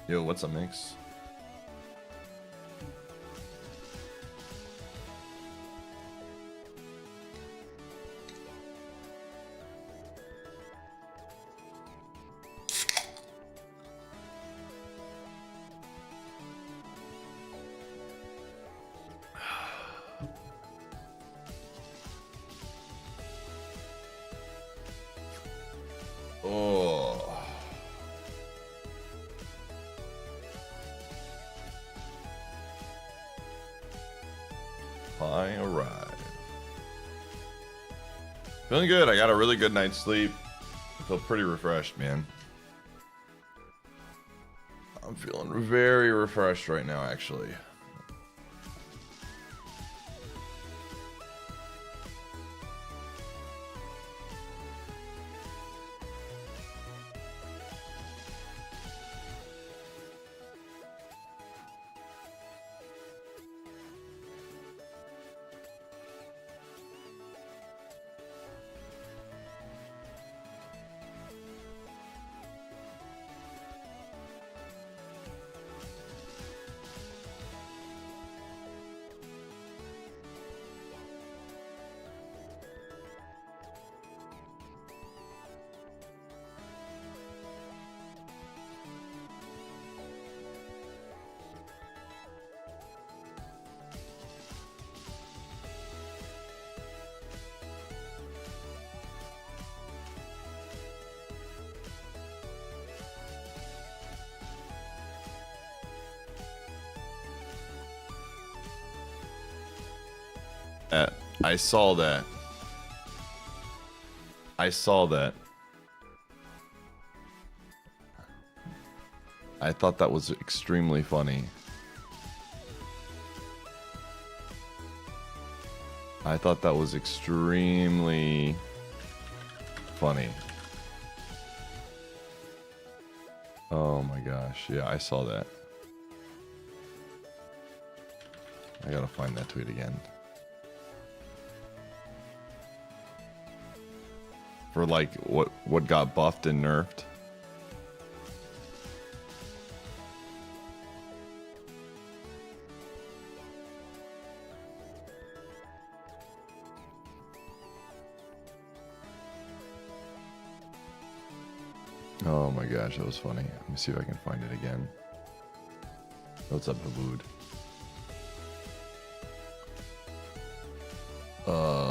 Yo, what's up, Mix? Oh. I arrived. Feeling good. I got a really good night's sleep. I feel pretty refreshed, man. I'm feeling very refreshed right now, actually. I saw that. I saw that. I thought that was extremely funny. I thought that was extremely funny. Oh my gosh. Yeah, I saw that. I gotta find that tweet again. For like what got buffed and nerfed. Oh my gosh, that was funny. Let me see if I can find it again. What's up, Babood?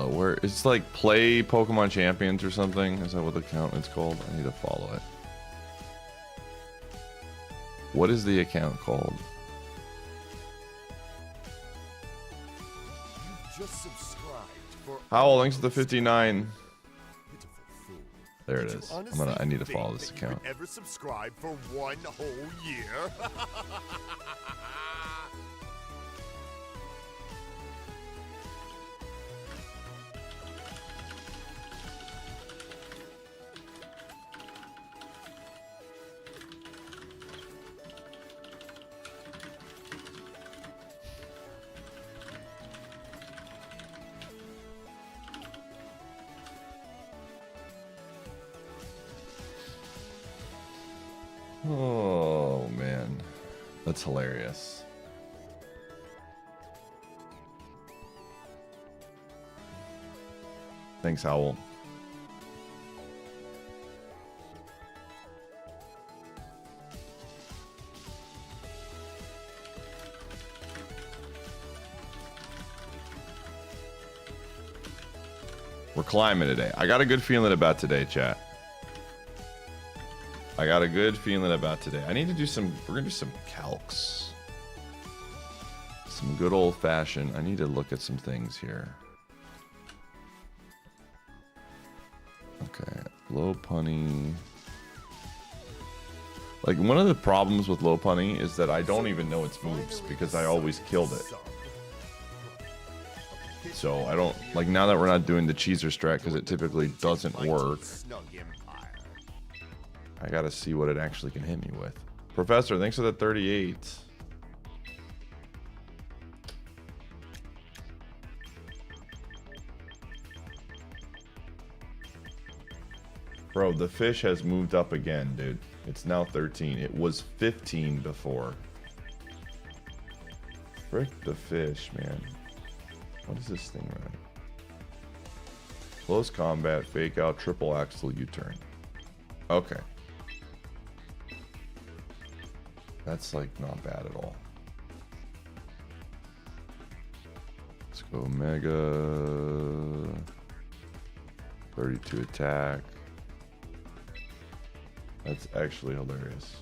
Where it's like play Pokemon Champions or something. Is that what the account is called? I need to follow it. What is the account called? You just subscribed for Howell, thanks to the 59. There it is. I need to follow this account. Ever subscribe for 1 whole year? Oh man, that's hilarious. Thanks, Owl. We're climbing today. I got a good feeling about today, chat. I got a good feeling about today. I need to do some, we're gonna do some calcs. Some good old fashioned, I need to look at some things here. Okay, low punny. Like one of the problems with low punny is that I don't even know its moves because I always killed it. So I don't, like now that we're not doing the cheeser strat because it typically doesn't work. I gotta see what it actually can hit me with. Professor, thanks for the 38. Bro, the fish has moved up again, dude. It's now 13. It was 15 before. Frick the fish, man. What is this thing running? Close combat, fake out, triple axle, U-turn. Okay. That's like not bad at all. Let's go Mega. 32 attack. That's actually hilarious.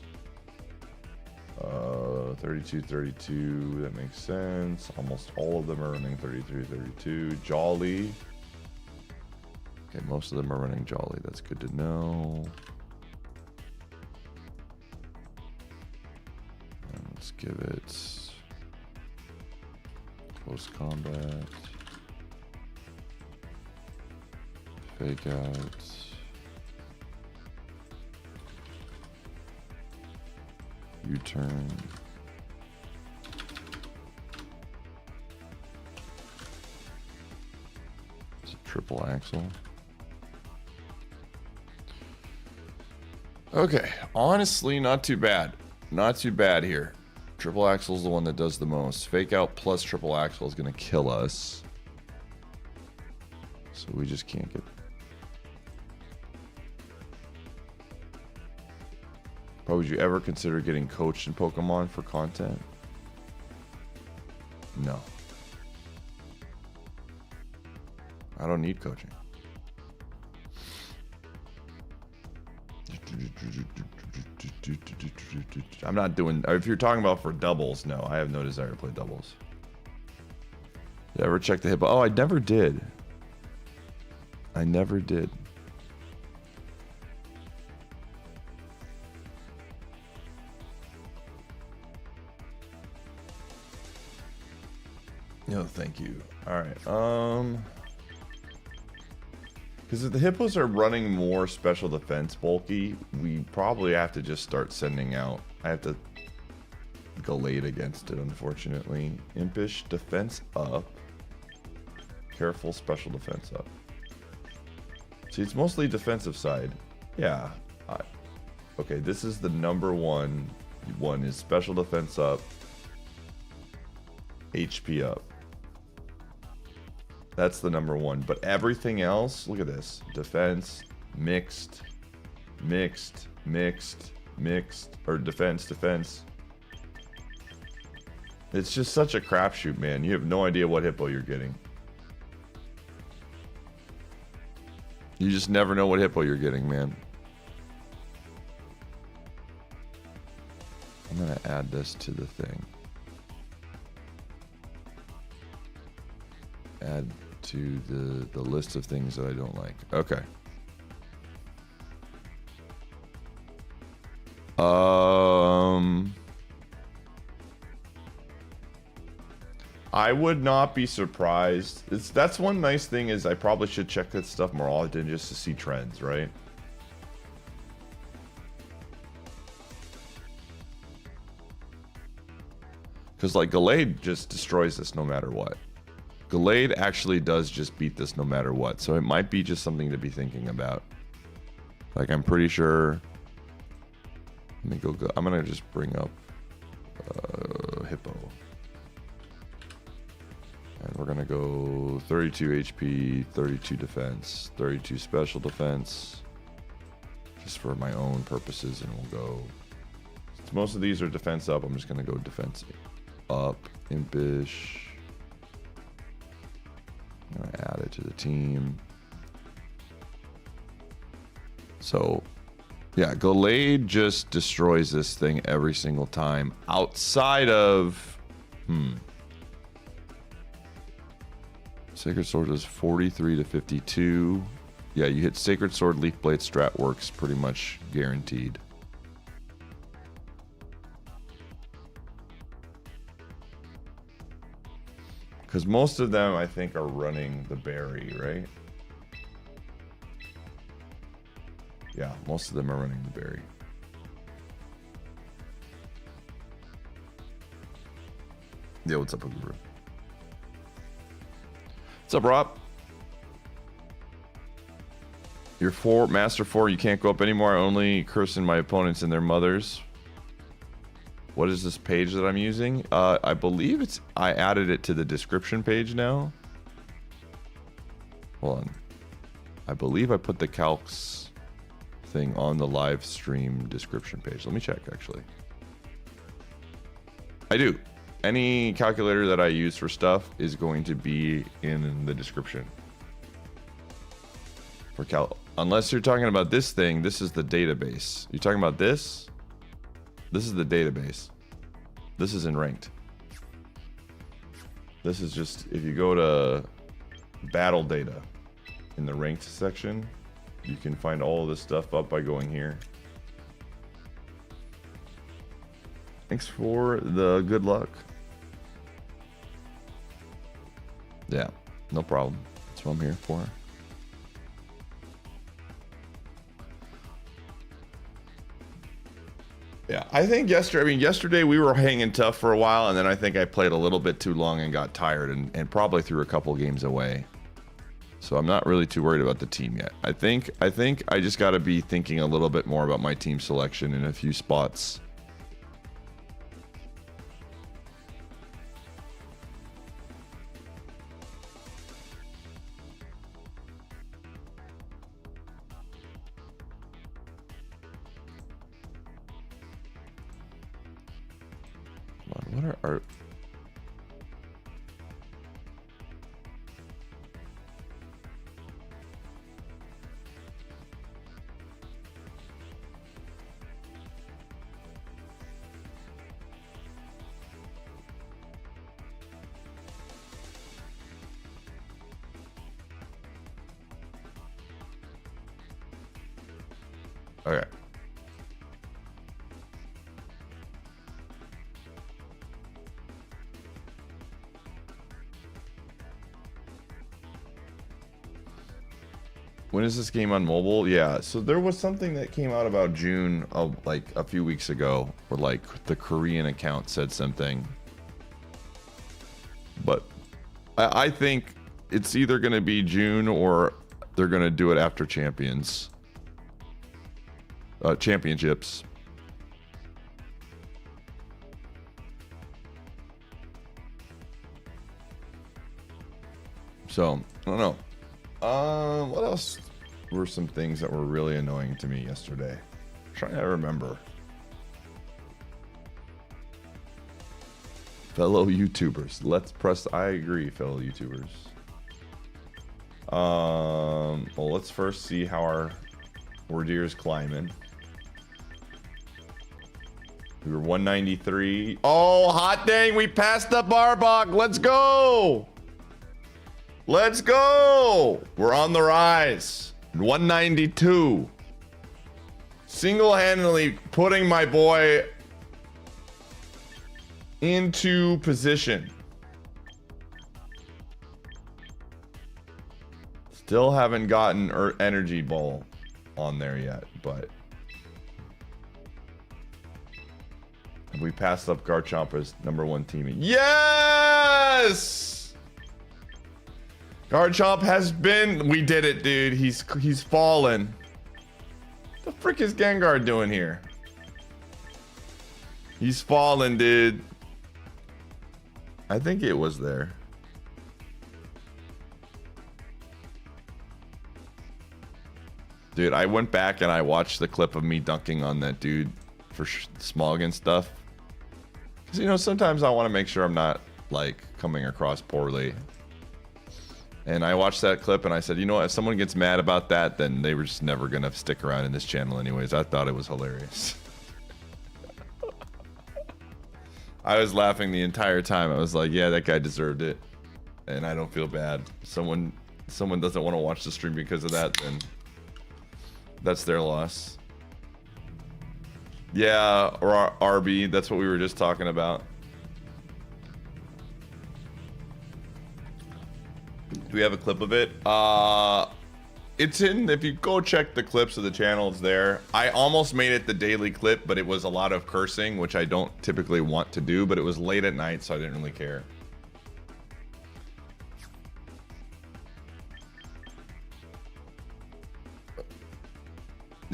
32, 32, that makes sense. Almost all of them are running 33, 32. Jolly. Okay, most of them are running Jolly. That's good to know. And let's give it close combat. Fake out. U-turn. It's a triple axle. Okay, honestly, not too bad. Not too bad here. Triple axle is the one that does the most. Fake out plus triple axle is going to kill us. So we just can't get... But would you ever consider getting coached in Pokemon for content? No. I don't need coaching. I'm not doing... If you're talking about for doubles, no. I have no desire to play doubles. Did I ever check the hippo? Oh, I never did. I never did. No, thank you. All right. Because if the hippos are running more special defense bulky, we probably have to just start sending out. I have to go late against it, unfortunately. Impish defense up. Careful special defense up. See, it's mostly defensive side. Yeah. Okay, this is the number one. One is special defense up. HP up. That's the number one. But everything else, look at this. Defense, mixed, mixed, mixed, mixed, or defense, defense. It's just such a crapshoot, man. You have no idea what hippo you're getting. You just never know what hippo you're getting, man. I'm gonna add this to the thing. Add to the list of things that I don't like. Okay. I would not be surprised. That's one nice thing is I probably should check that stuff more often just to see trends, right? Because like Gallade just destroys this no matter what. Gallade actually does just beat this no matter what, so it might be just something to be thinking about. Like, I'm pretty sure... Let me go... I'm gonna just bring up... Hippo. And we're gonna go 32 HP, 32 defense, 32 special defense. Just for my own purposes, and we'll go... Since most of these are defense up, I'm just gonna go defense up, impish... I'm gonna add it to the team. So, yeah, Gallade just destroys this thing every single time. Outside of... Sacred Sword is 43 to 52. Yeah, you hit Sacred Sword, Leaf Blade, Strat works pretty much guaranteed. Because most of them, I think, are running the berry, right? Yeah, most of them are running the berry. Yeah, what's up, Guru? What's up, Rob? You're Master 4, you can't go up anymore. Only cursing my opponents and their mothers. What is this page that I'm using? I believe it's... I added it to the description page now. Hold on. I believe I put the calcs thing on the live stream description page. Let me check, actually. I do. Any calculator that I use for stuff is going to be in the description. For unless you're talking about this thing, this is the database. You're talking about this? This is the database. This is in ranked. This is just, if you go to battle data in the ranked section, you can find all of this stuff up by going here. Thanks for the good luck. Yeah, no problem. That's what I'm here for. Yeah, I think yesterday we were hanging tough for a while, and then I think I played a little bit too long and got tired and probably threw a couple games away. So I'm not really too worried about the team yet. I think I just got to be thinking a little bit more about my team selection in a few spots. What are our... Okay. When is this game on mobile? Yeah, so there was something that came out about June of like a few weeks ago where like the Korean account said something. But I think it's either going to be June or they're going to do it after championships. So, I don't know. What else were some things that were really annoying to me yesterday? I'm trying to remember. Fellow YouTubers, let's press. I agree, fellow YouTubers. Well, let's first see how our Wordier's climbing. We were 193. Oh, hot dang! We passed the Barbach. Let's go! Let's go! We're on the rise. 192. Single-handedly putting my boy into position. Still haven't gotten energy ball on there yet, but we passed up Garchomp as #1 teammate. Yes! Garchomp has been. We did it, dude. He's fallen. What the frick is Gengar doing here? He's fallen, dude. I think it was there. Dude, I went back and I watched the clip of me dunking on that dude for Smogon stuff. Because, you know, sometimes I want to make sure I'm not, like, coming across poorly. And I watched that clip and I said, you know what, if someone gets mad about that, then they were just never going to stick around in this channel anyways. I thought it was hilarious. I was laughing the entire time. I was like, yeah, that guy deserved it. And I don't feel bad. Someone doesn't want to watch the stream because of that, then that's their loss. Yeah, or RB, that's what we were just talking about. Do we have a clip of it? It's in, if you go check the clips of the channel, it's there. I almost made it the daily clip, but it was a lot of cursing, which I don't typically want to do, but it was late at night, so I didn't really care.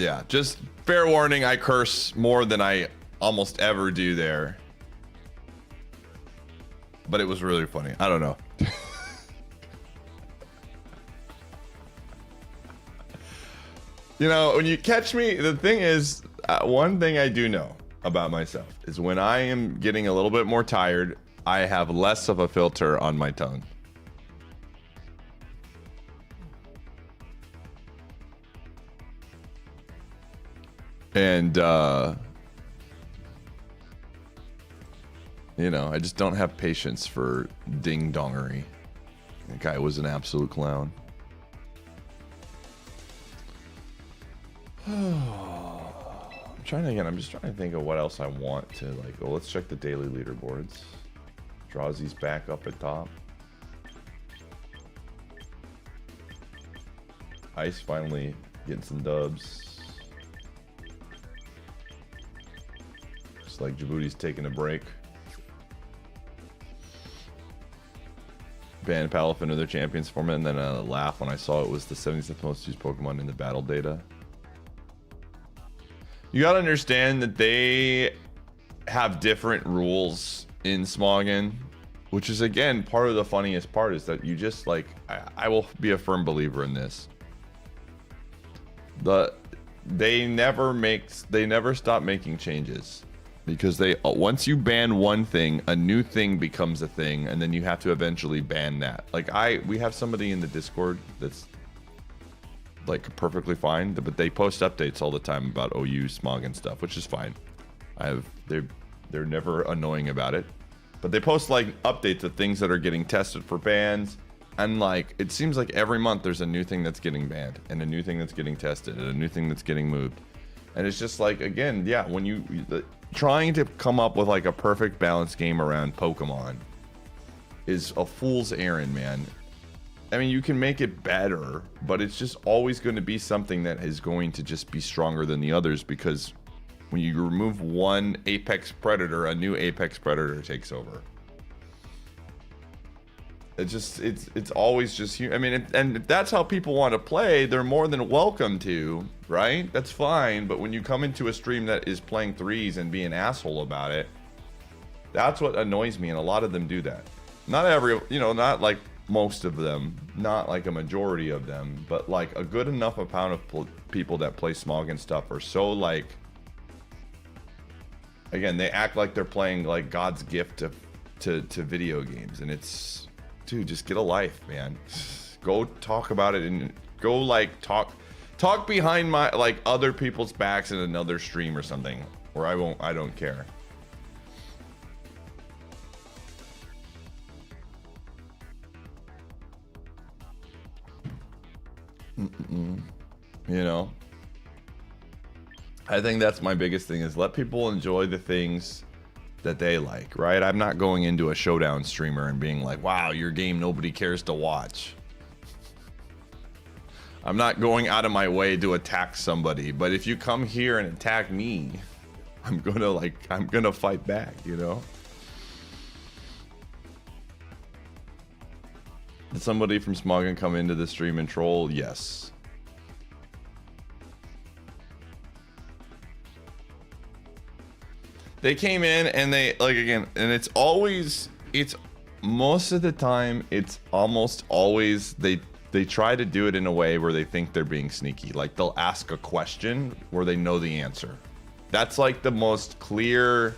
Yeah, just fair warning, I curse more than I almost ever do there. But it was really funny. I don't know. You know, when you catch me, the thing is, one thing I do know about myself is when I am getting a little bit more tired, I have less of a filter on my tongue. And, you know, I just don't have patience for ding-dongery. That guy was an absolute clown. I'm just trying to think of what else I want to, like, oh, let's check the daily leaderboards. Drawsy's back up at top. Ice finally getting some dubs. Looks like Djibouti's taking a break. Ban Palafin of their champions format, and then a laugh when I saw it was the 76th most used Pokemon in the battle data. You gotta understand that they have different rules in Smogon, which is, again, part of the funniest part is that you just, like, I will be a firm believer in this. They never stop making changes, because once you ban one thing, a new thing becomes a thing, and then you have to eventually ban that. Like, we have somebody in the Discord that's like perfectly fine, but they post updates all the time about OU Smogon stuff, which is fine. They're never annoying about it, but they post like updates of things that are getting tested for bans, and like it seems like every month there's a new thing that's getting banned, and a new thing that's getting tested, and a new thing that's getting moved. And it's just like, again, yeah, when trying to come up with like a perfect balanced game around Pokemon is a fool's errand, man. I mean, you can make it better, but it's just always going to be something that is going to just be stronger than the others, because when you remove one apex predator, a new apex predator takes over. It's always just, I mean, and if that's how people want to play, they're more than welcome to, right? That's fine. But when you come into a stream that is playing threes and be an asshole about it, that's what annoys me, and a lot of them do that. Not not like most of them, not like a majority of them, but like a good enough amount of people that play Smogon stuff are so, like, again, they act like they're playing like God's gift to video games, and it's, dude, just get a life, man. Go talk about it, and go like talk behind my, like, other people's backs in another stream or something, or I don't care. You know, I think that's my biggest thing, is let people enjoy the things that they like, right? I'm not going into a Showdown streamer and being like, wow, your game nobody cares to watch. I'm not going out of my way to attack somebody, but if you come here and attack me, I'm gonna fight back, you know? Did somebody from Smogon come into the stream and troll? Yes. They came in and they, like, again, and it's most of the time, it's almost always, they try to do it in a way where they think they're being sneaky. Like, they'll ask a question where they know the answer. That's like the most clear,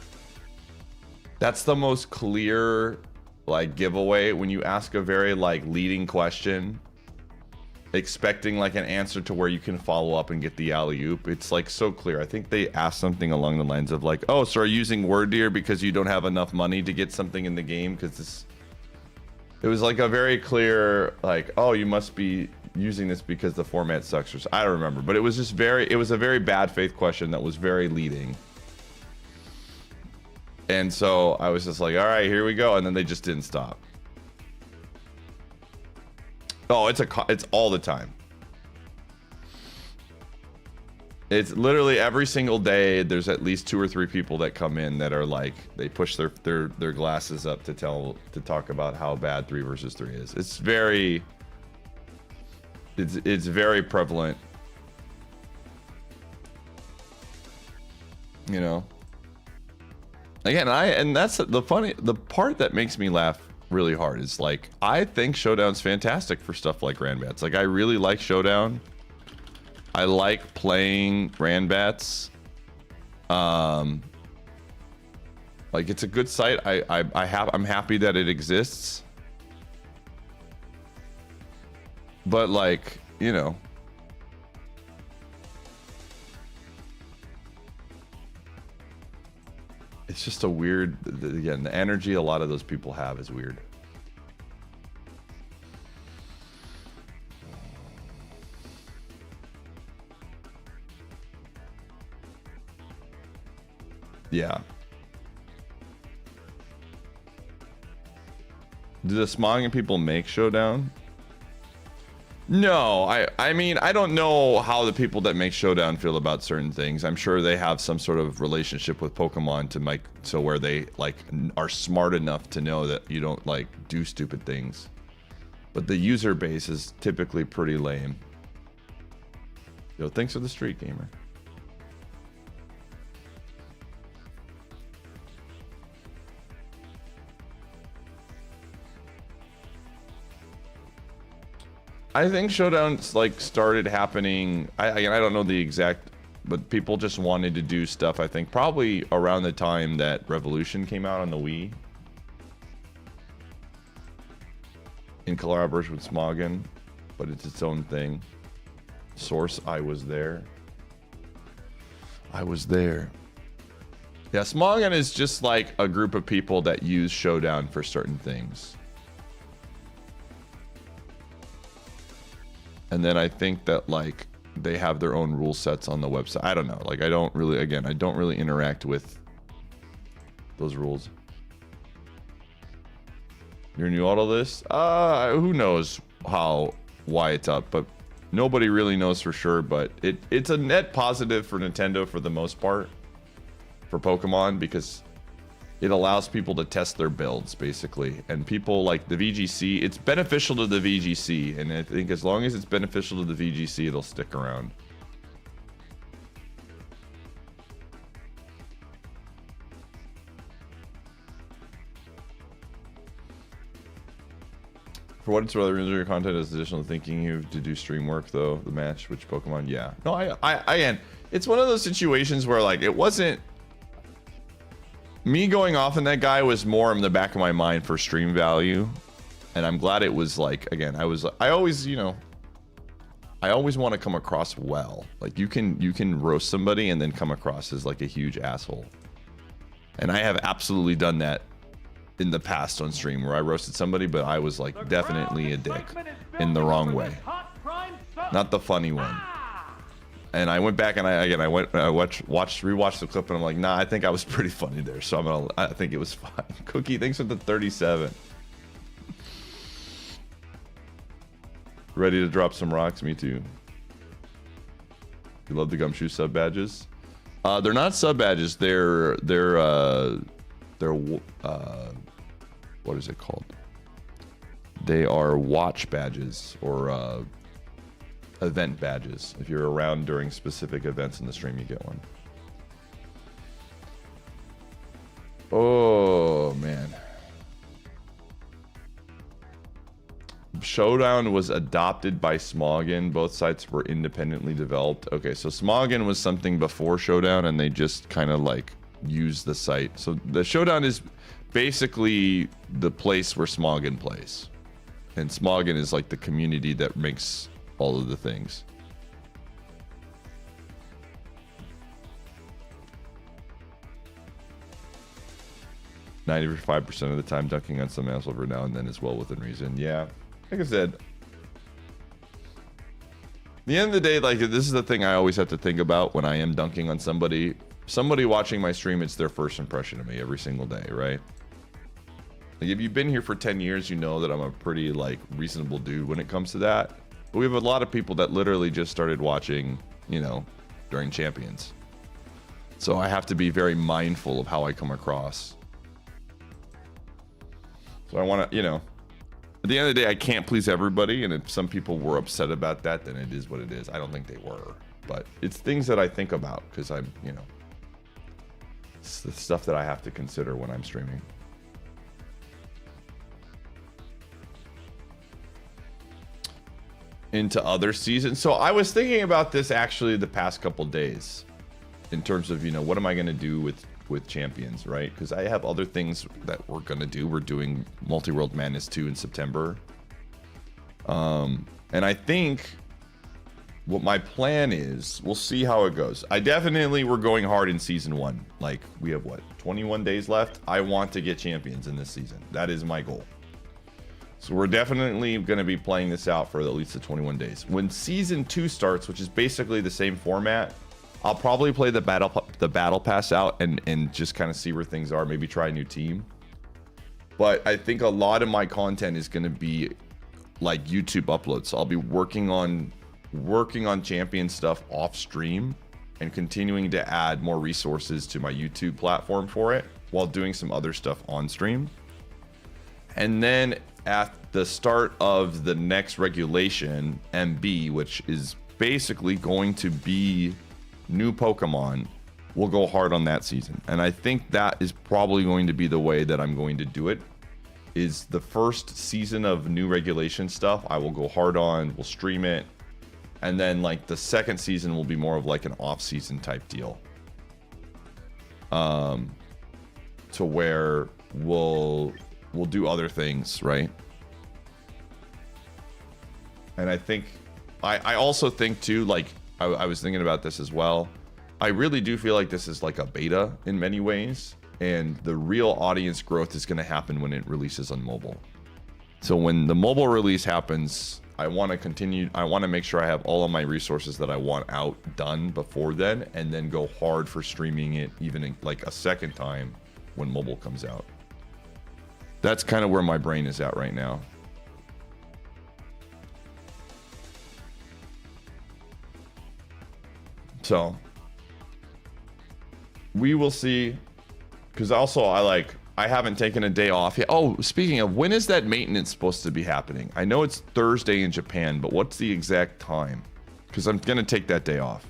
like, giveaway. When you ask a very, like, leading question, expecting like an answer to where you can follow up and get the alley-oop, it's like so clear. I think they asked something along the lines of like, oh, so are you using word deer because you don't have enough money to get something in the game? Because it was like a very clear, like, oh, you must be using this because the format sucks, or I don't remember, but it was just it was a very bad faith question that was very leading. And so I was just like, all right, here we go. And then they just didn't stop. Oh, it's all the time. It's literally every single day. There's at least 2 or 3 people that come in that are like, they push their glasses up to talk about how bad 3 versus 3 is. It's very prevalent. You know. Again, and that's the part that makes me laugh really hard is like, I think Showdown's fantastic for stuff like Ranbats. Like, I really like Showdown. I like playing Ranbats. Like, it's a good site. I'm happy that it exists. But like, you know, it's just a weird, again, the energy a lot of those people have is weird. Yeah. Do the Smogon people make Showdown? No, I mean, I don't know how the people that make Showdown feel about certain things. I'm sure they have some sort of relationship with Pokemon to make so where they like are smart enough to know that you don't like do stupid things. But the user base is typically pretty lame. Yo, thanks for the street, gamer. I think Showdowns like started happening. I don't know the exact, but people just wanted to do stuff. I think probably around the time that Revolution came out on the Wii, in collaboration with Smogon, but it's its own thing. Source, I was there. I was there. Yeah, Smogon is just like a group of people that use Showdown for certain things. And then I think that like they have their own rule sets on the website. I don't know. Like I don't really interact with those rules. Your new auto list? Who knows why it's up, but nobody really knows for sure. But it's a net positive for Nintendo for the most part, for Pokemon, because it allows people to test their builds, basically. And people like the VGC, it's beneficial to the VGC. And I think as long as it's beneficial to the VGC, it'll stick around. For what it's worth, your content is additional thinking you to do stream work, though. The match, which Pokemon, yeah. No, again, it's one of those situations where like it wasn't. Me going off on that guy was more in the back of my mind for stream value, and I'm glad it was like, again, I always, you know, I always want to come across well. Like you can roast somebody and then come across as like a huge asshole, and I have absolutely done that in the past on stream where I roasted somebody, but I was like definitely a dick in the wrong way, not the funny one. And I went back and I rewatched the clip and I'm like, nah, I think I was pretty funny there. So I think it was fine. Cookie, thanks for the 37. Ready to drop some rocks? Me too. You love the Gumshoe sub badges? They're not sub badges. They're what is it called? They are watch badges or event badges. If you're around during specific events in the stream, you get one. Oh man. Showdown was adopted by Smogon. Both sites were independently developed. Okay, so Smogon was something before Showdown and they just kind of like used the site. So the Showdown is basically the place where Smogon plays. And Smogon is like the community that makes all of the things. "95% of the time dunking on some asshole every now and then is well within reason." Yeah, like I said, at the end of the day, like this is the thing I always have to think about when I am dunking on somebody. Somebody watching my stream, it's their first impression of me every single day, right? Like if you've been here for 10 years, you know that I'm a pretty like reasonable dude when it comes to that. But we have a lot of people that literally just started watching, you know, during Champions. So I have to be very mindful of how I come across. So I want to, you know, at the end of the day, I can't please everybody. And if some people were upset about that, then it is what it is. I don't think they were. But it's things that I think about because I'm, you know, It's the stuff that I have to consider when I'm streaming. Into other seasons. So I was thinking about this actually the past couple days in terms of, you know, what am I going to do with champions, right? Because I have other things that we're going to do. We're doing Multi-World Madness 2 in September. And I think what my plan is, we'll see how it goes. We're going hard in season 1. Like, we have what, 21 days left? I want to get champions in this season. That is my goal. So we're definitely going to be playing this out for at least the 21 days. When season 2 starts, which is basically the same format, I'll probably play the battle pass out and just kind of see where things are. Maybe try a new team. But I think a lot of my content is going to be like YouTube uploads. So I'll be working on champion stuff off stream and continuing to add more resources to my YouTube platform for it while doing some other stuff on stream. And then at the start of the next regulation, MB, which is basically going to be new Pokemon, we'll go hard on that season. And I think that is probably going to be the way that I'm going to do it. Is the first season of new regulation stuff I will go hard on, we'll stream it, and then like the second season will be more of like an off-season type deal, to where we'll do other things, right? And I think I also think too, like I was thinking about this as well, I really do feel like this is like a beta in many ways. And the real audience growth is going to happen when it releases on mobile. So when the mobile release happens, I want to make sure I have all of my resources that I want out done before then, and then go hard for streaming it even in, like a second time when mobile comes out. That's kind of where my brain is at right now. So we will see. Because also I haven't taken a day off yet. Oh, speaking of, when is that maintenance supposed to be happening? I know it's Thursday in Japan, but what's the exact time? Because I'm going to take that day off.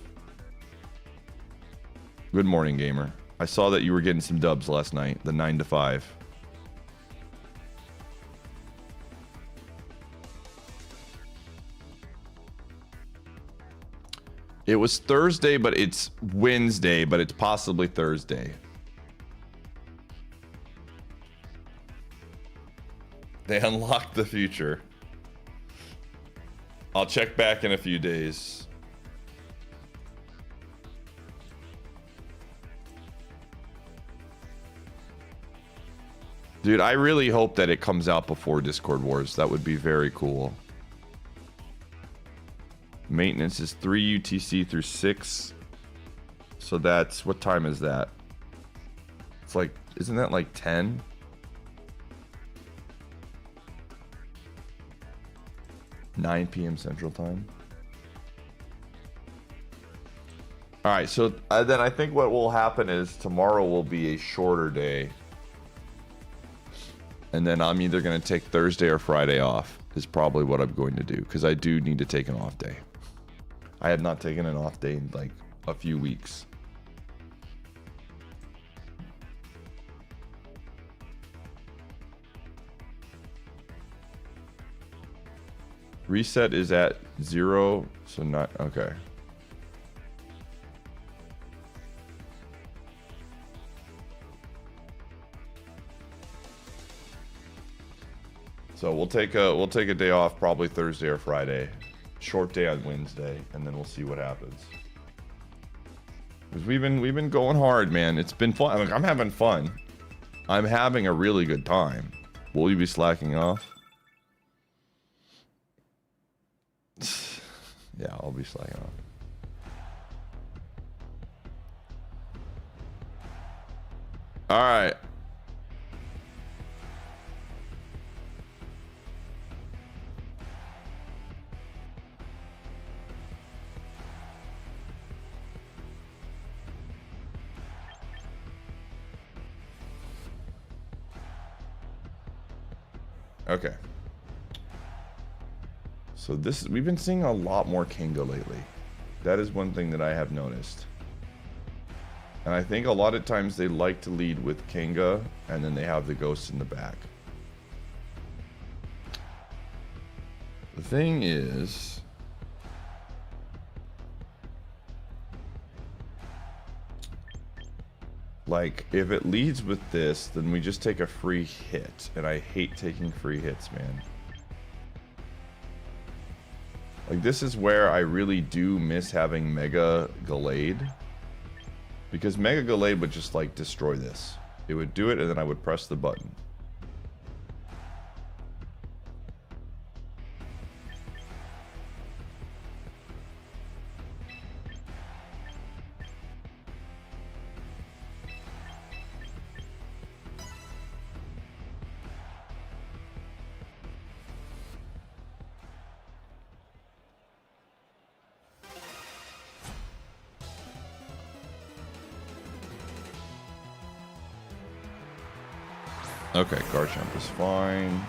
Good morning, gamer. I saw that you were getting some dubs last night, the 9 to 5. It was Thursday, but it's Wednesday, but it's possibly Thursday. They unlocked the future. I'll check back in a few days. Dude, I really hope that it comes out before Discord Wars. That would be very cool. Maintenance is 3 UTC through 6. So that's, what time is that? It's like, isn't that like 10? 9 p.m. Central Time. All right, so then I think what will happen is tomorrow will be a shorter day. And then I'm either going to take Thursday or Friday off is probably what I'm going to do, because I do need to take an off day. I have not taken an off day in like a few weeks. Reset is at 0, so not okay. So we'll take a day off, probably Thursday or Friday. Short day on Wednesday, and then we'll see what happens. Because we've been going hard, man. It's been fun. Like, I'm having fun. I'm having a really good time. Will you be slacking off? Yeah, I'll be slacking off. All right. Okay. So we've been seeing a lot more Kinga lately. That is one thing that I have noticed. And I think a lot of times they like to lead with Kanga, and then they have the ghosts in the back. The thing is, like, if it leads with this, then we just take a free hit. And I hate taking free hits, man. Like, this is where I really do miss having Mega Gallade. Because Mega Gallade would just, like, destroy this. It would do it, and then I would press the button. Okay, Garchomp is fine.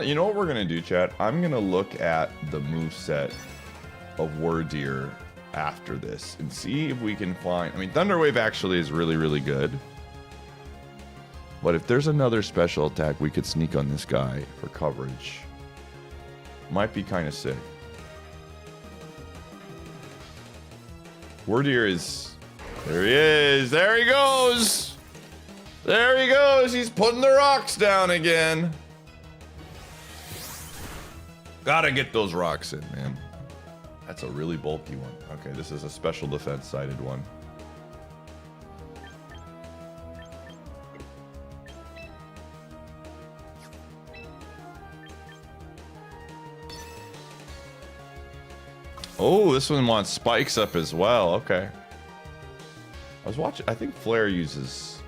You know what we're gonna do, chat? I'm gonna look at the moveset of Wordeer after this and see if we can find. I mean, Thunder Wave actually is really, really good. But if there's another special attack we could sneak on this guy for coverage, might be kind of sick. Wordeer is... There he is! There he goes! There he goes! He's putting the rocks down again. Gotta get those rocks in, man. That's a really bulky one. Okay, this is a special defense sided one. Oh, this one wants spikes up as well. Okay. I was watching. I think Flare uses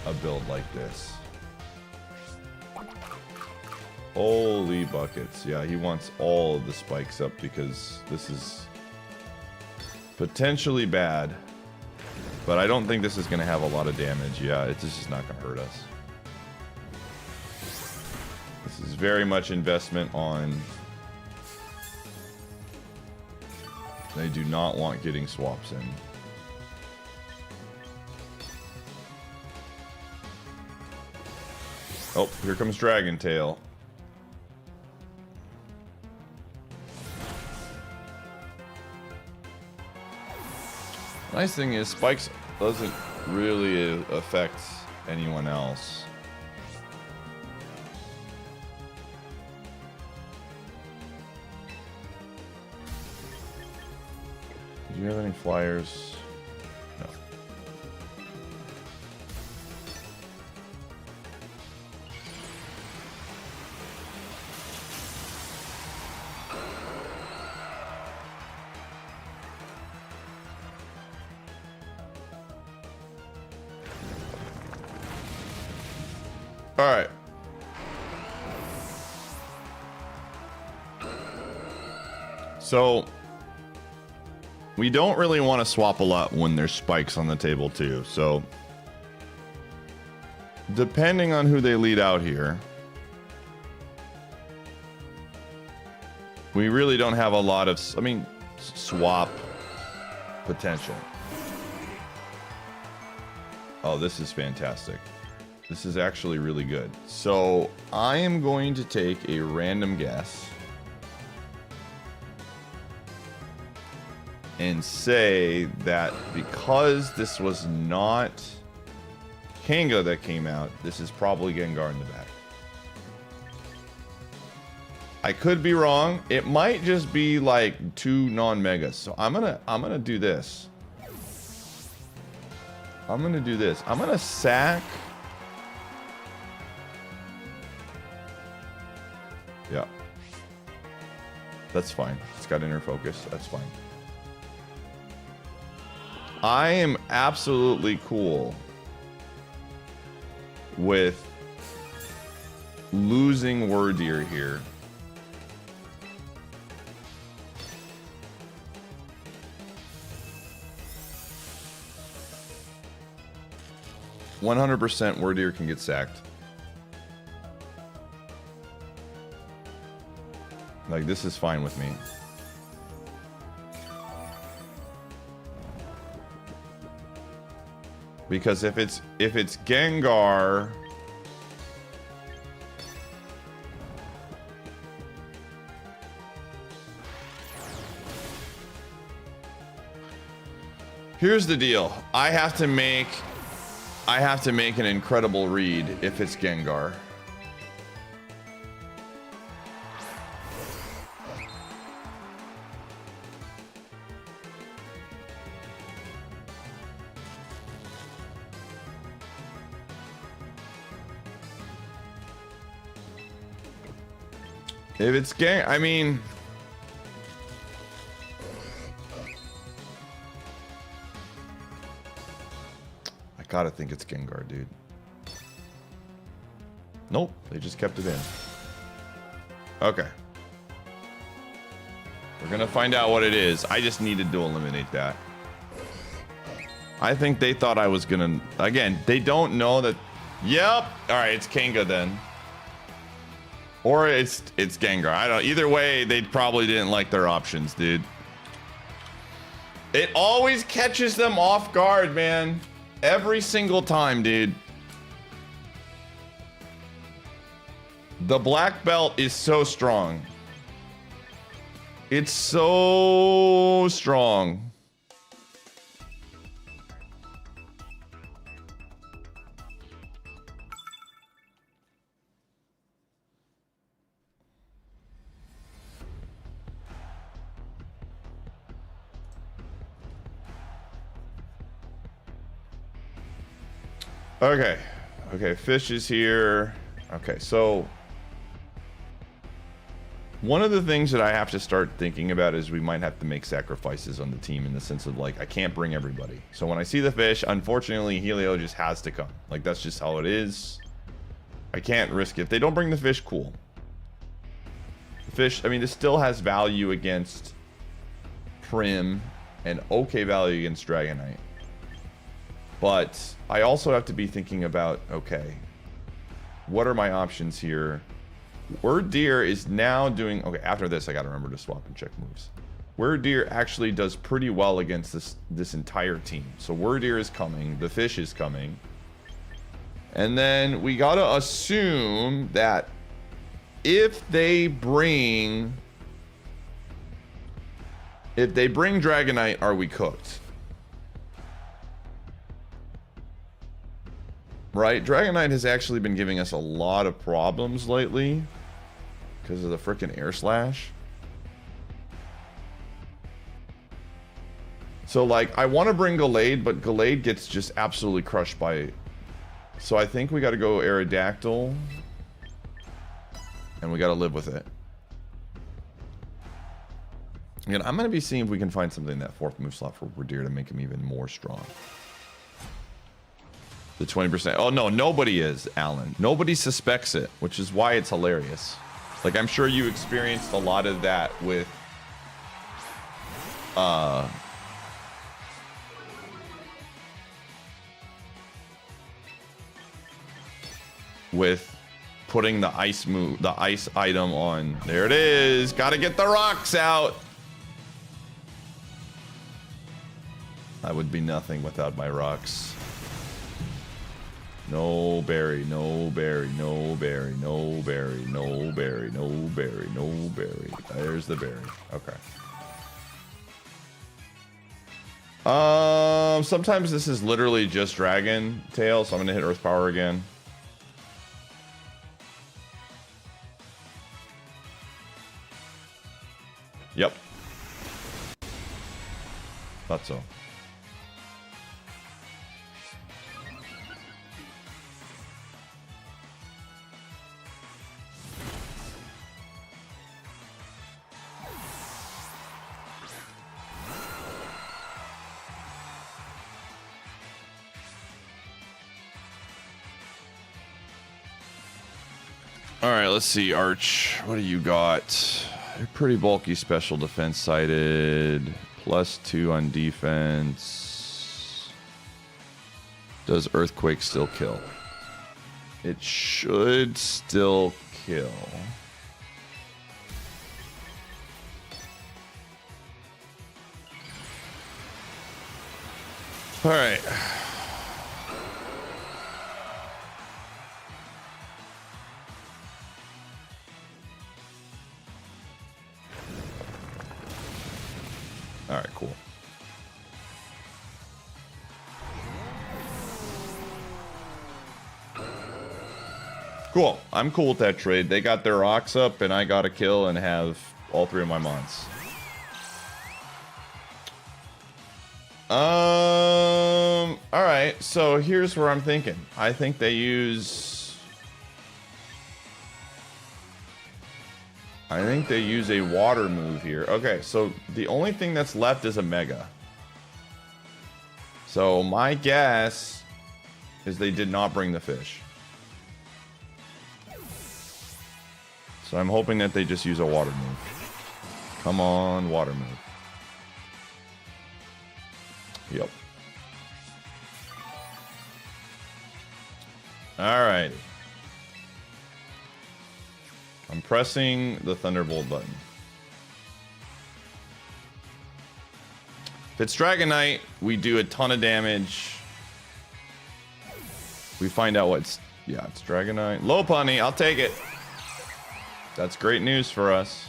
a build like this. Holy buckets. Yeah, he wants all of the spikes up because this is potentially bad. But I don't think this is going to have a lot of damage. Yeah, it's just not going to hurt us. This is very much investment on... They do not want getting swaps in. Oh, here comes Dragon Tail. Nice thing is, Spikes doesn't really affect anyone else. Do you have any flyers? No. All right. So we don't really want to swap a lot when there's spikes on the table too. So depending on who they lead out here, we really don't have a lot of, swap potential. Oh, this is fantastic. This is actually really good. So I am going to take a random guess and say that because this was not Kanga that came out, this is probably Gengar in the back. I could be wrong. It might just be like 2 non-megas. So I'm gonna do this. I'm gonna sack. Yeah. That's fine. It's got inner focus. That's fine. I am absolutely cool with losing Wordeer here. ...100% Wordeer can get sacked. Like, this is fine with me. Because if it's Gengar, here's the deal. I have to make an incredible read if it's Gengar. If it's I mean, I gotta think it's Gengar, dude. Nope, they just kept it in. Okay. We're gonna find out what it is. I just needed to eliminate that. I think they thought I was gonna... Again, they don't know that... Yep! Alright, it's Kanga then. Or it's Gengar. I don't... Either way, they probably didn't like their options, dude. It always catches them off guard, man. Every single time, dude. The black belt is so strong. It's so strong. Okay. Okay, Fish is here. Okay, so one of the things that I have to start thinking about is we might have to make sacrifices on the team in the sense of, like, I can't bring everybody. So when I see the Fish, unfortunately, Helio just has to come. Like, that's just how it is. I can't risk it. If they don't bring the Fish, cool. The Fish, I mean, this still has value against Prim and okay value against Dragonite. But I also have to be thinking about, okay, what are my options here? Wordeer is now doing... Okay, after this, I got to remember to swap and check moves. Wordeer actually does pretty well against this entire team. So Wordeer is coming. The Fish is coming. And then we got to assume that if they bring Dragonite, are we cooked? Right? Dragonite has actually been giving us a lot of problems lately because of the frickin' Air Slash. So, like, I want to bring Gallade, but Gallade gets just absolutely crushed by... So I think we got to go Aerodactyl. And we got to live with it. Again, I'm going to be seeing if we can find something in that fourth move slot for Wordeer to make him even more strong. The 20%. Oh, no, nobody is, Alan. Nobody suspects it, which is why it's hilarious. Like, I'm sure you experienced a lot of that with... with putting the ice move, the ice item on. There it is. Gotta get the rocks out. I would be nothing without my rocks. No berry, no berry, no berry, no berry, no berry, no berry, no berry. There's the berry. Okay. Sometimes this is literally just Dragon Tail, so I'm gonna hit Earth Power again. Yep. Thought so. Alright, let's see, Arch. What do you got? You're pretty bulky special defense sided. +2 on defense. Does Earthquake still kill? It should still kill. All right. All right, cool. Cool. I'm cool with that trade. They got their rocks up, and I got a kill and have all 3 of my mons. All right. So here's where I'm thinking. I think they use. I think they use a water move here. Okay, so the only thing that's left is a mega. So my guess is they did not bring the fish. So I'm hoping that they just use a water move. Come on, water move. Yep. Alrighty. I'm pressing the Thunderbolt button. If it's Dragonite, we do a ton of damage. We find out what's... Yeah, it's Dragonite. Lopunny, I'll take it. That's great news for us.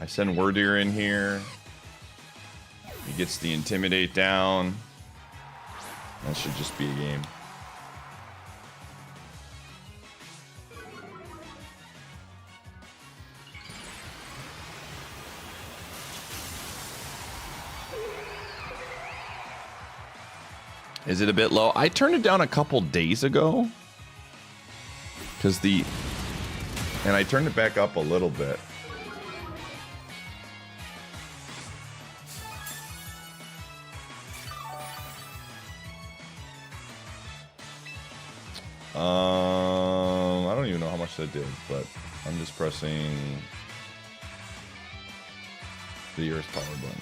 I send Wordeer in here. He gets the Intimidate down. That should just be a game. Is it a bit low? I turned it down a couple days ago. Because and I turned it back up a little bit. I don't even know how much that did, but I'm just pressing the Earth Power button.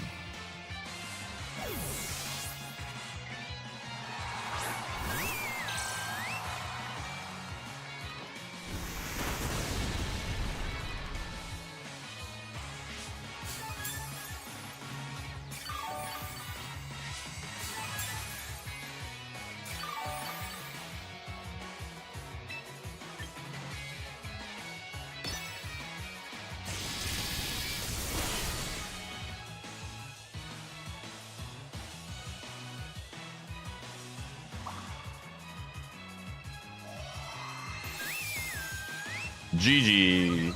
GG.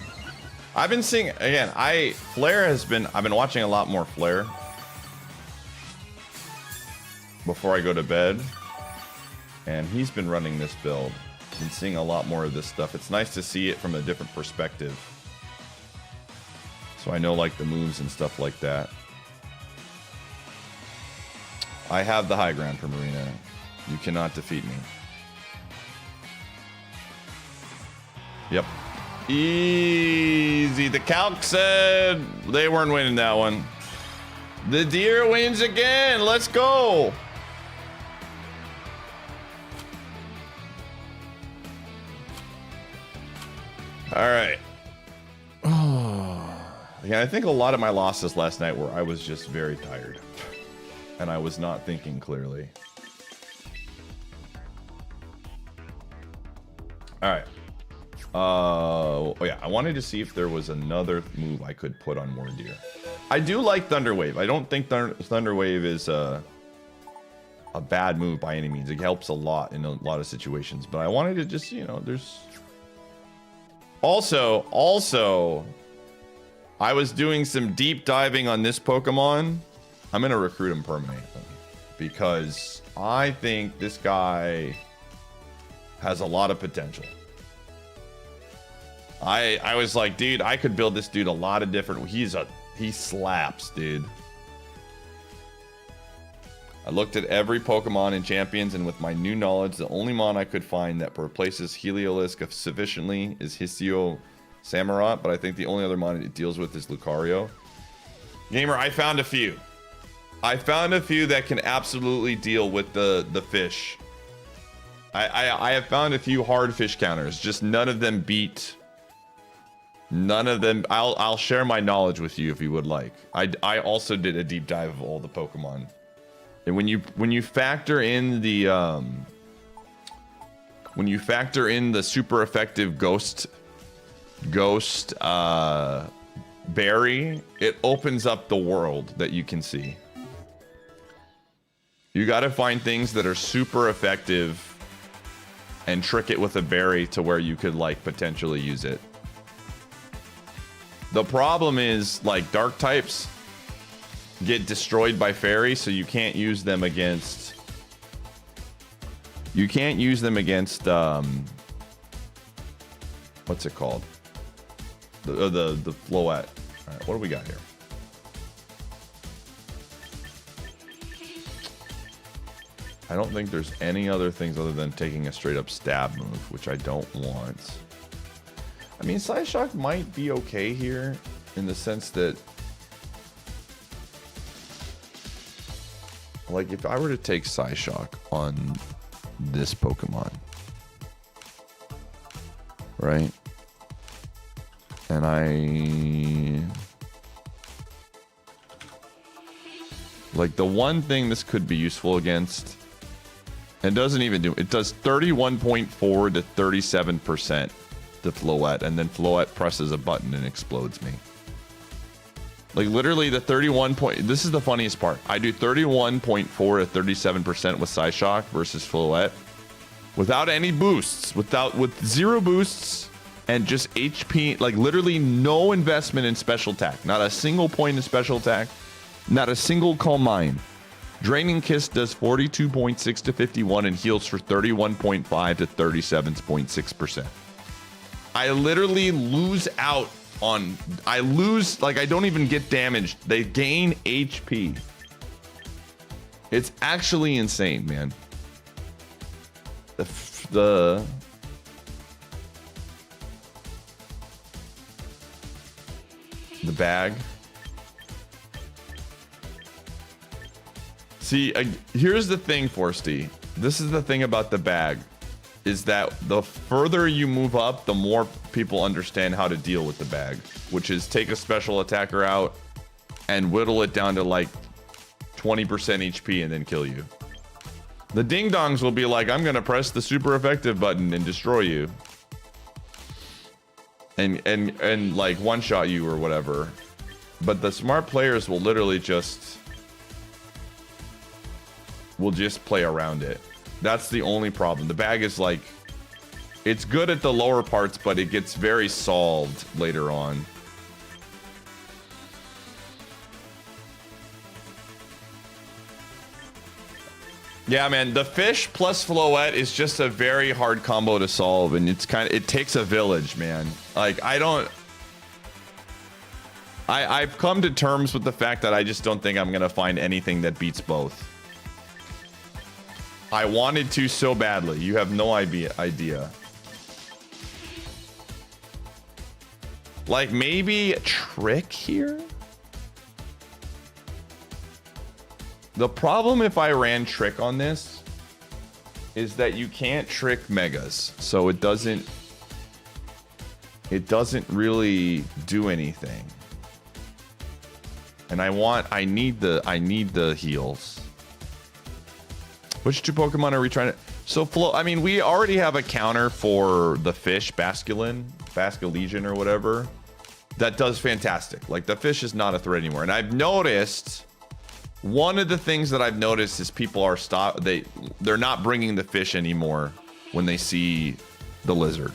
I've been seeing again. Flare has been. I've been watching a lot more Flare before I go to bed, and he's been running this build. Been seeing a lot more of this stuff. It's nice to see it from a different perspective, so I know like the moves and stuff like that. I have the high ground for Marina. You cannot defeat me. Yep. Easy. The calc said they weren't winning that one. The deer wins again. Let's go. All right. Yeah, I think a lot of my losses last night were I was just very tired. And I was not thinking clearly. All right. Oh yeah, I wanted to see if there was another move I could put on Wordeer. I do like Thunder Wave. I don't think Thunder Wave is a bad move by any means. It helps a lot in a lot of situations. But I wanted to just, you know, there's... Also, I was doing some deep diving on this Pokemon. I'm going to recruit him permanently. Because I think this guy has a lot of potential. I was like, dude, I could build this dude a lot of different... He slaps, dude. I looked at every Pokemon in Champions, and with my new knowledge, the only mon I could find that replaces Heliolisk sufficiently is Histio Samurott, but I think the only other mon it deals with is Lucario. Gamer, I found a few. I found a few that can absolutely deal with the fish. I have found a few hard fish counters. Just none of them beat. None of them. I'll share my knowledge with you if you would like. I also did a deep dive of all the Pokemon, and when you factor in the super effective ghost berry, it opens up the world that you can see. You got to find things that are super effective and trick it with a berry to where you could like potentially use it. The problem is like dark types get destroyed by fairy, so you can't use them against what's it called? The Floette. All right, what do we got here? I don't think there's any other things other than taking a straight up stab move, which I don't want. I mean, Psyshock might be okay here in the sense that, like, if I were to take Psyshock on this Pokemon, right? And like, the one thing this could be useful against, and doesn't even do it, does 31.4 to 37% to Floette, and then Floette presses a button and explodes me. Like, literally the 31 point, this is the funniest part. I do 31.4 to 37% with Psyshock versus Floette without any boosts, with 0 boosts and just HP, like literally no investment in special attack, not a single point in special attack, not a single Calm Mind. Draining Kiss does 42.6 to 51 and heals for 31.5 to 37.6%. I literally lose out on, I don't even get damaged. They gain HP. It's actually insane, man. The bag. See, here's the thing, Forsty. This is the thing about the bag, is that the further you move up, the more people understand how to deal with the bag, which is take a special attacker out and whittle it down to like 20% HP and then kill you. The ding-dongs will be like, I'm gonna press the super effective button and destroy you. And like one-shot you or whatever. But the smart players will literally just play around it. That's the only problem. The bag is like, it's good at the lower parts, but it gets very solved later on. Yeah, man, the fish plus Floette is just a very hard combo to solve, and it's it takes a village, man. Like, I've come to terms with the fact that I just don't think I'm gonna find anything that beats both. I wanted to so badly. You have no idea. Like, maybe Trick here? The problem if I ran Trick on this is that you can't trick Megas. So it doesn't really do anything. And I need the heals. Which two Pokemon are we trying to... So, I mean, we already have a counter for the fish, Basculegion or whatever. That does fantastic. Like, the fish is not a threat anymore. And I've noticed... One of the things that I've noticed is people are they're not bringing the fish anymore when they see the lizard.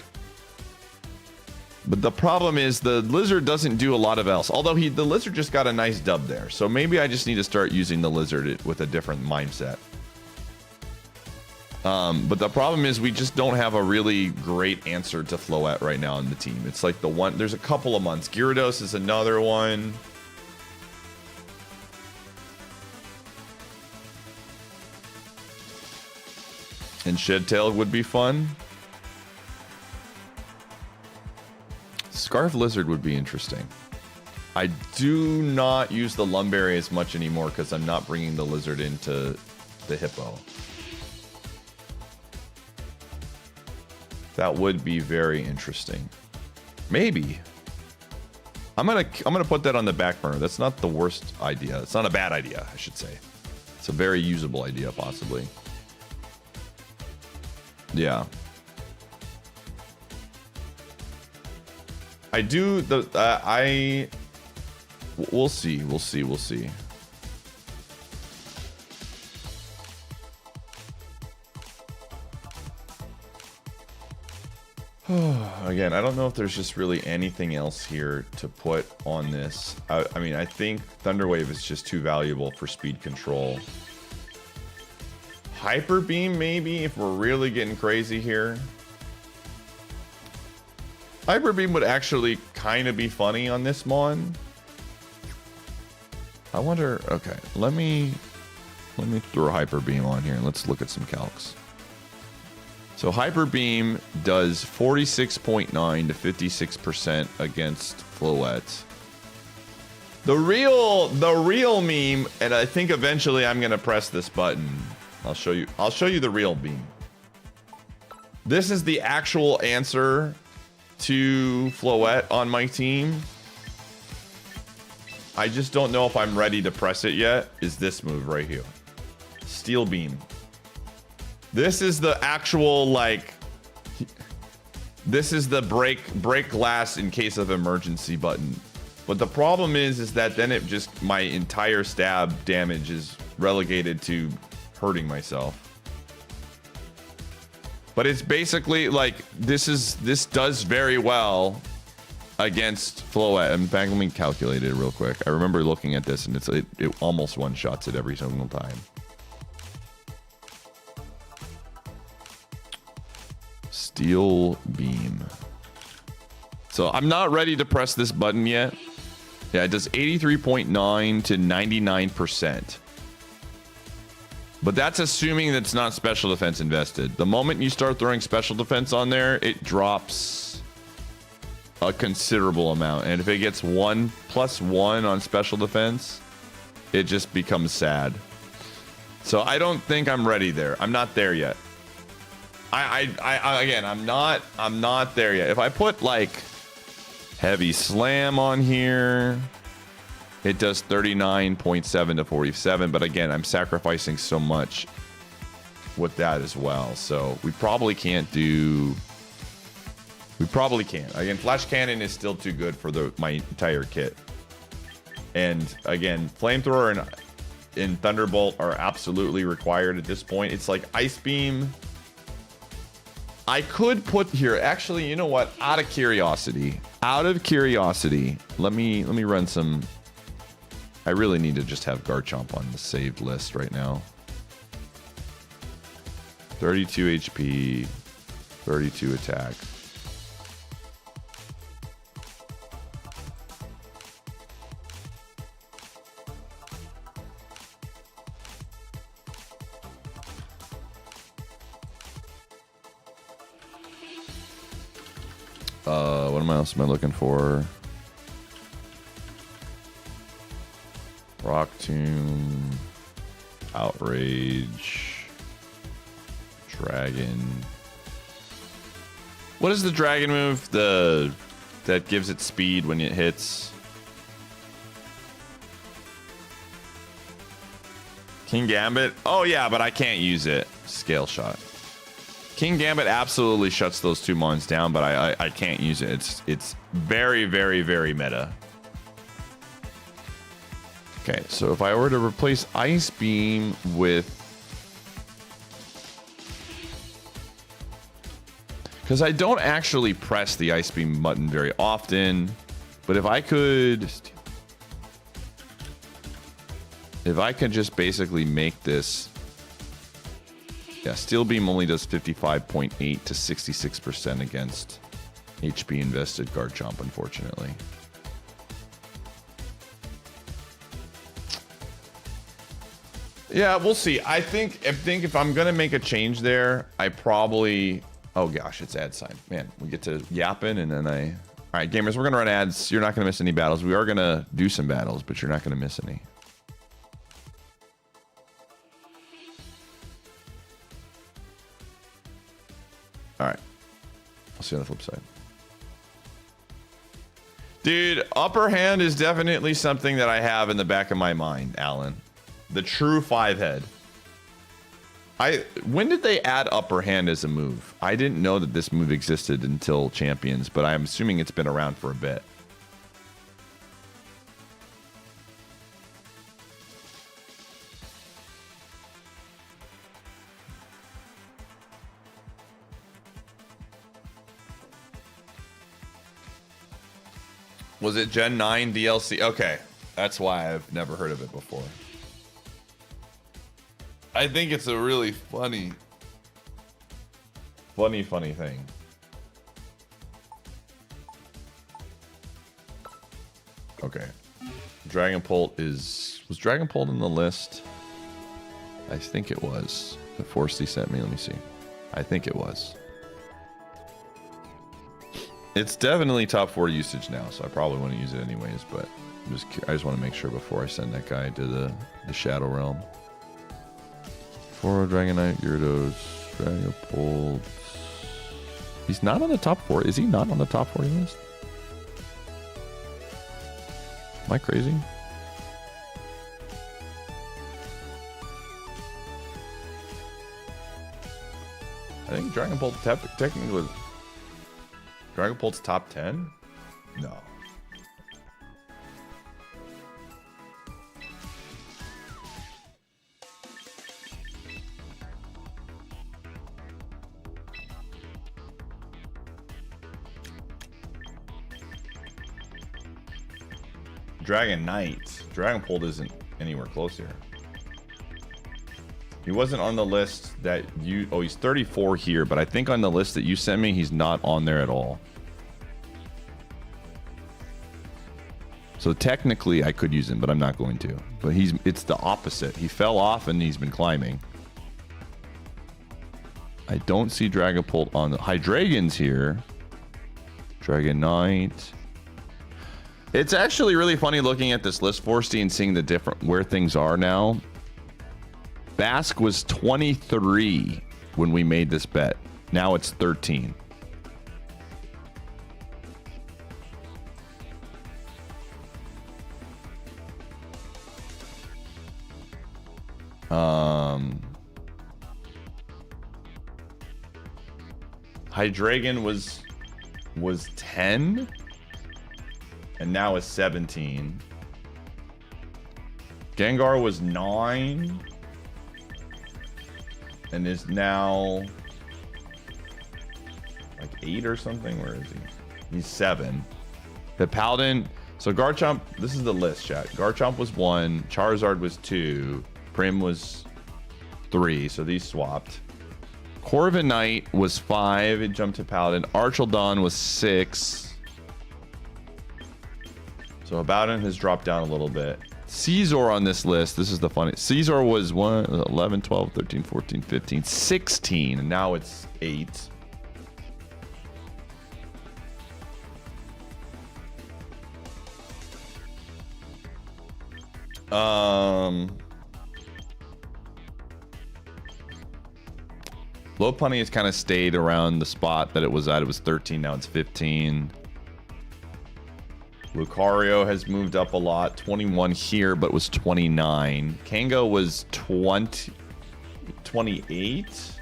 But the problem is the lizard doesn't do a lot of else. Although the lizard just got a nice dub there. So maybe I just need to start using the lizard with a different mindset. But the problem is we just don't have a really great answer to Floette right now on the team. It's like there's a couple of months. Gyarados is another one. And Shedtail would be fun. Scarf Lizard would be interesting. I do not use the Lumberry as much anymore because I'm not bringing the lizard into the Hippo. That would be very interesting. Maybe. I'm gonna put that on the back burner. That's not the worst idea. It's not a bad idea, I should say. It's a very usable idea, possibly. Yeah. I do the we'll see. Again, I don't know if there's just really anything else here to put on this. I mean, I think Thunderwave is just too valuable for speed control. Hyper Beam, maybe, if we're really getting crazy here. Hyper Beam would actually kind of be funny on this mon. I wonder. Okay, let me throw Hyper Beam on here and let's look at some calcs. So Hyper Beam does 46.9 to 56% against Floette. The real meme, and I think eventually I'm gonna press this button. I'll show you the real beam. This is the actual answer to Floette on my team. I just don't know if I'm ready to press it yet. Is this move right here. Steel Beam. This is the actual, like, this is the break glass in case of emergency button. But the problem is that then it just, my entire stab damage is relegated to hurting myself. But it's basically like, this does very well against Floette. In fact, let me calculate it real quick. I remember looking at this and it almost one-shots it every single time. Steel Beam. So I'm not ready to press this button yet. Yeah, it does 83.9 to 99%. But that's assuming that's not special defense invested. The moment you start throwing special defense on there, it drops a considerable amount. And if it gets 1+1 on special defense, it just becomes sad. So I don't think I'm ready there. I'm not there yet. Again, I'm not there yet. If I put like Heavy Slam on here, it does 39.7 to 47. But again, I'm sacrificing so much with that as well. So we probably can't do. We probably can't. Again, Flash Cannon is still too good for my entire kit. And again, Flamethrower and Thunderbolt are absolutely required at this point. It's like Ice Beam. I could put here, actually, you know what? Out of curiosity, let me run some. I really need to just have Garchomp on the saved list right now. 32 HP, 32 attack. What else am I looking for? Rock Tomb, Outrage, Dragon. What is the dragon move? That gives it speed when it hits. King Gambit? Oh yeah, but I can't use it. Scale Shot. King Gambit absolutely shuts those two mons down, but I can't use it. It's very, very, very meta. Okay, so if I were to replace Ice Beam with... Because I don't actually press the Ice Beam button very often, but if I could... If I could just basically make this... Yeah, Steel Beam only does 55.8 to 66% against HP invested Garchomp, unfortunately. Yeah, we'll see. I think if I'm gonna make a change there, I probably... Oh gosh, it's ad sign. Man, we get to yapping and then I... All right, gamers, we're gonna run ads. You're not gonna miss any battles. We are gonna do some battles, but you're not gonna miss any. All right. I'll see you on the flip side. Dude, upper hand is definitely something that I have in the back of my mind, Alan. The true 5-head. When did they add upper hand as a move? I didn't know that this move existed until Champions, but I'm assuming it's been around for a bit. Was it Gen 9 DLC? Okay, that's why I've never heard of it before. I think it's a really funny thing. Okay. Dragonbolt was Dragonbolt in the list? I think it was. The Force he sent me, let me see. I think it was. It's definitely top 4 usage now, so I probably want to use it anyways, but I just want to make sure before I send that guy to the Shadow Realm. 4 Dragonite, Gyarados, Dragapult. He's not on the top 4. Is he not on the top 40 list? Am I crazy? I think Dragonbolt technically was Dragonbolt's top 10? No. Dragonite. Dragonbolt isn't anywhere close here. He wasn't on the list that you... Oh, he's 34 here, but I think on the list that you sent me, he's not on there at all. So technically, I could use him, but I'm not going to. But it's the opposite. He fell off and he's been climbing. I don't see Dragapult on the... Hydreigon's here. Dragonite. It's actually really funny looking at this list, Forsty, and seeing the different where things are now. Basque was 23 when we made this bet. Now it's 13. Hydreigon was 10. And now it's 17. Gengar was 9. And is now like 8 or something. Where is he? He's 7. The Paladin. So Garchomp, this is the list, chat. Garchomp was 1. Charizard was 2. Prim was 3. So these swapped. Corviknight was 5. It jumped to Paladin. Archildon was 6. So Abaddon has dropped down a little bit. Caesar on this list, this is the funny. Caesar was 1, 11, 12, 13, 14, 15, 16, and now it's 8. Lopunny has kind of stayed around the spot that it was at. It was 13, now it's 15. Lucario has moved up a lot. 21 here, but was 29. Kango was 28.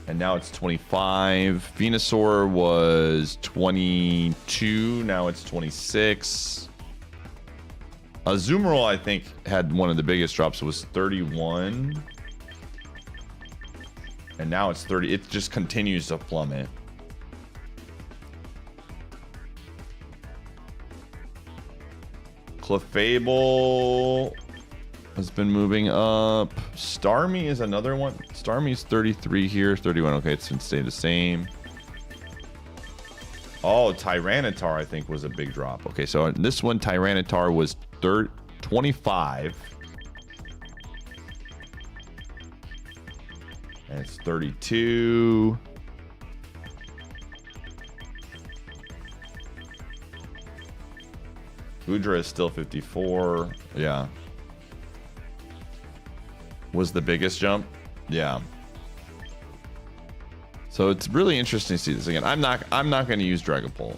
And now it's 25. Venusaur was 22. Now it's 26. Azumarill, I think, had one of the biggest drops. It was 31. And now it's 30. It just continues to plummet. Clefable has been moving up. Starmie is another one. Starmie's 33 here, 31. Okay, it's been staying the same. Oh, Tyranitar, I think, was a big drop. Okay, so this one, Tyranitar was 25. And it's 32. Udra is still 54. Yeah. Was the biggest jump? Yeah. So it's really interesting to see this again. I'm not going to use Dragon Pole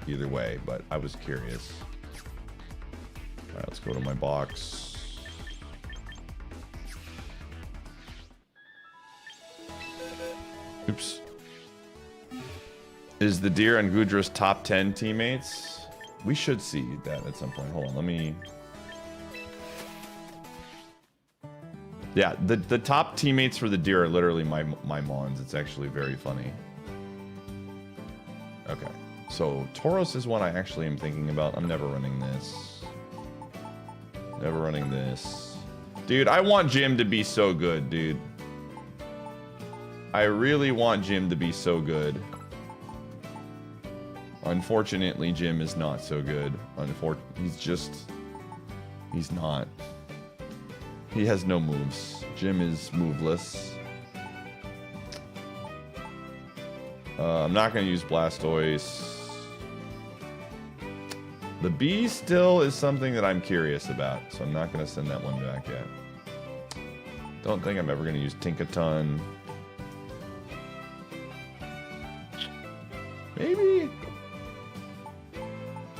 either way, but I was curious. All right, let's go to my box. Oops. Is the Deer and Gudra's top 10 teammates? We should see that at some point. Hold on, let me... Yeah, the top teammates for the Deer are literally my Mons. It's actually very funny. Okay, so Tauros is one I actually am thinking about. I'm never running this. Never running this. Dude, I want Jim to be so good, dude. I really want Jim to be so good. Unfortunately, Jim is not so good. He's not. He has no moves. Jim is moveless. I'm not going to use Blastoise. The bee still is something that I'm curious about, so I'm not going to send that one back yet. Don't think I'm ever going to use Tinkaton. Maybe.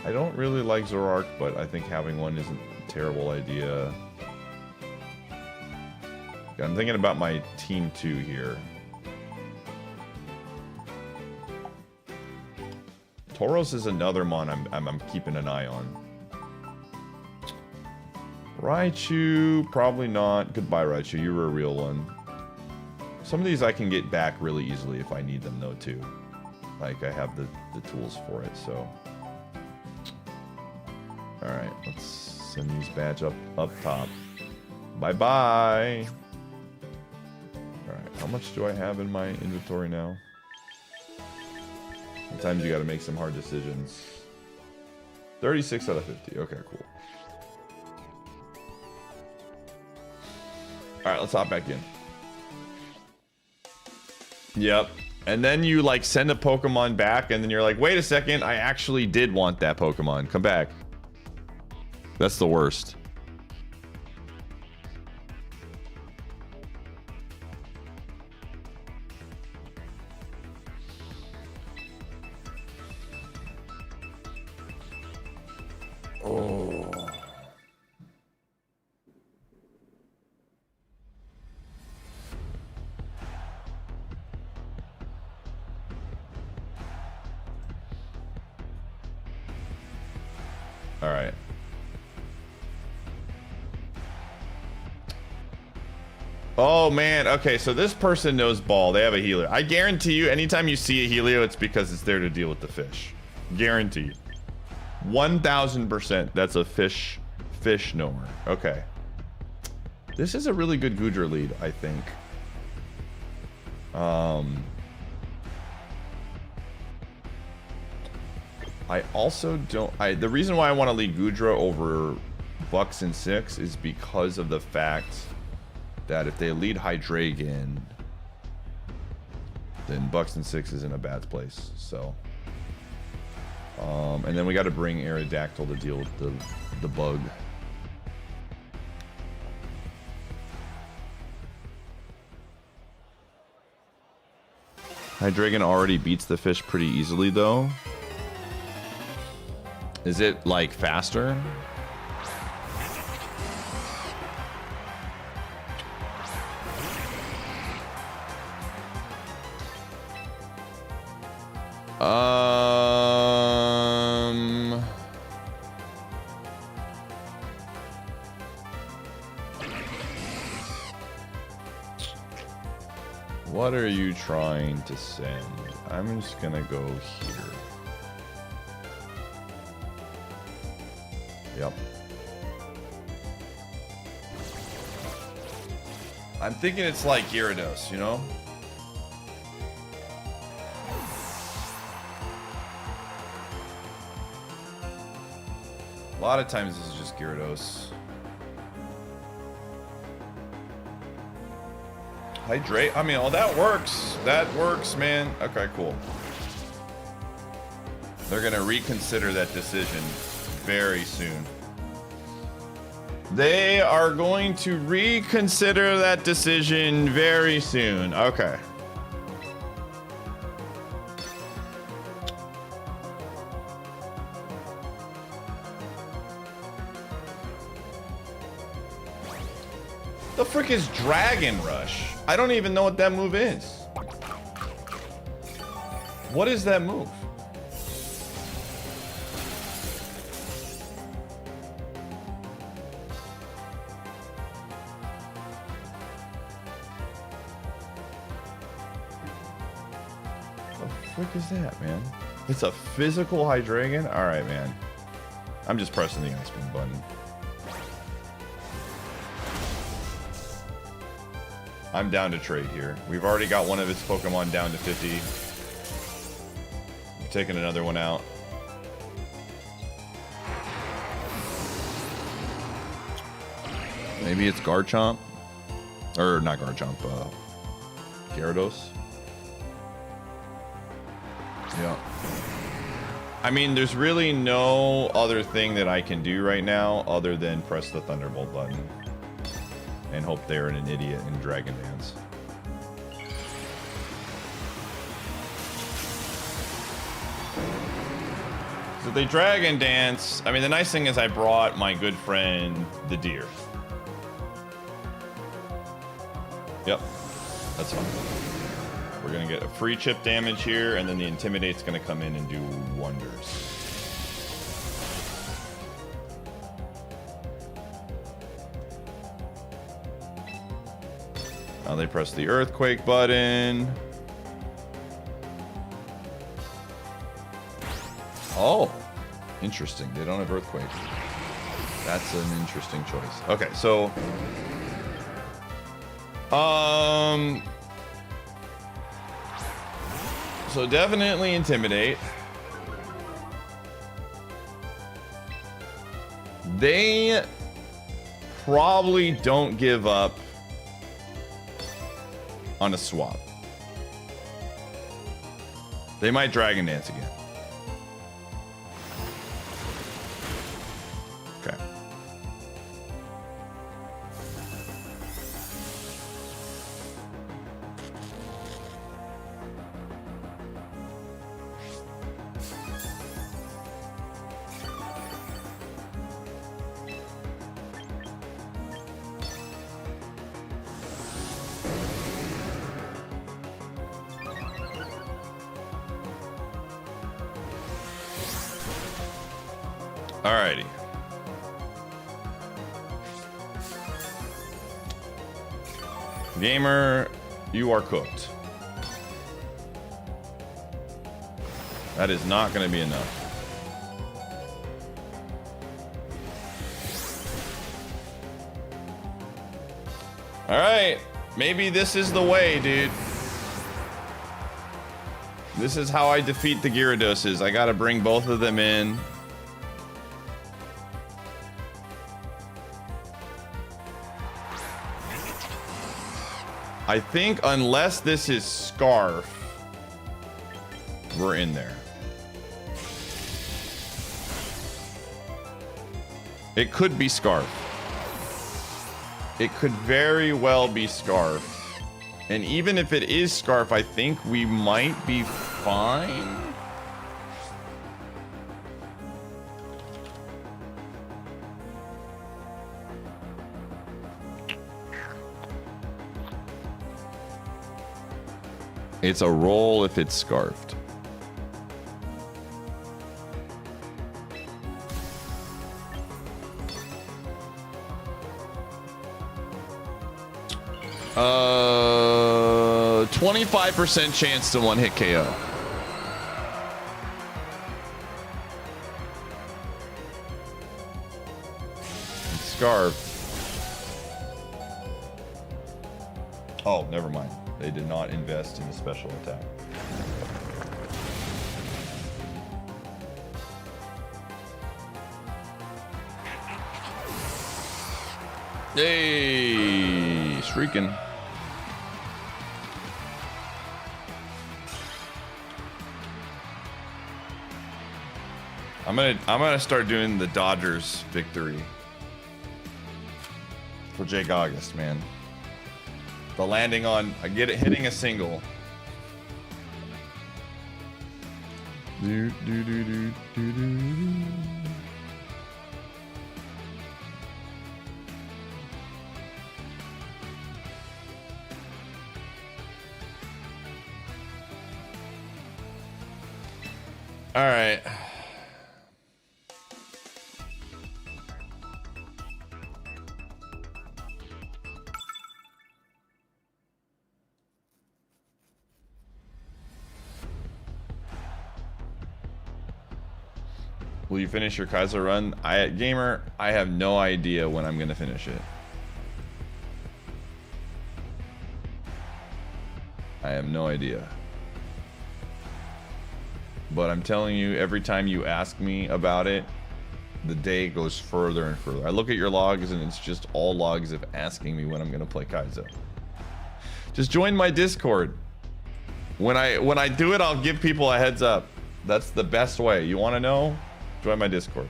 I don't really like Zoroark, but I think having one isn't a terrible idea. I'm thinking about my team 2 here. Tauros is another mon I'm keeping an eye on. Raichu, probably not. Goodbye, Raichu. You were a real one. Some of these I can get back really easily if I need them, though, too. Like, I have the tools for it, so... Alright, let's send these badge up top. Bye-bye! Alright, how much do I have in my inventory now? Sometimes you gotta make some hard decisions. 36 out of 50. Okay, cool. Alright, let's hop back in. Yep. And then you, like, send a Pokemon back, and then you're like, wait a second, I actually did want that Pokemon. Come back. That's the worst. Oh. All right. Oh man, okay, so this person knows ball. They have a Helio. I guarantee you, anytime you see a Helio, it's because it's there to deal with the fish. Guaranteed. 1000% that's a fish knower. Okay. This is a really good Goodra lead, I think. I also don't... the reason why I want to lead Goodra over Bucks and 6 is because of the fact that if they lead Hydreigon, then Bucks and 6 is in a bad place. So, and then we got to bring Aerodactyl to deal with the bug. Hydreigon already beats the fish pretty easily, though. Is it like faster? What are you trying to send? I'm just gonna go here. Yep. I'm thinking it's like Gyarados, you know? A lot of times this is just Gyarados. Hydrate? I mean, oh, that works. That works, man. Okay, cool. They're gonna reconsider that decision very soon. They are going to reconsider that decision very soon. Okay. The frick is Dragon Rush? I don't even know what that move is. What is that move? What the frick is that, man? It's a physical Hydreigon? Alright, man. I'm just pressing the Ice Beam button. I'm down to trade here. We've already got one of its Pokemon down to 50. I'm taking another one out. Maybe it's Garchomp. Or not Garchomp, Gyarados. Yeah. I mean, there's really no other thing that I can do right now other than press the Thunderbolt button. And hope they're an idiot in Dragon Dance. So they Dragon Dance. I mean, the nice thing is I brought my good friend, the deer. Yep, that's fine. We're gonna get a free chip damage here, and then the Intimidate's gonna come in and do wonders. Now they press the Earthquake button. Oh, interesting. They don't have Earthquake. That's an interesting choice. Okay, so so definitely Intimidate. They probably don't give up on a swap. They might Dragon Dance again. Okay. Alrighty. Gamer, you are cooked. That is not going to be enough. Alright. Maybe this is the way, dude. This is how I defeat the Gyarados. I gotta bring both of them in. I think unless this is Scarf, we're in there. It could be Scarf. It could very well be Scarf. And even if it is Scarf, I think we might be fine. It's a roll if it's Scarfed. Uh, 25% chance to one-hit KO. It's Scarfed. Oh, never mind. They did not invest in a special attack. Hey, shrieking. I'm gonna start doing the Dodgers victory for Jake August, man. The landing on, I get it, hitting a single. Do, do, do, do, do, do. Will you finish your Kaiser run? Gamer, I have no idea when I'm gonna finish it. I have no idea. But I'm telling you, every time you ask me about it, the day goes further and further. I look at your logs and it's just all logs of asking me when I'm gonna play Kaizo. Just join my Discord. When I do it, I'll give people a heads up. That's the best way. You wanna know? Join my Discord.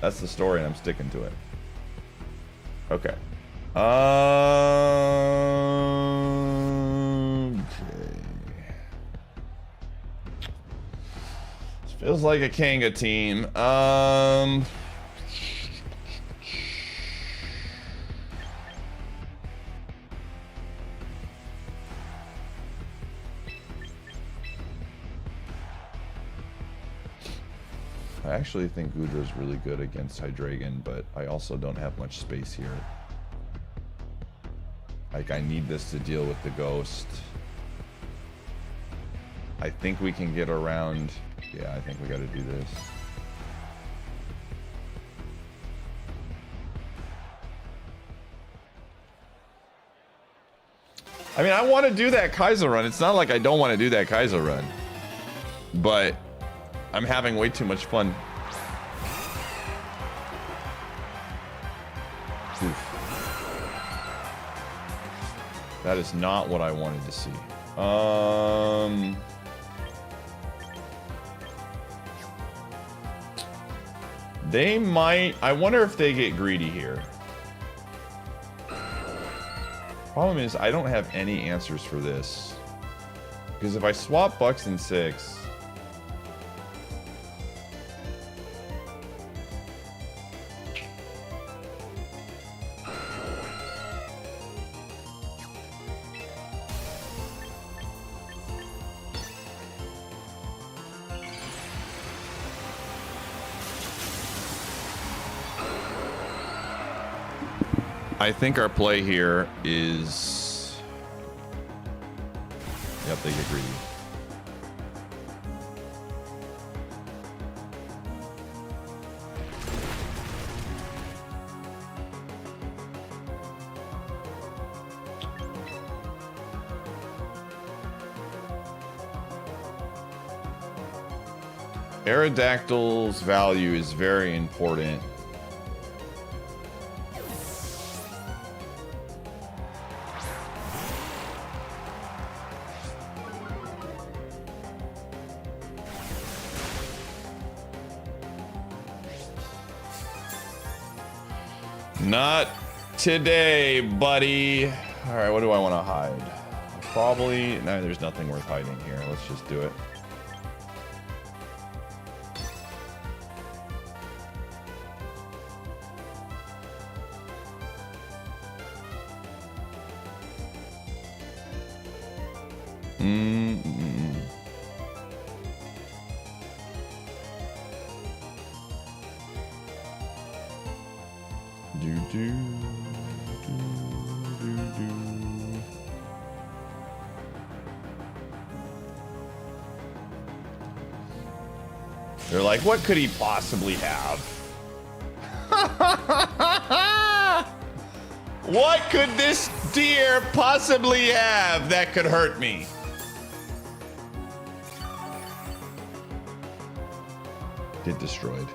That's the story and I'm sticking to it. Okay. Okay. This feels like a Kanga team. I actually think Gudra's really good against Hydreigon, but I also don't have much space here. Like, I need this to deal with the ghost. I think we can get around. Yeah, I think we gotta do this. I mean, I want to do that Kaizo run. It's not like I don't want to do that Kaizo run. But I'm having way too much fun. Oof. That is not what I wanted to see. They might... I wonder if they get greedy here. Problem is, I don't have any answers for this. Because if I swap Bucks in 6... I think our play here is... Yep, they get greedy. Aerodactyl's value is very important. Not today, buddy. All right, what do I want to hide? Probably, no, there's nothing worth hiding here. Let's just do it. They're like, what could he possibly have? What could this deer possibly have that could hurt me? Get destroyed.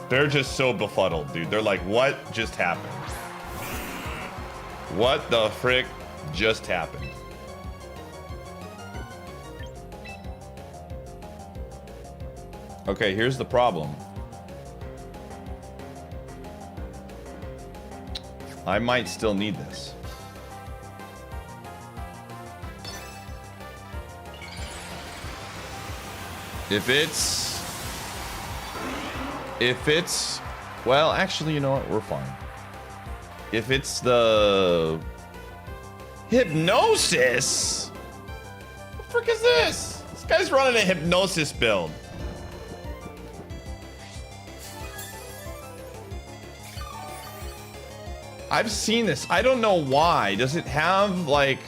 They're just so befuddled, dude. They're like, what just happened? What the frick just happened? Okay, here's the problem. I might still need this. If it's, well, actually, you know what? We're fine. If it's the hypnosis, what the frick is this? This guy's running a hypnosis build. I've seen this. I don't know why. Does it have, like...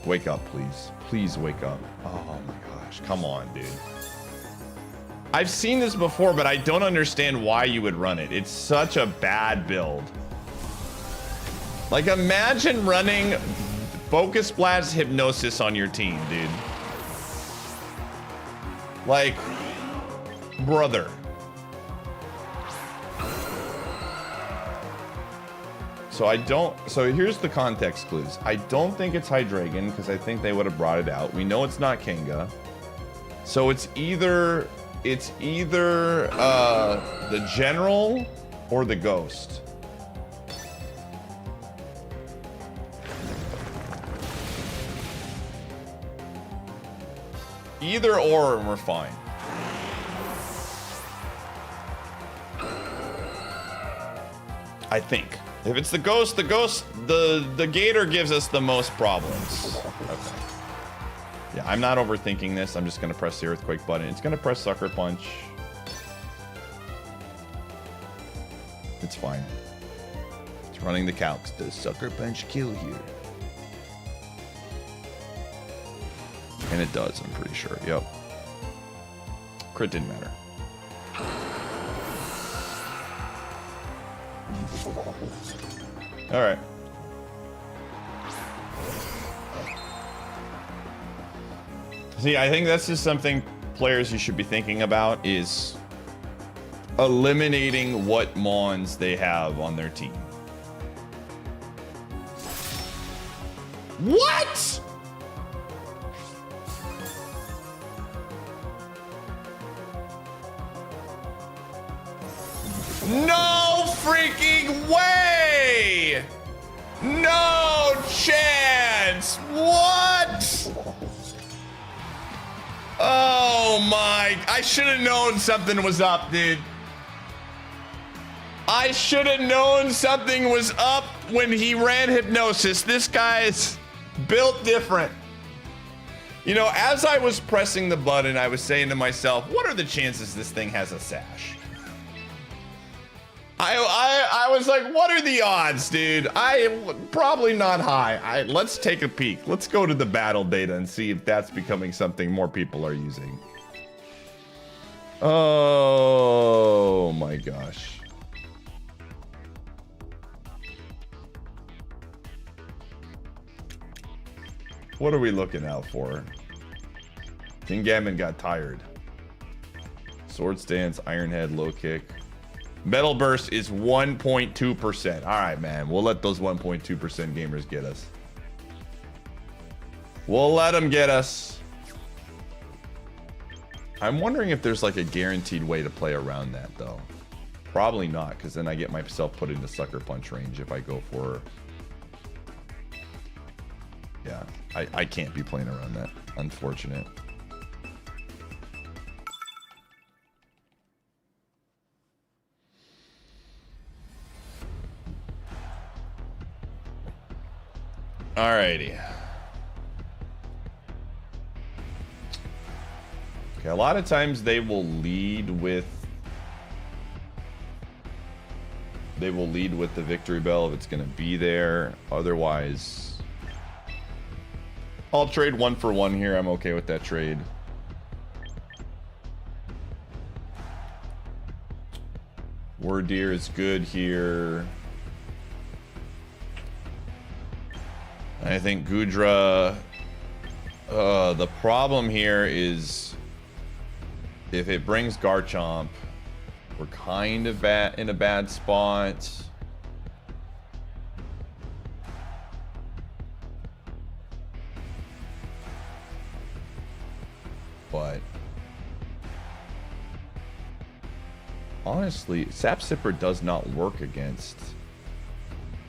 Wake up, please. Please wake up. Oh my gosh. Come on, dude. I've seen this before, but I don't understand why you would run it. It's such a bad build. Like, imagine running Focus Blast Hypnosis on your team, dude. Like, brother. So here's the context clues. I don't think it's Hydreigon, because I think they would have brought it out. We know it's not Kenga. So it's either the General or the Ghost. Either or, and we're fine. I think. If it's the Ghost, the Gator gives us the most problems. Okay. Yeah, I'm not overthinking this. I'm just gonna press the Earthquake button. It's gonna press Sucker Punch. It's fine. It's running the calcs. Does Sucker Punch kill here? And it does, I'm pretty sure. Yep. Crit didn't matter. All right. See, I think that's just something players you should be thinking about is eliminating what Mons they have on their team. What? No freaking way! No chance! What? Oh my, I should have known something was up, dude. I should have known something was up when he ran Hypnosis. This guy's built different. You know, as I was pressing the button, I was saying to myself, what are the chances this thing has a sash? I was like, what are the odds, dude? Probably not high. Let's take a peek. Let's go to the battle data and see if that's becoming something more people are using. Oh my gosh. What are we looking out for? King Gammon got tired. Sword Stance, Iron Head, Low Kick. Metal Burst is 1.2%. All right, man. We'll let those 1.2% gamers get us. We'll let them get us. I'm wondering if there's like a guaranteed way to play around that, though. Probably not, because then I get myself put into Sucker Punch range if I go for... Yeah, I can't be playing around that. Unfortunate. Alrighty. Okay, a lot of times they will lead with the victory bell if it's gonna be there. Otherwise, I'll trade 1 for 1 here. I'm okay with that trade. Wardeer is good here. I think Gudra, the problem here is if it brings Garchomp, we're kind of in a bad spot. But honestly, Sap Sipper does not work against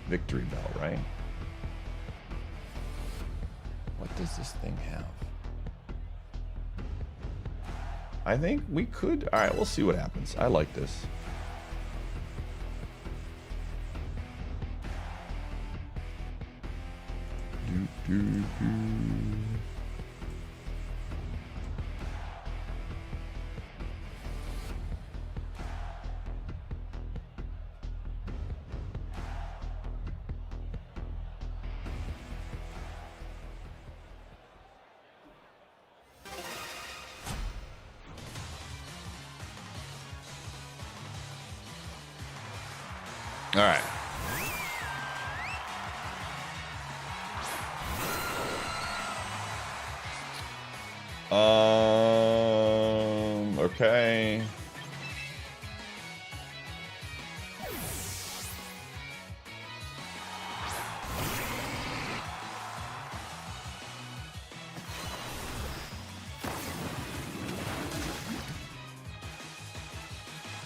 Victory Bell, right? What does this thing have? I think we could. All right, we'll see what happens. I like this. All right. Okay.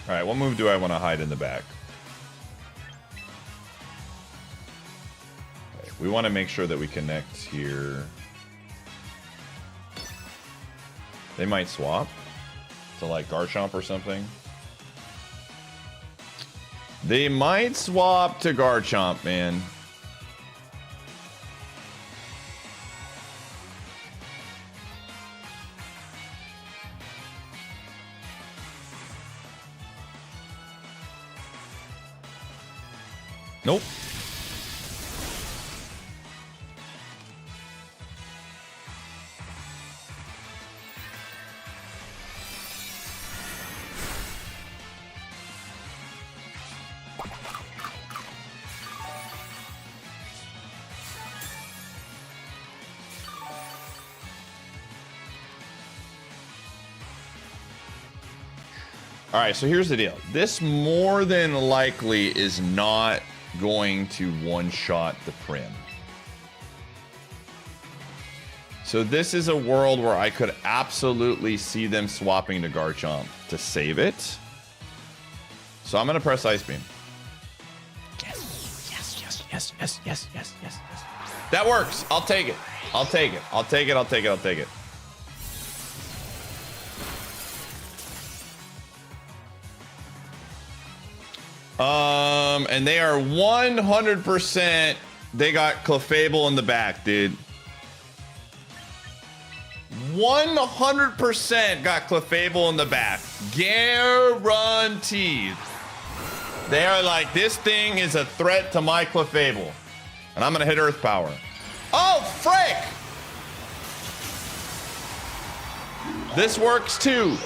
All right, what move do I want to hide in the back? Okay, we want to make sure that we connect here. They might swap to like Garchomp or something. They might swap to Garchomp, man. Nope. All right, so here's the deal. This more than likely is not going to one-shot the Prim. So this is a world where I could absolutely see them swapping to Garchomp to save it. So I'm going to press Ice Beam. Yes. That works. I'll take it. I'll take it. And they are 100%. They got Clefable in the back, dude. 100% got Clefable in the back. Guaranteed. They are like, this thing is a threat to my Clefable. And I'm going to hit Earth Power. Oh, frick! This works too.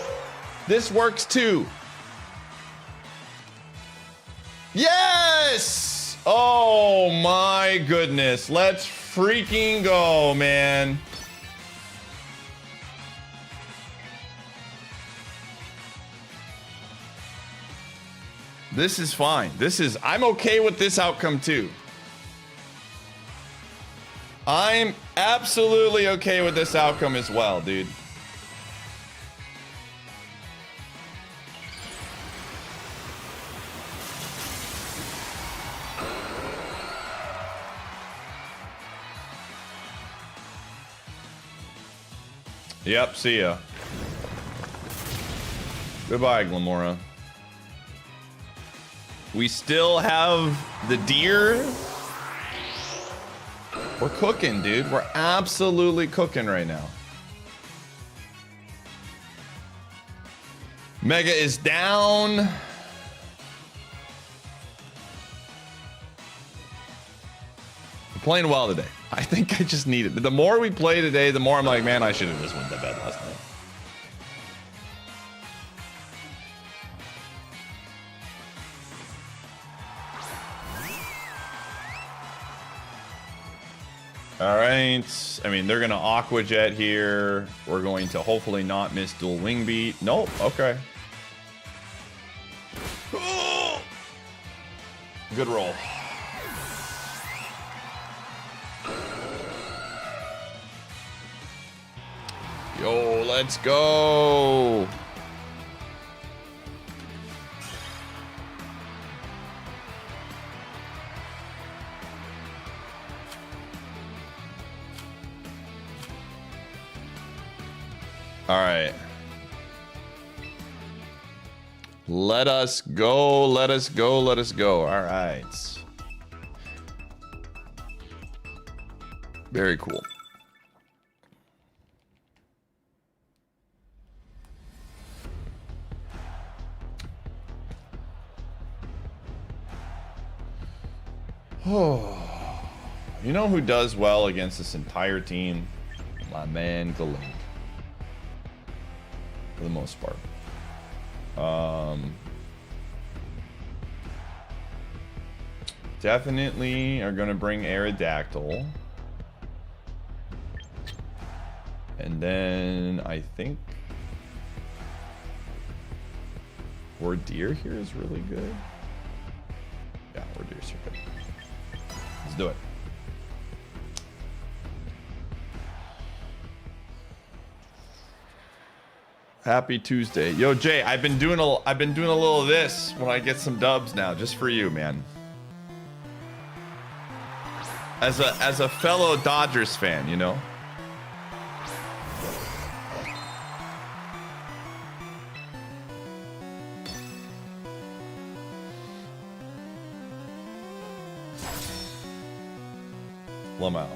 Yes! Oh my goodness. Let's freaking go, man. This is fine. I'm okay with this outcome too. I'm absolutely okay with this outcome as well, dude. Yep, see ya. Goodbye, Glamora. We still have the deer. We're cooking, dude. We're absolutely cooking right now. Mega is down. We're playing well today. I think I just need it. The more we play today, the more I'm like, man, I should have just went to bed last night. All right. I mean, they're going to Aqua Jet here. We're going to hopefully not miss dual Wing Beat. Nope. Okay. Good roll. Yo, let's go. All right. Let us go. Let us go. Let us go. All right. Very cool. Oh, you know who does well against this entire team? My man Galink. For the most part. Definitely are gonna bring Aerodactyl. And then I think Wardeer here is really good. Yeah, Wardeer's here good. Let's do it. Happy Tuesday. Yo, Jay, I've been doing a little of this when I get some dubs now, just for you, man. As a fellow Dodgers fan, you know? Lamau.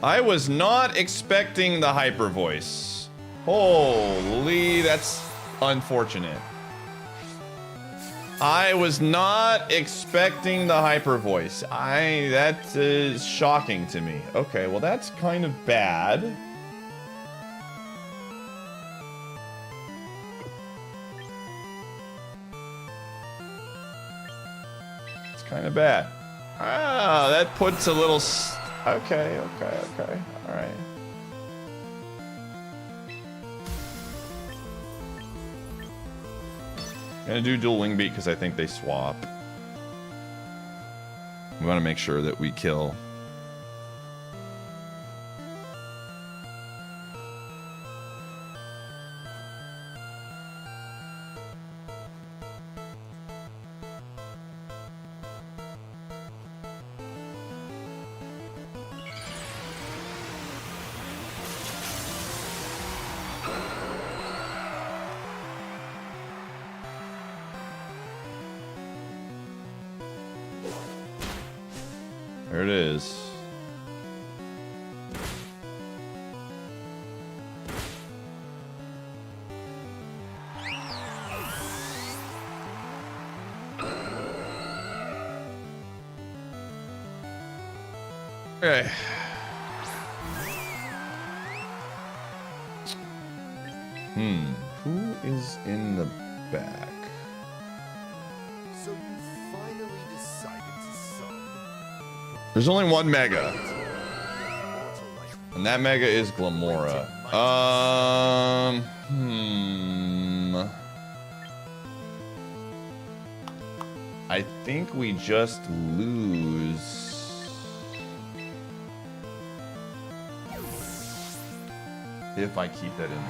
I was not expecting the hyper voice. Holy, that's unfortunate. I was not expecting the hyper voice. That is shocking to me. Okay, well that's kind of bad. It's kind of bad. Ah, that puts a little... Okay. All right. Gonna do dual wing beat because I think they swap. We want to make sure that we kill. There it is. Okay. Who is in the back? So you finally decided to sub. There's only one Mega. And that Mega is Glamora. I think we just lose. If I keep that in.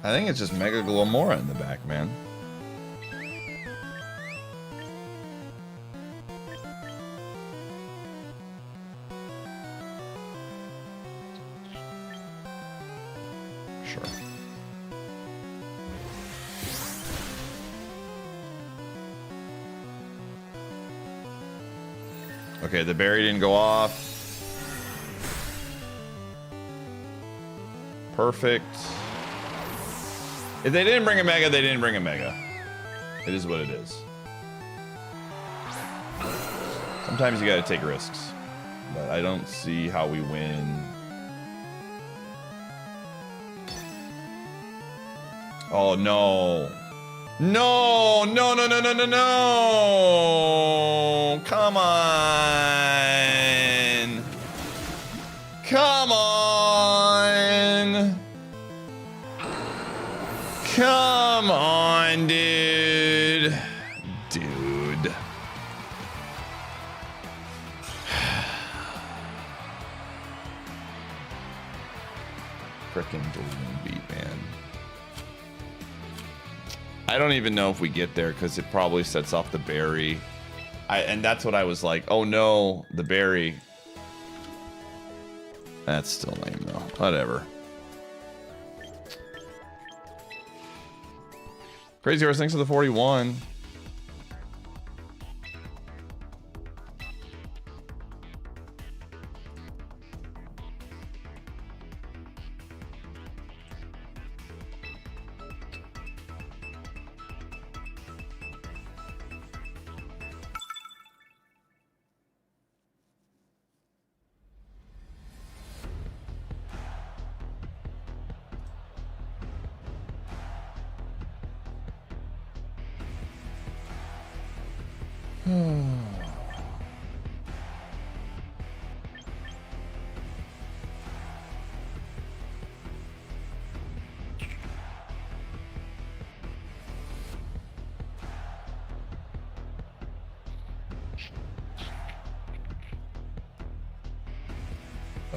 I think it's just Mega Glamora in the back, man. Sure. Okay, the berry didn't go off. Perfect. If they didn't bring a Mega, they didn't bring a Mega. It is what it is. Sometimes you gotta take risks. But I don't see how we win. Oh, no. No! No, no, no, no, no, no! Come on! Come on! Come on, dude. Dude. Frickin' dueling beat, man. I don't even know if we get there because it probably sets off the berry. And that's what I was like, oh no, the berry. That's still lame though. Whatever. Crazy Horse, thanks for the 41.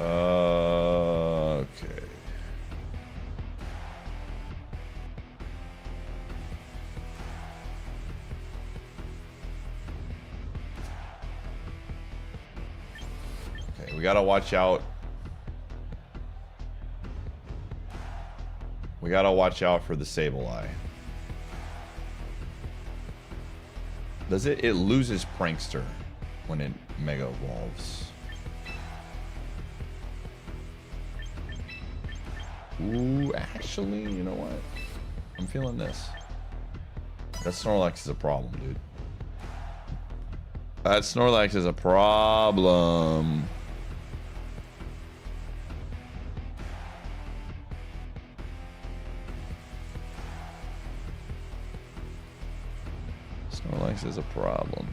Okay. Okay, we gotta watch out. We gotta watch out for the Sableye. Does it? It loses Prankster when it Mega Evolves. Ooh, actually, you know what? I'm feeling this. That Snorlax is a problem, dude. That Snorlax is a problem. Snorlax is a problem.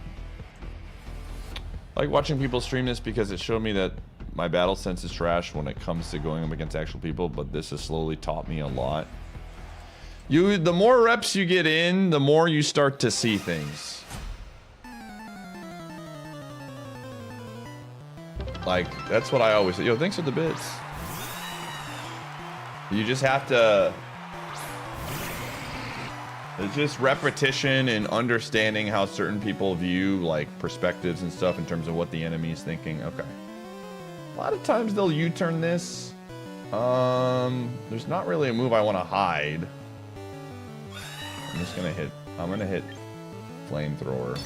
I like watching people stream this because it showed me that my battle sense is trash when it comes to going up against actual people, but this has slowly taught me a lot. The more reps you get in, the more you start to see things. Like, that's what I always say. Yo, thanks for the bits. You just have to... It's just repetition and understanding how certain people view, like, perspectives and stuff in terms of what the enemy is thinking. Okay. A lot of times they'll U-turn this. There's not really a move I want to hide. I'm just gonna hit. I'm gonna hit Flamethrower.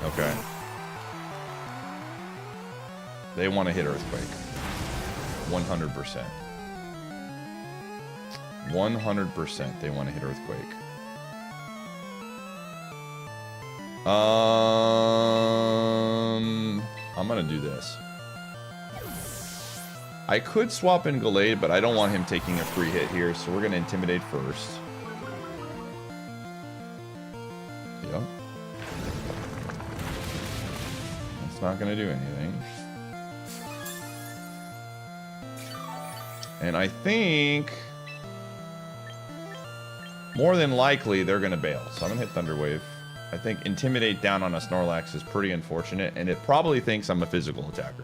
Okay. They want to hit Earthquake. 100%. 100% they want to hit Earthquake. I'm gonna do this. I could swap in Gallade, but I don't want him taking a free hit here, so we're gonna Intimidate first. Yep. That's not gonna do anything. And I think more than likely they're gonna bail. So I'm gonna hit Thunder Wave. I think Intimidate down on a Snorlax is pretty unfortunate, and it probably thinks I'm a physical attacker.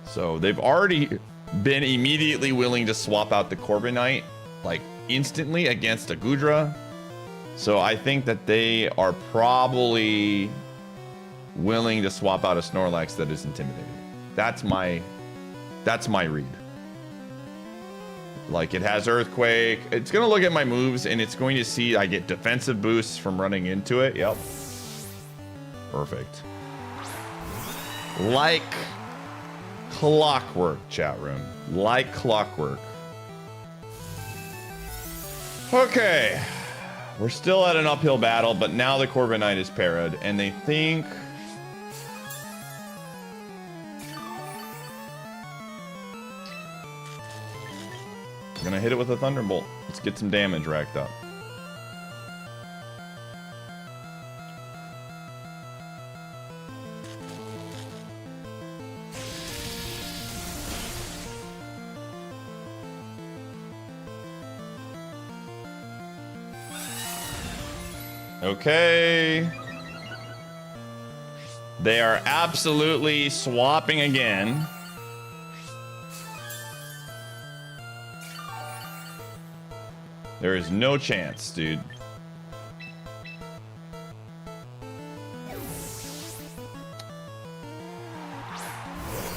So they've already been immediately willing to swap out the Corviknight, like instantly against a Goodra. So I think that they are probably willing to swap out a Snorlax that is intimidated. That's my read. Like, it has Earthquake. It's gonna look at my moves and it's going to see I get defensive boosts from running into it. Yep. Perfect. Like clockwork, chat room. Like clockwork. Okay. We're still at an uphill battle, but now the Corviknight is parried, and they think... I'm gonna hit it with a Thunderbolt. Let's get some damage racked up. Okay. They are absolutely swapping again. There is no chance, dude.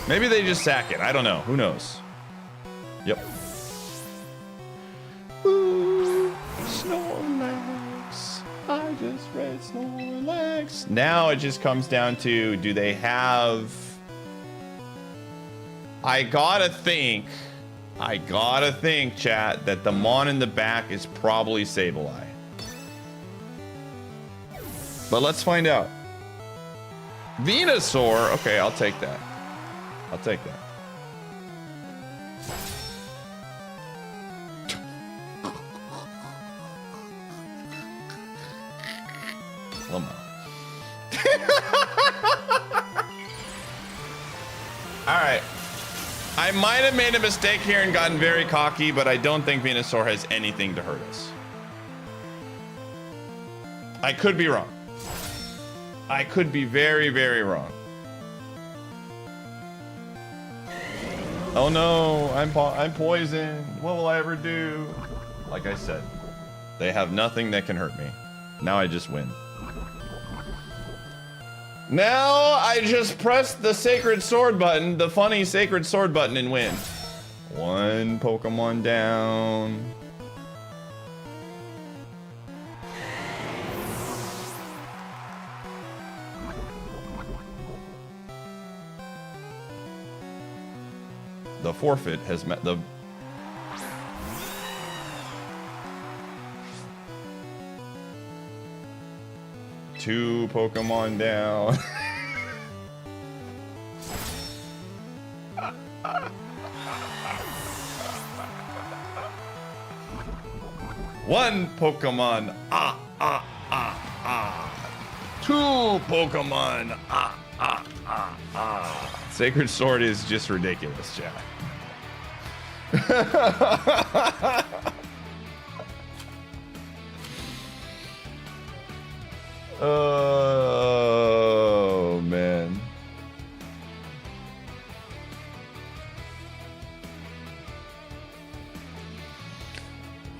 Maybe they just sack it. I don't know. Who knows? Yep. Ooh, Snorlax. I just read Snorlax. Now it just comes down to, do they have... I gotta think, chat, that the Mon in the back is probably Sableye. But let's find out. Venusaur. Okay, I'll take that. I'll take that. Lamo. All right. I might have made a mistake here and gotten very cocky, but I don't think Venusaur has anything to hurt us. I could be wrong. I could be very, very wrong. Oh no, I'm poisoned. What will I ever do? Like I said, they have nothing that can hurt me. Now I just win. Now I just press the sacred sword button, the funny sacred sword button, and win. One Pokemon down. The forfeit has met the... Two Pokemon down. One Pokemon. Two Pokemon. Sacred Sword is just ridiculous, chat. Oh, man.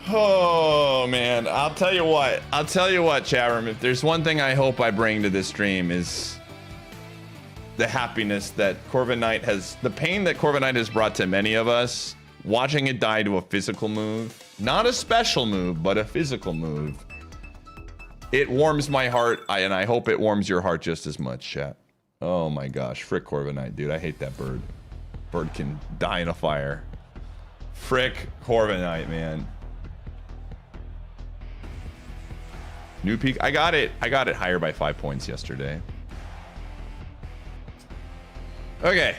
Oh, man. I'll tell you what, chat room. If there's one thing I hope I bring to this stream is the happiness that Corviknight has, the pain that Corviknight has brought to many of us, watching it die to a physical move. Not a special move, but a physical move. It warms my heart, and I hope it warms your heart just as much, chat. Oh my gosh, frick Corviknight, dude. I hate that bird. Bird can die in a fire. Frick Corviknight, man. New peak. I got it higher by 5 points yesterday. Okay.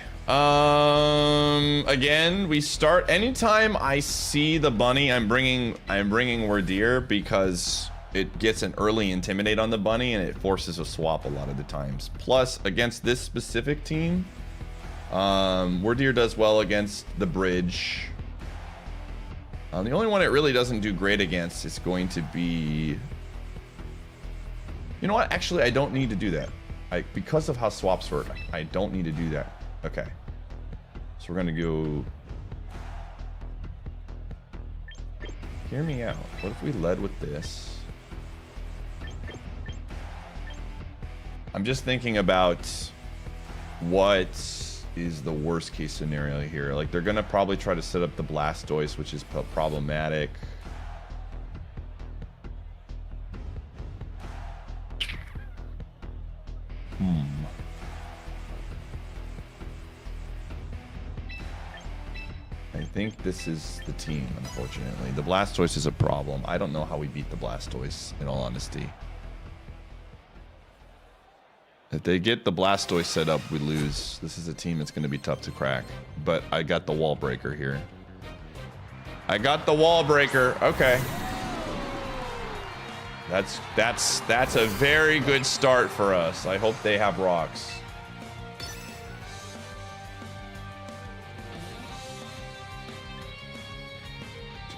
Again, we start anytime I see the bunny, I'm bringing Wardeer because it gets an early intimidate on the bunny and it forces a swap a lot of the times. Plus, against this specific team, Wardeer does well against the bridge. The only one it really doesn't do great against is going to be... You know what? Actually, I don't need to do that. Because of how swaps work, I don't need to do that. Okay. So we're gonna go... Hear me out. What if we led with this? I'm just thinking about what is the worst case scenario here. Like, they're gonna probably try to set up the Blastoise, which is problematic. I think this is the team, unfortunately. The Blastoise is a problem. I don't know how we beat the Blastoise, in all honesty. If they get the Blastoise set up, we lose. This is a team that's going to be tough to crack. But I got the wall breaker here. I got the wall breaker. Okay. That's a very good start for us. I hope they have rocks.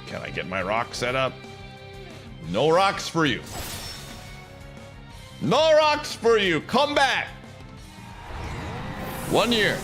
Can I get my rock set up? No rocks for you. No rocks for you. Come back. 1 year.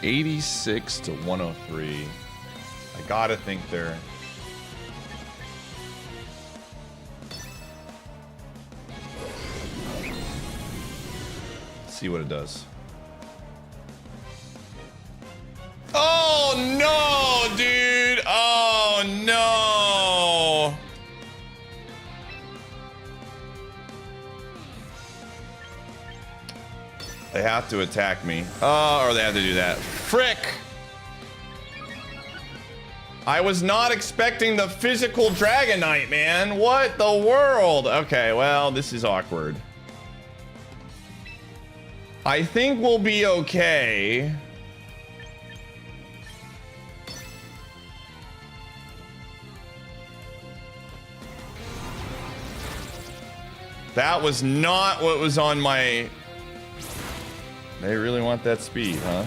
$86 to $103. I gotta think they're... Let's see what it does. Oh no, dude! Oh no! They have to attack me. Oh, or they have to do that. Frick! I was not expecting the physical Dragonite, man. What the world? Okay, well, this is awkward. I think we'll be okay. That was not what was on my... They really want that speed, huh?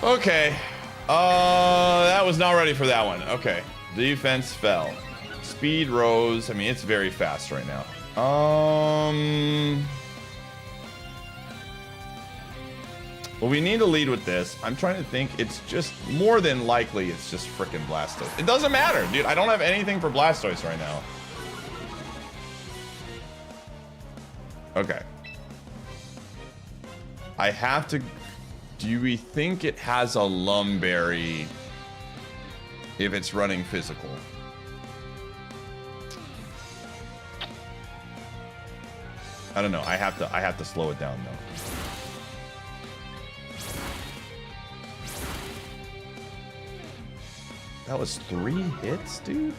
Okay. That was not ready for that one. Okay. Defense fell. Speed rose. I mean, it's very fast right now. Well, we need to lead with this. I'm trying to think. It's just more than likely it's just frickin' Blastoise. It doesn't matter, dude. I don't have anything for Blastoise right now. Okay. I have to... Do we think it has a Lumberry if it's running physical? I don't know. I have to slow it down though. That was 3 hits, dude.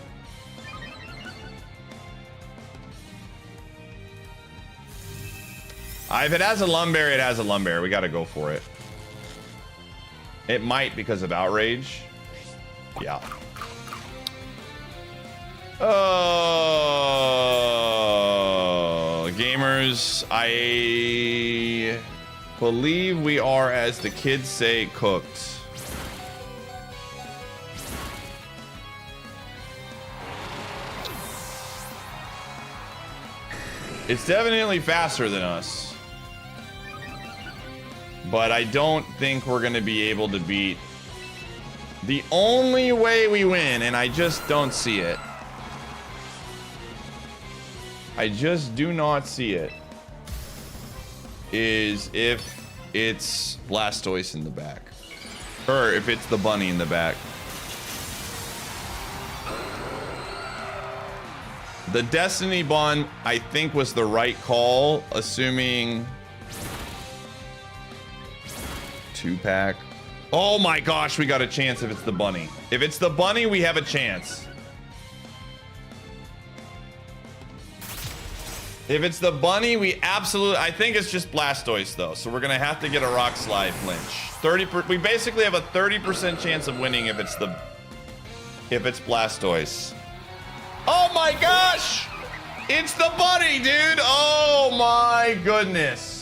If it has a Lumberry, it has a Lumberry. We got to go for it. It might because of Outrage. Yeah. Oh, gamers, I believe we are, as the kids say, cooked. It's definitely faster than us. But I don't think we're going to be able to beat... The only way we win, and I just don't see it. I just do not see it. Is if it's Blastoise in the back. Or if it's the bunny in the back. The Destiny Bond, I think, was the right call, assuming... 2-pack. Oh my gosh, we got a chance if it's the bunny. If it's the bunny, we have a chance. If it's the bunny, we absolutely... I think it's just Blastoise, though. So we're going to have to get a Rock Slide flinch. We basically have a 30% chance of winning if it's the... If it's Blastoise. Oh my gosh! It's the bunny, dude! Oh my goodness.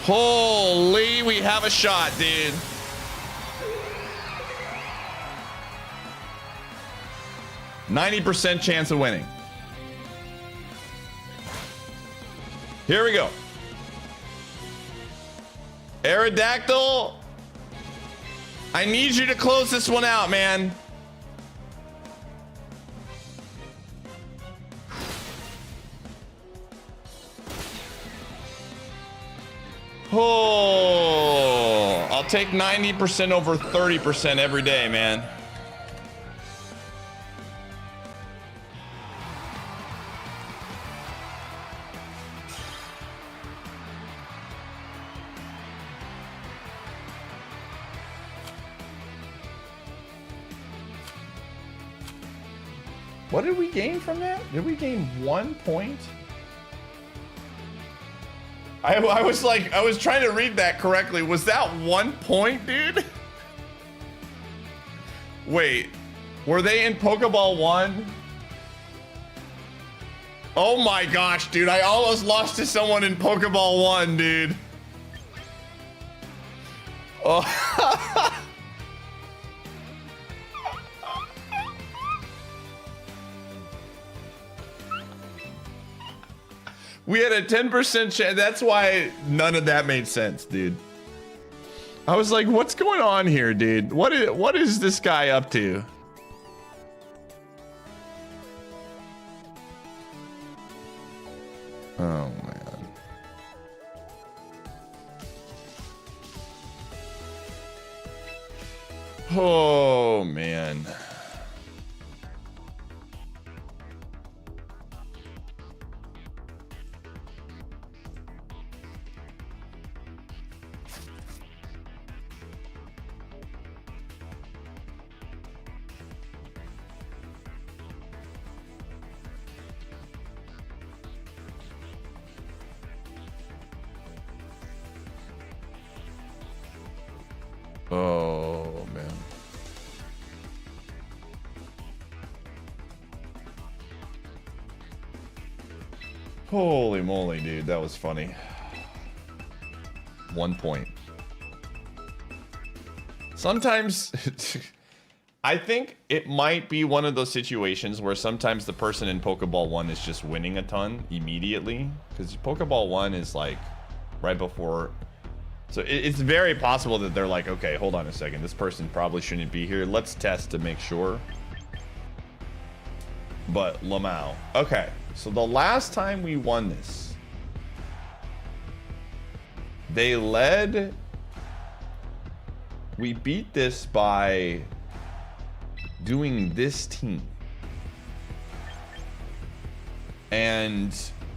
Holy, we have a shot, dude. %90 chance of winning. Here we go. Aerodactyl, I need you to close this one out, man. Oh, I'll take 90% over 30% every day, man. What did we gain from that? Did we gain 1 point? I was like, I was trying to read that correctly. Was that 1 point, dude? Wait, were they in Pokeball 1? Oh my gosh, dude. I almost lost to someone in Pokeball 1, dude. Oh. We had a 10% chance. That's why none of that made sense, dude. I was like, what's going on here, dude? What is this guy up to? Oh, man. Oh, man. Oh, man. Holy moly, dude. That was funny. 1 point. Sometimes... I think it might be one of those situations where sometimes the person in Pokeball 1 is just winning a ton immediately. Because Pokeball 1 is like right before... So it's very possible that they're like, okay, hold on a second. This person probably shouldn't be here. Let's test to make sure. But Lamau. Okay, so the last time we won this, they led... We beat this by doing this team. And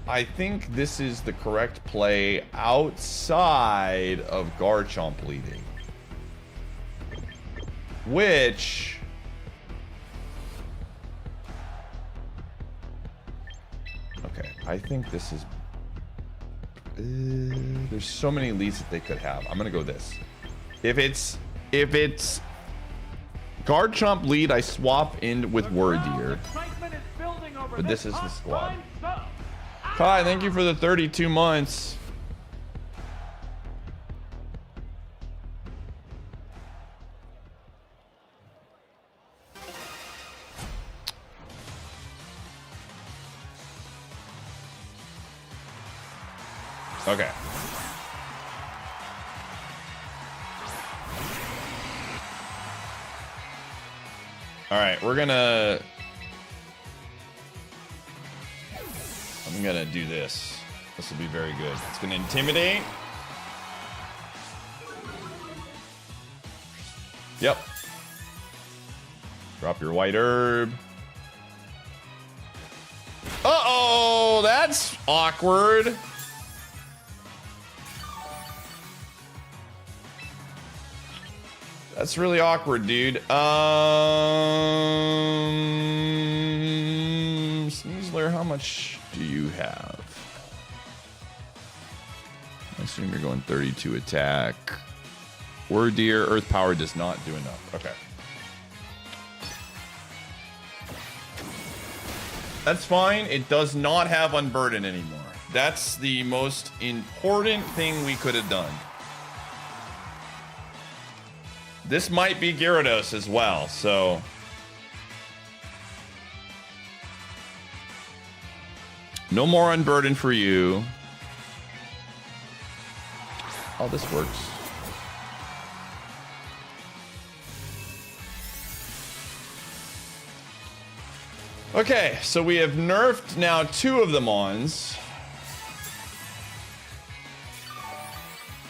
I think this is the correct play outside of Garchomp leading. Which... Okay, I think this is... there's so many leads that they could have. I'm gonna go this. If it's Garchomp lead, I swap in with Wordier. But this is the squad. Kai, thank you for the 32 months. Okay. All right, we're gonna... I'm gonna do this. This will be very good. It's gonna intimidate. Yep. Drop your white herb. Uh-oh, that's awkward. That's really awkward, dude. Sneasler, how much do you have? I assume you're going 32 attack. Wordier, Earth Power does not do enough. Okay. That's fine. It does not have Unburden anymore. That's the most important thing we could have done. This might be Gyarados as well, so... No more Unburden for you. Oh, this works. Okay, so we have nerfed now 2 of the Mons.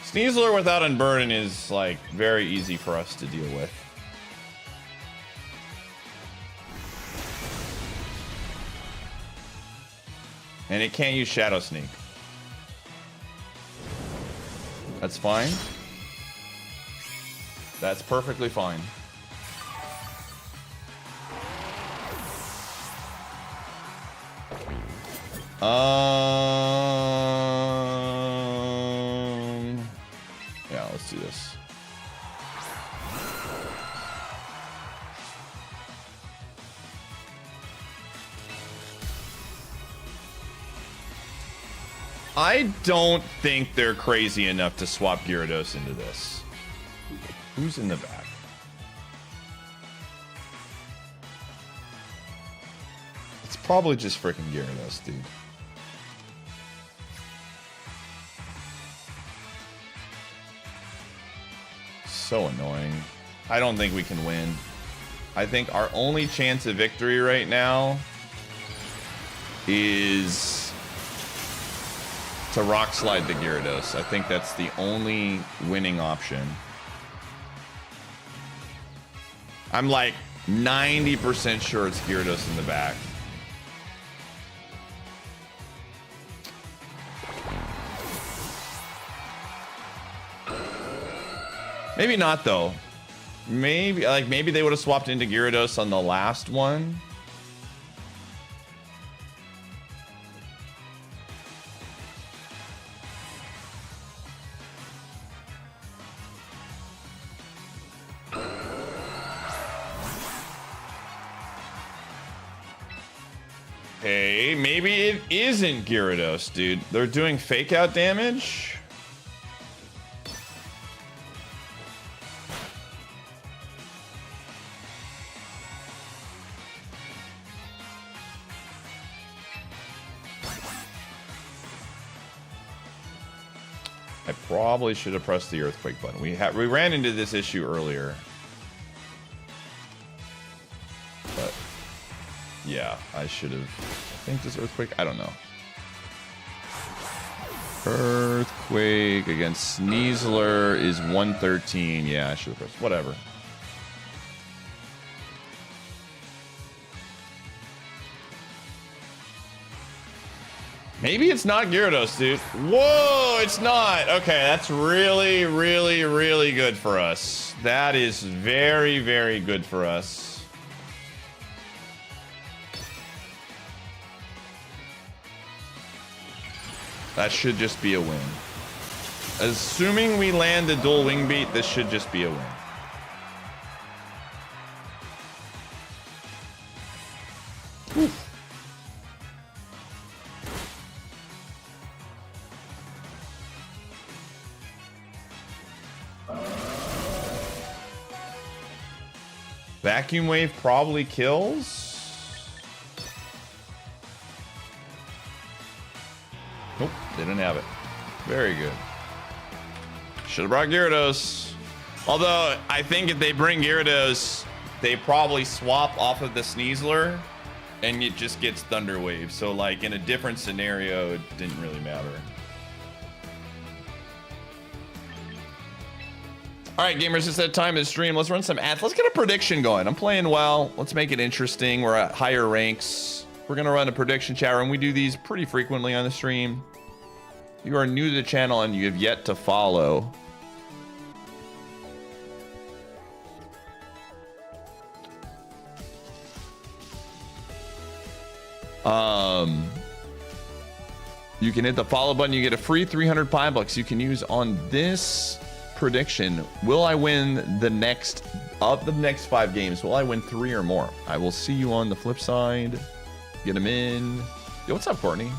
Sneasler without Unburden is, like, very easy for us to deal with. And it can't use Shadow Sneak. That's fine. That's perfectly fine. Yeah, let's do this. I don't think they're crazy enough to swap Gyarados into this. Who's in the back? It's probably just freaking Gyarados, dude. So annoying. I don't think we can win. I think our only chance of victory right now is to Rock Slide the Gyarados. I think that's the only winning option. I'm like 90% sure it's Gyarados in the back. Maybe not though. Maybe they would have swapped into Gyarados on the last one. Hey, maybe it isn't Gyarados, dude. They're doing fake out damage. I probably should have pressed the earthquake button. We ran into this issue earlier. But yeah, I should have. I think this earthquake, I don't know. Earthquake against Sneasler is 113. Yeah, I should have pressed. Whatever. Maybe it's not Gyarados, dude. Whoa, it's not. Okay, that's really, really, really good for us. That is very, very good for us. That should just be a win. Assuming we land a dual wing beat, this should just be a win. Oof. Vacuum wave probably kills. Nope, didn't have it. Very good. Should have brought Gyarados. Although, I think if they bring Gyarados, they probably swap off of the Sneasler, and it just gets Thunder Wave. So, like, in a different scenario, it didn't really matter. All right, gamers, it's that time of the stream. Let's run some ads. Let's get a prediction going. I'm playing well. Let's make it interesting. We're at higher ranks. We're going to run a prediction chat room. We do these pretty frequently on the stream. If you are new to the channel and you have yet to follow, you can hit the follow button. You get a free 300 pie bucks you can use on this prediction. Will I win the next 5 games? Will I win 3 or more? I will see you on the flip side. Get him in. Yo, what's up, Courtney?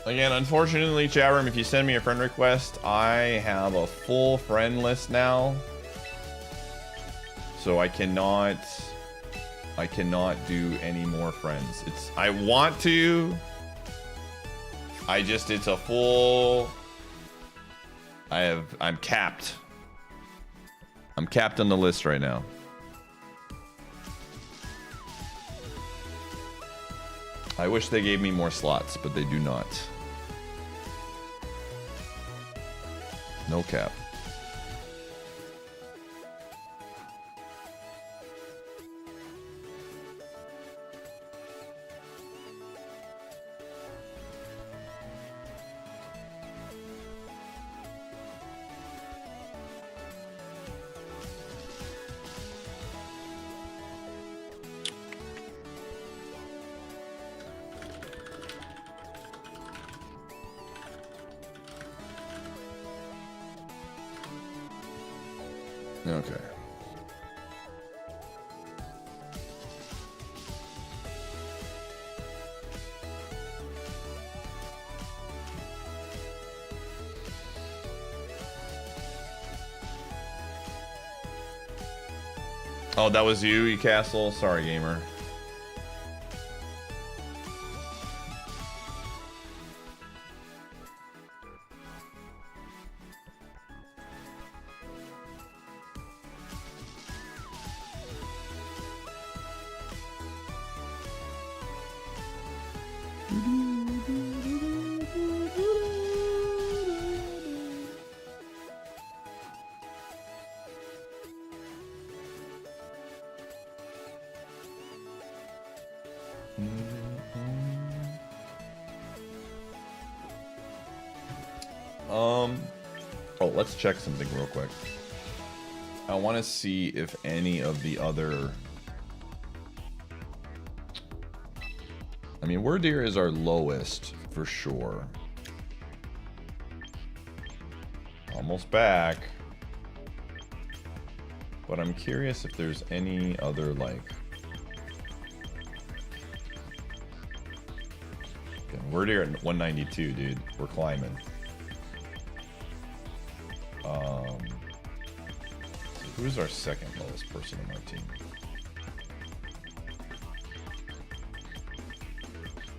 Again, unfortunately, chat room, if you send me a friend request, I have a full friend list now. So I cannot do any more friends. I want to. It's a full. I'm capped. I'm capped on the list right now. I wish they gave me more slots, but they do not. No cap. Okay. Oh, that was you, E-Castle? Sorry, gamer. Oh, let's check something real quick. I want to see if any of the other... I mean, Word Deer is our lowest, for sure. Almost back. But I'm curious if there's any other, like... Okay, Word Deer at 192, dude. We're climbing. So who's our second lowest person on our team?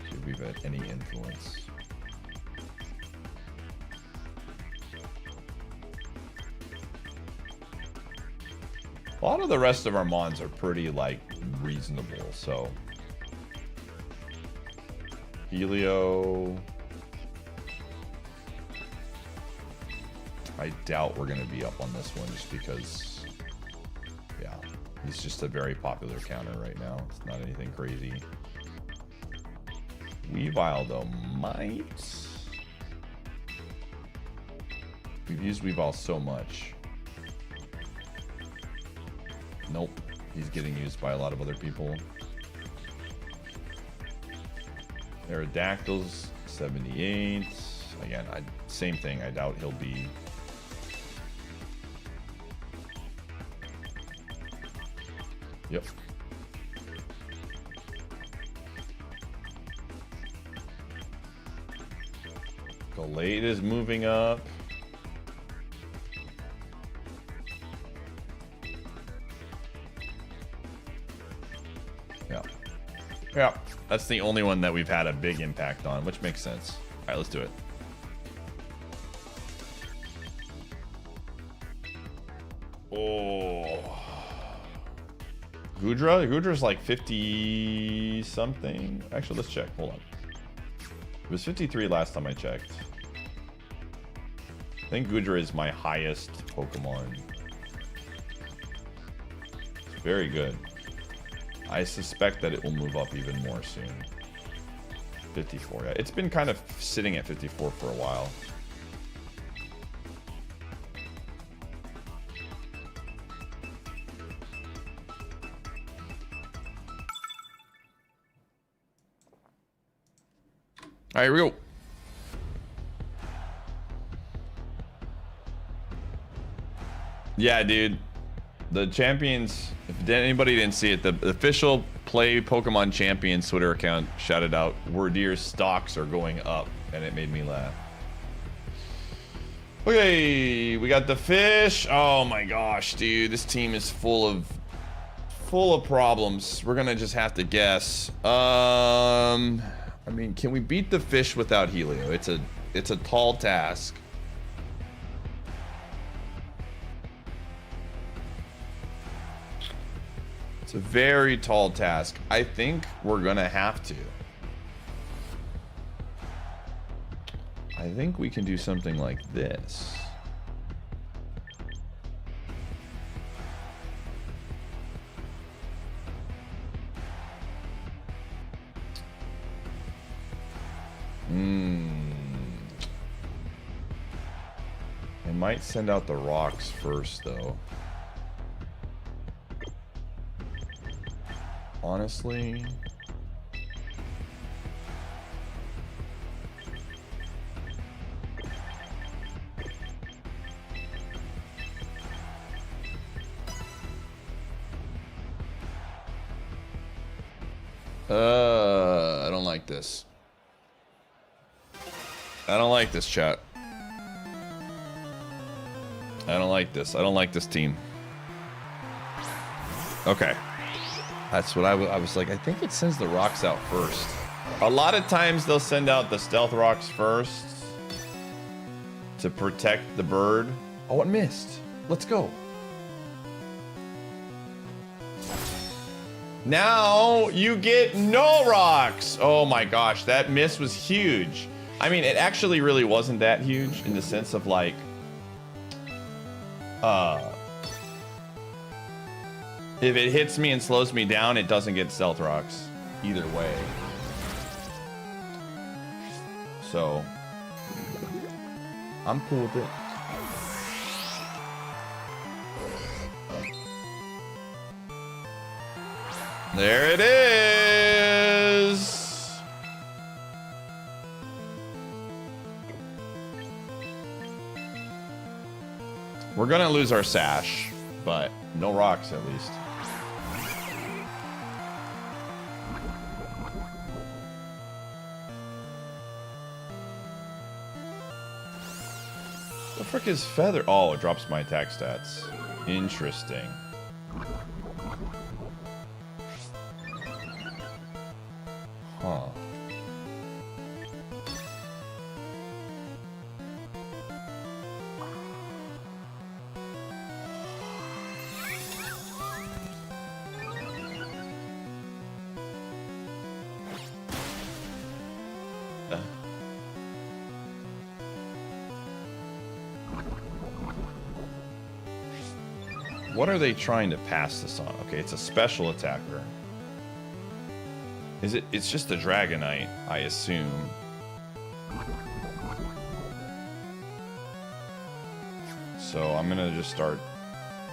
See if we've had any influence. A lot of the rest of our mons are pretty, like, reasonable, so... Helio... I doubt we're going to be up on this one just because, yeah, he's just a very popular counter right now. It's not anything crazy. Weavile, though, might. We've used Weavile so much. Nope. He's getting used by a lot of other people. Aerodactyls, 78. Again, same thing. I doubt he'll be... Yep. Galate is moving up. Yeah. Yeah. That's the only one that we've had a big impact on, which makes sense. All right, let's do it. Oh. Gudra's like 50 something. Actually, let's check. Hold on. It was 53 last time I checked. I think Gudra is my highest Pokemon. It's very good. I suspect that it will move up even more soon. 54. Yeah, it's been kind of sitting at 54 for a while. All right, here we go. Yeah, dude. The champions, if anybody didn't see it, the official Play Pokemon Champions Twitter account shouted out, Wordier's stocks are going up, and it made me laugh. Okay, we got the fish. Oh my gosh, dude. This team is full of problems. We're gonna just have to guess. I mean, can we beat the fish without Helio? It's a tall task. It's a very tall task. I think we're gonna have to. I think we can do something like this. I might send out the rocks first, though. Honestly. I don't like this. I don't like this, chat. I don't like this. I don't like this team. Okay. That's what I was like. I think it sends the rocks out first. A lot of times they'll send out the stealth rocks first to protect the bird. Oh, it missed. Let's go. Now you get no rocks. Oh my gosh, that miss was huge. I mean, it actually really wasn't that huge in the sense of like, if it hits me and slows me down, it doesn't get stealth rocks either way. So, I'm cool with it. There it is. We're gonna lose our sash, but no rocks at least. The frick is feather? Oh, it drops my attack stats. Interesting. Huh. What are they trying to pass this on? Okay, it's a special attacker. Is it? It's just a Dragonite, I assume. So I'm gonna just start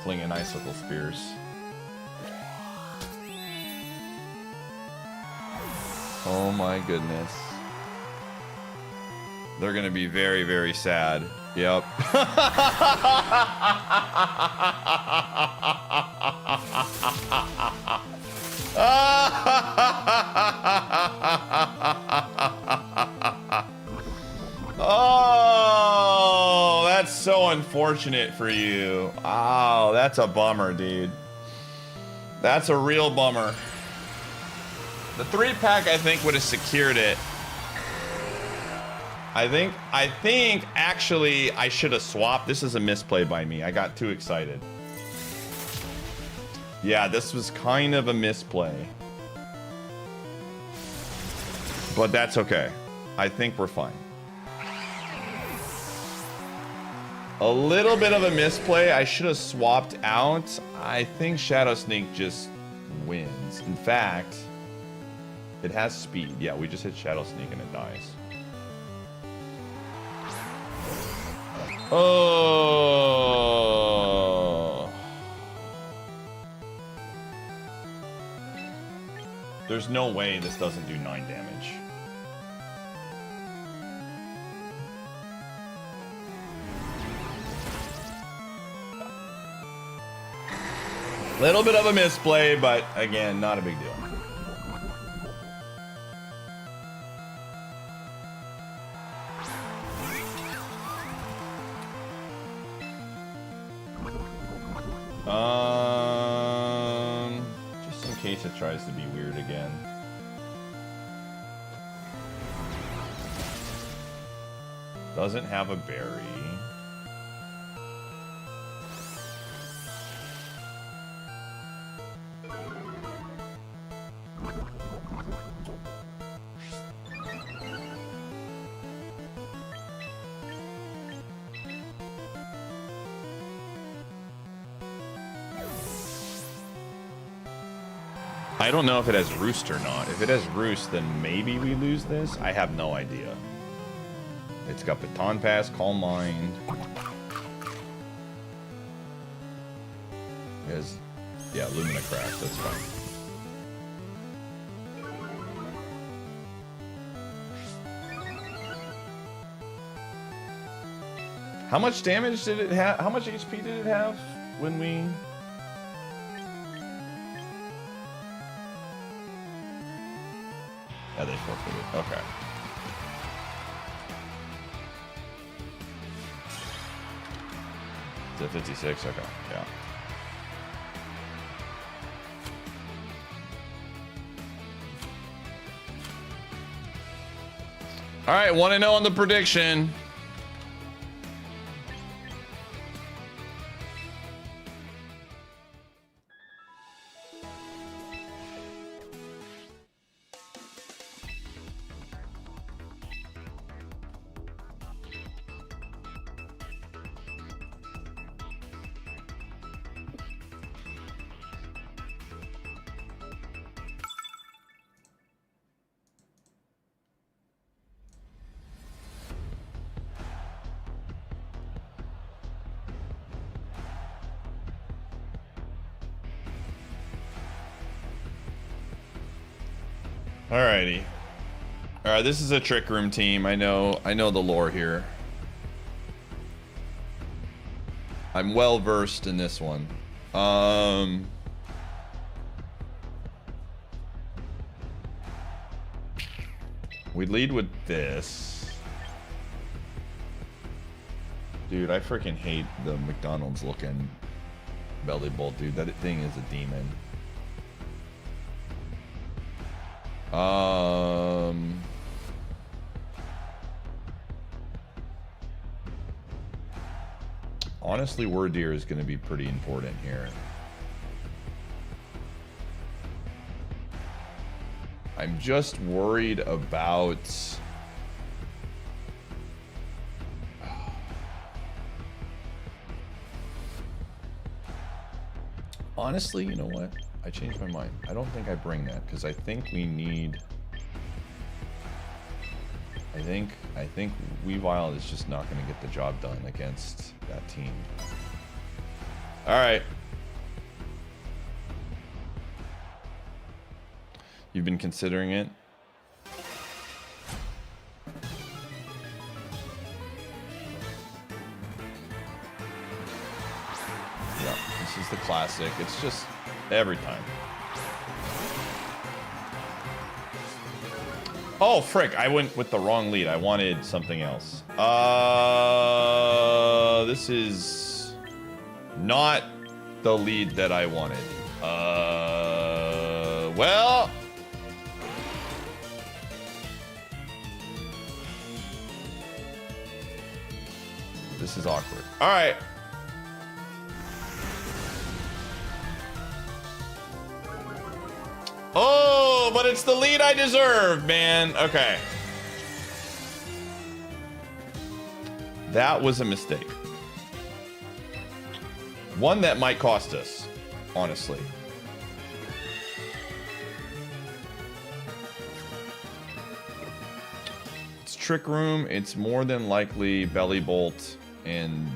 flinging icicle spears. Oh my goodness. They're gonna be very, very sad. Yep. Oh, that's so unfortunate for you. Oh, that's a bummer, dude. That's a real bummer. The 3-pack, I think, would have secured it. I think actually I should have swapped. This is a misplay by me. I got too excited. Yeah, this was kind of a misplay. But that's okay. I think we're fine. A little bit of a misplay. I should have swapped out. I think Shadow Sneak just wins. In fact, it has speed. Yeah, we just hit Shadow Sneak and it dies. Oh. There's no way this doesn't do 9 damage. Little bit of a misplay, but again, not a big deal. Just in case it tries to be weird again. Doesn't have a berry. I don't know if it has Roost or not. If it has Roost, then maybe we lose this. I have no idea. It's got Baton Pass, Calm Mind. It has, yeah, Lumina Crash, that's fine. How much damage did it have? How much HP did it have when we... Yeah, they forfeited. Okay. Is it 56? Okay, yeah. All right, 1-0 on the prediction. Alrighty. Alright, this is a Trick Room team. I know the lore here. I'm well versed in this one. We lead with this. Dude, I freaking hate the McDonald's looking belly bolt, dude. That thing is a demon. Honestly, Word Deer is going to be pretty important here. I'm just worried about... Honestly, you know what? I changed my mind. I don't think I bring that because I think we need... I think Weavile is just not going to get the job done against that team. All right. You've been considering it? Yeah, this is the classic. It's just every time. Oh, frick. I went with the wrong lead. I wanted something else. This is not the lead that I wanted. Well... This is awkward. All right. Oh, but it's the lead I deserve, man. Okay. That was a mistake. One that might cost us, honestly. It's Trick Room. It's more than likely Belly Bolt and...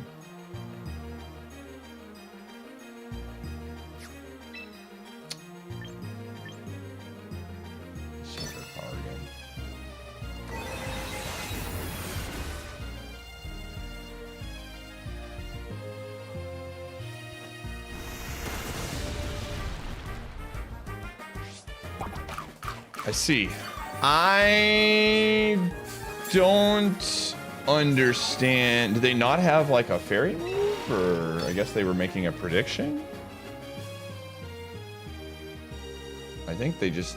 I see. I don't understand. Do they not have like a fairy move? Or I guess they were making a prediction? I think they just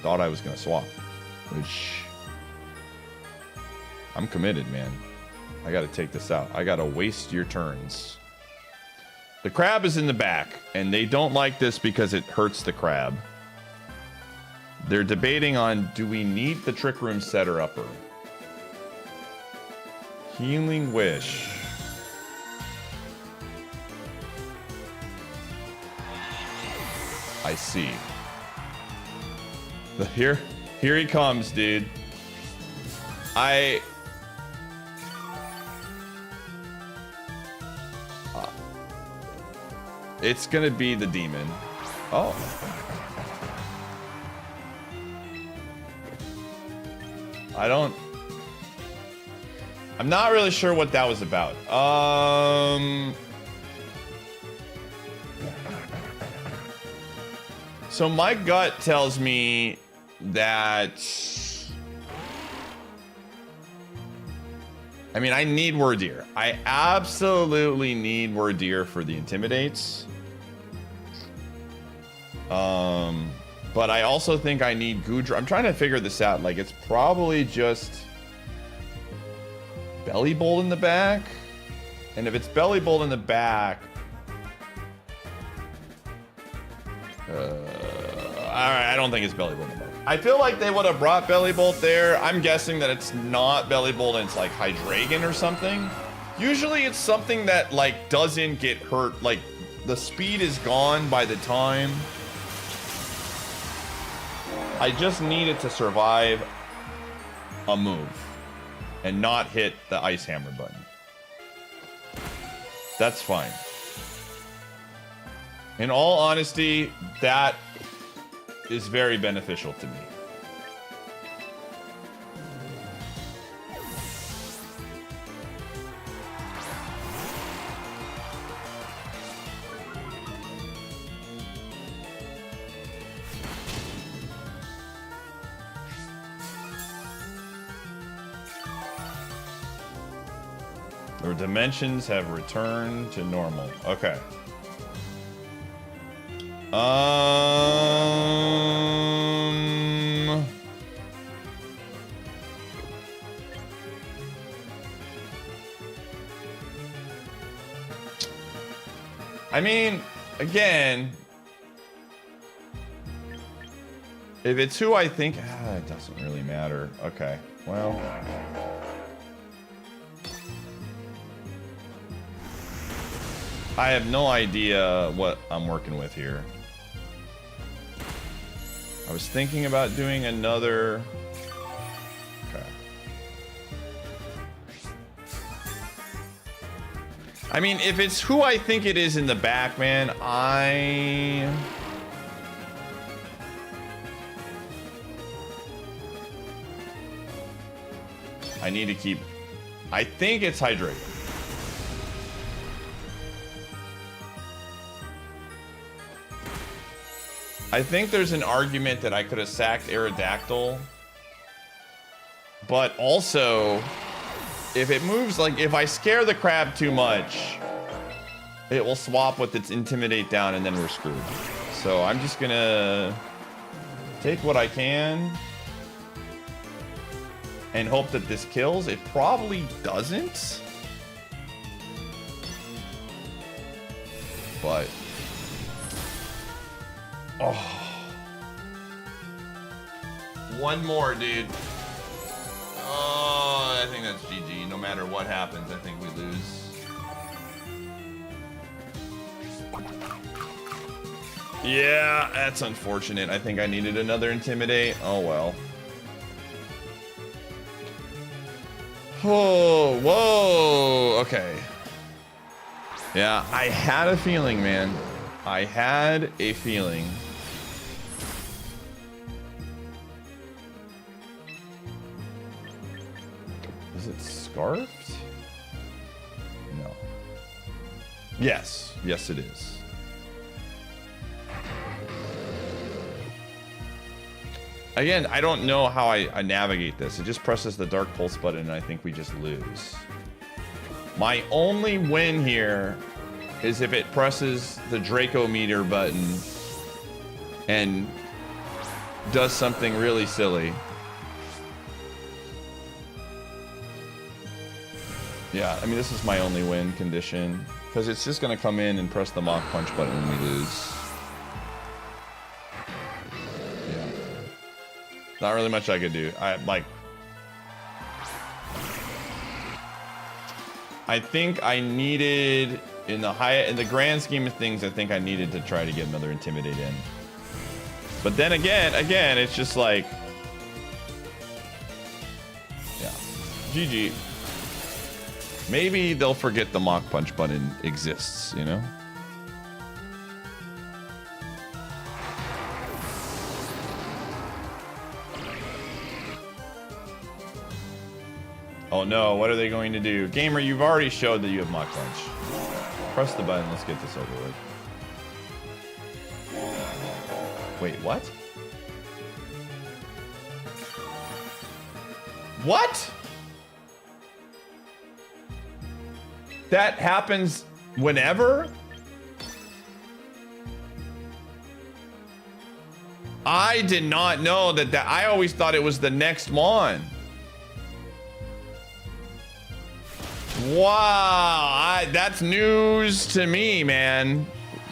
thought I was going to swap. Which... I'm committed, man. I got to take this out. I got to waste your turns. The crab is in the back, and they don't like this because it hurts the crab. They're debating on, do we need the Trick Room setter upper? Healing Wish. I see. Here he comes, dude. It's gonna be the demon. Oh. I'm not really sure what that was about. So my gut tells me that... I mean, I need Word Deer. I absolutely need Word Deer for the Intimidates. But I also think I need Goodra. I'm trying to figure this out. Like, it's probably just Belly Bolt in the back. And if it's Belly Bolt in the back... Alright, I don't think it's Belly Bolt in the back. I feel like they would have brought Belly Bolt there. I'm guessing that it's not Belly Bolt and it's like Hydreigon or something. Usually it's something that, like, doesn't get hurt. Like, the speed is gone by the time... I just need it to survive a move and not hit the Ice Hammer button. That's fine. In all honesty, that is very beneficial to me. The dimensions have returned to normal. Okay. I mean, again, if it's who I think, it doesn't really matter. Okay, well. I have no idea what I'm working with here. I was thinking about doing another. Okay. I mean, if it's who I think it is in the back, man, I need to keep. I think it's Hydrate. I think there's an argument that I could have sacked Aerodactyl, but also, if it moves, like, if I scare the crab too much, it will swap with its Intimidate down and then we're screwed. So I'm just gonna take what I can and hope that this kills. It probably doesn't, but oh, one more, dude. Oh, I think that's GG. No matter what happens, I think we lose. Yeah, that's unfortunate. I think I needed another Intimidate. Oh, well. Oh, whoa. Okay. Yeah, I had a feeling, man. I had a feeling. Is it scarfed? No. Yes. Yes, it is. Again, I don't know how I navigate this. It just presses the Dark Pulse button and I think we just lose. My only win here is if it presses the Draco meter button and does something really silly. Yeah, I mean, this is my only win condition because it's just going to come in and press the Mach Punch button when we lose. Yeah. Not really much I could do. I think I needed, in the grand scheme of things, I think I needed to try to get another Intimidate in. But then again, it's just like, yeah, GG. Maybe they'll forget the Mach Punch button exists, you know? Oh no, what are they going to do? Gamer, you've already showed that you have Mach Punch. Press the button, let's get this over with. Wait, what? What? That happens whenever? I did not know that I always thought it was the next Mon. Wow, that's news to me, man.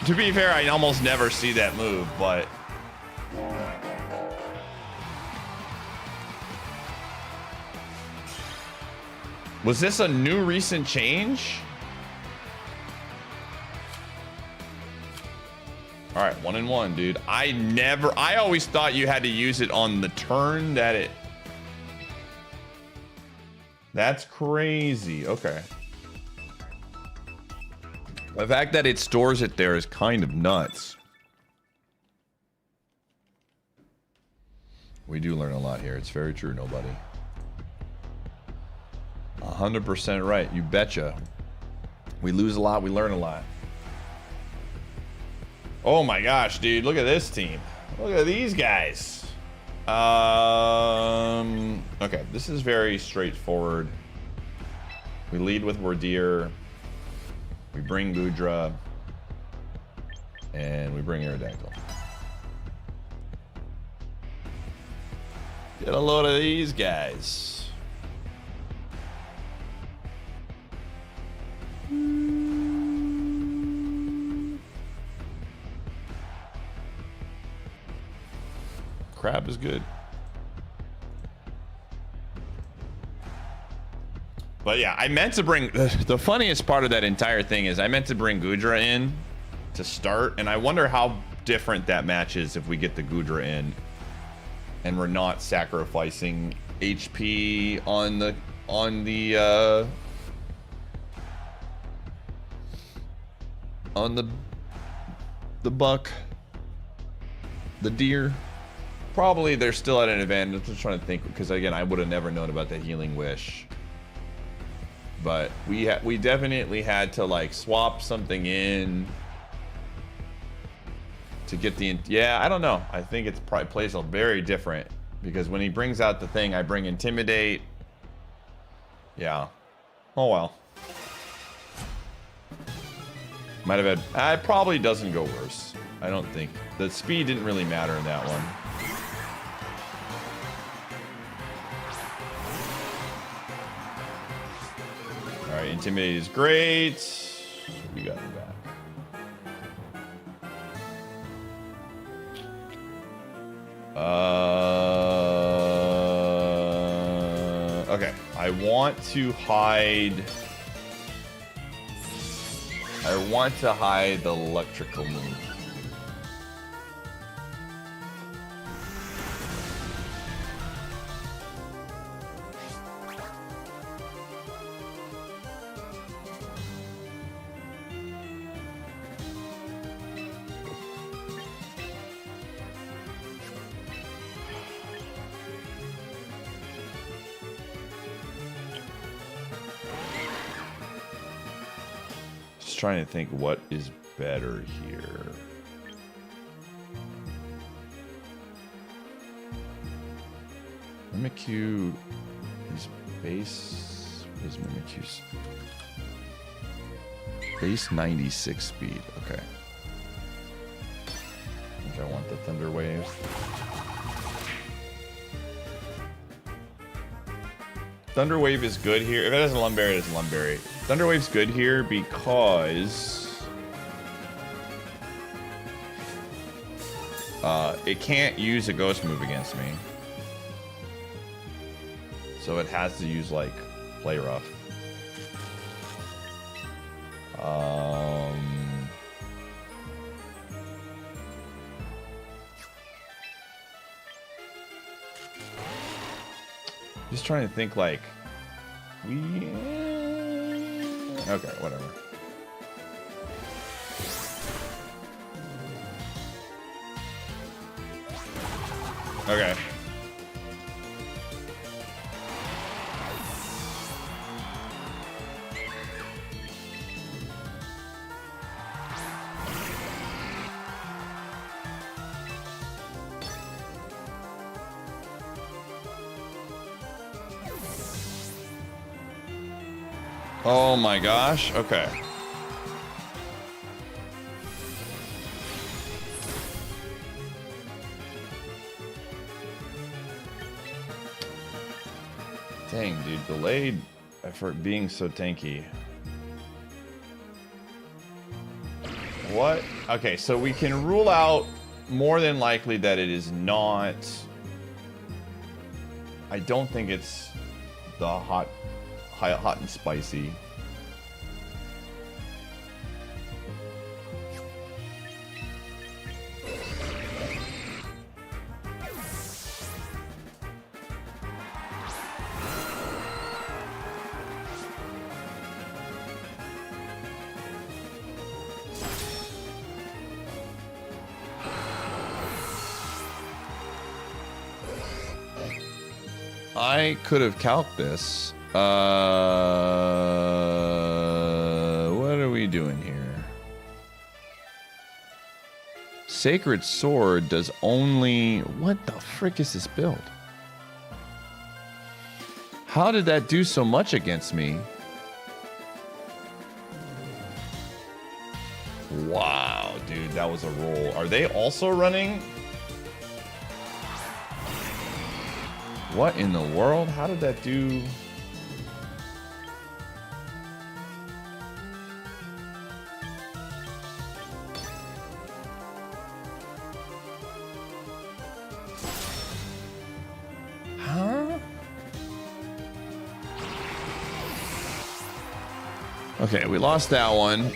To be fair, I almost never see that move, but was this a new recent change? All right, 1-1, dude. I always thought you had to use it on the turn that it. That's crazy. Okay. The fact that it stores it there is kind of nuts. We do learn a lot here. It's very true, nobody. 100% right. You betcha. We lose a lot, we learn a lot. Oh my gosh, dude. Look at this team. Look at these guys. Okay, this is very straightforward. We lead with Wardir. We bring Gudra. And we bring Aerodactyl. Get a load of these guys. Crab is good. But yeah, I meant to bring... The funniest part of that entire thing is I meant to bring Gudra in to start, and I wonder how different that match is if we get the Gudra in and we're not sacrificing HP on the buck, the deer. Probably they're still at an advantage. I'm just trying to think, because again, I would have never known about the healing wish. But we definitely had to like swap something in to get the... Yeah, I don't know. I think it's probably plays a very different, because when he brings out the thing, I bring Intimidate. Yeah. Oh well. Might have had... It probably doesn't go worse. I don't think. The speed didn't really matter in that one. Alright, Intimidate is great. We got him back. Okay, I want to hide the electrical move. Trying to think what is better here. Mimikyu is base. What is Mimikyu's? Base 96 speed. Okay. I think I want the Thunder Wave. Thunder Wave is good here. If it has a Lumberry, it has a Lumberry. Thunder Wave's good here because it can't use a ghost move against me. So it has to use like Play Rough. Just trying to think like okay, whatever. Okay. Oh my gosh, okay. Dang, dude, delayed for being so tanky. What? Okay, so we can rule out more than likely that it is not... I don't think it's the hot and spicy. I could have calced this. What are we doing here? Sacred Sword does only... What the frick is this build? How did that do so much against me? Wow, dude, that was a roll. Are they also running? What in the world? How did that do? Huh? Okay, we lost that one.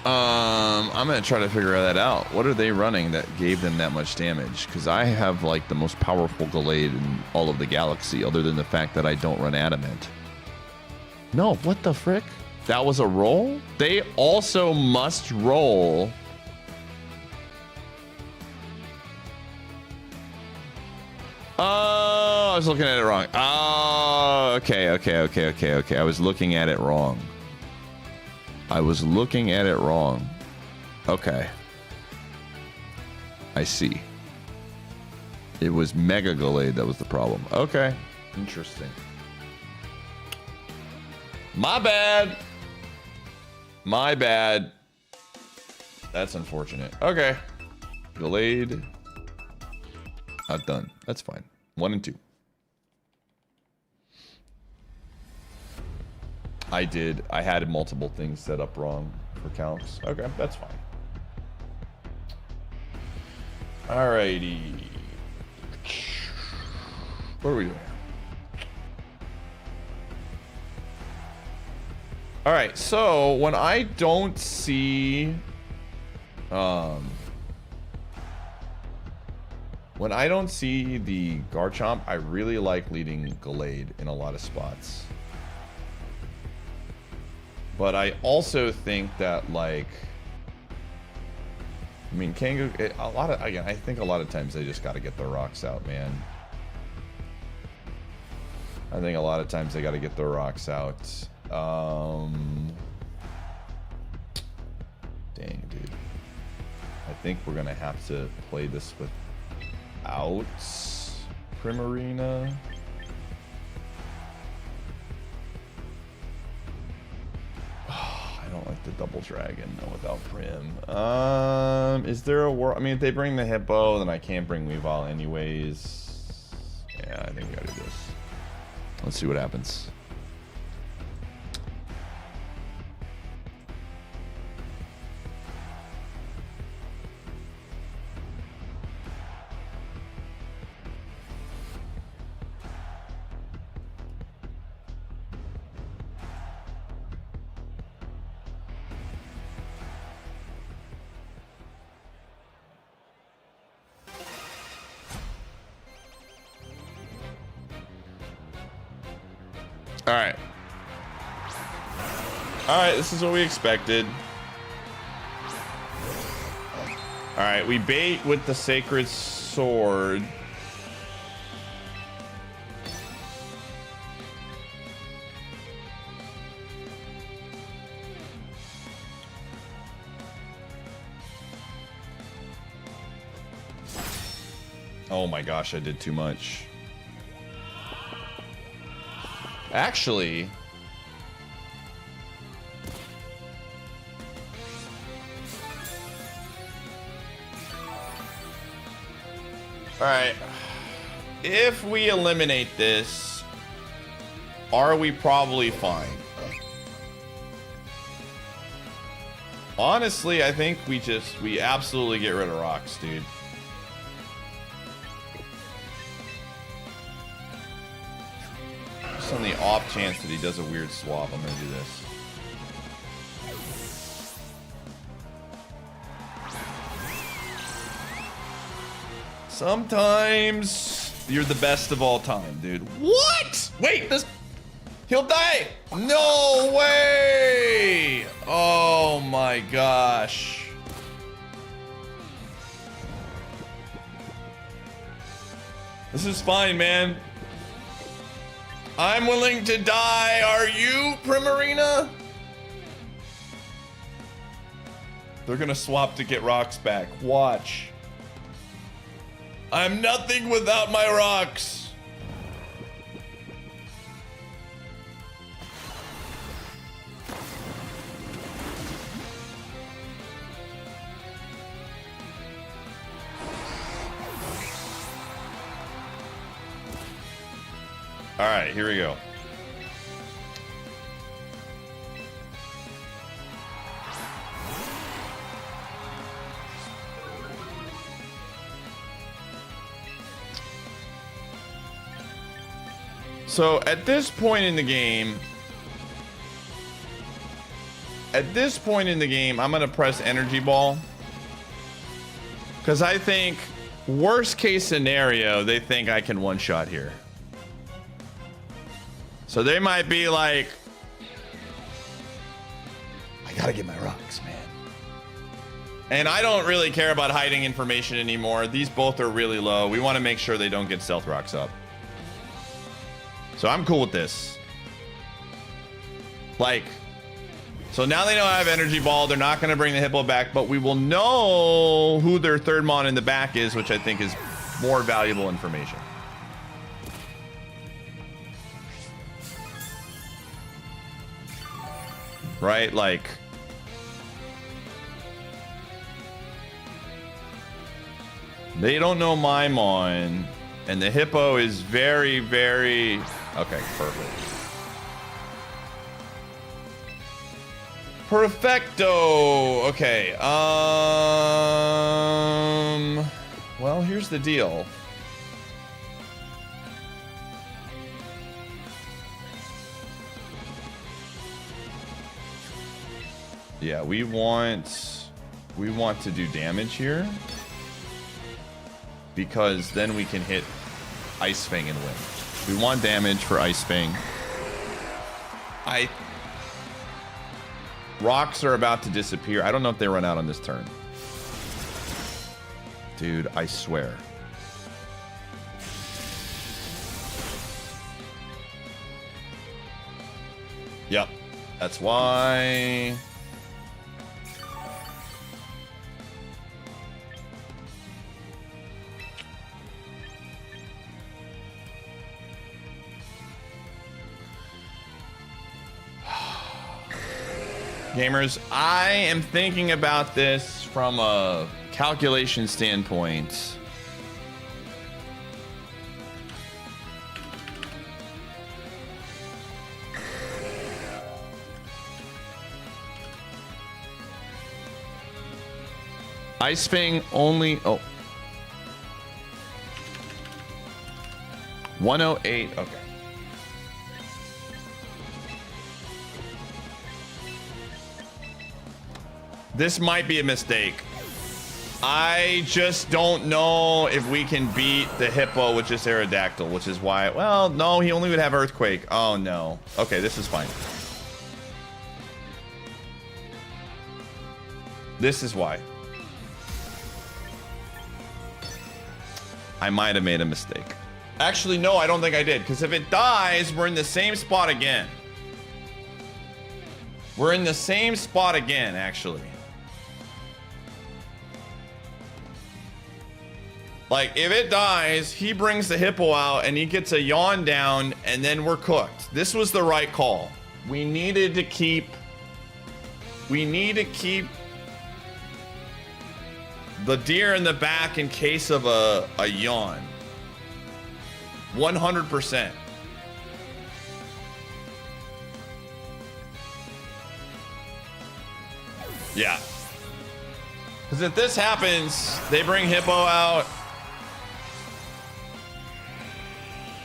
I'm gonna try to figure that out. What are they running that gave them that much damage? Because I have like the most powerful Gallade in all of the galaxy, other than the fact that I don't run Adamant. No, what the frick? That was a roll? They also must roll. Oh, I was looking at it wrong. Oh, okay. I was looking at it wrong. Okay. I see. It was Mega Gallade that was the problem. Okay. Interesting. My bad. That's unfortunate. Okay. Gallade. Done. That's fine. 1 and 2. I had multiple things set up wrong for calcs. Okay, that's fine. Alrighty. What are we doing? Alright, so when I don't see the Garchomp, I really like leading Gallade in a lot of spots. But I also think that, like, I mean, Kangoo, I think a lot of times they just got to get the rocks out, man. I think a lot of times they got to get the rocks out. Dang, dude. I think we're going to have to play this without Primarina. I don't like the double dragon though without Prim. Is there a war? I mean, if they bring the Hippo, then I can't bring Weavile anyways. Yeah, I think we gotta do this. Let's see what happens. Alright, this is what we expected. Alright, we bait with the Sacred Sword. Oh my gosh, I did too much. Actually... Alright. If we eliminate this, are we probably fine? Honestly, I think we absolutely get rid of rocks, dude. Just on the off chance that he does a weird swap, I'm gonna do this. Sometimes you're the best of all time, dude. What? Wait, he'll die. No way. Oh my gosh. This is fine, man. I'm willing to die. Are you, Primarina? They're gonna swap to get rocks back. Watch. I'm nothing without my rocks. All right, here we go. So at this point in the game, I'm gonna press energy ball. Because I think worst case scenario, they think I can one shot here. So they might be like, I gotta get my rocks, man. And I don't really care about hiding information anymore. These both are really low. We want to make sure they don't get stealth rocks up. So I'm cool with this. Like, so now they know I have energy ball. They're not going to bring the hippo back, but we will know who their third mon in the back is, which I think is more valuable information. Right? Like, they don't know my mon, and the hippo is very, very... Okay, perfect. Perfecto. Okay. Well, here's the deal. Yeah, we want to do damage here because then we can hit Ice Fang and win. We want damage for Ice Fang. Rocks are about to disappear. I don't know if they run out on this turn. Dude, I swear. Yep. That's why. Gamers, I am thinking about this from a calculation standpoint. Ice Fang only... Oh. 108. Okay. This might be a mistake. I just don't know if we can beat the hippo with just Aerodactyl, which is why... Well, no, he only would have Earthquake. Oh, no. Okay, this is fine. This is why. I might have made a mistake. Actually, no, I don't think I did. Because if it dies, we're in the same spot again. We're in the same spot again, actually. Like, if it dies, he brings the hippo out and he gets a yawn down and then we're cooked. This was the right call. We needed to keep... the deer in the back in case of a yawn. 100%. Yeah. Because if this happens, they bring hippo out.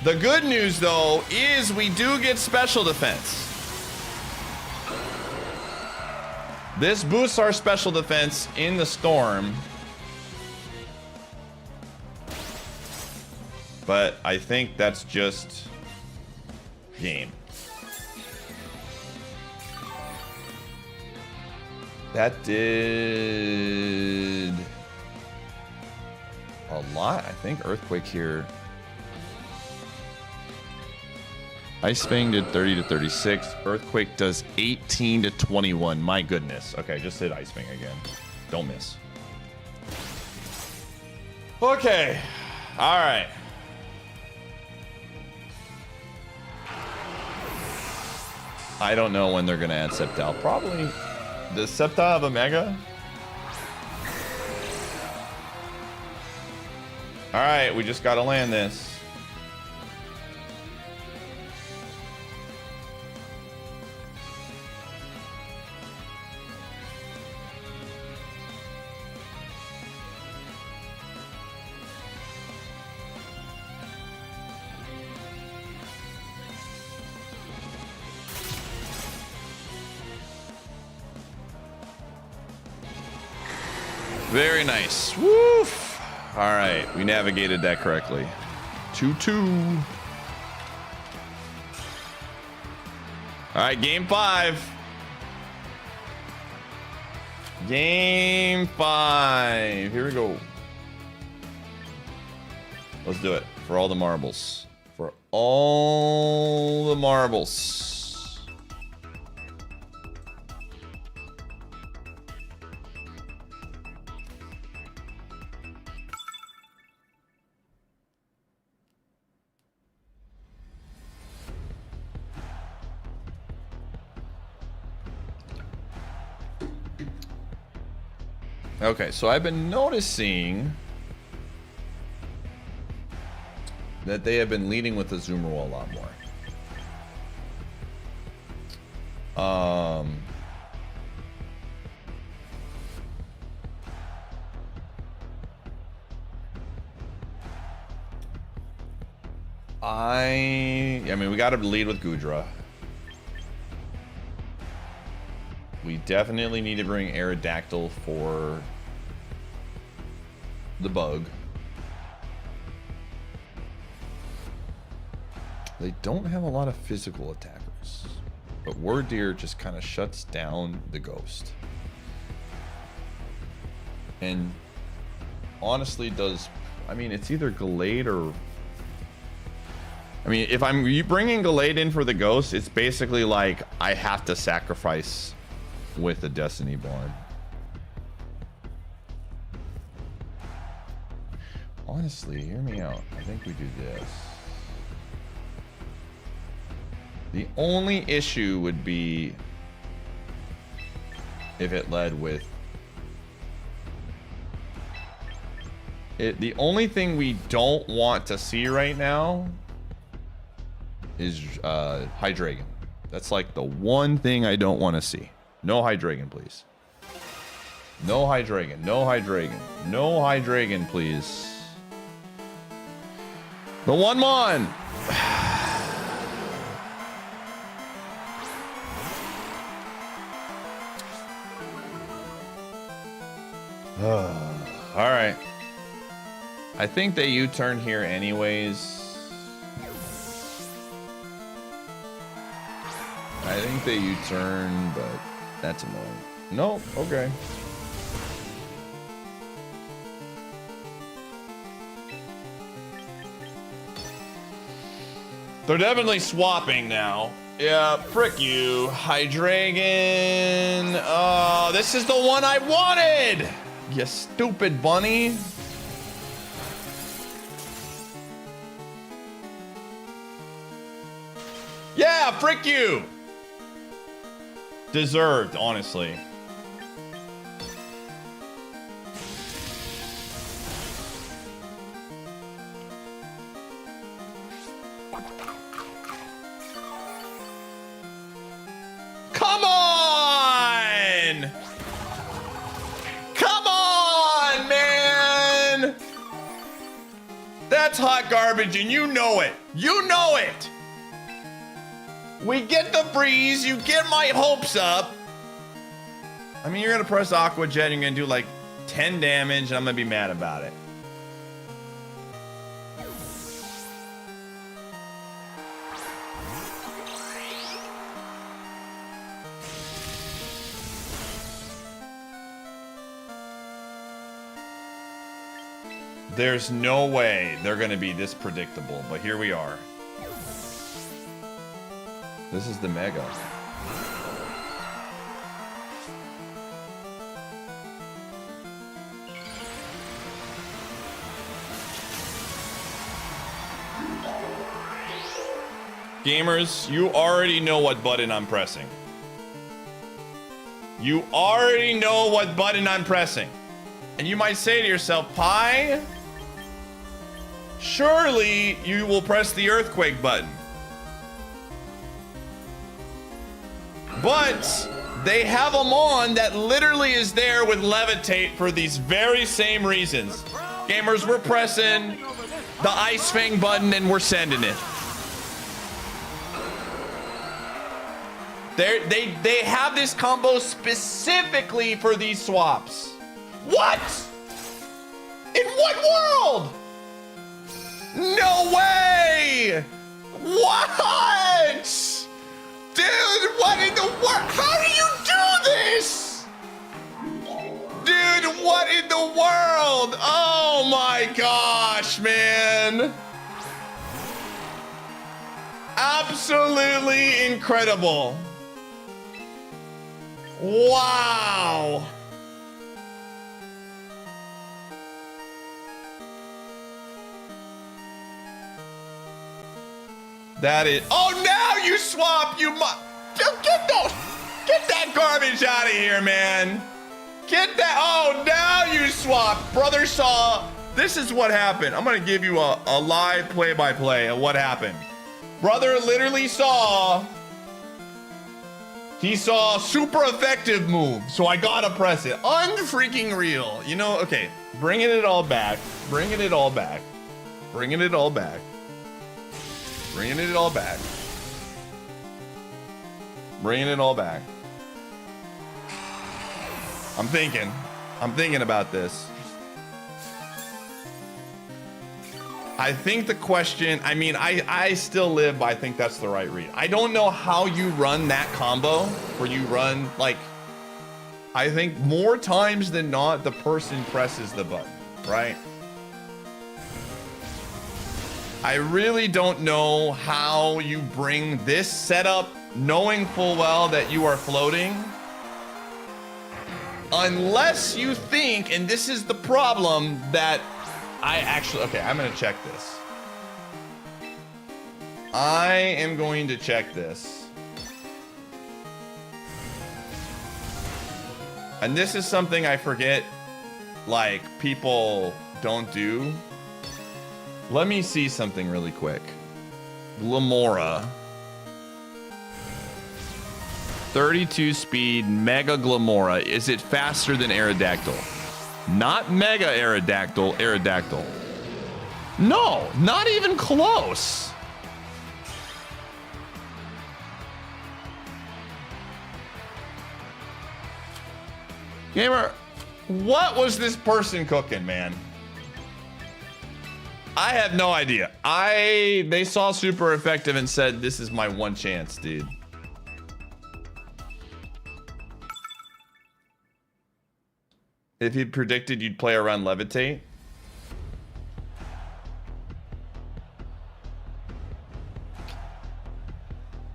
The good news, though, is we do get special defense. This boosts our special defense in the storm. But I think that's just game. That did a lot. I think Earthquake here. Ice Fang did 30 to 36. Earthquake does 18 to 21. My goodness. Okay, just hit Ice Fang again. Don't miss. Okay. All right. I don't know when they're going to add Sceptile. Probably. Does Sceptile have a Mega? All right, we just got to land this. Very nice. Woof. All right, we navigated that correctly. 2-2. All right, game 5. Game 5. Here we go. Let's do it for all the marbles. For all the marbles. Okay, so I've been noticing that they have been leading with the zoom roll a lot more. I mean, we got to lead with Gudra. We definitely need to bring Aerodactyl for the bug. They don't have a lot of physical attackers, but Wardeer just kind of shuts down the ghost. And honestly does, I mean, it's either Gallade or... I mean, if you bringing Gallade in for the ghost, it's basically like I have to sacrifice with the Destiny Bond. Honestly, hear me out. I think we do this. The only issue would be if it led with it. The only thing we don't want to see right now is Hydreigon. That's like the one thing I don't want to see. No Hydreigon, please. No Hydreigon. No Hydreigon. No Hydreigon, please. The 1-mon. All right. I think they U-turn here anyways. I think they U-turn, but that's annoying. No, okay. They're definitely swapping now. Yeah, frick you. Hydreigon. Oh, this is the one I wanted! You stupid bunny. Yeah, frick you! Deserved, honestly. Come on! Come on, man! That's hot garbage and you know it. You know it! We get the freeze, you get my hopes up. I mean, you're gonna press Aqua Jet, you're gonna do like 10 damage, and I'm gonna be mad about it. There's no way they're gonna be this predictable, but here we are. This is the Mega. Gamers, you already know what button I'm pressing. You already know what button I'm pressing. And you might say to yourself, Pie, surely you will press the earthquake button. But they have them on that literally is there with levitate for these very same reasons. Gamers, we're pressing the Ice Fang button and we're sending it. They have this combo specifically for these swaps. What? In what world? No way! What? Dude, what in the world? How do you do this? Dude, what in the world? Oh my gosh, man. Absolutely incredible. Wow. That is. Oh, now you swap. You get that garbage out of here, man. Get that. Oh, now you swap. Brother saw. This is what happened. I'm gonna give you a live play-by-play of what happened. Brother literally saw. He saw super effective move, so I gotta press it. Unfreaking real. You know. Okay. Bringing it all back. Bringing it all back. Bringing it all back. Bringing it all back. Bringing it all back. I'm thinking about this. I think the question, I mean, I still live, but I think that's the right read. I don't know how you run that combo where you run, like, I think more times than not, the person presses the button, right? I really don't know how you bring this setup knowing full well that you are floating. Unless you think, and this is the problem, that I actually, okay, I'm gonna check this. I am going to check this. And this is something I forget, like, people don't do. Let me see something really quick. Glamora. 32 speed, Mega Glamora. Is it faster than Aerodactyl? Not Mega Aerodactyl, Aerodactyl. No, not even close. Gamer, what was this person cooking, man? I have no idea. They saw super effective and said, this is my one chance, dude. If you predicted you'd play around Levitate.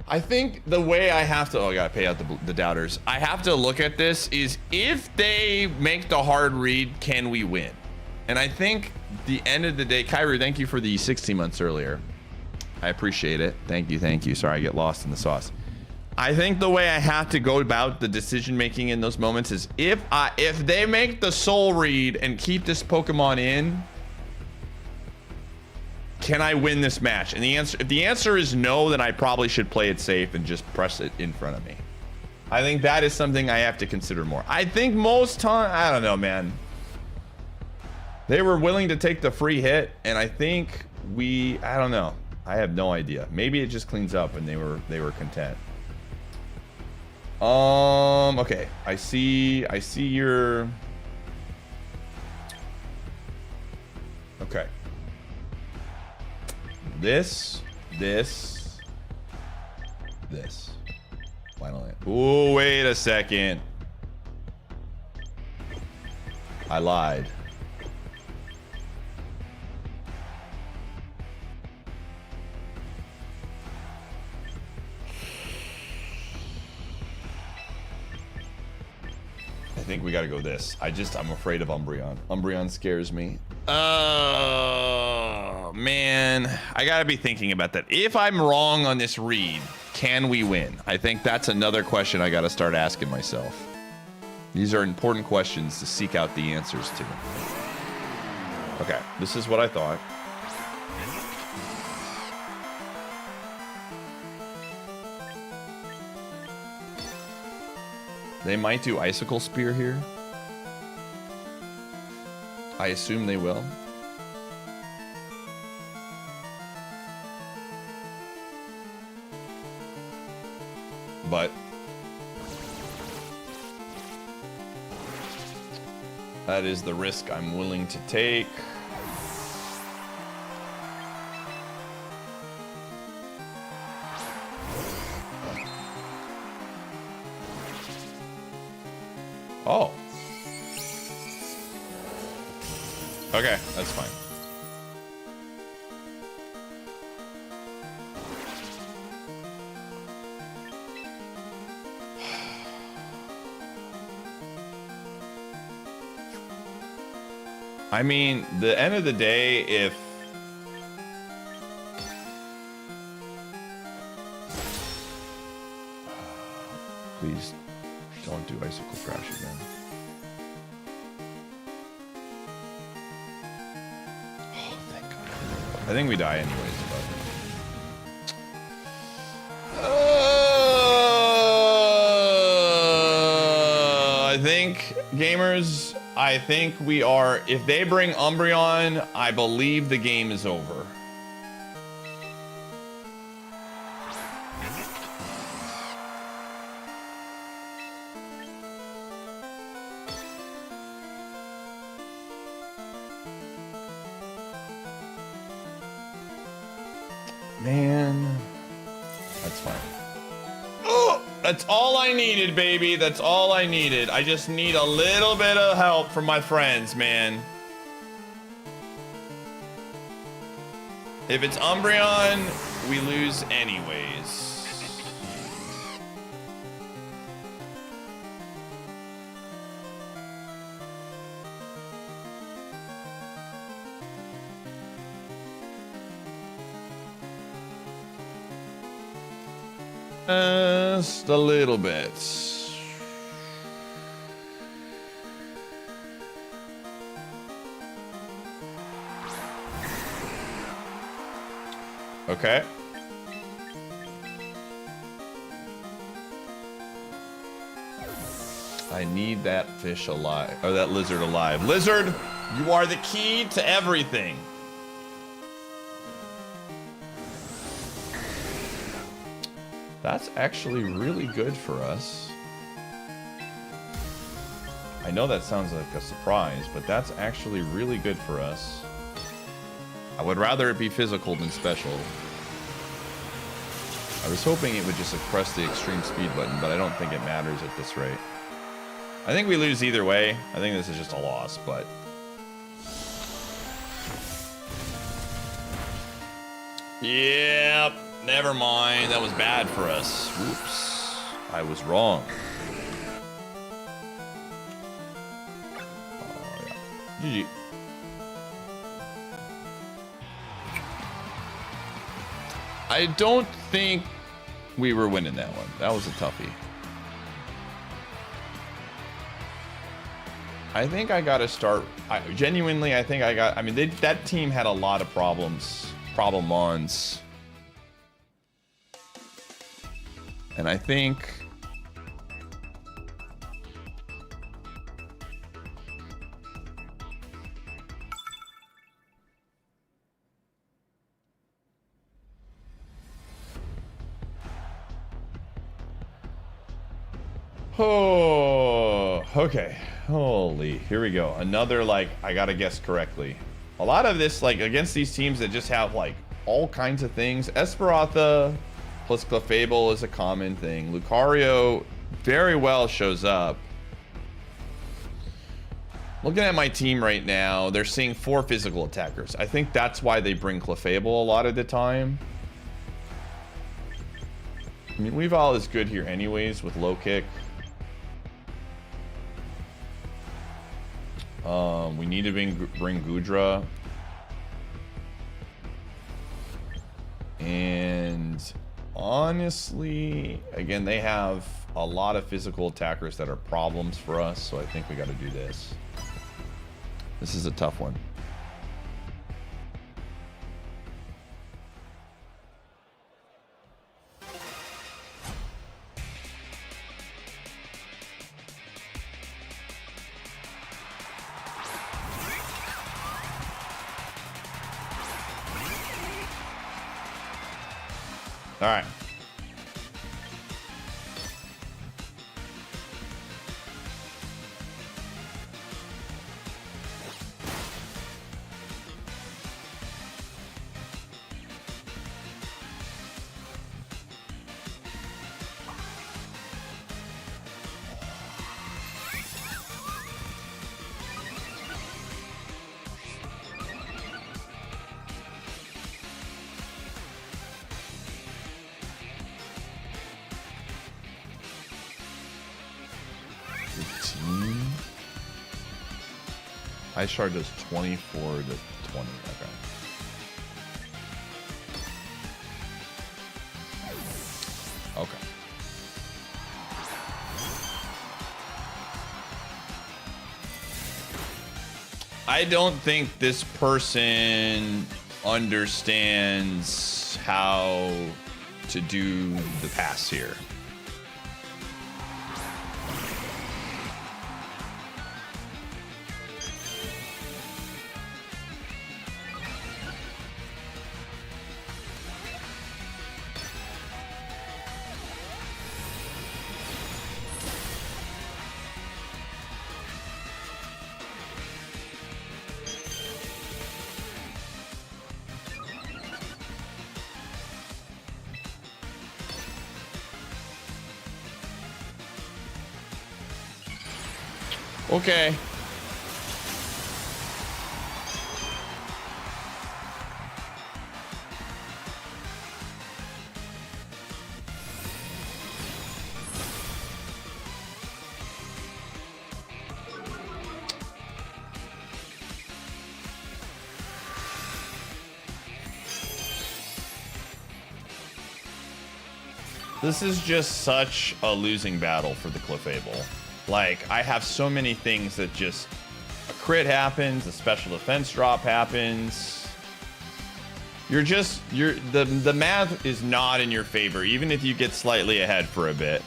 I think the way I have to, oh, I gotta pay out the doubters. I have to look at this is if they make the hard read, can we win? And I think the end of the day, Kairu, thank you for the 16 months earlier. I appreciate it. Thank you. Sorry, I get lost in the sauce. I think the way I have to go about the decision making in those moments is if they make the soul read and keep this Pokemon in, can I win this match? And if the answer is no, then I probably should play it safe and just press it in front of me. I think that is something I have to consider more. I think most time, I don't know, man. They were willing to take the free hit, and I think I don't know. I have no idea. Maybe it just cleans up and they were content. Okay. I see your... Okay. This. Finally. Oh, wait a second. I lied. I think we gotta go this. I'm afraid of Umbreon. Umbreon scares me. Oh, man. I gotta be thinking about that. If I'm wrong on this read, can we win? I think that's another question I gotta start asking myself. These are important questions to seek out the answers to. Okay, this is what I thought. They might do Icicle Spear here. I assume they will. But That is the risk I'm willing to take. Oh. Okay, that's fine. I mean, the end of the day, if... Please don't do Icicle Crash again. Oh, thank God. I think we die anyways, but... I think, gamers... I think we are, if they bring Umbreon, I believe the game is over. Man, that's fine. Oh, that's all I needed, baby. That's all I needed. I just need a little bit of help from my friends, man. If it's Umbreon, we lose anyways. Just a little bit. Okay. I need that fish alive, or that lizard alive. Lizard, you are the key to everything. That's actually really good for us. I know that sounds like a surprise, but that's actually really good for us. I would rather it be physical than special. I was hoping it would just press the extreme speed button, but I don't think it matters at this rate. I think we lose either way. I think this is just a loss, but... Yep, never mind. That was bad for us. Whoops. I was wrong. Oh, yeah. GG. I don't think we were winning that one. That was a toughie. I think I got to start. Genuinely, I think I got. I mean, that team had a lot of problems, problem-ons, and I think. Oh, okay. Holy, here we go. Another, like, I gotta guess correctly. A lot of this, like, against these teams that just have, like, all kinds of things. Esperanza plus Clefable is a common thing. Lucario very well shows up. Looking at my team right now, they're seeing 4 physical attackers. I think that's why they bring Clefable a lot of the time. I mean, Weavile is good here anyways with low kick. We need to bring Gudra. And honestly, again, they have a lot of physical attackers that are problems for us, so I think we got to do this. This is a tough one. All right. Ice Shard does 24 to 20. Okay. Okay. I don't think this person understands how to do the pass here. Okay. This is just such a losing battle for the Clefable. Like, I have so many things that just... A crit happens, a special defense drop happens. The math is not in your favor, even if you get slightly ahead for a bit.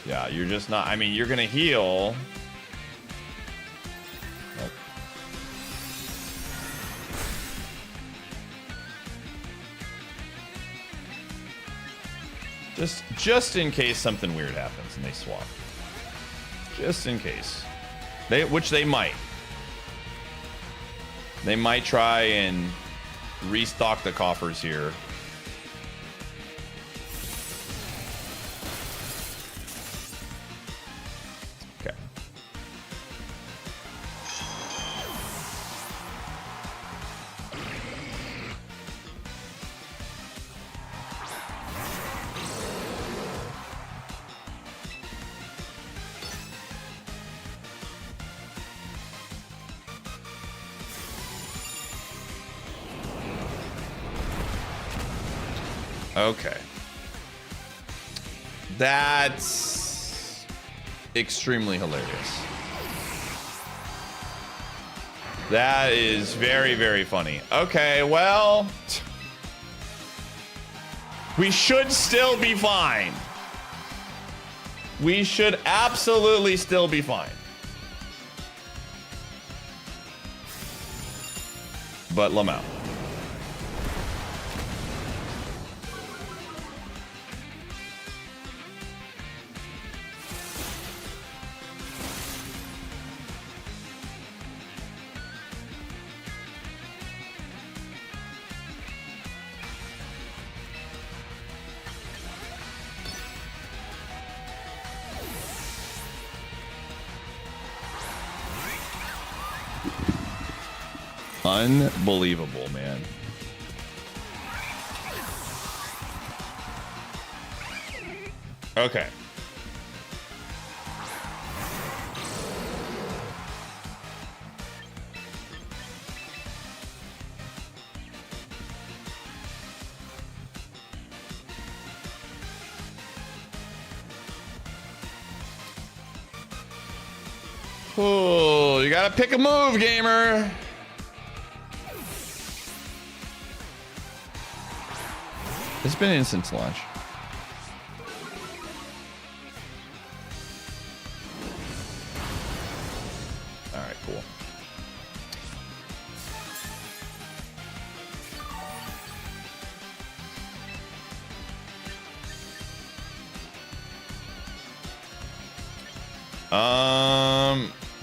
Yeah, you're just not... I mean, you're gonna heal... Just in case something weird happens and they swap. Just in case. Which they might. They might try and restock the coffers here. Okay. Okay. That's extremely hilarious. That is very, very funny. Okay, well... We should still be fine. We should absolutely still be fine. But Lamau. Unbelievable, man. Okay. Oh, you gotta pick a move, gamer. It's been in since launch. All right, cool.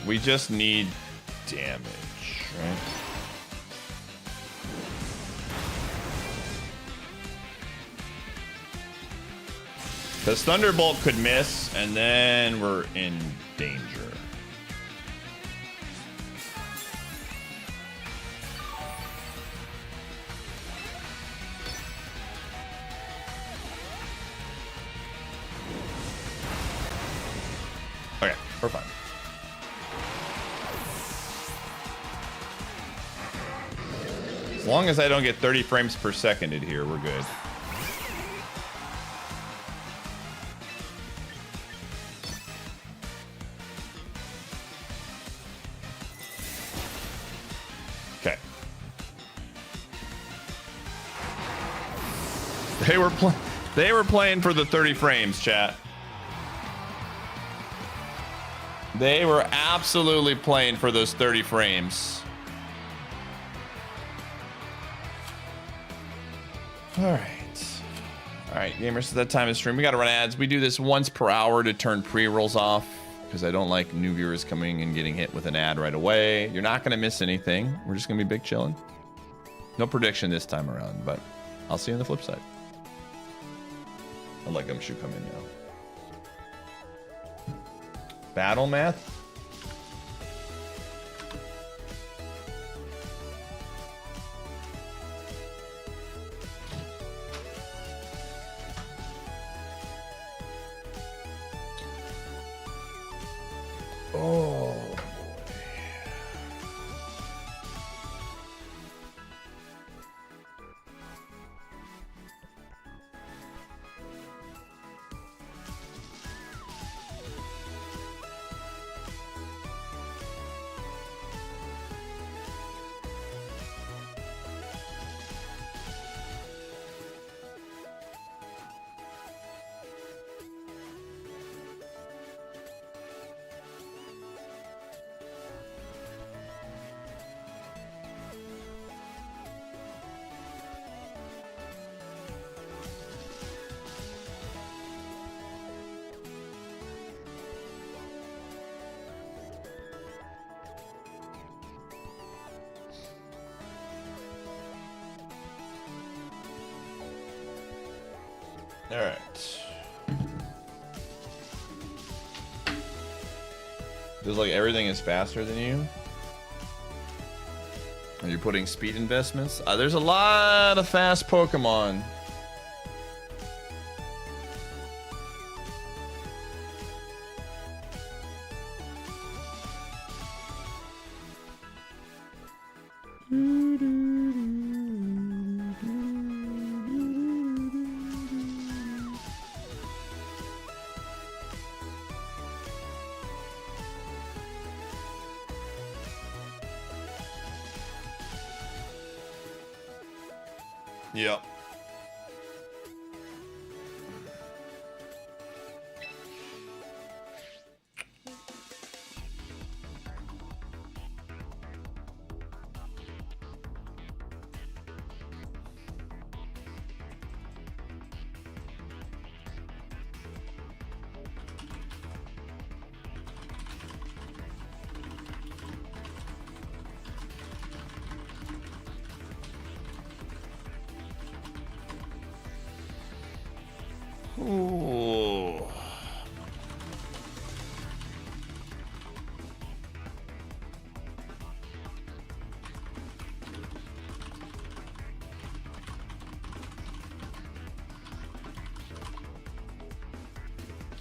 We just need damage, right? Because Thunderbolt could miss, and then we're in danger. We're fine. As long as I don't get 30 frames per second in here, we're good. Okay. They were playing for the 30 frames, chat. They were absolutely playing for those 30 frames. All right, gamers, it's that time of stream. We gotta run ads. We do this once per hour to turn pre-rolls off because I don't like new viewers coming and getting hit with an ad right away. You're not gonna miss anything. We're just gonna be big chilling. No prediction this time around, but I'll see you on the flip side. I'll let Gumshoe come in now. Battle math? Oh. All right. Feels like everything is faster than you. Are you putting speed investments? There's a lot of fast Pokemon. Yep. Ooh.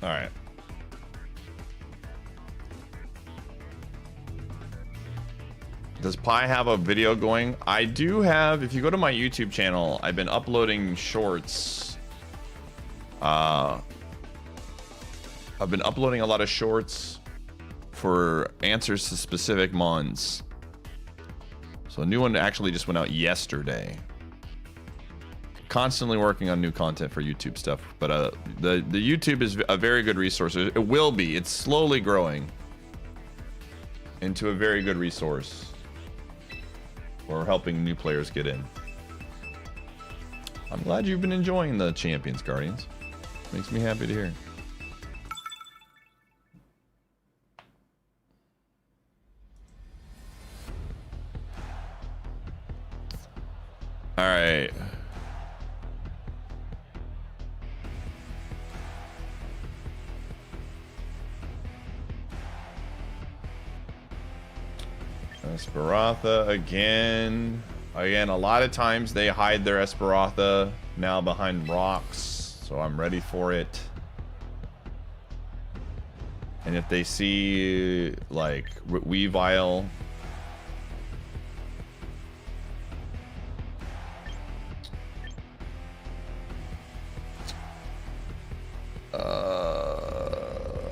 All right. Does Pi have a video going? I do have. If you go to my YouTube channel, I've been uploading shorts. I've been uploading a lot of shorts for answers to specific mons. So a new one actually just went out yesterday. Constantly working on new content for YouTube stuff, but the YouTube is a very good resource. It will be. It's slowly growing into a very good resource for helping new players get in. I'm glad you've been enjoying the Champions, Guardians. Makes me happy to hear. All right. Esperatha again. Again, a lot of times they hide their Esperatha now behind rocks, so I'm ready for it. And if they see like Weavile,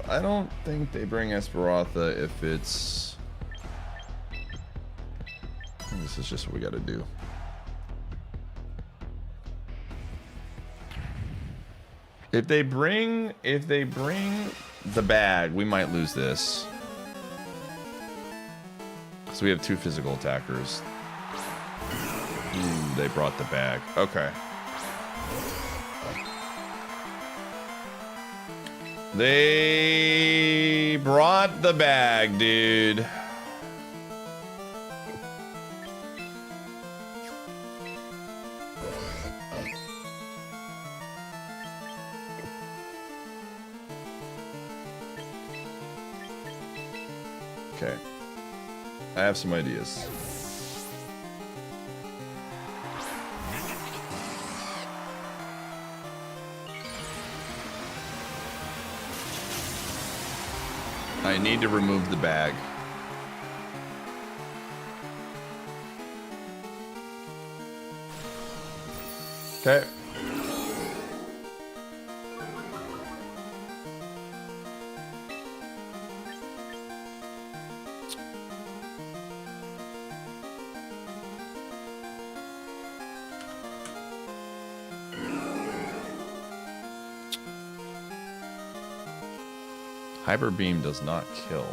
I don't think they bring Esperanza if it's. I think this is just what we got to do. If they bring the bag, we might lose this. So we have 2 physical attackers. They brought the bag. Okay. They brought the bag, dude. Okay. I have some ideas. I need to remove the bag. Okay. Hyper Beam does not kill.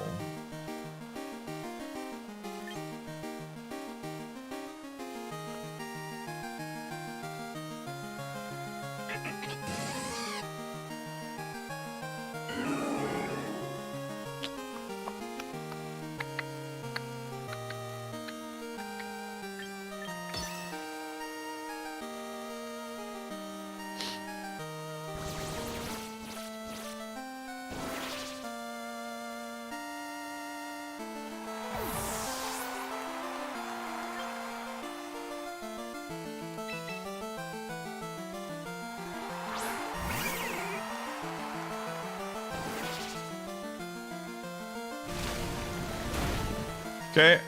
Okay.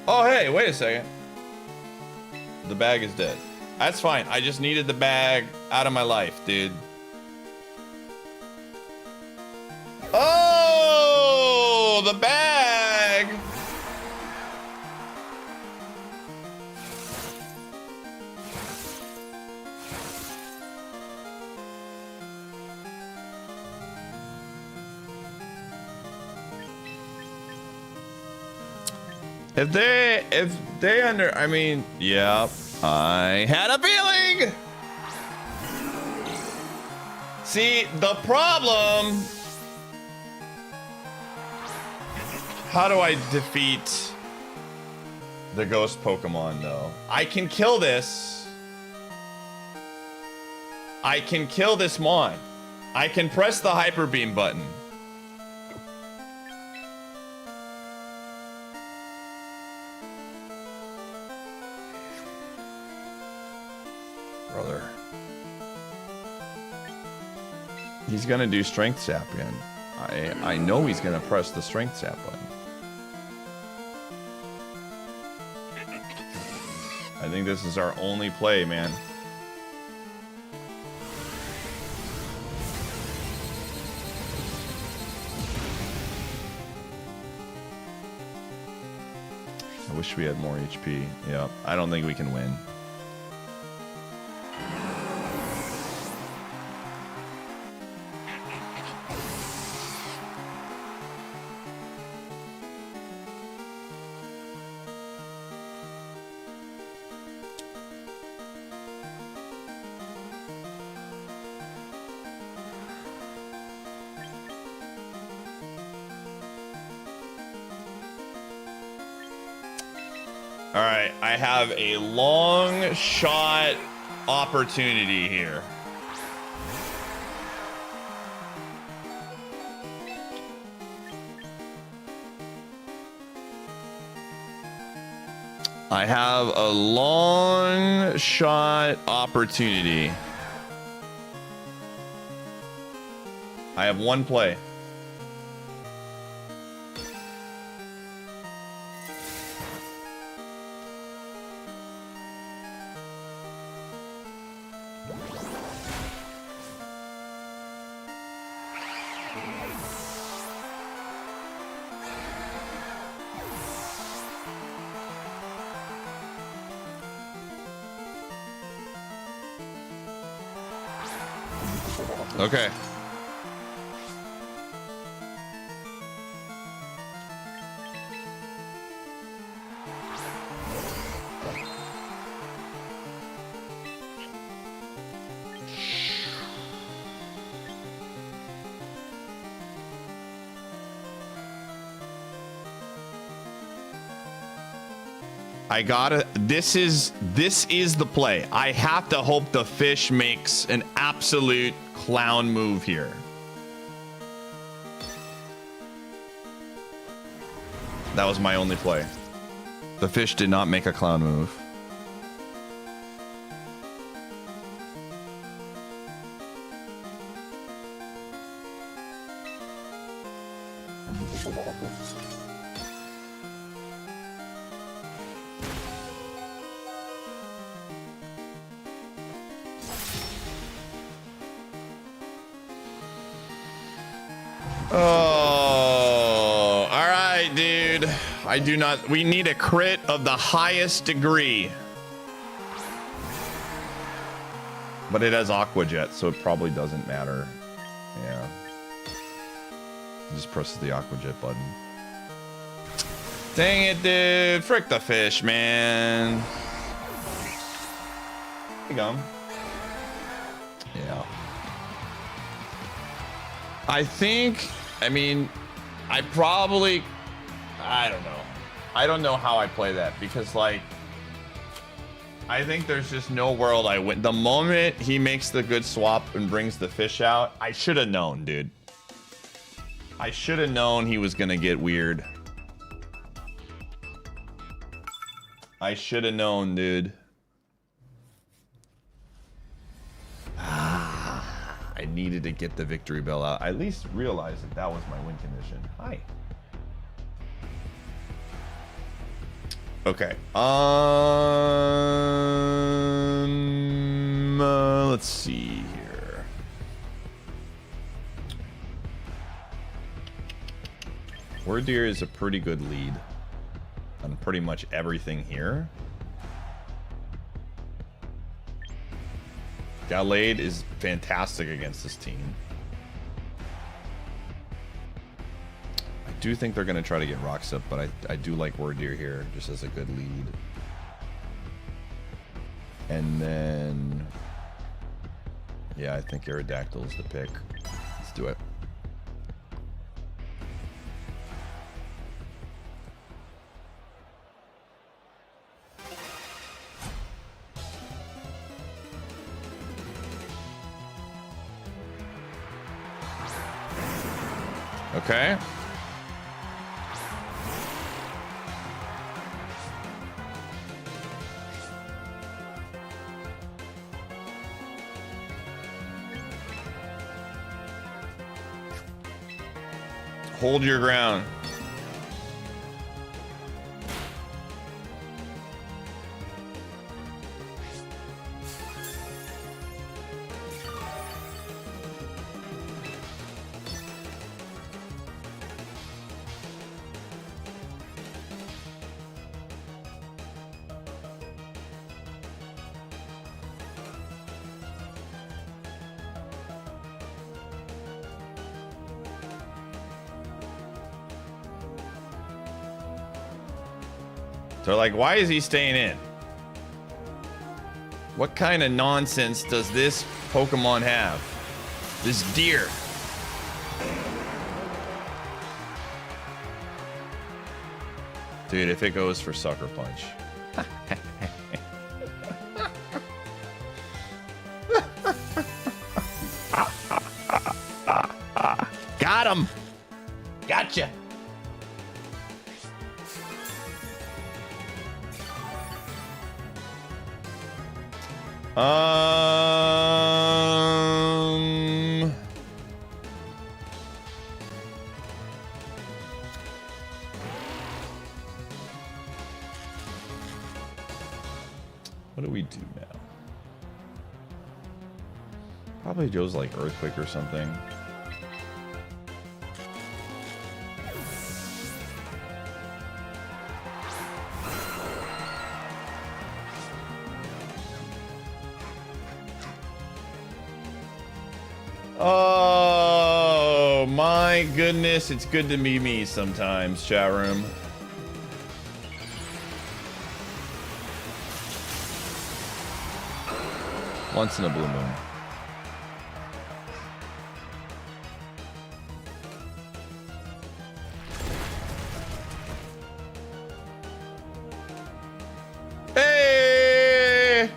Oh, hey, wait a second. The bag is dead. That's fine. I just needed the bag out of my life, dude. Oh, the bag. If they I mean, yeah, I had a feeling. See, the problem. How do I defeat the ghost Pokemon, though? I can kill this. I can kill this Mon. I can press the Hyper Beam button. Brother. He's gonna do Strength Sap again. I know he's gonna press the Strength Sap button. I think this is our only play, man. I wish we had more HP. Yeah, I don't think we can win. All right. I have a long shot opportunity here. I have a long shot opportunity. I have one play. Okay. I gotta, this is the play. I have to hope the fish makes an absolute clown move here. That was my only play. The fish did not make a clown move. Oh, all right, dude. I do not. We need a crit of the highest degree. But it has Aqua Jet, so it probably doesn't matter. Yeah. It just presses the Aqua Jet button. Dang it, dude. Frick the fish, man. Here you go. Yeah. I think, I mean, I don't know. I don't know how I play that because, like, I think there's just no world I win. The moment he makes the good swap and brings the fish out, I should have known, dude. I should have known he was going to get weird. I should have known, dude. I needed to get the victory bell out. I at least realized that that was my win condition. Hi. Okay. Let's see here. Word Deer is a pretty good lead on pretty much everything here. Gallade is fantastic against this team. I do think they're going to try to get rocks up, but I do like Word Deer here just as a good lead. And then, yeah, I think Aerodactyl is the pick. Let's do it. Okay. Hold your ground. They're like, why is he staying in? What kind of nonsense does this Pokemon have? This deer. Dude, if it goes for Sucker Punch. Got him. Gotcha. What do we do now? Probably Joe's like Earthquake or something. Oh my goodness, it's good to be me sometimes, chat room. Once in a blue moon. Hey!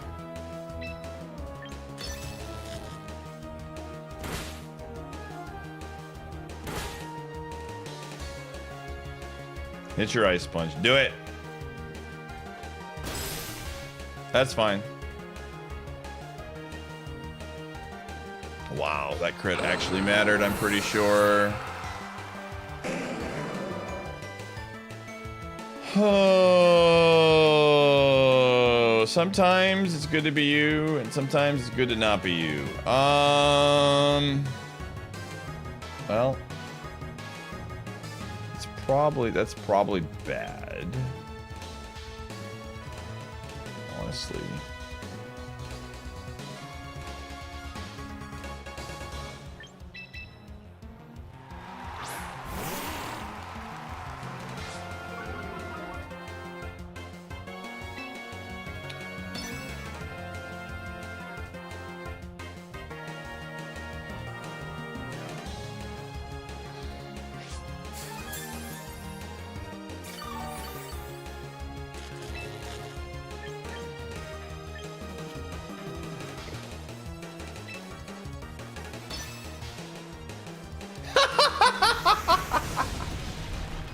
Hit your ice punch. Do it. That's fine. Wow, that crit actually mattered, I'm pretty sure. Oh, sometimes it's good to be you, and sometimes it's good to not be you. Well, that's probably bad. Honestly.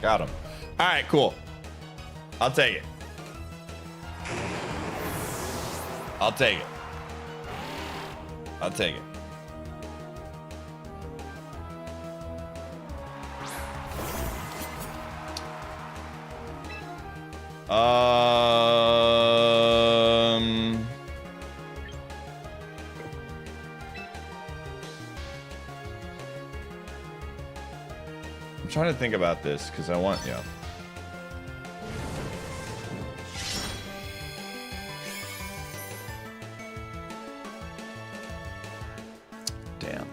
Got him. All right, cool. I'll take it. I'll take it. I'll take it. I'm trying to think about this because I want, yeah. Damn.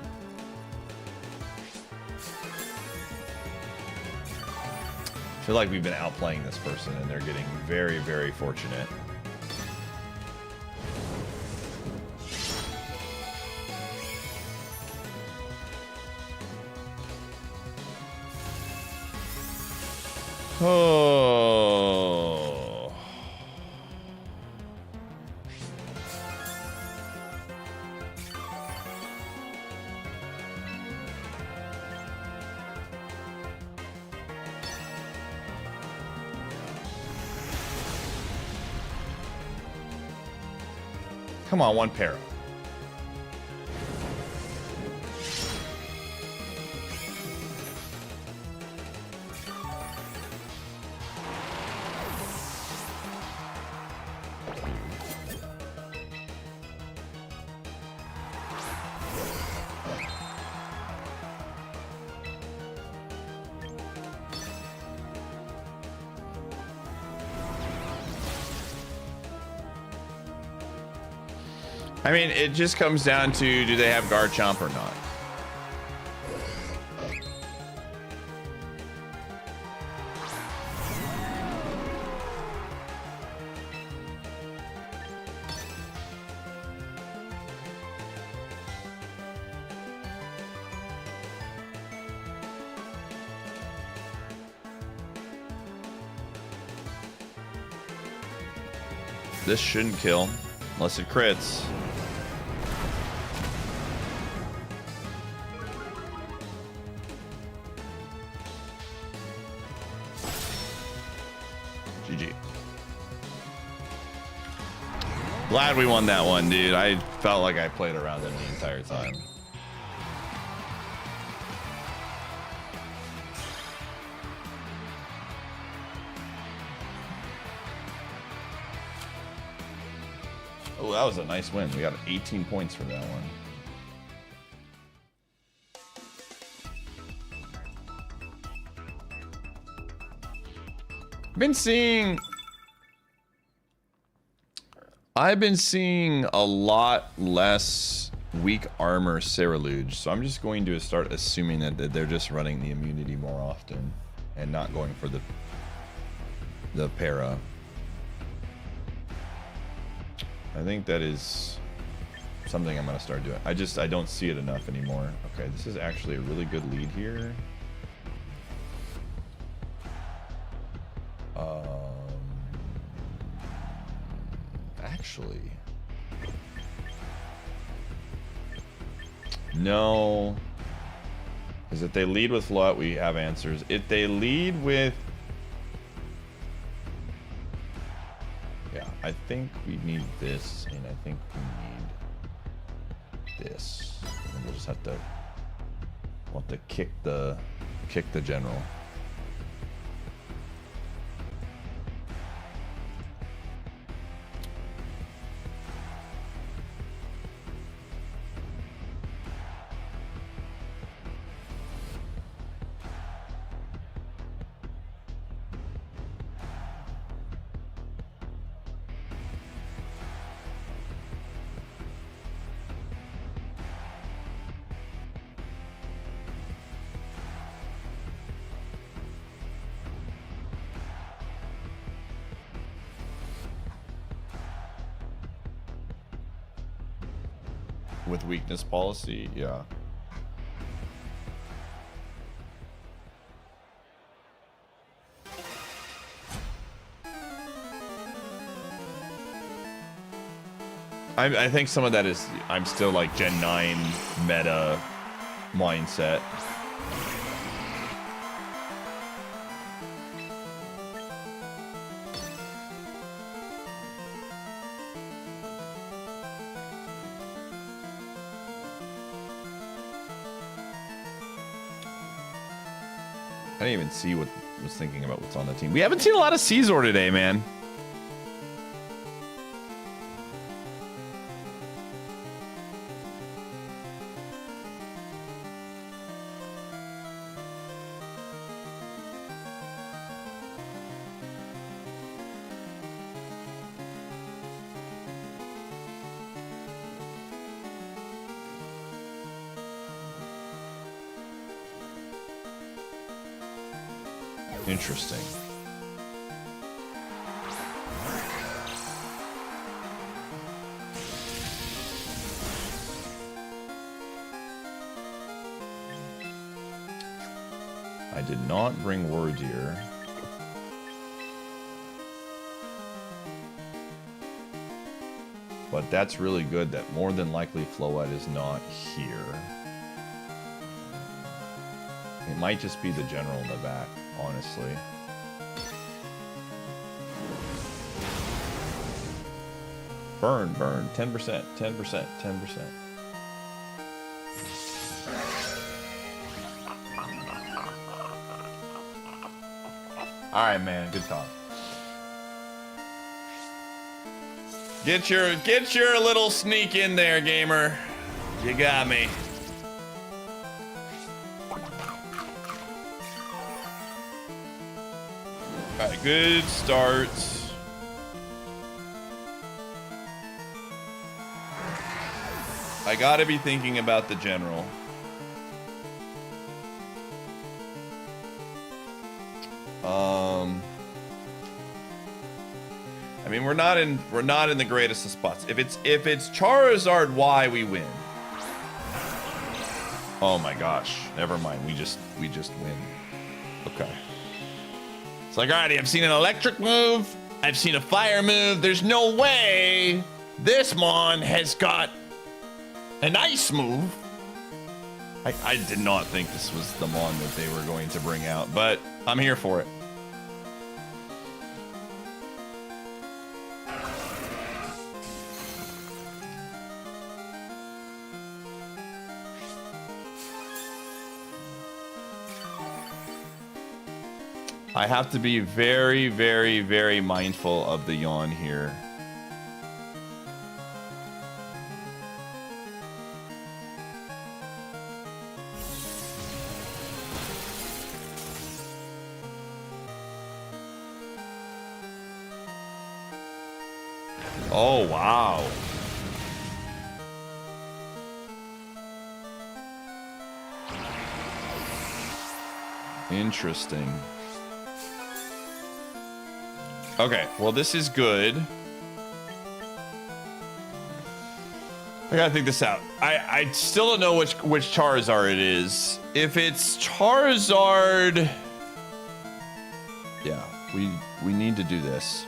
I feel like we've been outplaying this person and they're getting very, very fortunate. Oh. Come on, one para. I mean, it just comes down to, do they have Garchomp or not? This shouldn't kill unless it crits. GG. Glad we won that one, dude. I felt like I played around it the entire time. Oh, that was a nice win. We got 18 points for that one. I've been seeing a lot less weak armor Ceruledge, so I'm just going to start assuming that they're just running the immunity more often and not going for the para. I think that is something I'm gonna start doing. I don't see it enough anymore. Okay, this is actually a really good lead here. Actually, no. Because if they lead with float, we have answers. If they lead with, yeah, I think we need this, and I think we need this. And we'll just have to, we'll have to kick the general. With weakness policy, yeah. I think some of that is I'm still like Gen 9 meta mindset. I didn't even see what was thinking about what's on the team. We haven't seen a lot of Caesar today, man. Interesting. I did not bring word here. But that's really good that more than likely Floette is not here. It might just be the general in the back, honestly. Burn, burn, 10%, 10%, 10%. All right, man, good talk. Get your little sneak in there, gamer. You got me. All right, good starts. I gotta be thinking about the general. I mean, we're not in the greatest of spots. If it's Charizard Y, we win. Oh my gosh, never mind. We just win. Okay. It's like, alrighty, I've seen an electric move. I've seen a fire move. There's no way this Mon has got an ice move. I did not think this was the Mon that they were going to bring out, but I'm here for it. I have to be very, very, very mindful of the yawn here. Oh, wow. Interesting. Okay, well, this is good. I gotta think this out. I still don't know which Charizard it is. If it's Charizard... Yeah, we need to do this.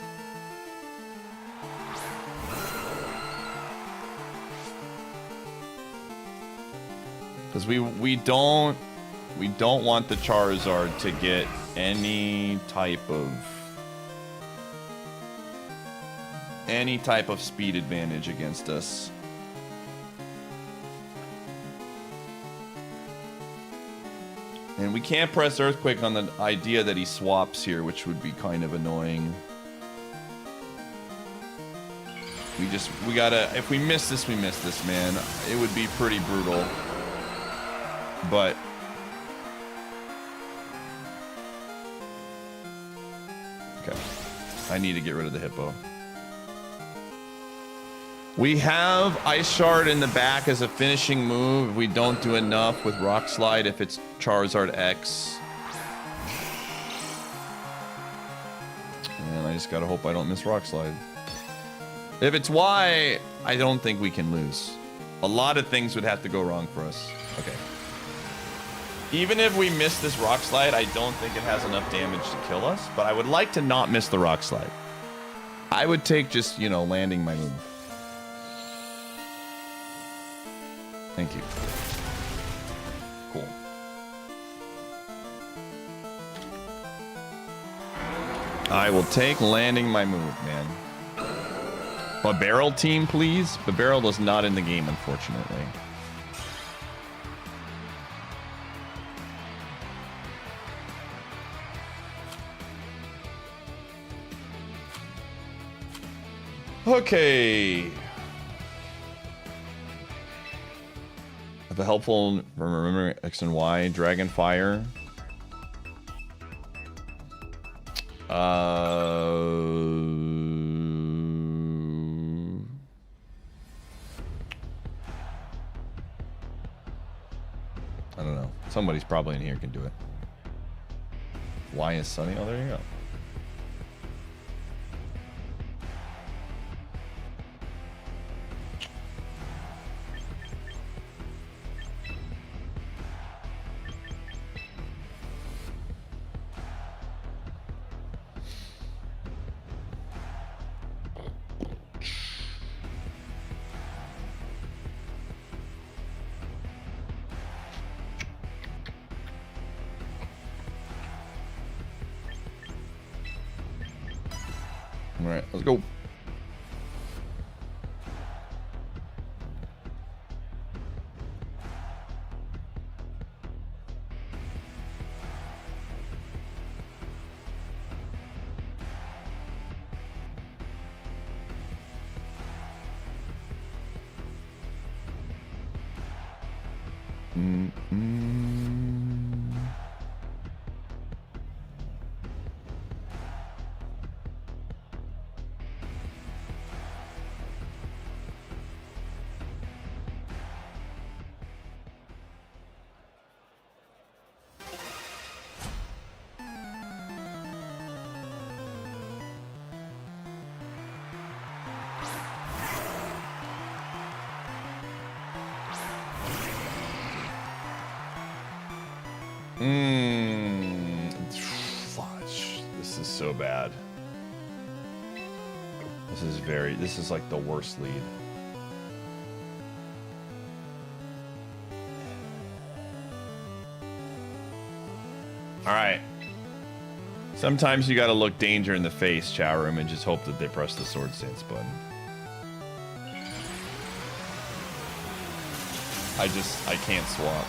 Because we don't want the Charizard to get any type of speed advantage against us. And we can't press Earthquake on the idea that he swaps here, which would be kind of annoying. We gotta, if we miss this, we miss this, man. It would be pretty brutal. But okay, I need to get rid of the Hippo. We have Ice Shard in the back as a finishing move. If we don't do enough with Rock Slide, if it's Charizard X. And I just gotta hope I don't miss Rock Slide. If it's Y, I don't think we can lose. A lot of things would have to go wrong for us. Okay. Even if we miss this Rock Slide, I don't think it has enough damage to kill us, but I would like to not miss the Rock Slide. I would take just, you know, landing my move. Thank you. Cool. I will take landing my move, man. Barrel team, please. Barrel is not in the game, unfortunately. Okay. The helpful from remembering X and Y, Dragon Fire. I don't know. Somebody's probably in here can do it. Y is sunny. Oh, there you go. All right, let's go. Fudge. This is so bad. This is like the worst lead. All right. Sometimes you gotta look danger in the face, chat room, and just hope that they press the sword stance button. I can't swap.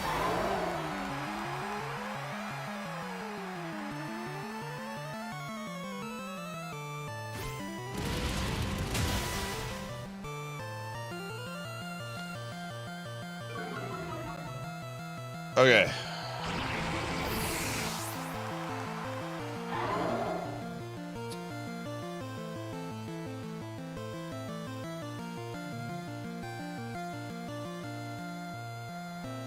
Okay.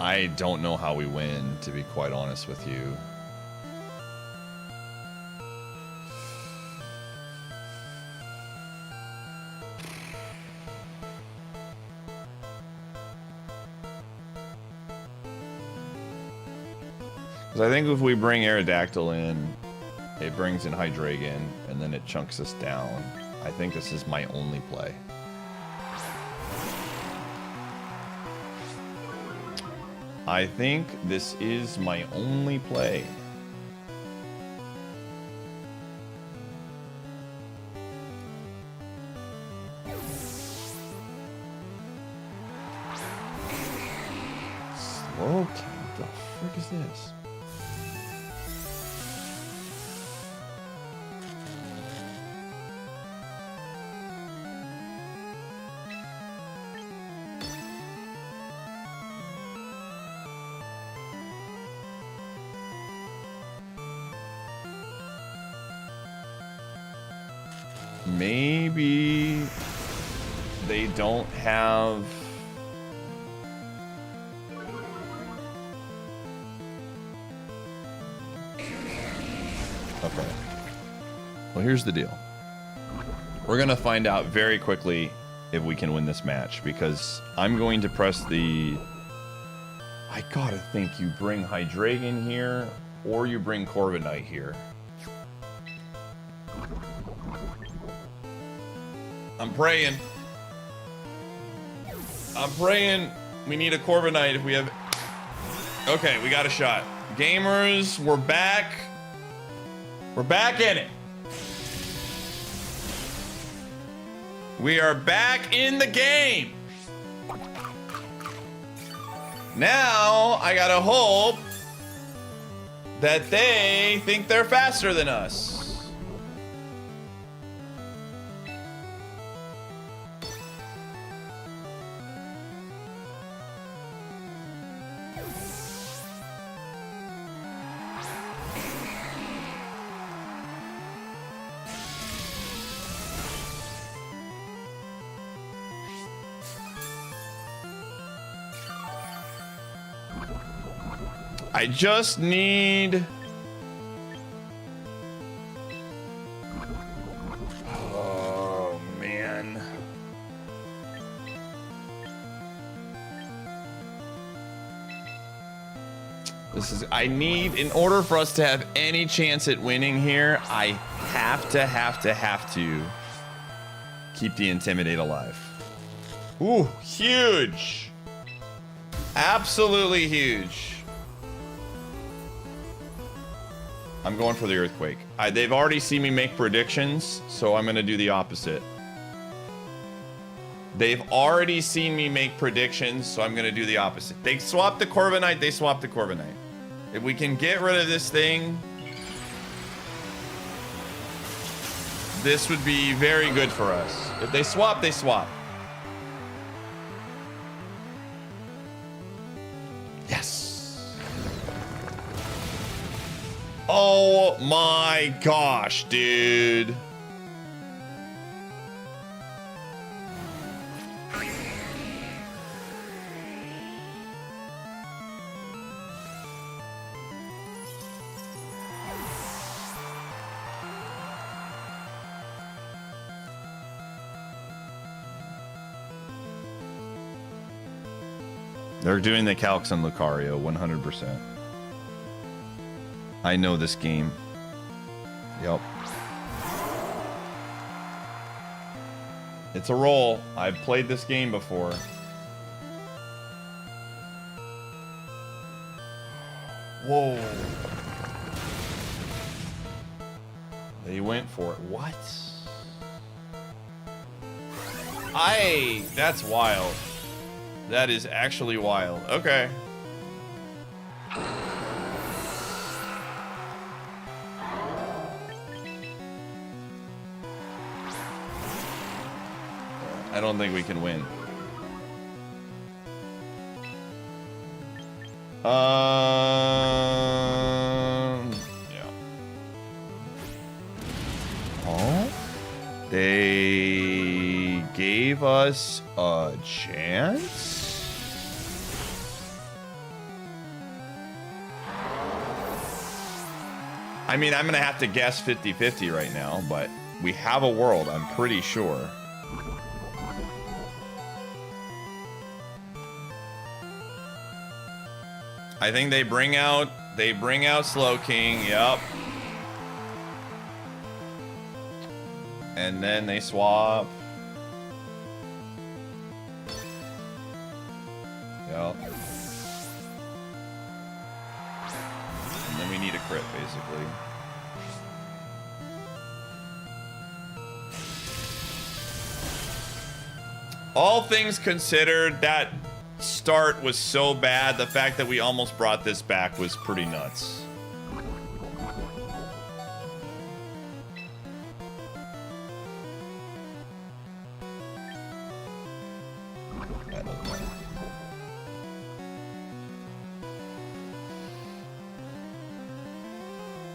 I don't know how we win, to be quite honest with you. Because I think if we bring Aerodactyl in, it brings in Hydreigon, and then it chunks us down. I think this is my only play. I think this is my only play. Smogon, what the frick is this? Maybe they don't have... Okay. Well, here's the deal. We're gonna find out very quickly if we can win this match, because I'm going to press the... I gotta think you bring Hydreigon here, or you bring Corviknight here. I'm praying. I'm praying we need a Corviknight if we have... Okay, we got a shot. Gamers, we're back. We're back in it. We are back in the game. Now, I gotta hope that they think they're faster than us. I just need... Oh, man. This is... I need... In order for us to have any chance at winning here, I have to keep the Intimidate alive. Ooh, huge. Absolutely huge. I'm going for the Earthquake. They've already seen me make predictions, so I'm going to do the opposite. They've already seen me make predictions, so I'm going to do the opposite. They swapped the Corviknight, they swapped the Corviknight. If we can get rid of this thing, this would be very good for us. If they swap, they swap. Yes. Oh my gosh, dude. They're doing the calcs on Lucario 100%. I know this game. Yep. It's a roll. I've played this game before. Whoa. They went for it. What? That's wild. That is actually wild. Okay. I don't think we can win. Yeah. Oh? They gave us a chance? I mean, I'm gonna have to guess 50-50 right now, but we have a world, I'm pretty sure. I think they bring out Slow King, yep. And then they swap. Yep. And then we need a crit, basically. All things considered, that start was so bad. The fact that we almost brought this back was pretty nuts.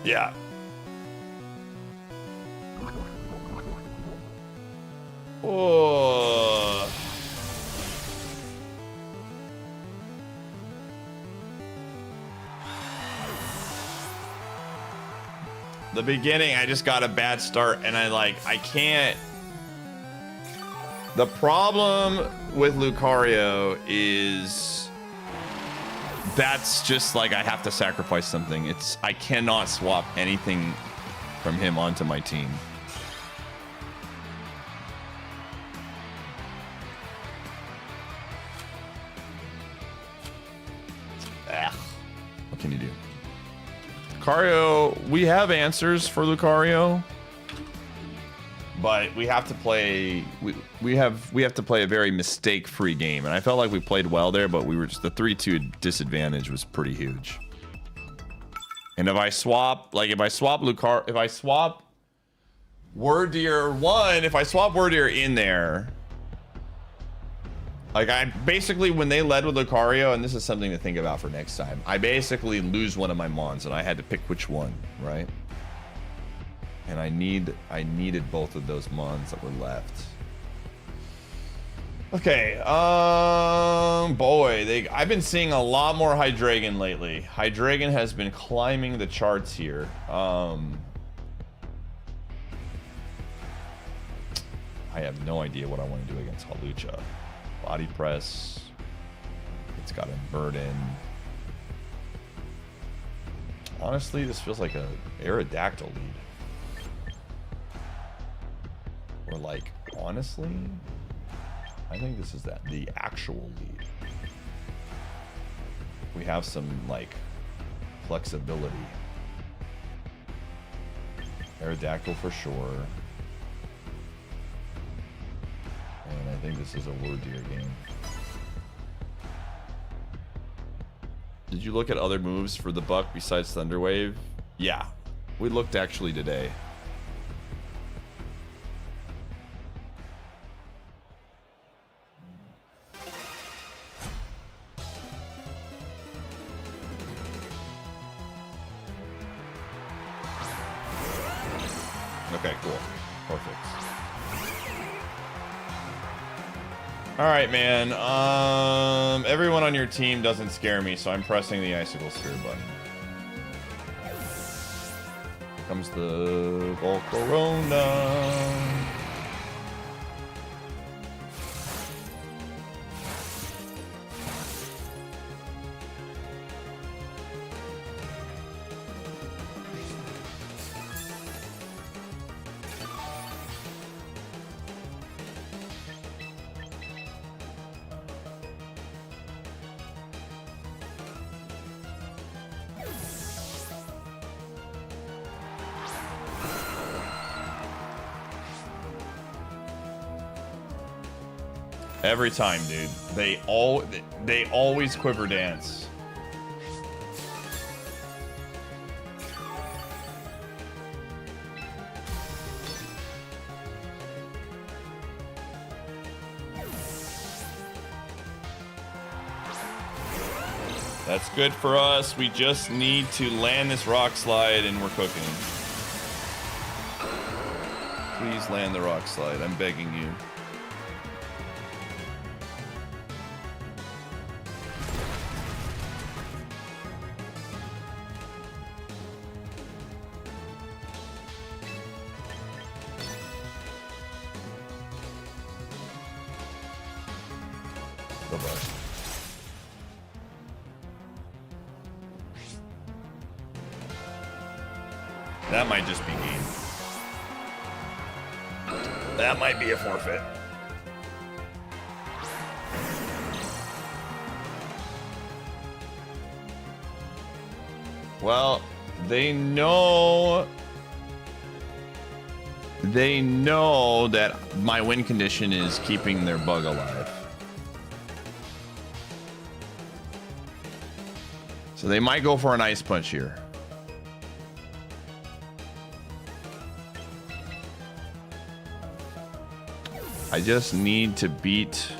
Yeah. Oh. The beginning, I just got a bad start, and I can't. The problem with Lucario is that's just like I have to sacrifice something. I cannot swap anything from him onto my team. What can you do? Lucario, we have answers for Lucario, but we have to play. We have to play a very mistake-free game, and I felt like we played well there, but we were just the 3-2 disadvantage was pretty huge. And if I swap Lucario, if I swap Wordeer 1, if I swap Wordeer in there. Like, I basically, when they led with Lucario, and this is something to think about for next time, I basically lose one of my Mons, and I had to pick which one, right? And I needed both of those Mons that were left. Okay, boy, I've been seeing a lot more Hydreigon lately. Hydreigon has been climbing the charts here. I have no idea what I want to do against Hawlucha. Body press. It's got a burden. Honestly, this feels like a Aerodactyl lead. Or like, honestly, I think this is the actual lead. We have some like flexibility. Aerodactyl for sure. And I think this is a Wordeer game. Did you look at other moves for the Buck besides Thunderwave? Yeah, we looked actually today. Okay, cool. Perfect. All right, man. Everyone on your team doesn't scare me, so I'm pressing the Icicle Sphere button. Here comes the Volcarona. Every time, dude. They always quiver dance. That's good for us. We just need to land this rock slide and we're cooking. Please land the rock slide. I'm begging you. Bye-bye. That might just be game. That might be a forfeit. Well, they know that my win condition is keeping their bug alive. So they might go for an ice punch here. I just need to beat...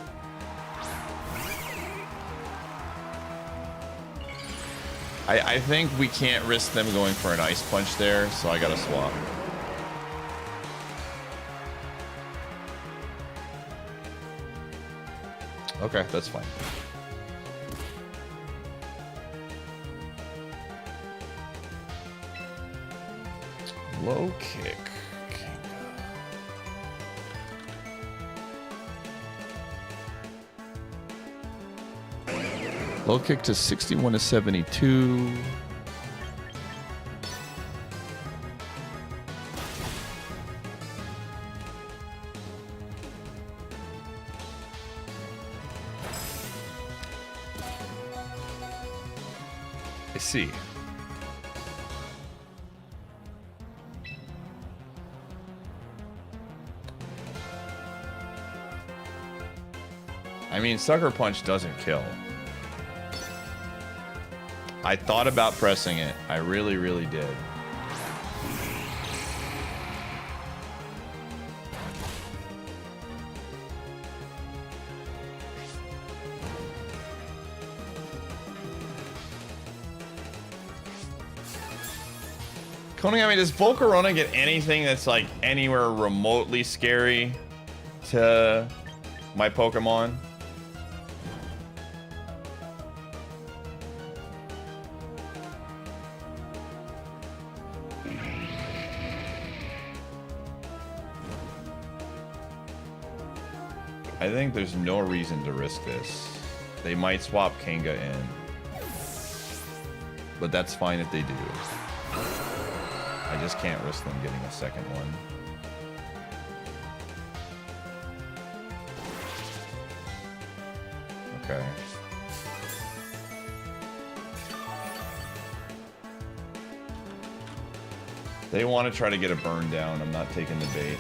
I think we can't risk them going for an ice punch there, so I gotta swap. Okay, that's fine. Low kick. Low kick to 61 to 72. I see. I mean, Sucker Punch doesn't kill. I thought about pressing it. I really, really did. Konami, does Volcarona get anything that's like anywhere remotely scary to my Pokemon? I think there's no reason to risk this. They might swap Kanga in. But that's fine if they do. I just can't risk them getting a second one. Okay. They want to try to get a burn down. I'm not taking the bait.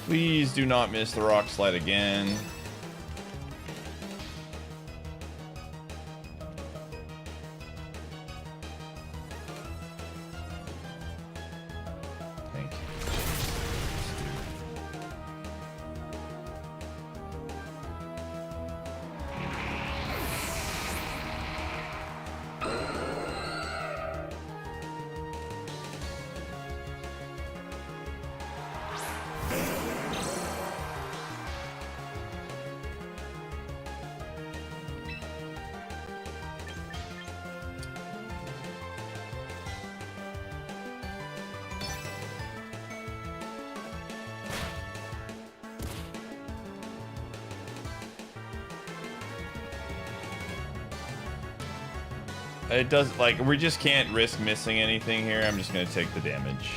Please do not miss the rock slide again. Thank you. It does, like, we just can't risk missing anything here. I'm just gonna take the damage.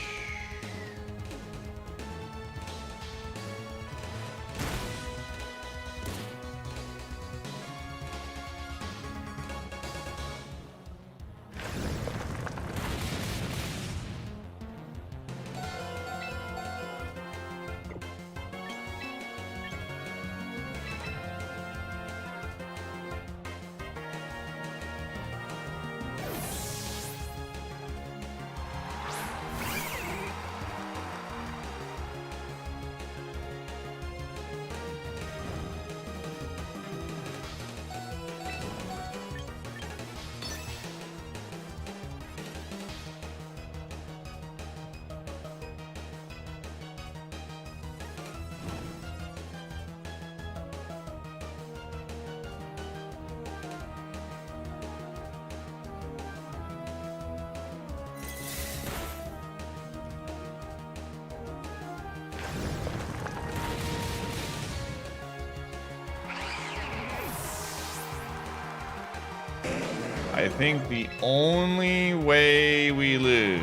I think the only way we lose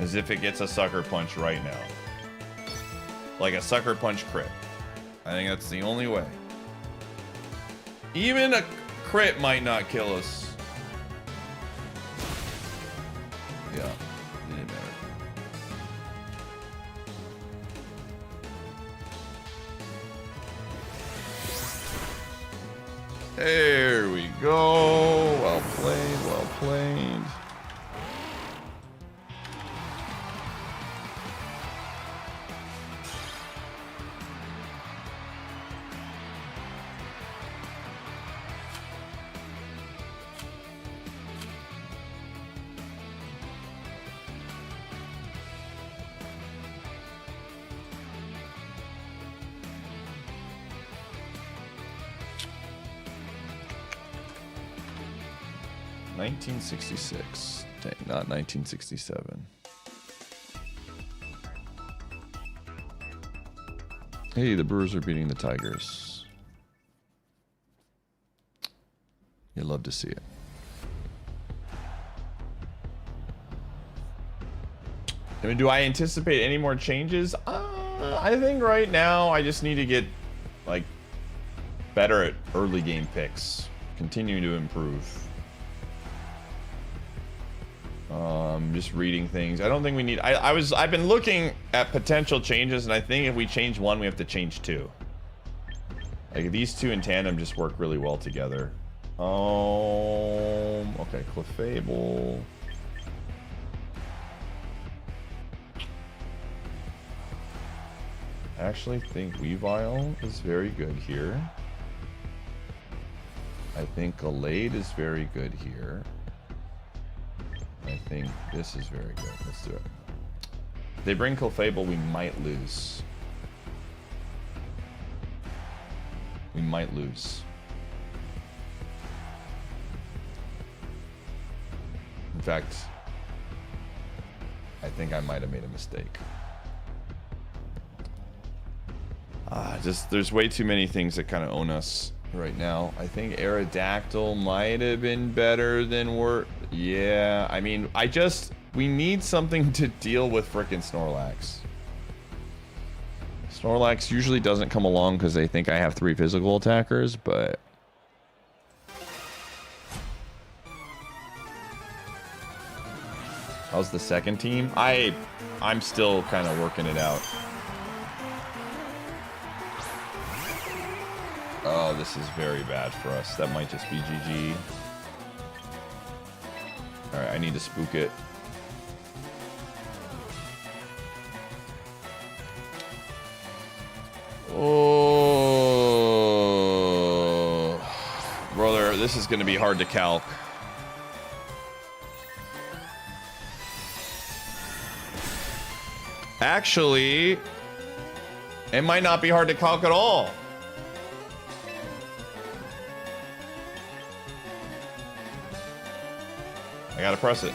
is if it gets a sucker punch right now. Like a sucker punch crit. I think that's the only way. Even a crit might not kill us. Yeah, it didn't matter. There we go. Well played, well played. $1966. Dang, not 1967. Hey, the Brewers are beating the Tigers. You love to see it. I mean, do I anticipate any more changes? I think right now I just need to get like better at early game picks. Continue to improve. Just reading things. I don't think we need. I've been looking at potential changes, and I think if we change one, we have to change two. Like these two in tandem just work really well together. Okay, Clefable. I actually think Weavile is very good here. I think Gallade is very good here. I think this is very good. Let's do it. If they bring Clefable, we might lose. We might lose. In fact, I think I might have made a mistake. Just there's way too many things that kind of own us right now. I think Aerodactyl might have been better than yeah, I mean, we need something to deal with frickin' Snorlax. Snorlax usually doesn't come along because they think I have 3 physical attackers, but how's the second team? I'm still kind of working it out. Oh, this is very bad for us. That might just be GG. Alright, I need to spook it. Oh, brother, this is going to be hard to calc. Actually, it might not be hard to calc at all. I gotta press it.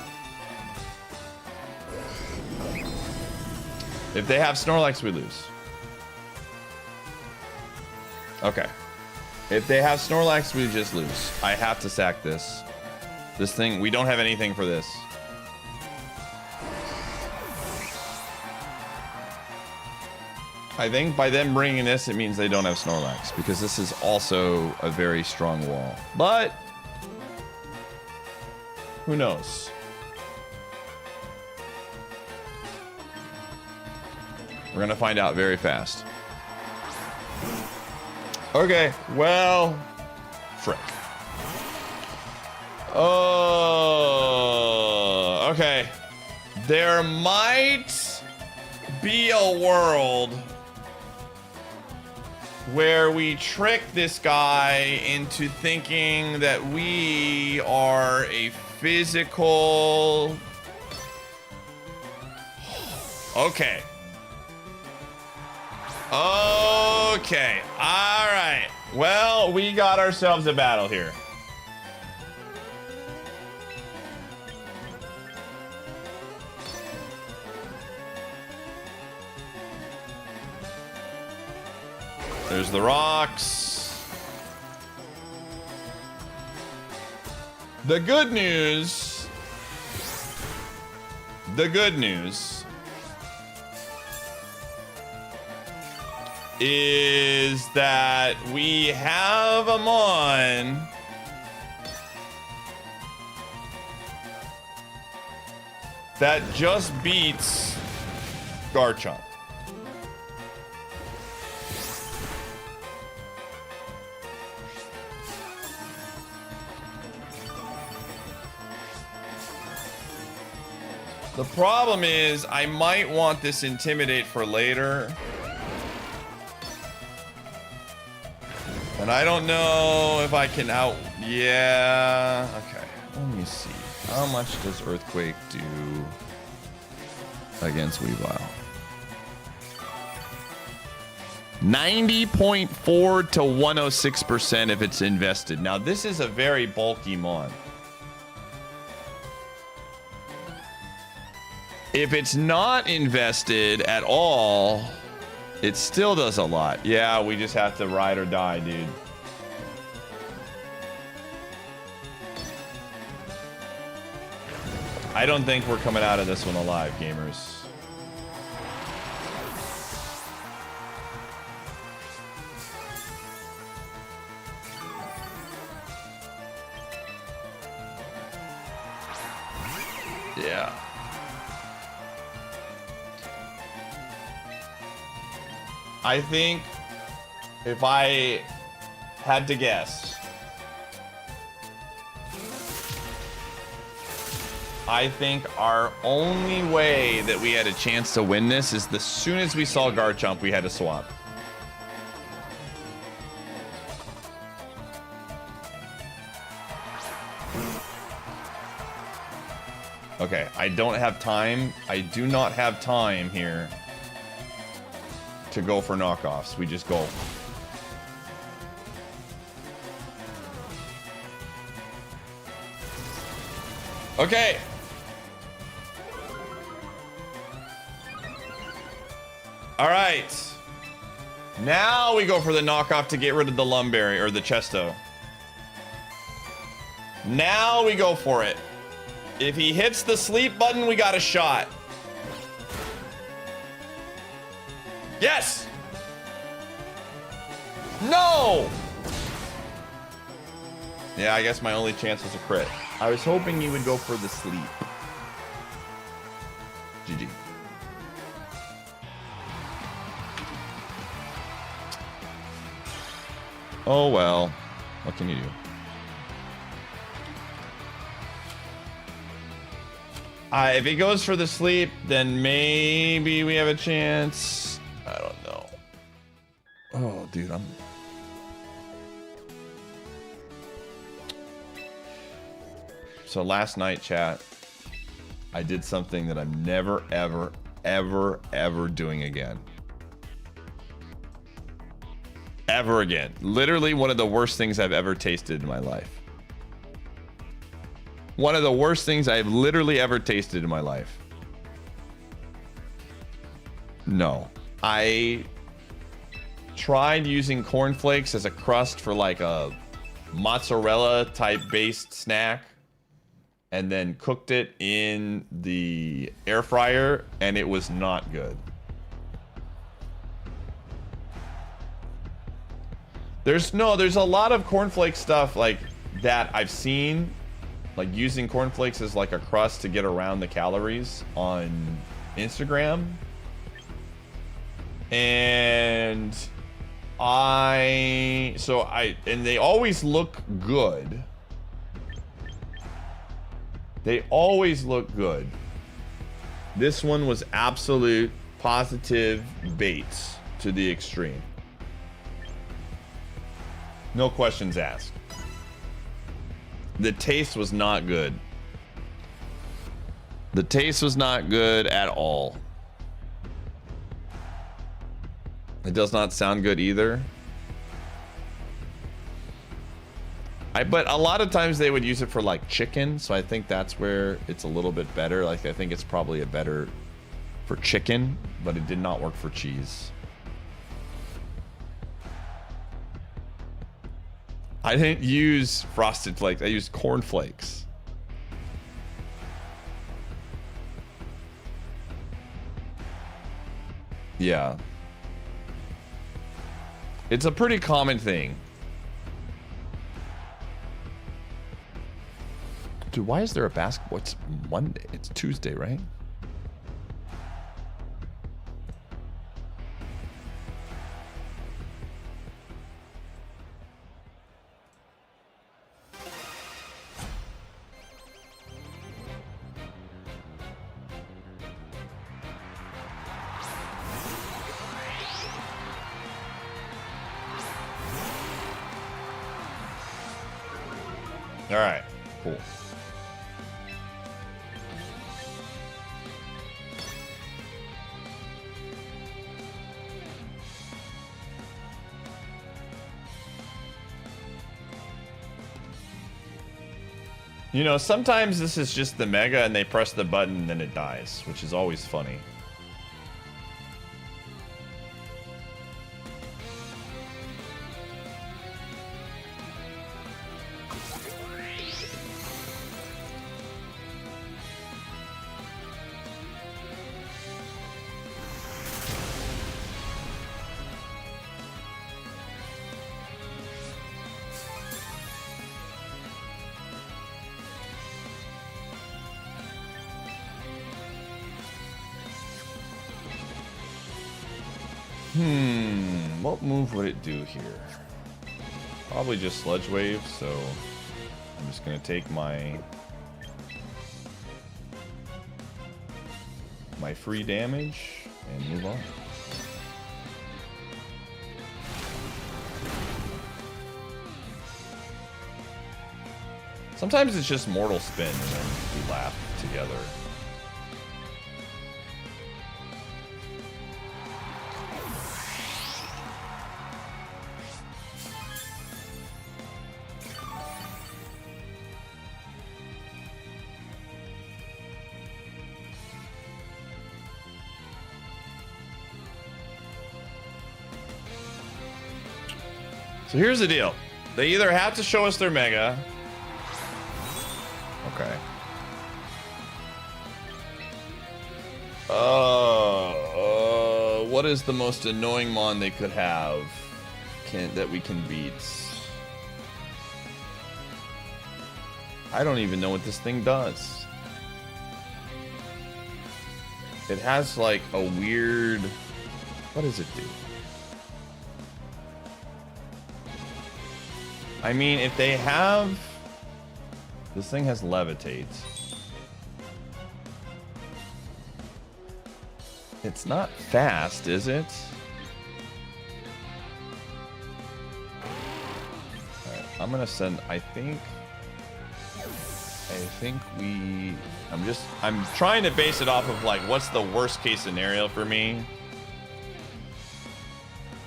If they have Snorlax, we lose. Okay. If they have Snorlax, we just lose. I have to sack this. This thing, we don't have anything for this. I think by them bringing this, it means they don't have Snorlax, because this is also a very strong wall. But who knows? We're gonna find out very fast. Okay, well, frick. Oh, okay. There might be a world where we trick this guy into thinking that we are a physical... Okay. Okay. All right. Well, we got ourselves a battle here. There's the rocks. The good news is that we have a Mon that just beats Garchomp. The problem is, I might want this Intimidate for later. And I don't know if I can out... Yeah... Okay, let me see. How much does Earthquake do against Weavile? 90.4 to 106% if it's invested. Now, this is a very bulky Mon. If it's not invested at all, it still does a lot. Yeah, we just have to ride or die, dude. I don't think we're coming out of this one alive, gamers. Yeah. I think if I had to guess, I think our only way that we had a chance to win this is as soon as we saw Garchomp, we had to swap. Okay, I don't have time. I do not have time here to go for knockoffs. We just go. Okay. All right. Now we go for the knockoff to get rid of the Lumberry or the Chesto. Now we go for it. If he hits the sleep button, we got a shot. Yes! No! Yeah, I guess my only chance was a crit. I was hoping you would go for the sleep. GG. Oh well. What can you do? If he goes for the sleep, then maybe we have a chance. I don't know. Oh, dude, So last night, chat, I did something that I'm never, ever, ever, ever doing again. Ever again. Literally one of the worst things I've ever tasted in my life. One of the worst things I've literally ever tasted in my life. No. tried using cornflakes as a crust for like a mozzarella type based snack and then cooked it in the air fryer, and it was not good. There's a lot of cornflake stuff like that I've seen, like using cornflakes as like a crust to get around the calories on Instagram. And and they always look good. They always look good. This one was absolute positive baits to the extreme. No questions asked. The taste was not good. The taste was not good at all. It does not sound good either. But a lot of times they would use it for like chicken, so I think that's where it's a little bit better. Like I think it's probably a better for chicken, but it did not work for cheese. I didn't use Frosted Flakes. I used corn flakes. Yeah. It's a pretty common thing. Dude, why is there a basketball? It's Monday. It's Tuesday, right? All right, cool. You know, sometimes this is just the mega and they press the button and then it dies, which is always funny. What move would it do here? Probably just Sludge Wave, so I'm just gonna take my free damage and move on. Sometimes it's just Mortal Spin and then we laugh together. So here's the deal. They either have to show us their mega. Okay. What is the most annoying mon they could have that we can beat? I don't even know what this thing does. It has like a weird... What does it do? I mean, if they have... This thing has levitate. It's not fast, is it? Alright, I'm gonna send... I think I'm trying to base it off of like, what's the worst case scenario for me?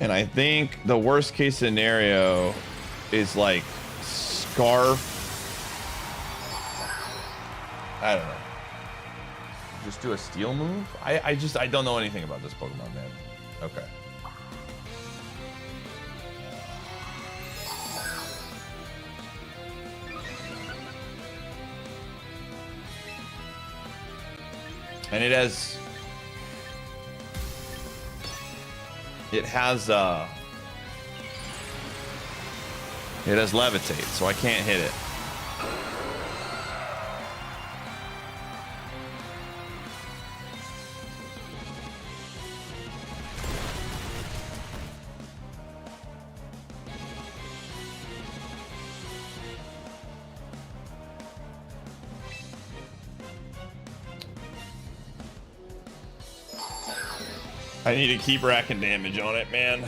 And I think the worst case scenario is like Scarf. I don't know. Just do a steal move? I don't know anything about this Pokemon, man. Okay. And it has levitate, so I can't hit it. I need to keep racking damage on it, man.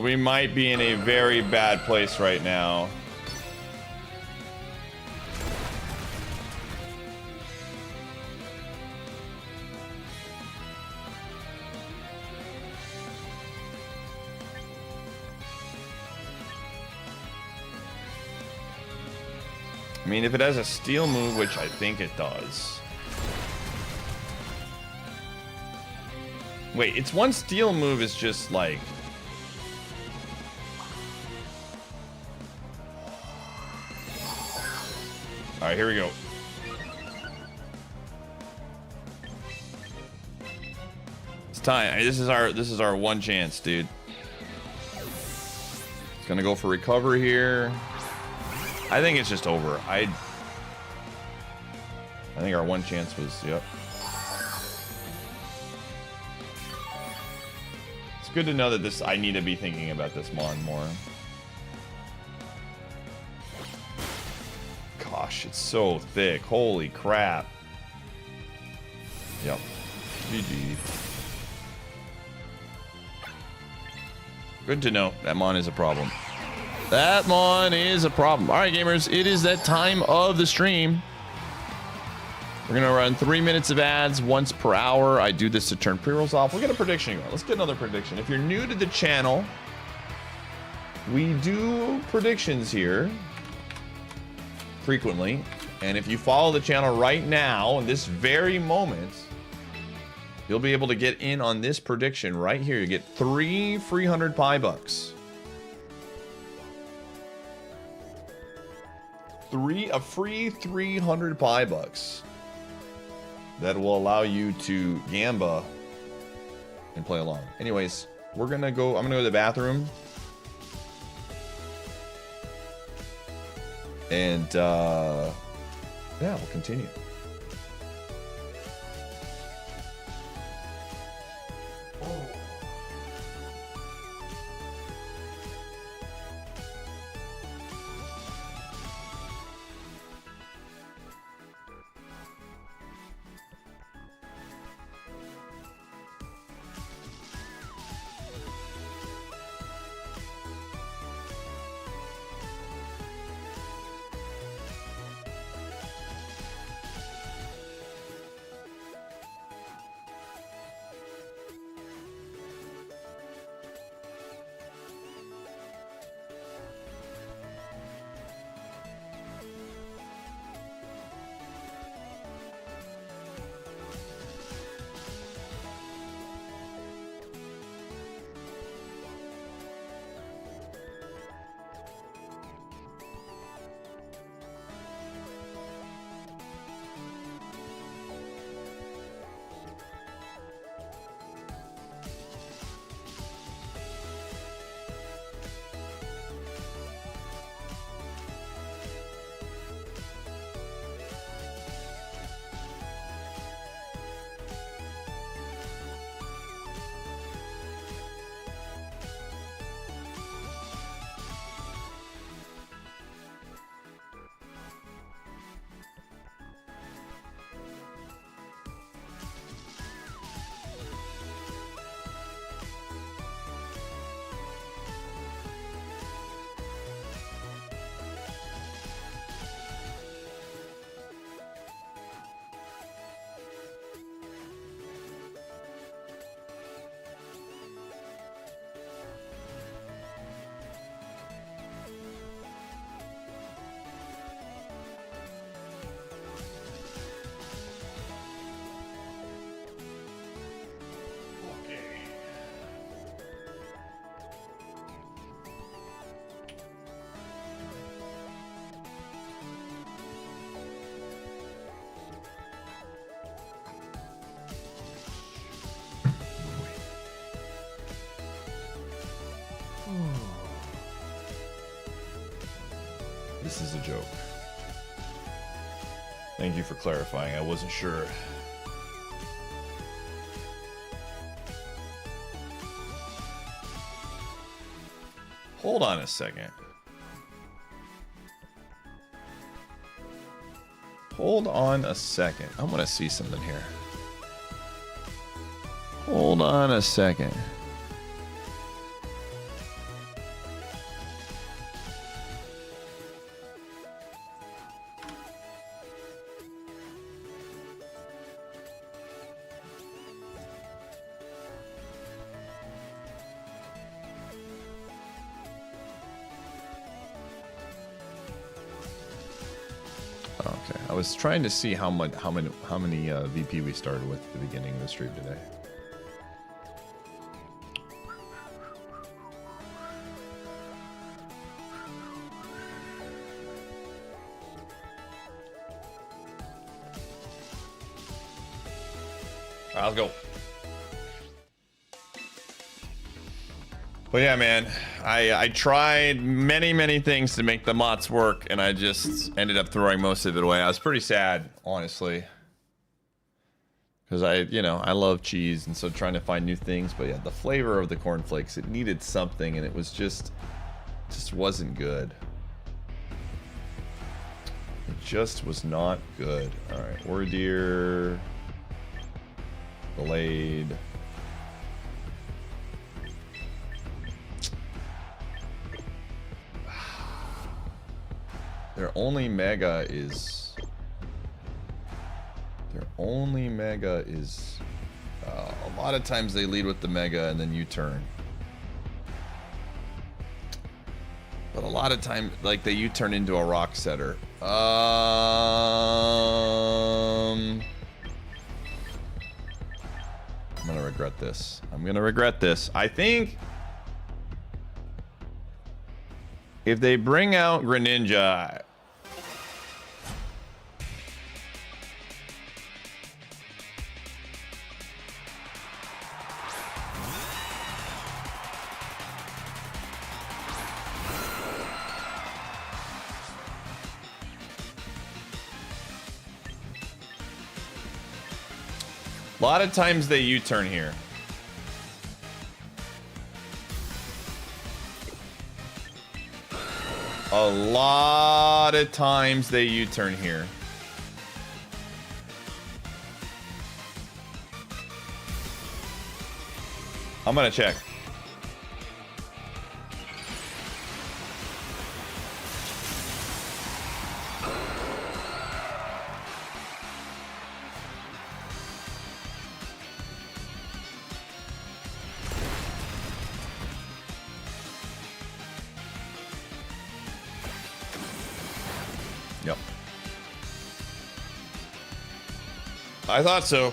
We might be in a very bad place right now. I mean, if it has a steel move, which I think it does. Wait, its one steel move is just like... All right, here we go. It's time. This is our one chance, dude. It's gonna go for recover here. I think it's just over. I think our one chance was, yep. It's good to know that this, I need to be thinking about this mon more. Gosh, it's so thick. Holy crap. Yep. GG. Good to know. That mon is a problem. That mon is a problem. All right, gamers, it is that time of the stream. We're going to run 3 minutes of ads once per hour. I do this to turn pre-rolls off. We'll get a prediction going. Let's get another prediction. If you're new to the channel, we do predictions here frequently. And if you follow the channel right now, in this very moment, you'll be able to get in on this prediction right here. You get 3 free 100 pie bucks. A free 300 pie bucks that will allow you to gamba and play along. Anyways, we're gonna go. I'm gonna go to the bathroom, and yeah, we'll continue. This is a joke. Thank you for clarifying. I wasn't sure. Hold on a second. Hold on a second. I want to see something here. Hold on a second. Okay, I was trying to see how many VP we started with at the beginning of the stream today. All right, let's go. But yeah, man, I tried many things to make the mods work, and I just ended up throwing most of it away. I was pretty sad, honestly, because I love cheese, and so trying to find new things. But yeah, the flavor of the cornflakes, it needed something, and it was just wasn't good. It just was not good. All right, Wardeer, Blade. Their only mega is a lot of times they lead with the mega and then U-turn. But a lot of time, like, they U-turn into a rock setter. I'm gonna regret this. I think if they bring out Greninja, a lot of times they U-turn here. A lot of times they U-turn here. I'm gonna check. Yep. I thought so.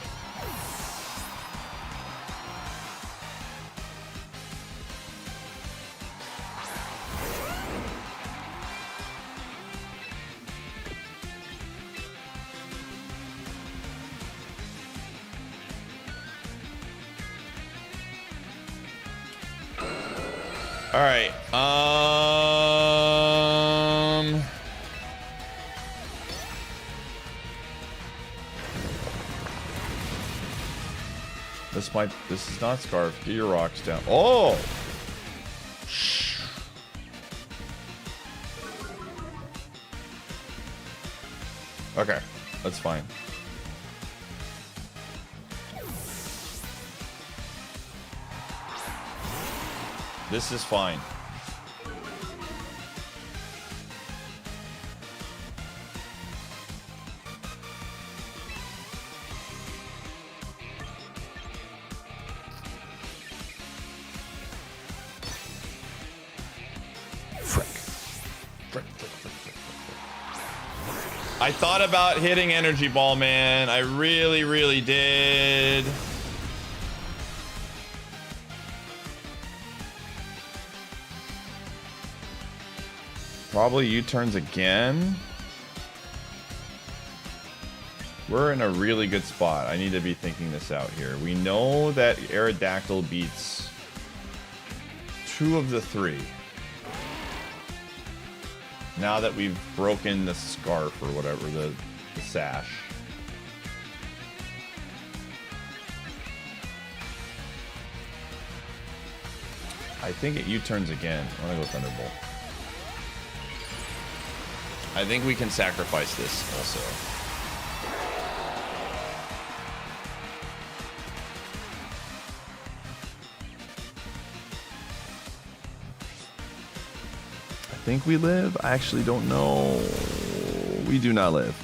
All right. This is not Scarf. Get your rocks down. Oh! Okay, that's fine. This is fine. I thought about hitting Energy Ball, man. I really did. Probably U-turns again. We're in a really good spot. I need to be thinking this out here. We know that Aerodactyl beats 2 of the 3. Now that we've broken the scarf or whatever, the sash. I think it U-turns again. I'm gonna go Thunderbolt. I think we can sacrifice this also. I think we live. I actually don't know. We do not live.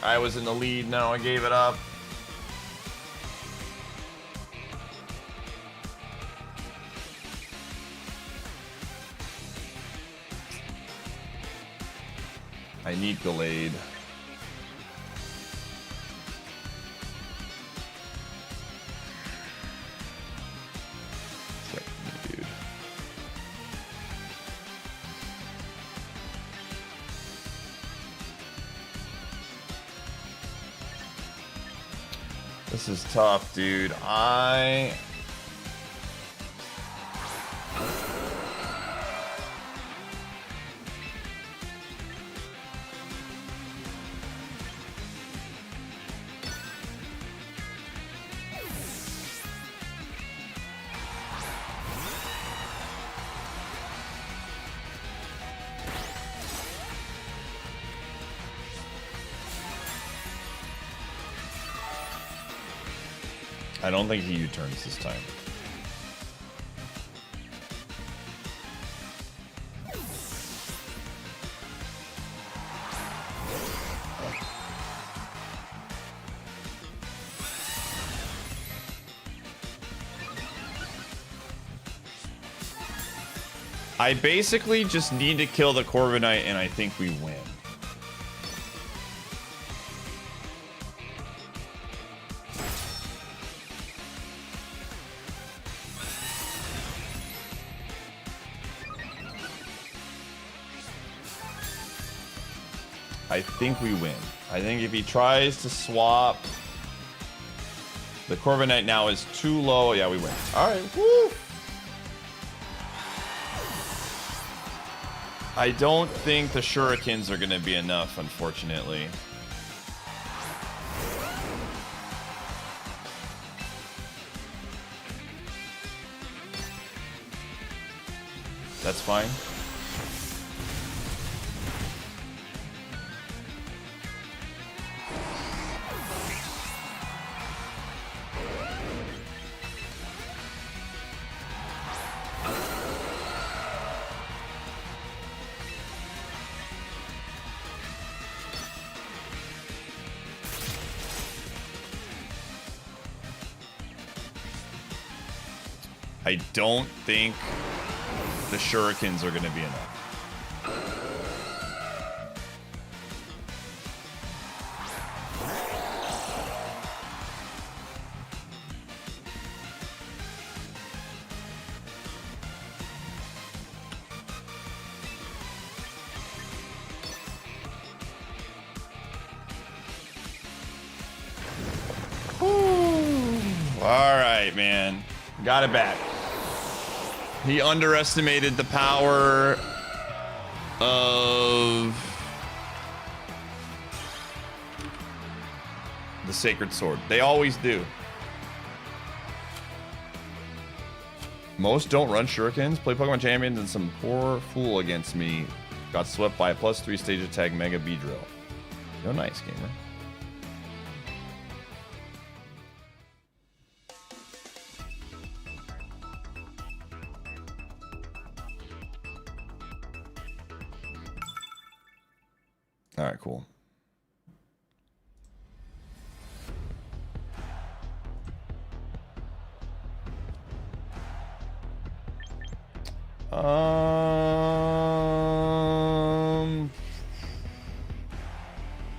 I was in the lead, now I gave it up. I need Gallade. Check me, dude. This is tough, dude. I don't think he U-turns this time. I basically just need to kill the Corviknight and I think we win. I think we win. I think if he tries to swap, the Corviknight now is too low. Yeah, we win. All right. Woo! I don't think the Shurikens are going to be enough, unfortunately. That's fine. I don't think the Shurikens are going to be enough. All right, man. Got it back. He underestimated the power of the Sacred Sword. They always do. Most don't run Shurikens, play Pokemon Champions, and some poor fool against me got swept by a +3 stage attack Mega Beedrill. You're nice, gamer. All right, cool.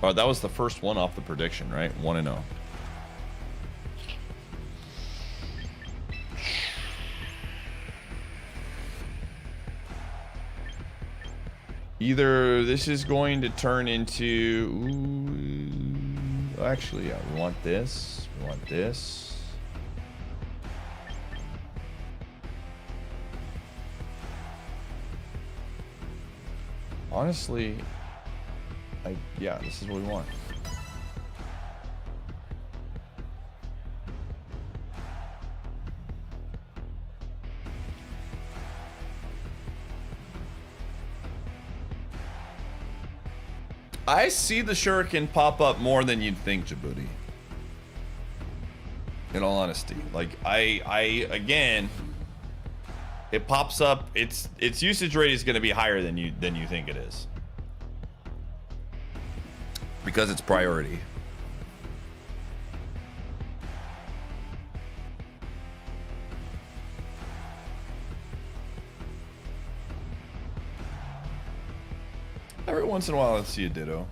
Oh, that was the first one off the prediction, right? 1-0. Either this is going to turn into... Ooh, Well, actually, yeah, we want this. We want this. Honestly, yeah, this is what we want. I see the shuriken pop up more than you'd think, Djibouti. In all honesty, like I again, it pops up. Its usage rate is going to be higher than you think it is because it's priority. Every once in a while, let's see a ditto.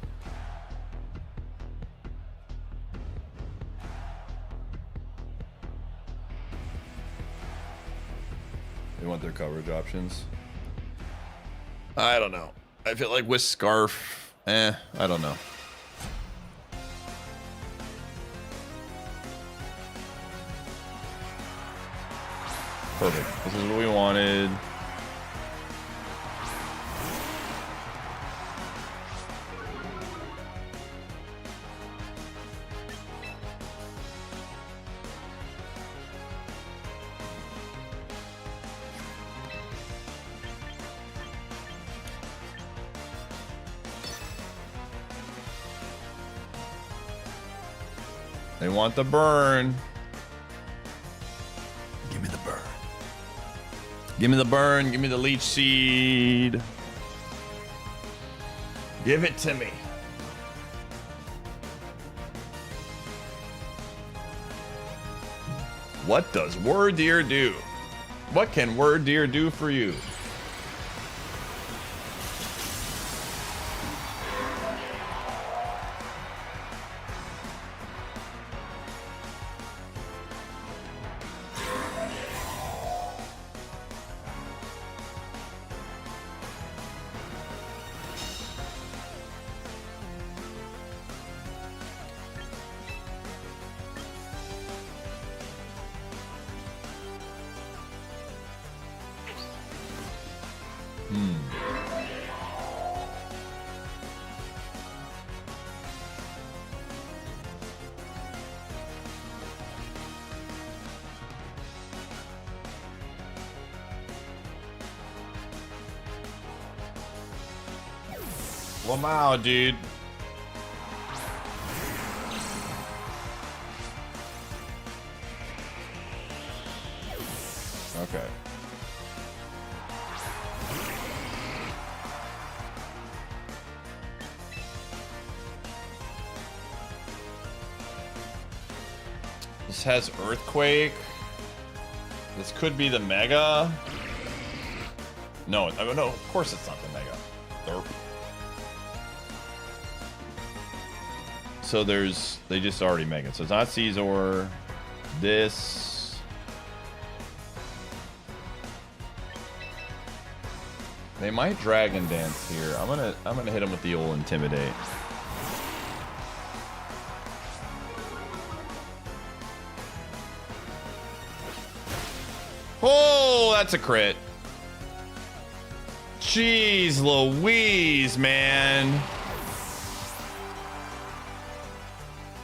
They want their coverage options. I don't know. I feel like with Scarf, I don't know. Perfect. This is what we wanted. They want the burn. Give me the burn. Give me the burn. Give me the leech seed. Give it to me. What does Wordeer do? What can Wordeer do for you? Wow, dude. Okay. This has Earthquake. This could be the Mega. No, no, of course it's not the Mega. Derp. So they just already make it. So it's not Caesar. This. They might Dragon Dance here. I'm gonna hit him with the old Intimidate. Oh, that's a crit. Jeez Louise, man.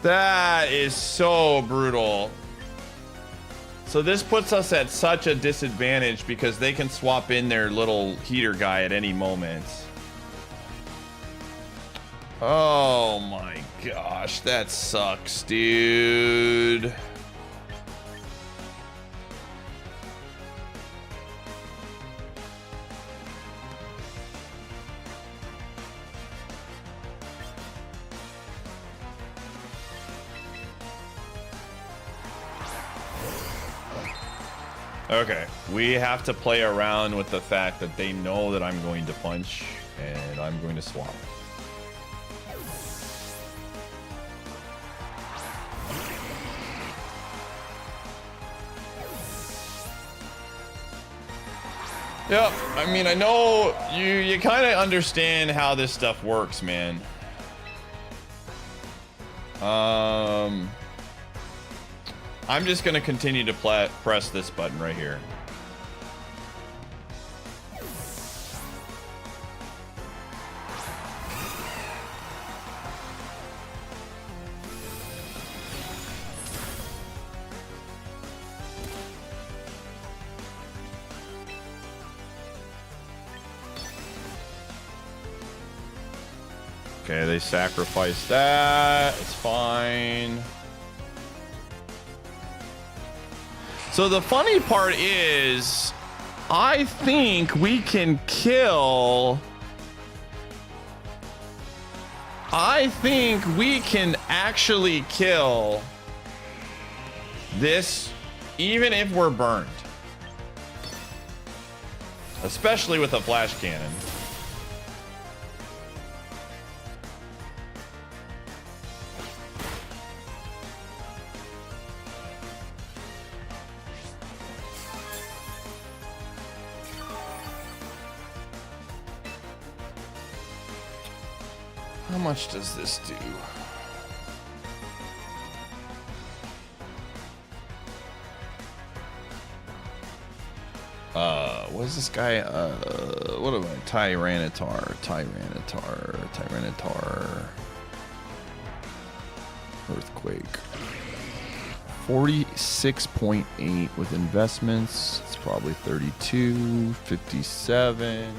That is so brutal. So this puts us at such a disadvantage because they can swap in their little heater guy at any moment. Oh my gosh, that sucks, dude. Okay, we have to play around with the fact that they know that I'm going to punch and I'm going to swap. Yep, I mean, I know you kind of understand how this stuff works, man. I'm just gonna continue to press this button right here. Okay, they sacrificed that. It's fine. So the funny part is, I think we can kill... I think we can actually kill this even if we're burned. Especially with a flash cannon. How much does this do? What is this guy? What am I? Tyranitar. Earthquake. 46.8 with investments. It's probably 32, 57.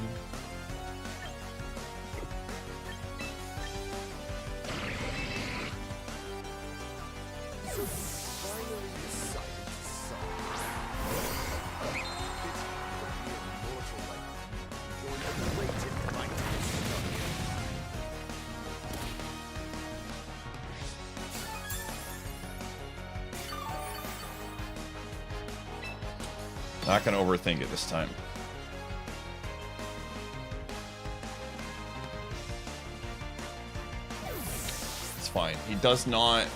Not gonna overthink it this time. It's fine. He does not.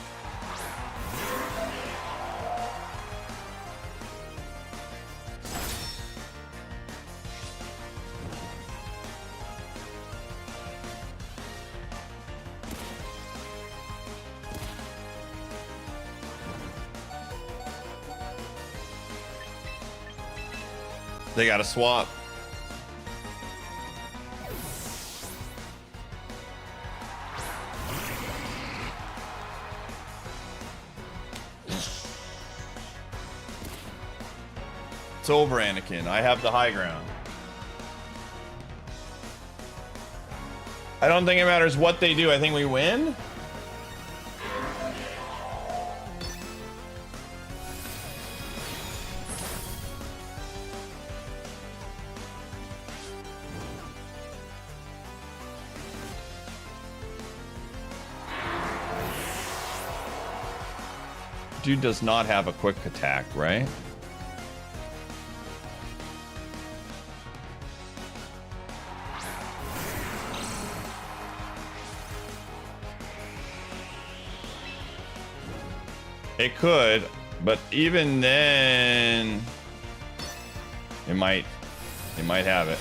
They got to swap. It's over, Anakin. I have the high ground. I don't think it matters what they do. I think we win. Dude does not have a quick attack, right? It could, but even then, it might have it.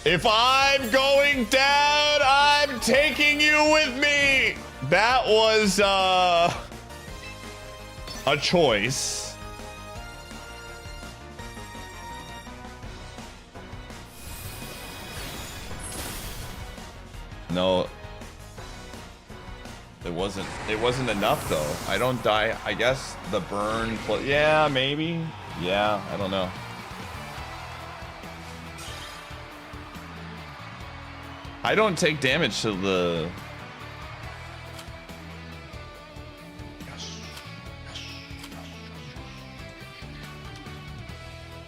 If I'm going down, I'm taking you with me. That was a choice. No. It wasn't enough though. I don't die. I guess the burn yeah, maybe. Yeah, I don't know. I don't take damage to the... Yes.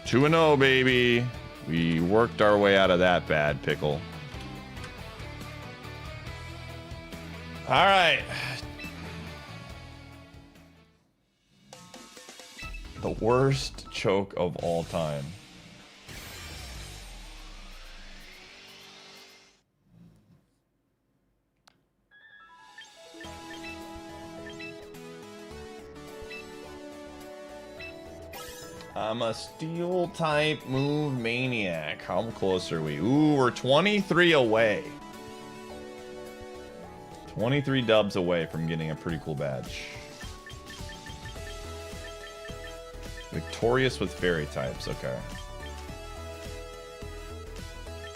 2-0, baby. We worked our way out of that bad pickle. All right. The worst choke of all time. I'm a steel type move maniac. How close are we? Ooh, we're 23 away. 23 dubs away from getting a pretty cool badge. Victorious with fairy types, okay.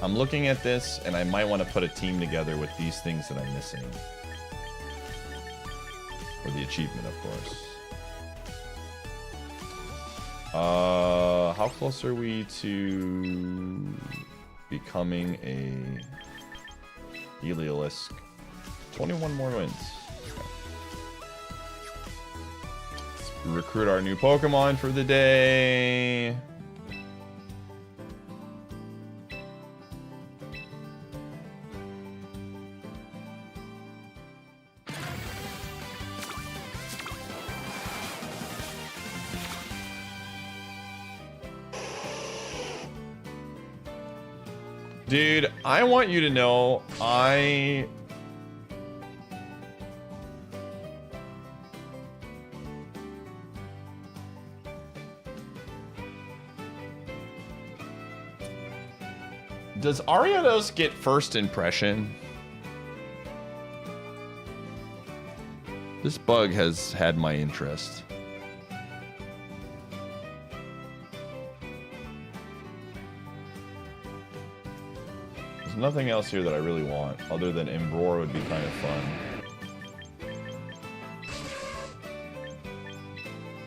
I'm looking at this, and I might want to put a team together with these things that I'm missing. For the achievement, of course. How close are we to becoming a Heliolisk? 21 more wins. Okay. Let's recruit our new Pokemon for the day. Dude, I want you to know, does Ariados get first impression? This bug has had my interest. There's nothing else here that I really want, other than Embror would be kind of fun.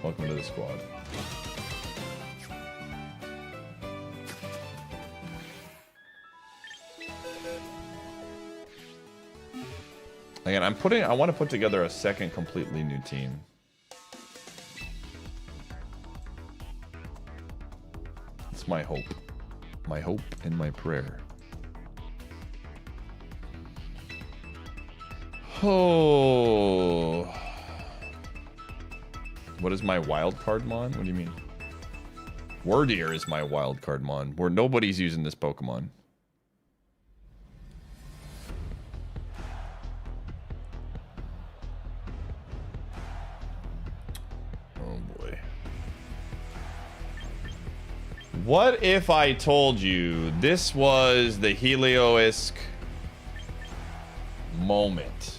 Welcome to the squad. Again, I want to put together a second completely new team. It's my hope. My hope and my prayer. Oh. What is my wild card mon? What do you mean? Wordier is my wild card mon, where nobody's using this Pokemon. What if I told you this was the Heliolisk moment?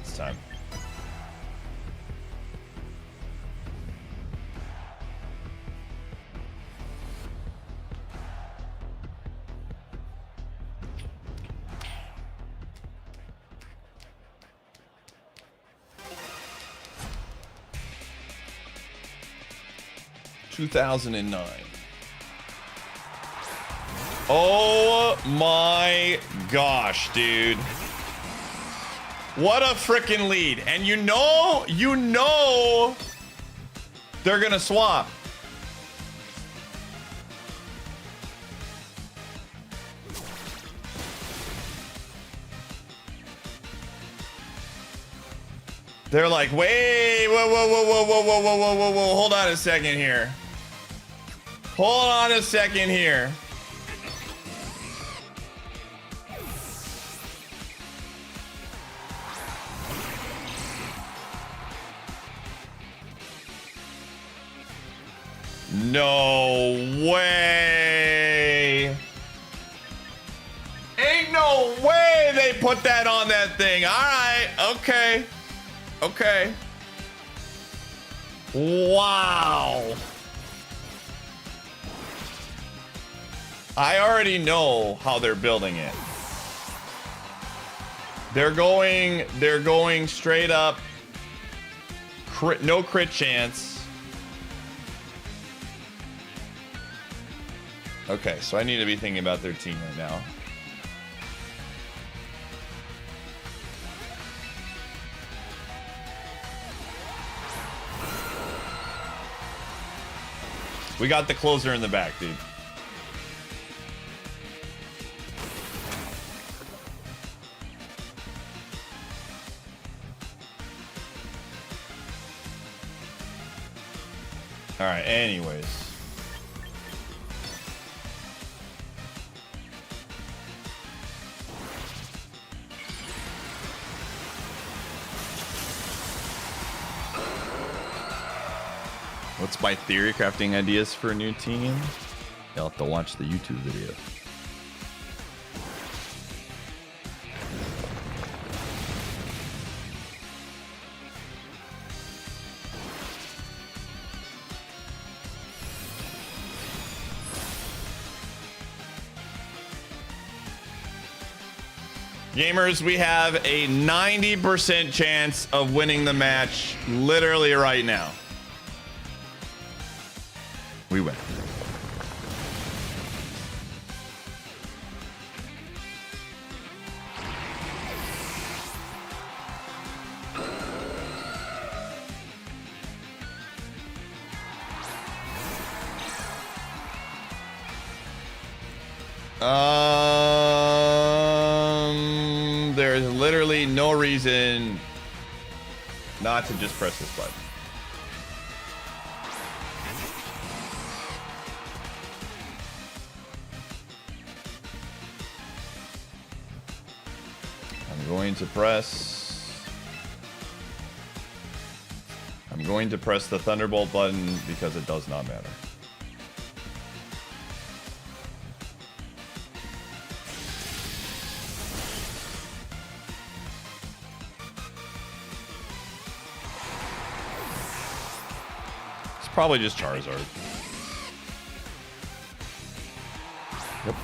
It's time. (2009). Oh my gosh, dude. What a freaking lead. And you know they're gonna swap. They're like, wait, whoa, hold on a second here. Hold on a second here. No way. Ain't no way they put that on that thing. All right, okay. Okay. Wow. I already know how they're building it. They're going straight up. No crit chance. Okay, so I need to be thinking about their team right now. We got the closer in the back, dude. right, anyways. What's my theory crafting ideas for a new team? You'll have to watch the YouTube video. Gamers, we have a 90% chance of winning the match literally right now. We win. There's literally no reason not to just press this button. I'm going to press the Thunderbolt button because it does not matter. It's probably just Charizard. Yep.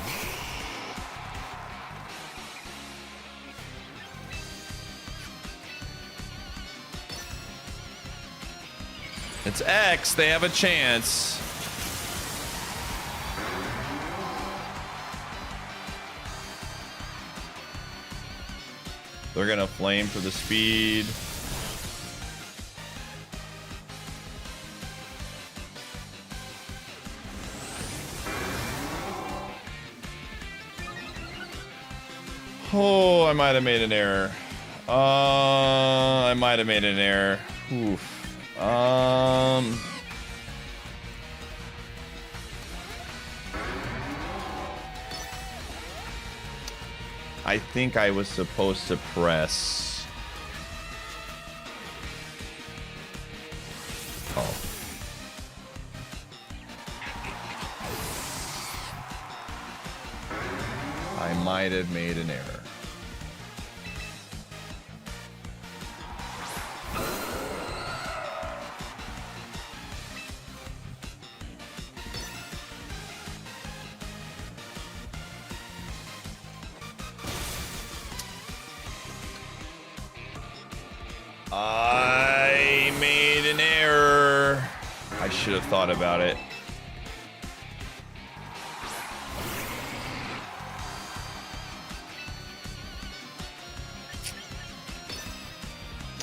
It's X. They have a chance. They're gonna flame for the speed. Oh, I might have made an error. I might have made an error. Oof. I think I was supposed to press. Oh. I might have made an error. I made an error. I should have thought about it.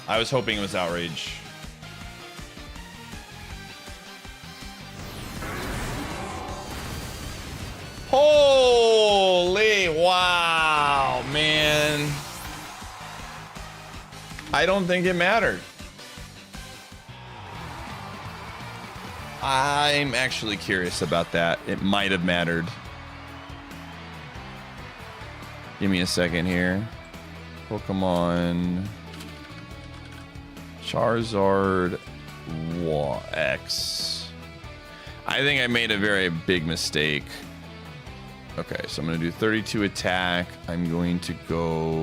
I was hoping it was Outrage. Holy wow, man. I don't think it mattered. I'm actually curious about that. It might have mattered. Give me a second here. Pokemon. Charizard X. I think I made a very big mistake. Okay, so I'm going to do 32 attack. I'm going to go...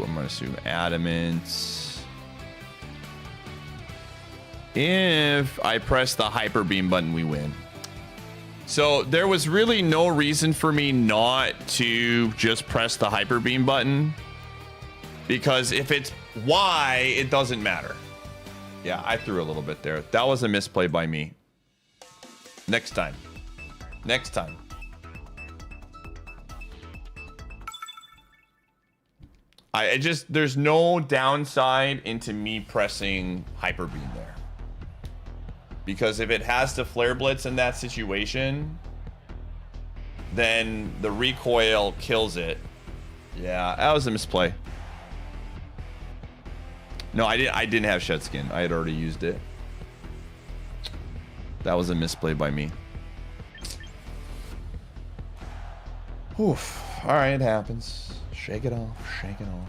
I'm going to assume Adamant. If I press the Hyper Beam button, we win. So there was really no reason for me not to just press the Hyper Beam button. Because if it's Y, it doesn't matter. Yeah, I threw a little bit there. That was a misplay by me. Next time. Next time. There's no downside into me pressing Hyper Beam there. Because if it has to Flare Blitz in that situation, then the recoil kills it. Yeah, that was a misplay. No, I didn't have Shed Skin. I had already used it. That was a misplay by me. Oof. All right, it happens. Shake it off. Shake it off.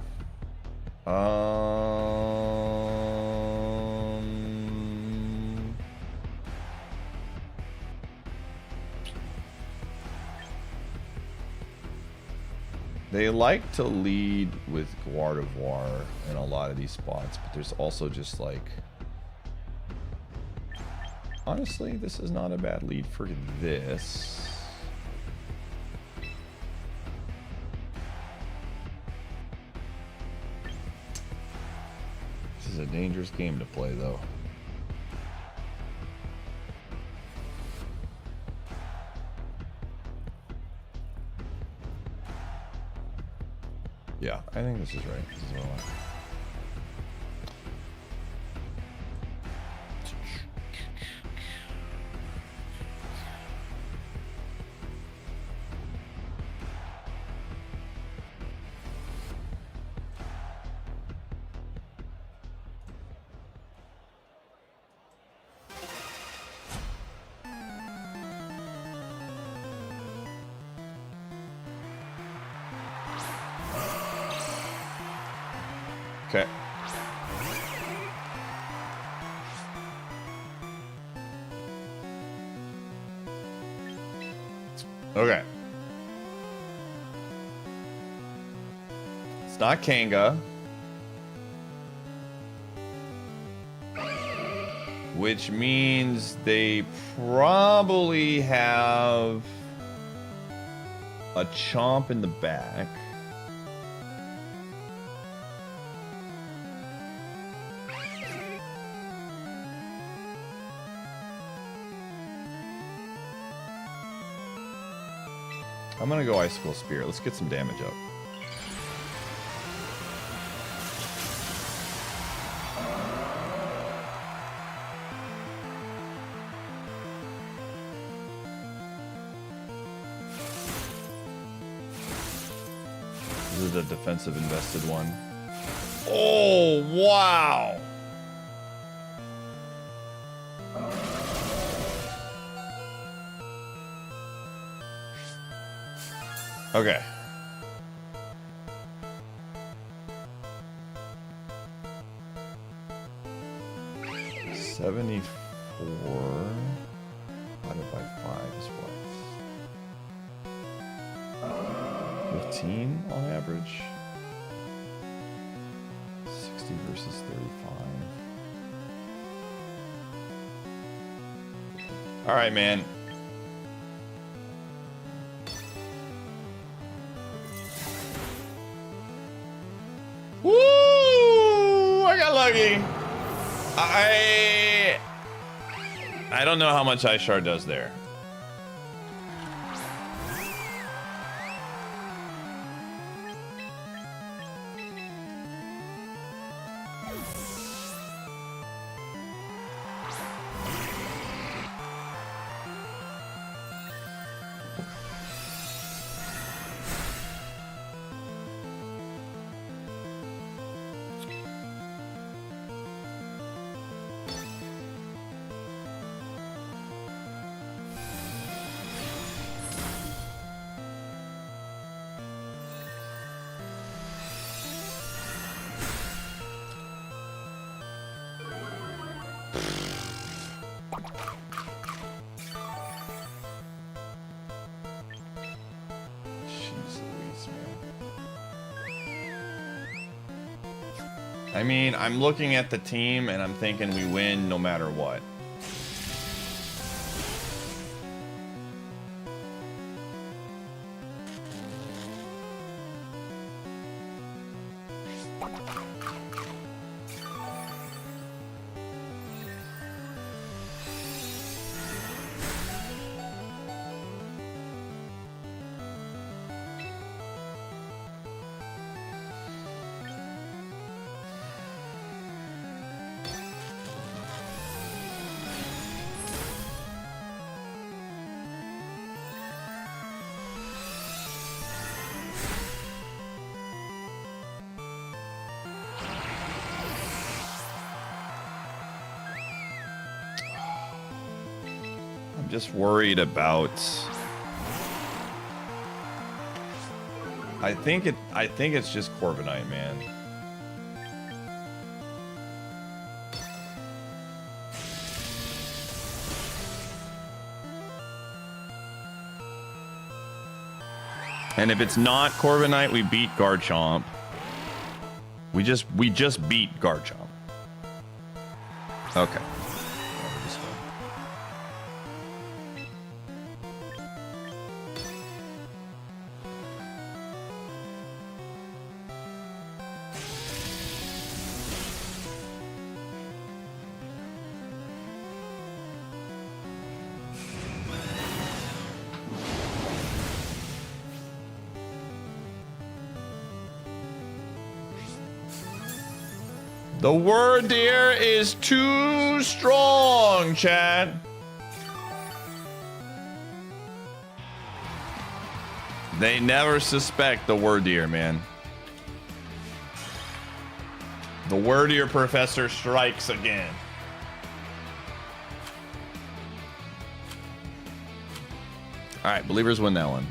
They like to lead with Gardevoir in a lot of these spots, but there's also just like... Honestly, this is not a bad lead for this. This is a dangerous game to play, though. Yeah, I think this is right. This is what I want. Okay. Okay. It's not Kanga. Which means they probably have a Chomp in the back. I'm gonna go Icicle Spirit. Let's get some damage up. This is a defensive invested one. Oh, wow! Okay. $74 divided by 5 is what? 15 on average? 60 versus 35. All right, man. Woo! I got lucky. I don't know how much Ice Shard does there. I mean, I'm looking at the team and I'm thinking we win no matter what. I'm just worried about. I think it's just Corviknight, man. And if it's not Corviknight, we beat Garchomp. We just beat Garchomp. Okay. The word deer is too strong, chat. They never suspect the word deer, man. The word deer professor strikes again. All right, believers win that one.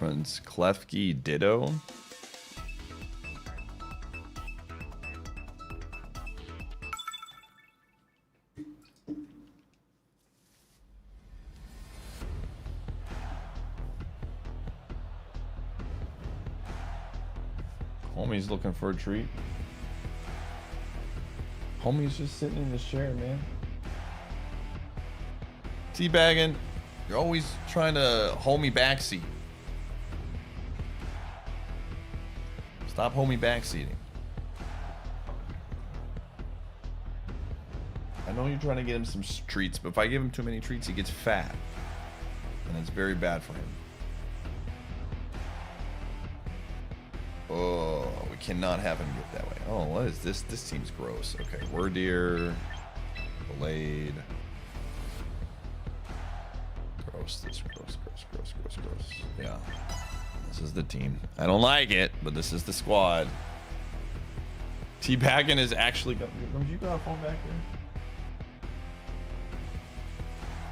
Runs Klefki Ditto. Homie's looking for a treat. Homie's just sitting in his chair, man. Teabagging. You're always trying to homie backseat. Stop homie backseating. I know you're trying to get him some treats, but if I give him too many treats, he gets fat. And it's very bad for him. Oh, we cannot have him get that way. Oh, what is this? This seems gross. Okay, Wordeer, Blade. Gross, this gross. Yeah. This is the team. I don't like it, but this is the squad. Teabagging is actually. You got a phone back there?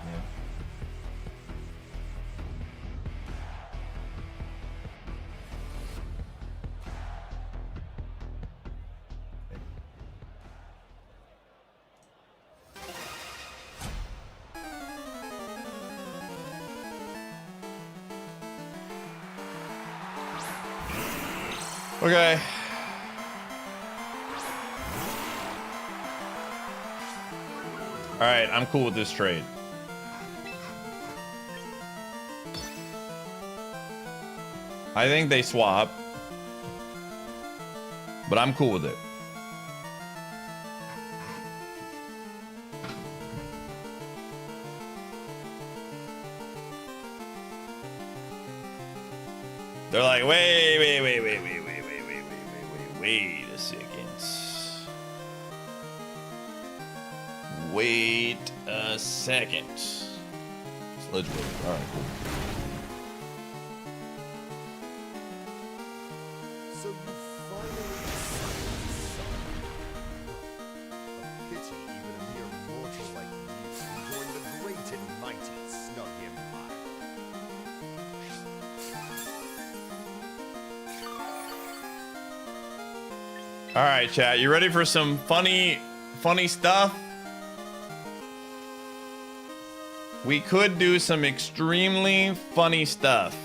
Yeah. Okay. All right, I'm cool with this trade. I think they swap, but I'm cool with it. They're like, wait a second. Wait a second. Let's go. All right, cool. So you finally decided to sign. A pity even a mere mortal like you join the great and mighty Snug Empire. All right, chat. You ready for some funny stuff? We could do some extremely funny stuff.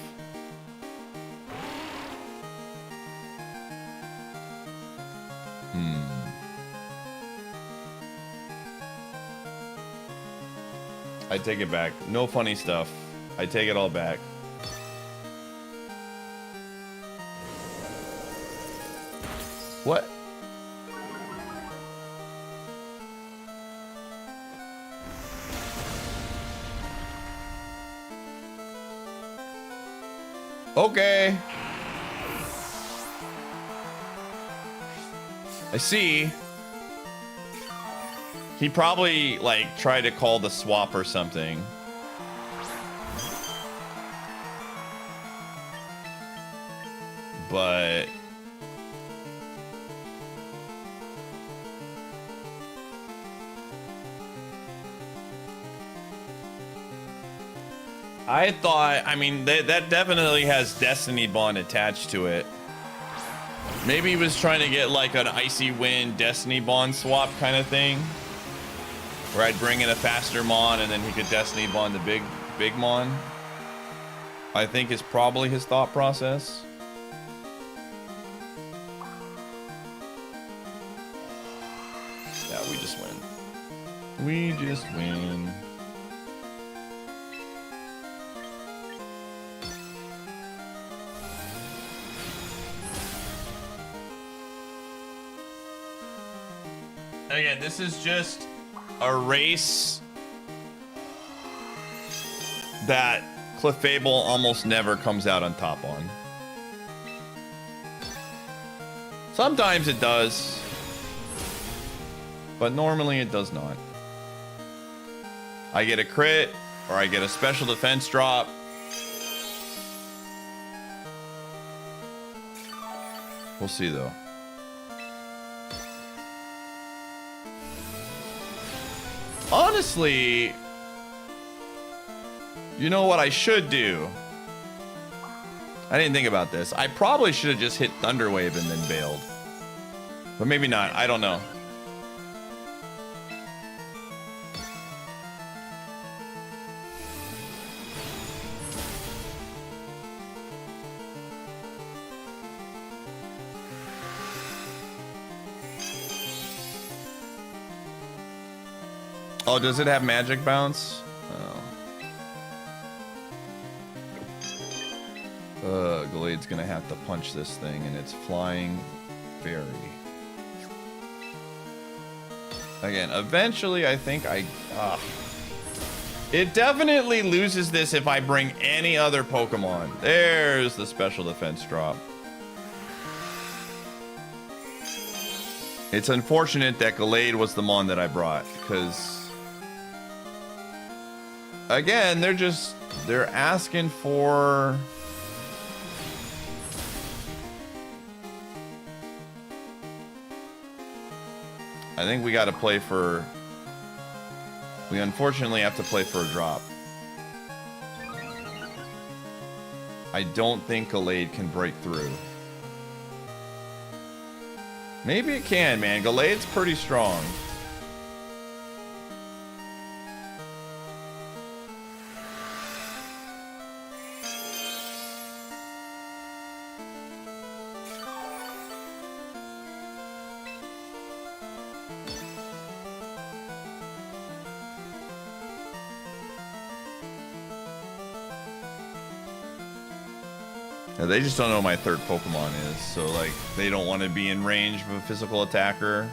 I take it back. No funny stuff. I take it all back. What? Okay. I see. He probably like tried to call the swap or something. But I thought, I mean, that definitely has Destiny Bond attached to it. Maybe he was trying to get like an Icy Wind Destiny Bond swap kind of thing, where I'd bring in a faster Mon and then he could Destiny Bond the big Mon. I think is probably his thought process. Yeah, we just win. We just win. Again, this is just a race that Clefable almost never comes out on top on. Sometimes it does, but normally it does not. I get a crit, or I get a special defense drop. We'll see though. Honestly, you know what I should do? I didn't think about this. I probably should have just hit Thunderwave and then bailed. But maybe not. I don't know. Oh, does it have magic bounce? Oh. Glade's gonna have to punch this thing, and it's flying fairy. Again, eventually I think it definitely loses this if I bring any other Pokemon. There's the special defense drop. It's unfortunate that Glade was the Mon that I brought, because again, they're asking for I think we got to play for, we unfortunately have to play for a drop. I don't think Glade can break through. Maybe it can, man. Glade's pretty strong. They just don't know what my third Pokemon is, so like they don't want to be in range of a physical attacker.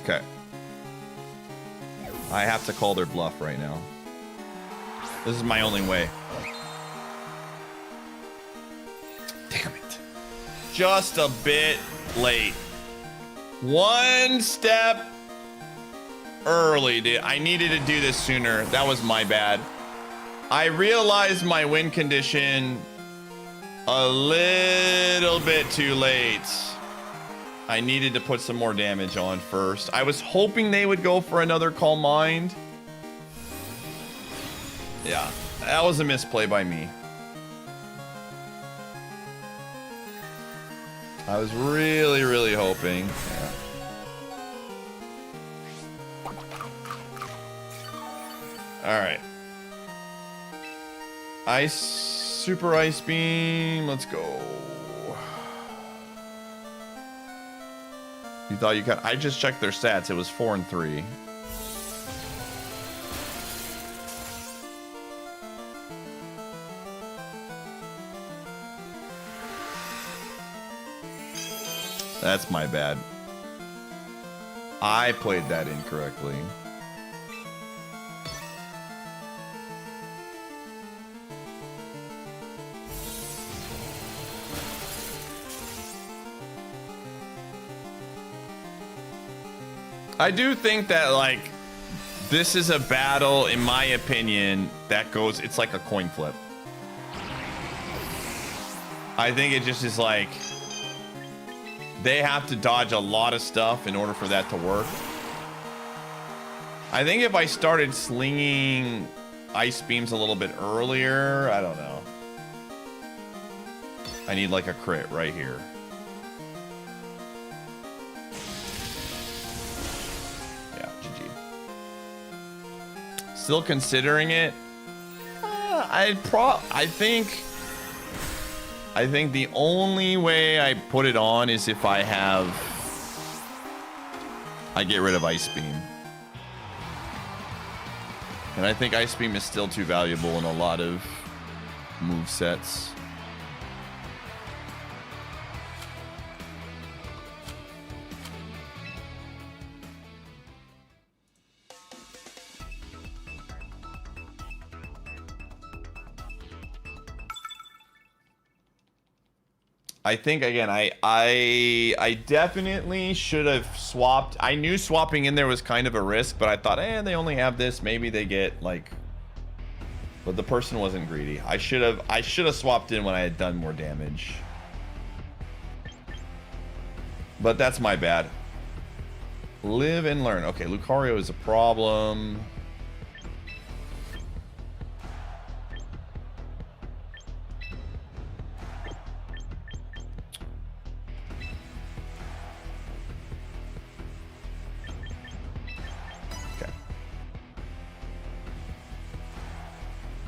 Okay. I have to call their bluff right now. This is my only way. Damn it. Just a bit late. One step early, dude. I needed to do this sooner. That was my bad. I realized my win condition a little bit too late. I needed to put some more damage on first. I was hoping they would go for another Calm Mind. Yeah, that was a misplay by me. I was really, really hoping. Yeah. All right. Super Ice Beam. Let's go. You thought you could? I just checked their stats. It was 4 and 3. That's my bad. I played that incorrectly. I do think that, like, this is a battle, in my opinion, that goes, it's like a coin flip. I think it just is like, they have to dodge a lot of stuff in order for that to work. I think if I started slinging ice beams a little bit earlier, I don't know. I need like a crit right here. Still considering it. I think the only way I put it on is if I get rid of Ice Beam. And I think Ice Beam is still too valuable in a lot of move sets. I think, again, I definitely should have swapped. I knew swapping in there was kind of a risk, but I thought, they only have this. Maybe they get, like... But the person wasn't greedy. I should have swapped in when I had done more damage. But that's my bad. Live and learn. Okay, Lucario is a problem.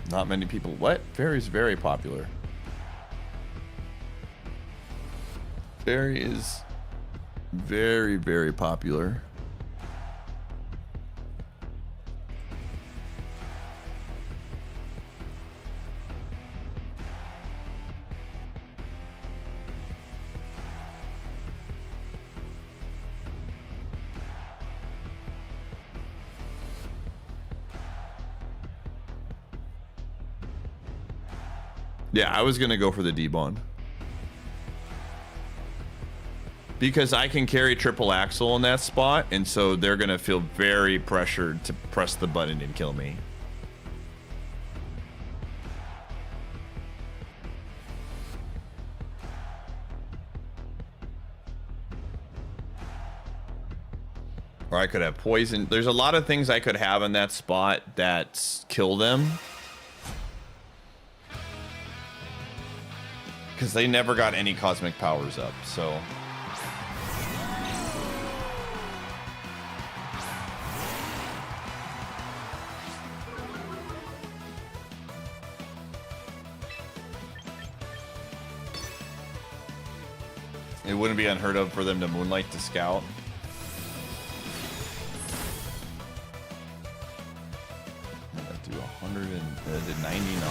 Not many people. What? Fairy is very popular. Fairy is very, very popular. Yeah, I was going to go for the D-Bond. Because I can carry triple axle in that spot, and so they're going to feel very pressured to press the button and kill me. Or I could have poison. There's a lot of things I could have in that spot that kill them. Because they never got any cosmic powers up, so... It wouldn't be unheard of for them to Moonlight to scout. Let's do 100 and did 99.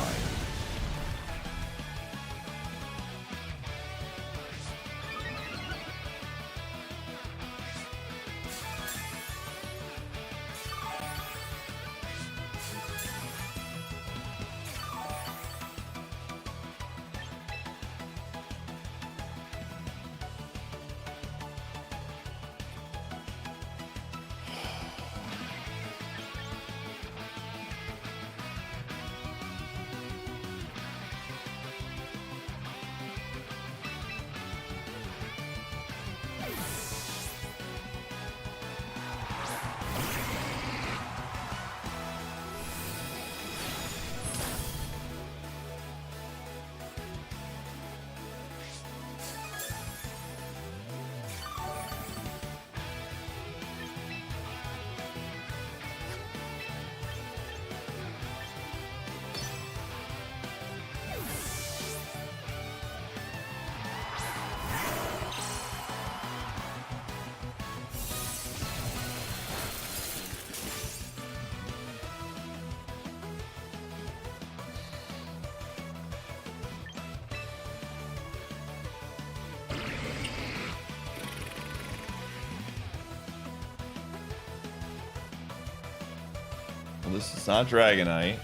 Well, this is not Dragonite.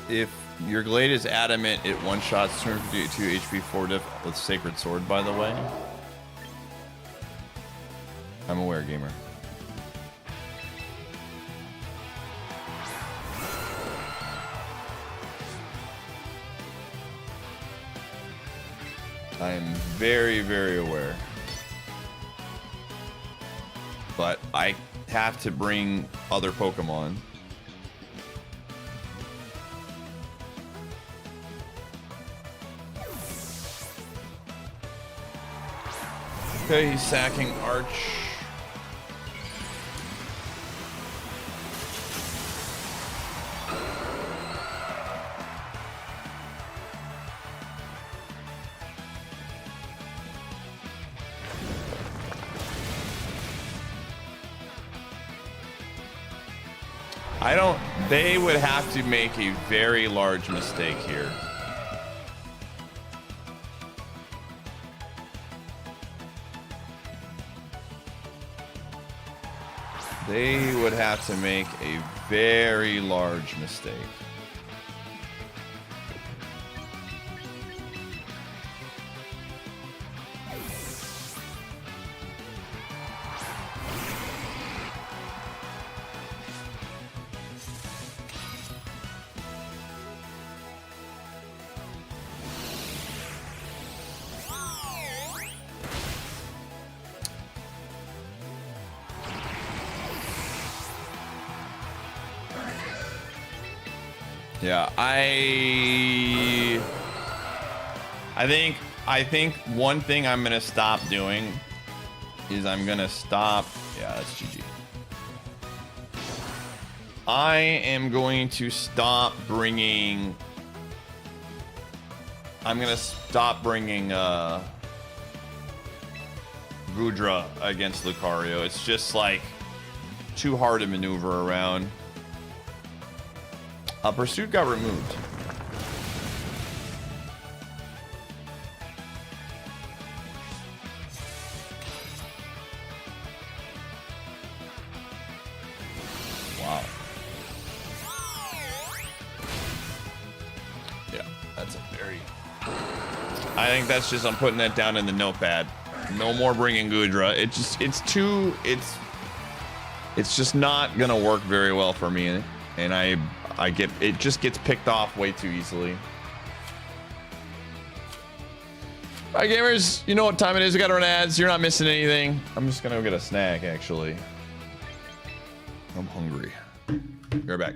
If your Glade is adamant, it one-shots 252 HP 4 diff with Sacred Sword, by the way. I'm aware, gamer. I am very, very aware. But I have to bring other Pokemon. Okay, he's sacking Arch. I don't... They would have to make a very large mistake here. They would have to make a very large mistake. Yeah, I think one thing I'm gonna stop doing is I'm gonna stop. Yeah, that's GG. I am going to stop bringing. I'm gonna stop bringing Goodra against Lucario. It's just like too hard to maneuver around. Pursuit got removed. Wow. Yeah, that's a very... I think that's just, I'm putting that down in the notepad. No more bringing Goodra. It's just not gonna work very well for me. And it just gets picked off way too easily. Alright, gamers, you know what time it is. We gotta run ads. You're not missing anything. I'm just gonna go get a snack, actually. I'm hungry. Be right back.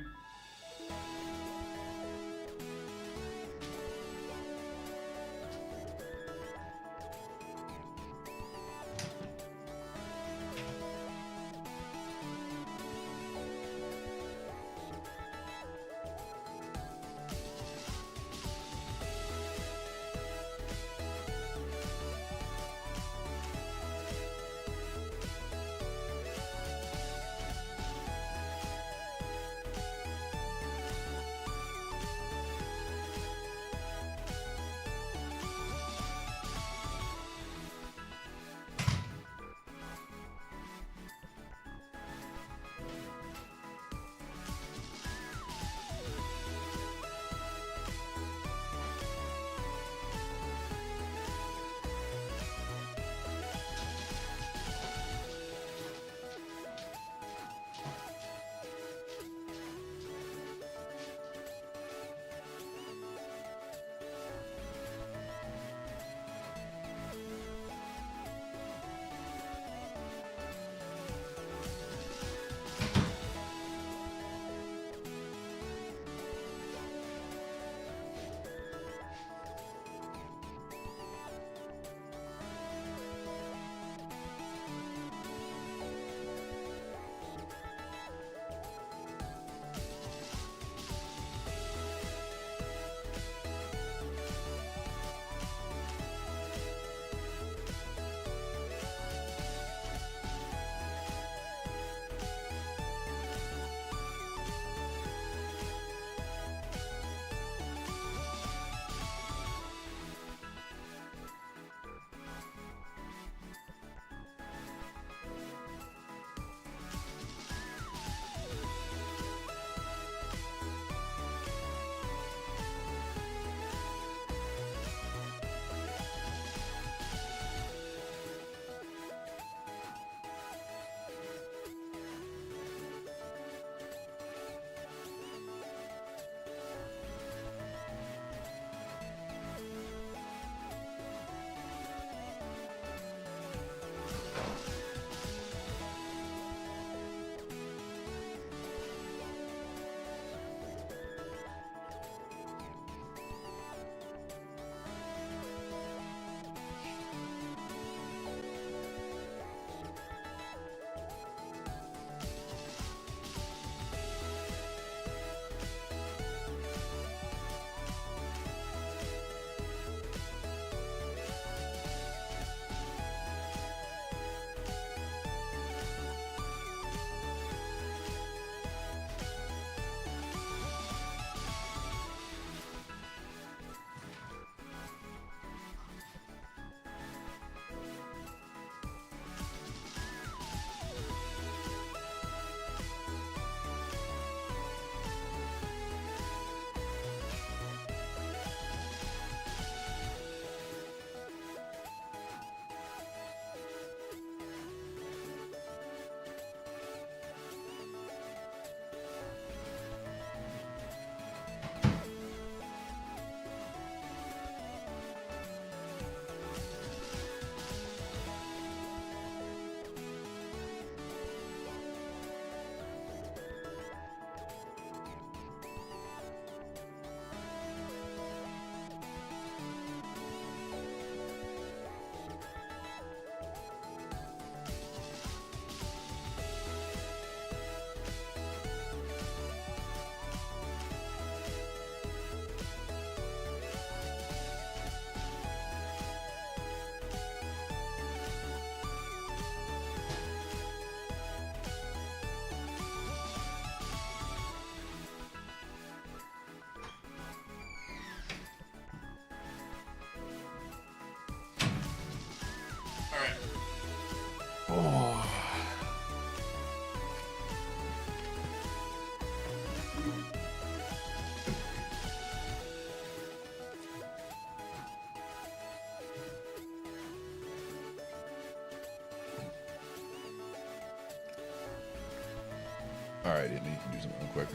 and you can do something real quick.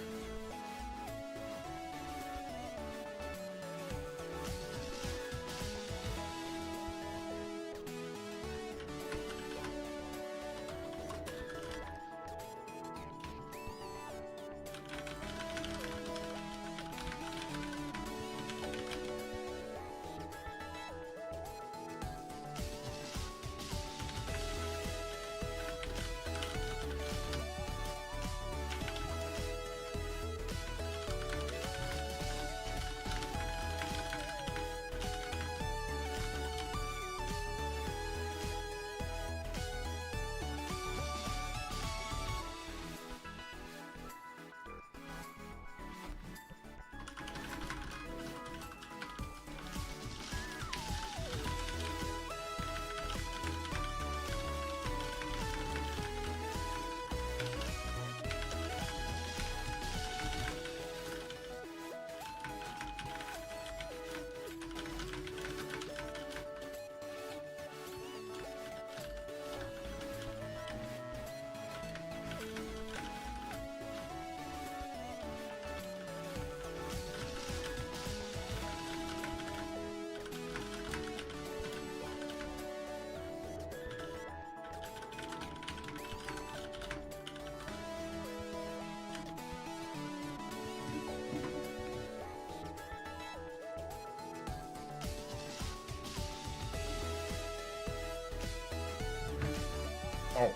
Oh.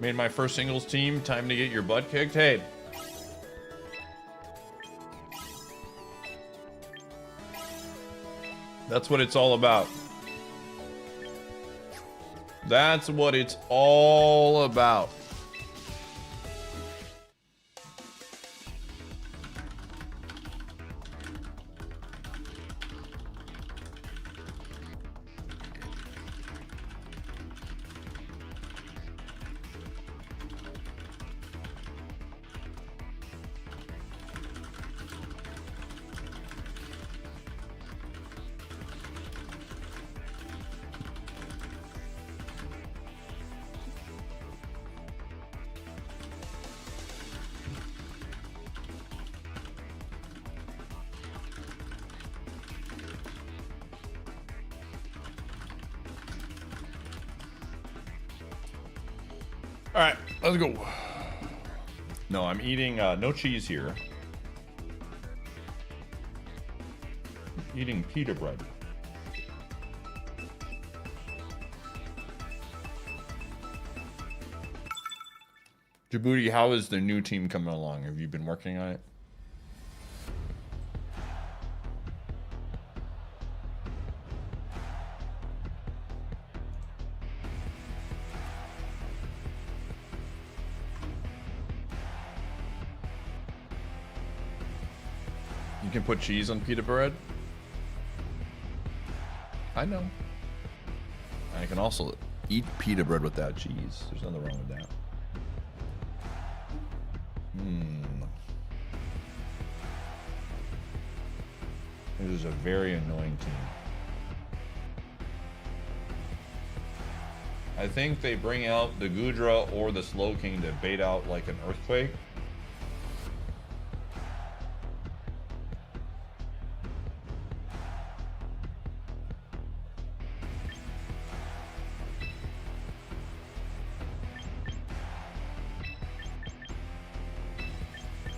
Made my first singles team. Time to get your butt kicked. Hey. That's what it's all about. That's what it's all about. All right, let's go. No, I'm eating no cheese here. Eating pita bread. Djibouti, how is the new team coming along? Have you been working on it? You can put cheese on pita bread? I know. I can also eat pita bread without cheese. There's nothing wrong with that. This is a very annoying team. I think they bring out the Gudra or the Slow King to bait out like an earthquake.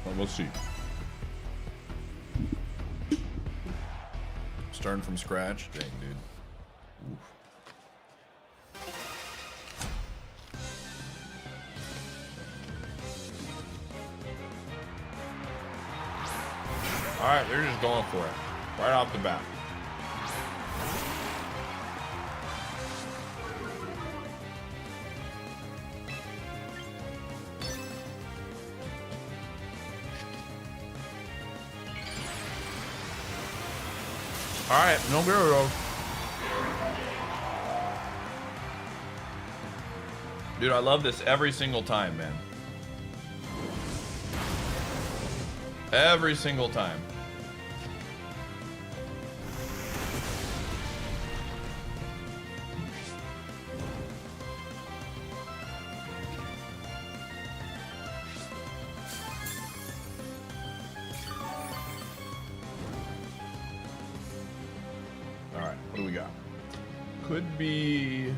Well, we'll see. Starting from scratch? Dang, dude. Oof. Alright, they're just going for it. Right off the bat. Alright, no Gyarados. Dude, I love this every single time, man. Every single time. could be...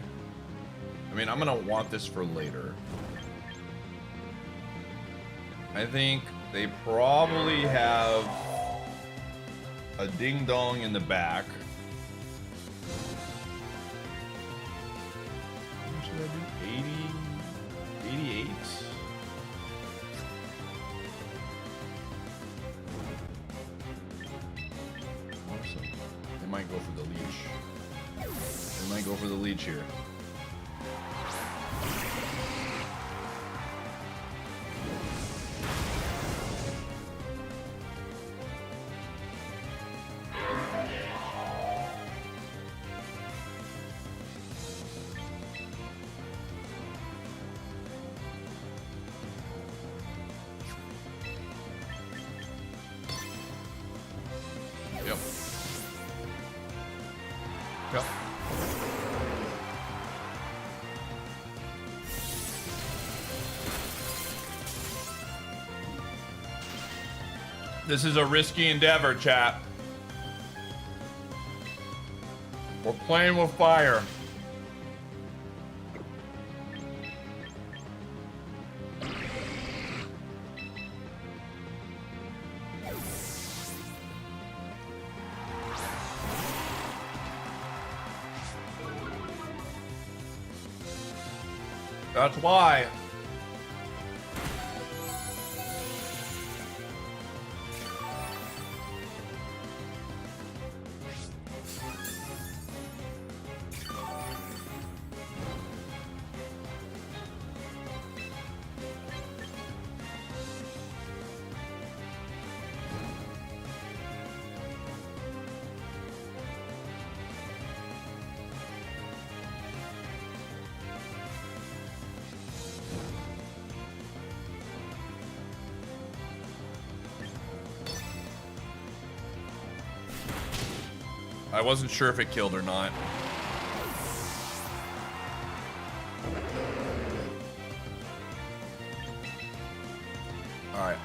I mean, I'm gonna want this for later. I think they probably have a ding-dong in the back. How much did I do? 80? 88? Awesome. They might go for the leech. They might go for the leech here. Yep. Yep. This is a risky endeavor, chat. We're playing with fire. That's why. I wasn't sure if it killed or not. All right.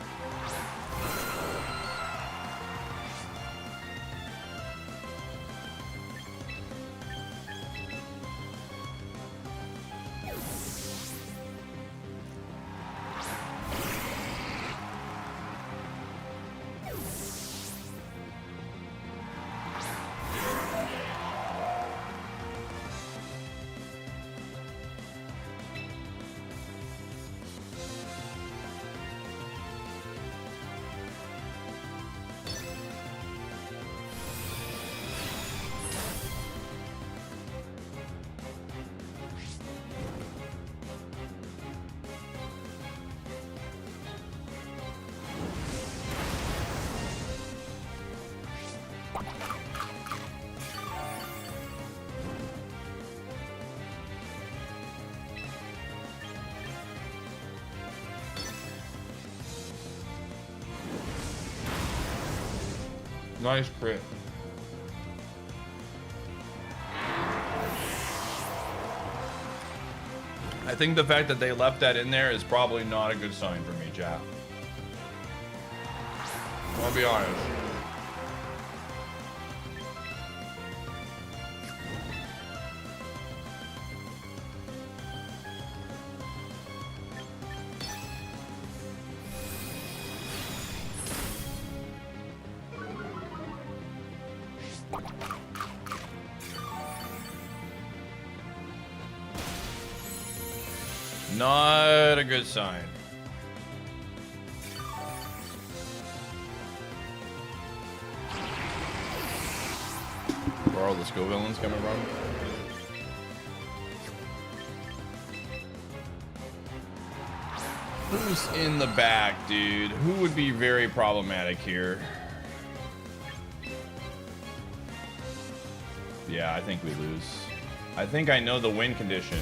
Nice crit. I think the fact that they left that in there is probably not a good sign for me, chat. I'll be honest. Not a good sign. Where are all the Skull villains coming from? Who's in the back, dude? Who would be very problematic here? Yeah, I think we lose. I think I know the win condition.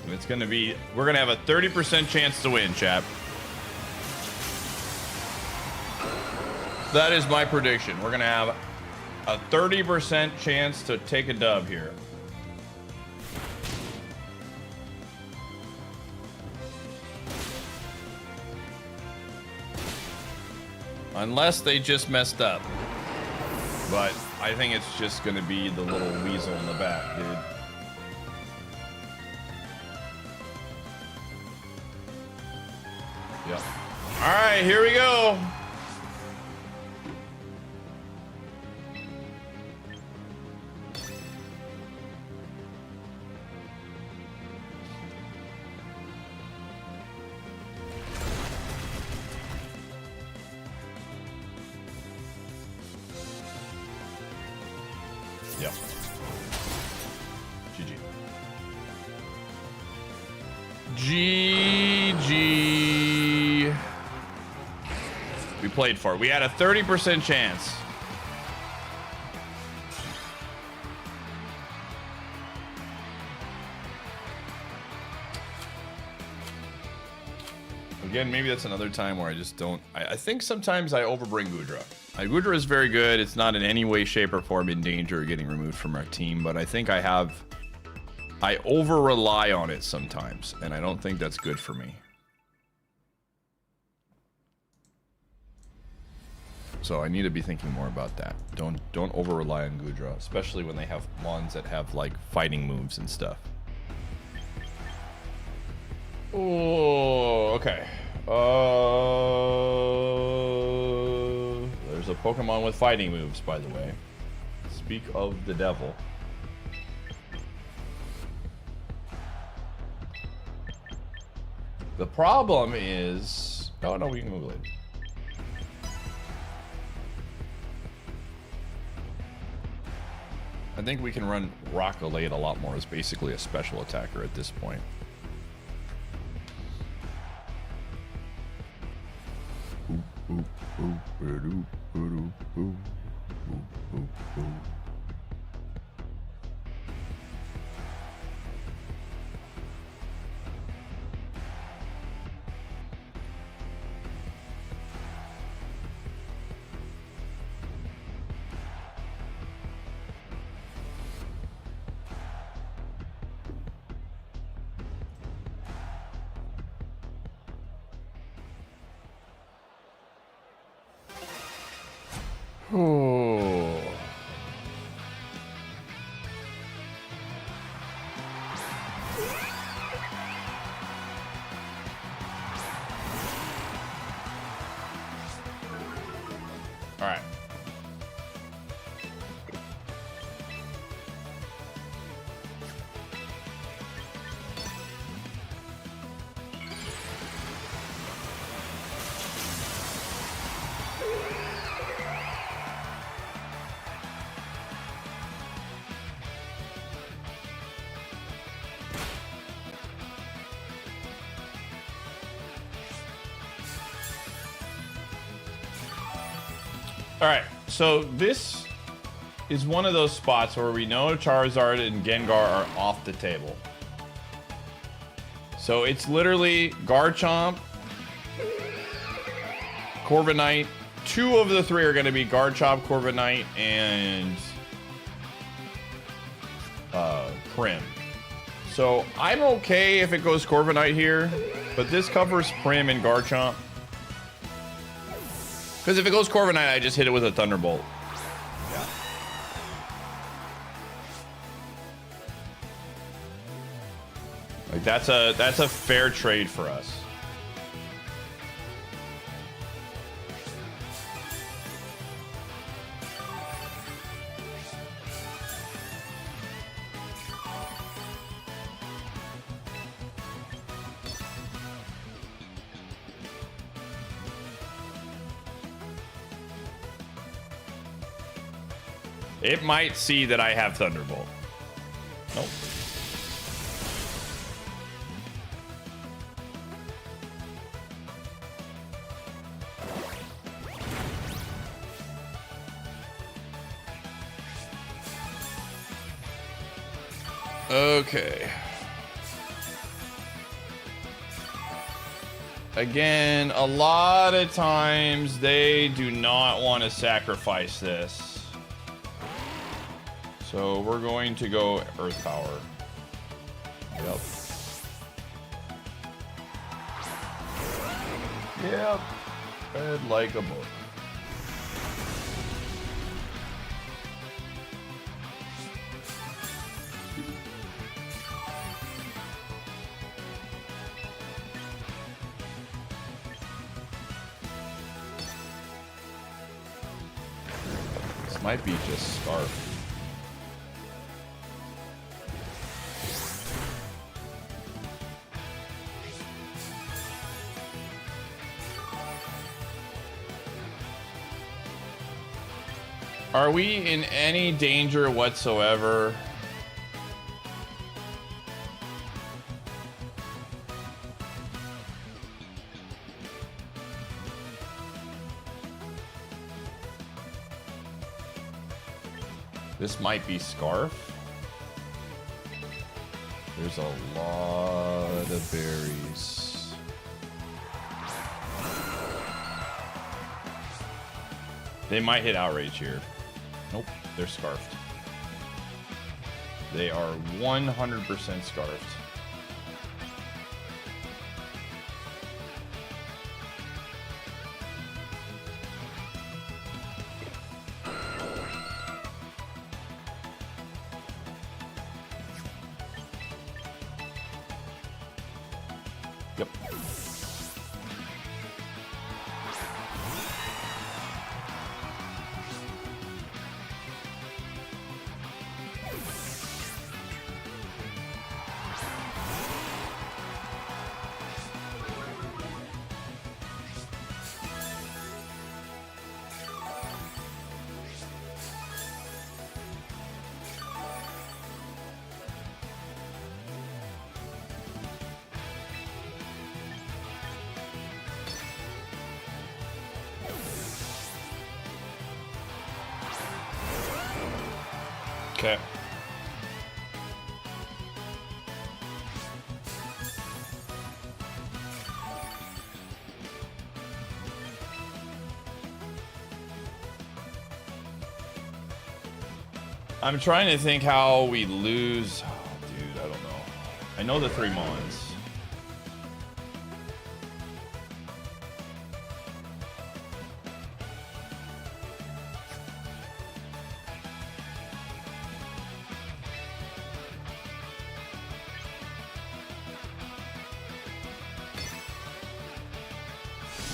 And it's gonna be, we're gonna have a 30% chance to win, chap. That is my prediction. We're gonna have a 30% chance to take a dub here. Unless they just messed up. But I think it's just gonna be the little weasel in the back, dude. Yep. All right, here we go. Yep. GG. GG. We played for it. We had a 30% chance. Again, maybe that's another time where I just don't... I think sometimes I overbring Goodra. Goodra is very good. It's not in any way, shape, or form in danger of getting removed from our team, but I think I over-rely on it sometimes, and I don't think that's good for me. So I need to be thinking more about that. Don't over-rely on Goodra, especially when they have ones that have, like, fighting moves and stuff. Oh, okay. There's a Pokemon with fighting moves, by the way. Speak of the devil. The problem is... Oh, no, we can move later. I think we can run Rockolade a lot more as basically a special attacker at this point. Oh. All right. All right, so this is one of those spots where we know Charizard and Gengar are off the table. So it's literally Garchomp, Corviknight. Two of the three are going to be Garchomp, Corviknight, and Prim. So I'm okay if it goes Corviknight here, but this covers Prim and Garchomp. Because if it goes Corviknight, I just hit it with a Thunderbolt. Yeah. Like that's a fair trade for us. It might see that I have Thunderbolt. Nope. Okay. Again, a lot of times they do not want to sacrifice this. So we're going to go Earth Power. Yep. Yep. Read like a book. This might be just Scarf. Are we in any danger whatsoever? This might be Scarf. There's a lot of berries. They might hit Outrage here. Nope, they're Scarfed. They are 100% Scarfed. Yep. Okay. I'm trying to think how we lose. Oh, dude, I don't know. I know the 3 Mons.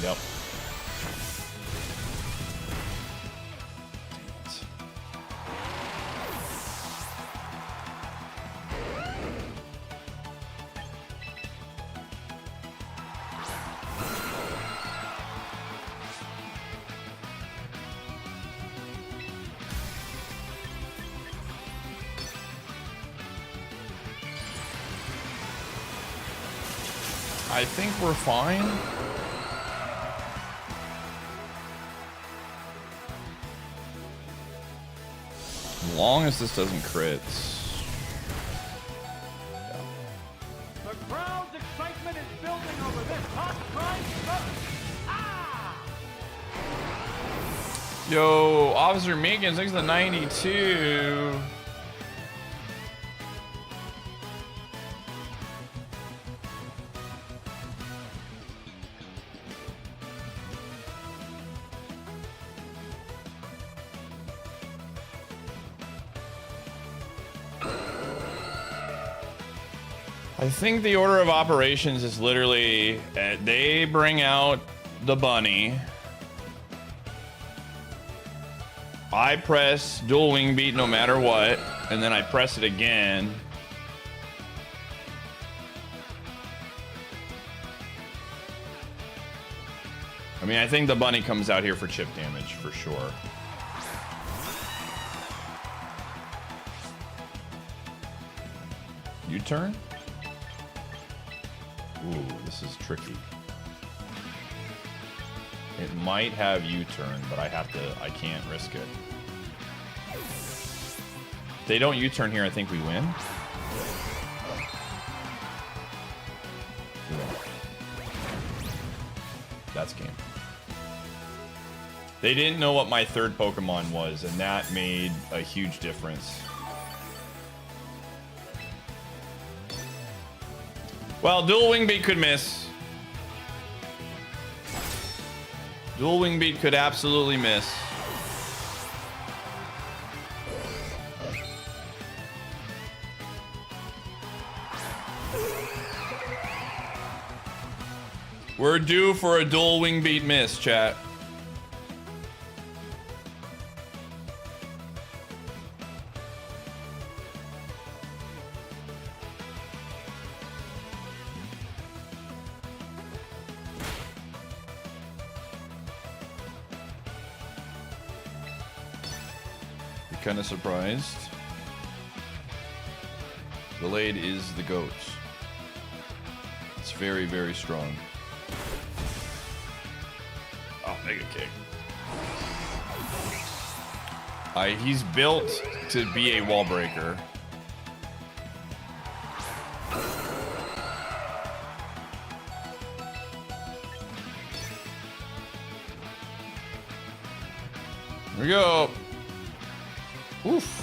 Yep. I think we're fine. As long as this doesn't crit. The crowd's excitement is building over this hot price. Yo, Officer Megan, thanks to 92. I think the order of operations is literally they bring out the bunny. I press dual wing beat no matter what, and then I press it again. I mean, I think the bunny comes out here for chip damage for sure. U-turn? Ooh, this is tricky. It might have U-turn, but I can't risk it. If they don't U-turn here, I think we win. We win. That's game. They didn't know what my third Pokemon was, and that made a huge difference. Well, dual wing beat could miss. Dual wing beat could absolutely miss. We're due for a dual wing beat miss, chat. kind of surprised. Gallade is the GOAT. It's very, very strong. Oh, mega kick. He's built to be a wall breaker. Here we go. Oof.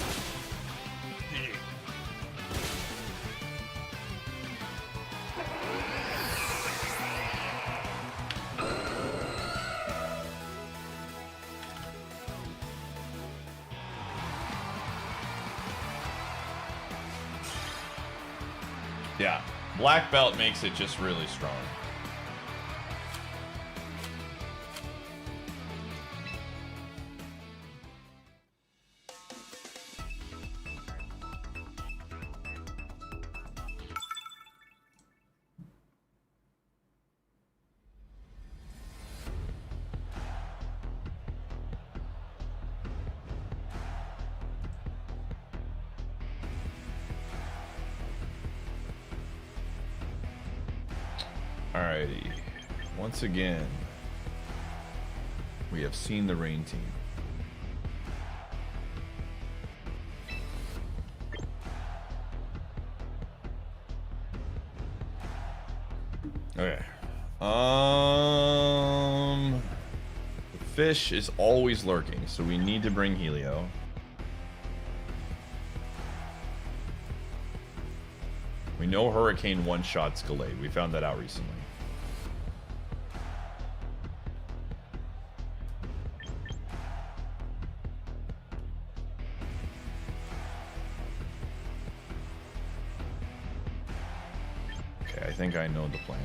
Yeah, black belt makes it just really strong. Alrighty. Once again, we have seen the rain team. Okay. The fish is always lurking, so we need to bring Helio. We know Hurricane one-shots Gallade. We found that out recently. Okay, I think I know the plan.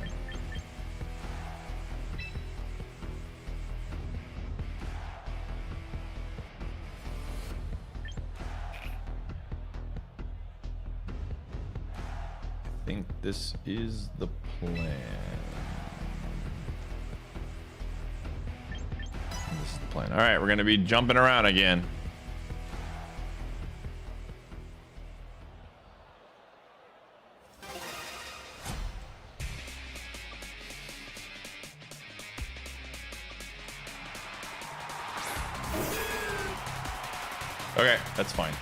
I think this is the plan. This is the plan. All right, we're going to be jumping around again. Okay, that's fine.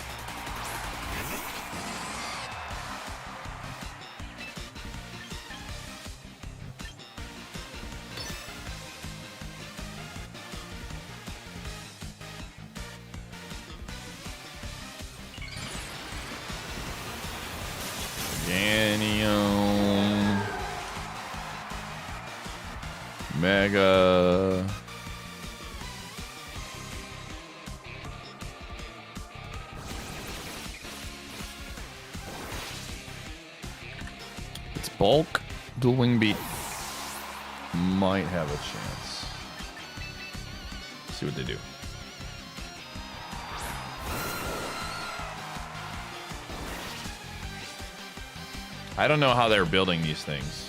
Ganium. Mega. It's bulk. Dual wing beat. Might have a chance. See what they do. I don't know how they're building these things.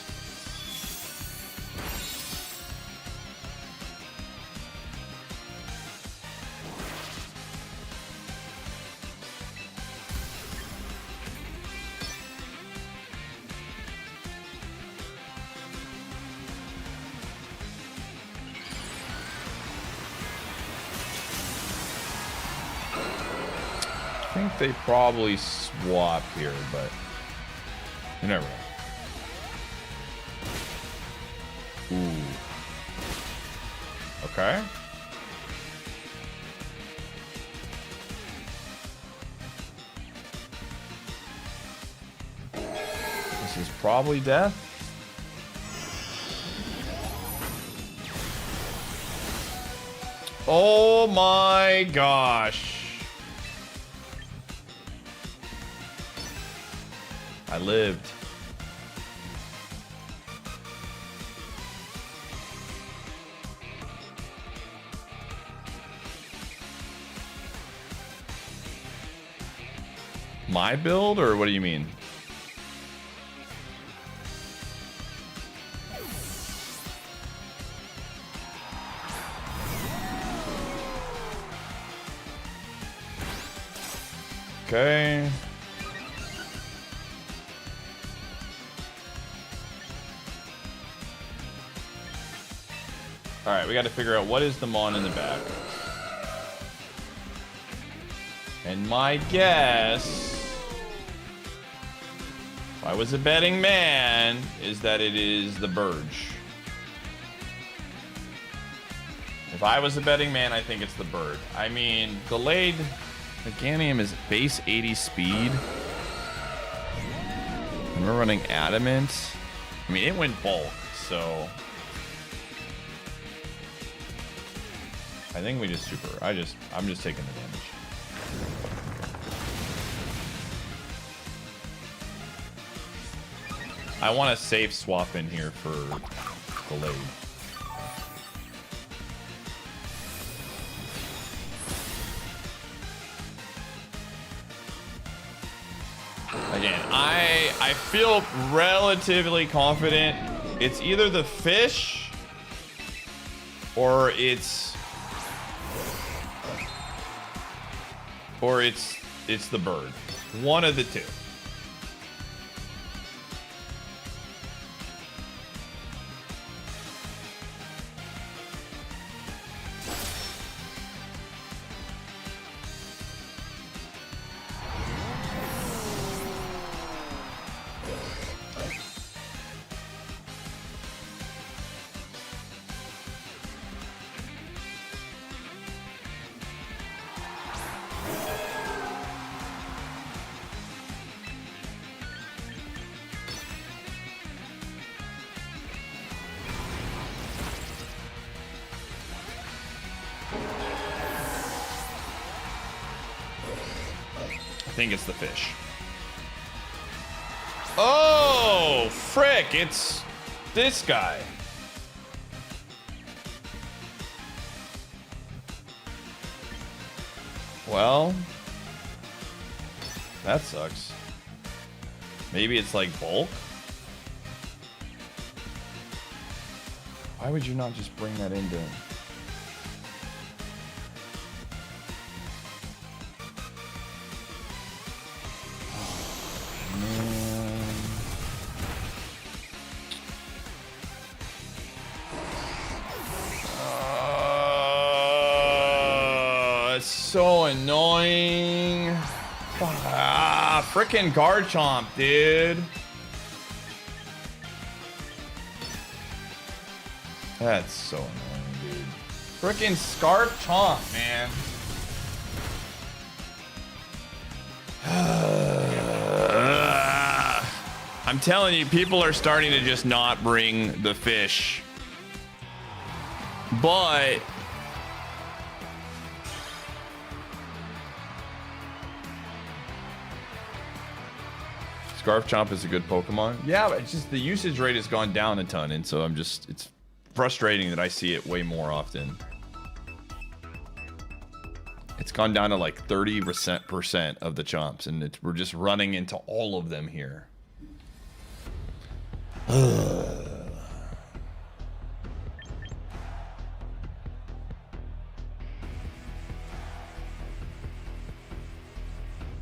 I think they probably swap here, but you never know. Ooh. Okay. This is probably death. Oh my gosh. I lived. My build, or what do you mean? Okay. All right, we got to figure out what is the mon in the back. And my guess, if I was a betting man, is that it is the Burge. If I was a betting man, I think it's the Bird. I mean, delayed Meganium is base 80 speed. And we're running Adamant. I mean, it went bulk, so I think we just super. I'm just taking the damage. I want a safe swap in here for delayed. Again, I feel relatively confident. It's either the fish or it's the bird. One of the two. I think it's the fish. Oh, frick, it's this guy. Well, that sucks. Maybe it's like bulk? Why would you not just bring that into... So annoying. Ah, frickin' Garchomp, dude. That's so annoying, dude. Frickin' Scarf Chomp, man. I'm telling you, people are starting to just not bring the fish. But Scarf Chomp is a good Pokemon. Yeah, but it's just the usage rate has gone down a ton, and so it's frustrating that I see it way more often. It's gone down to like 30% of the Chomps, and we're just running into all of them here.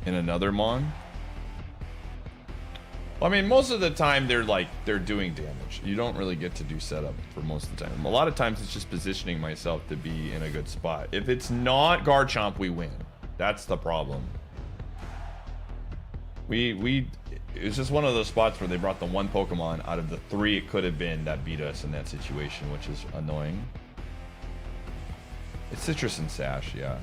In another Mon? Well, I mean, most of the time they're doing damage. You don't really get to do setup for most of the time. A lot of times it's just positioning myself to be in a good spot. If it's not Garchomp, we win. That's the problem. It's just one of those spots where they brought the one Pokemon out of the three it could have been that beat us in that situation, which is annoying. It's Citrus and Sash, yeah.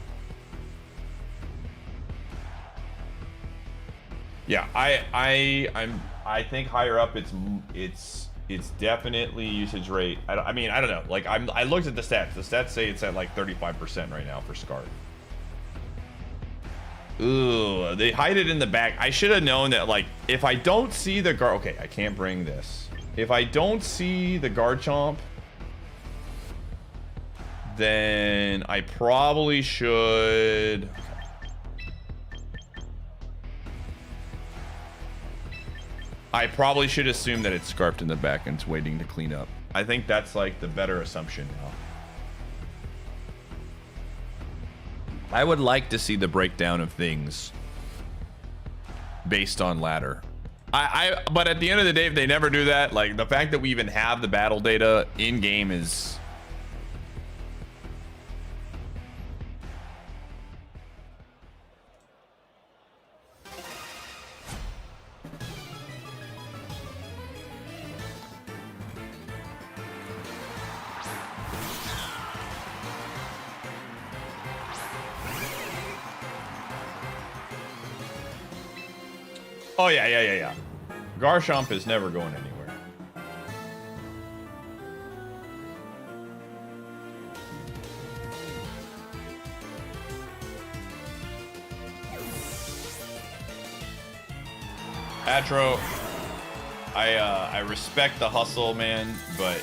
Yeah, I think higher up it's definitely usage rate. I mean, I don't know. Like I looked at the stats. The stats say it's at like 35% right now for Scarf. Ooh, they hide it in the back. I should have known that. Like, if I don't see the okay, I can't bring this. If I don't see the Garchomp, then I probably should. I probably should assume that it's scarfed in the back and it's waiting to clean up. I think that's like the better assumption now. I would like to see the breakdown of things based on ladder. But at the end of the day, if they never do that, like the fact that we even have the battle data in game is. Oh, yeah. Garchomp is never going anywhere. Atro, I respect the hustle, man, but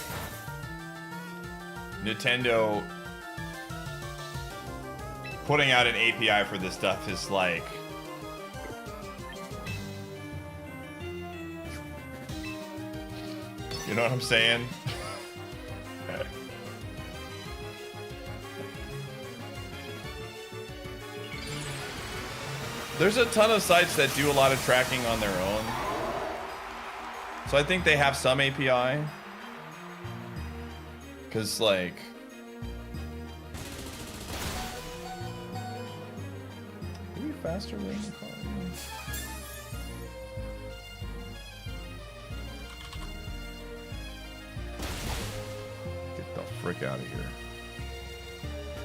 Nintendo putting out an API for this stuff is like... You know what I'm saying? There's a ton of sites that do a lot of tracking on their own. So I think they have some API. Because, like... Are we faster than the car? Frick out of here.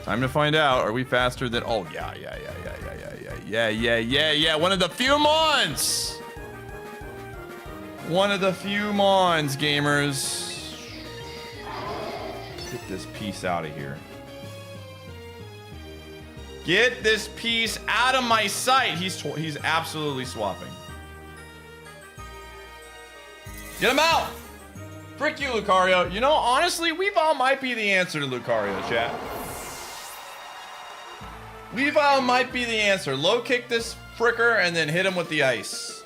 Time to find out. Are we faster than... Oh, yeah. One of the few Mons! One of the few Mons, gamers. Get this piece out of here. Get this piece out of my sight. He's absolutely swapping. Get him out! Frick you, Lucario. You know, honestly, Weavile might be the answer to Lucario, chat. Weavile might be the answer. Low kick this fricker and then hit him with the ice.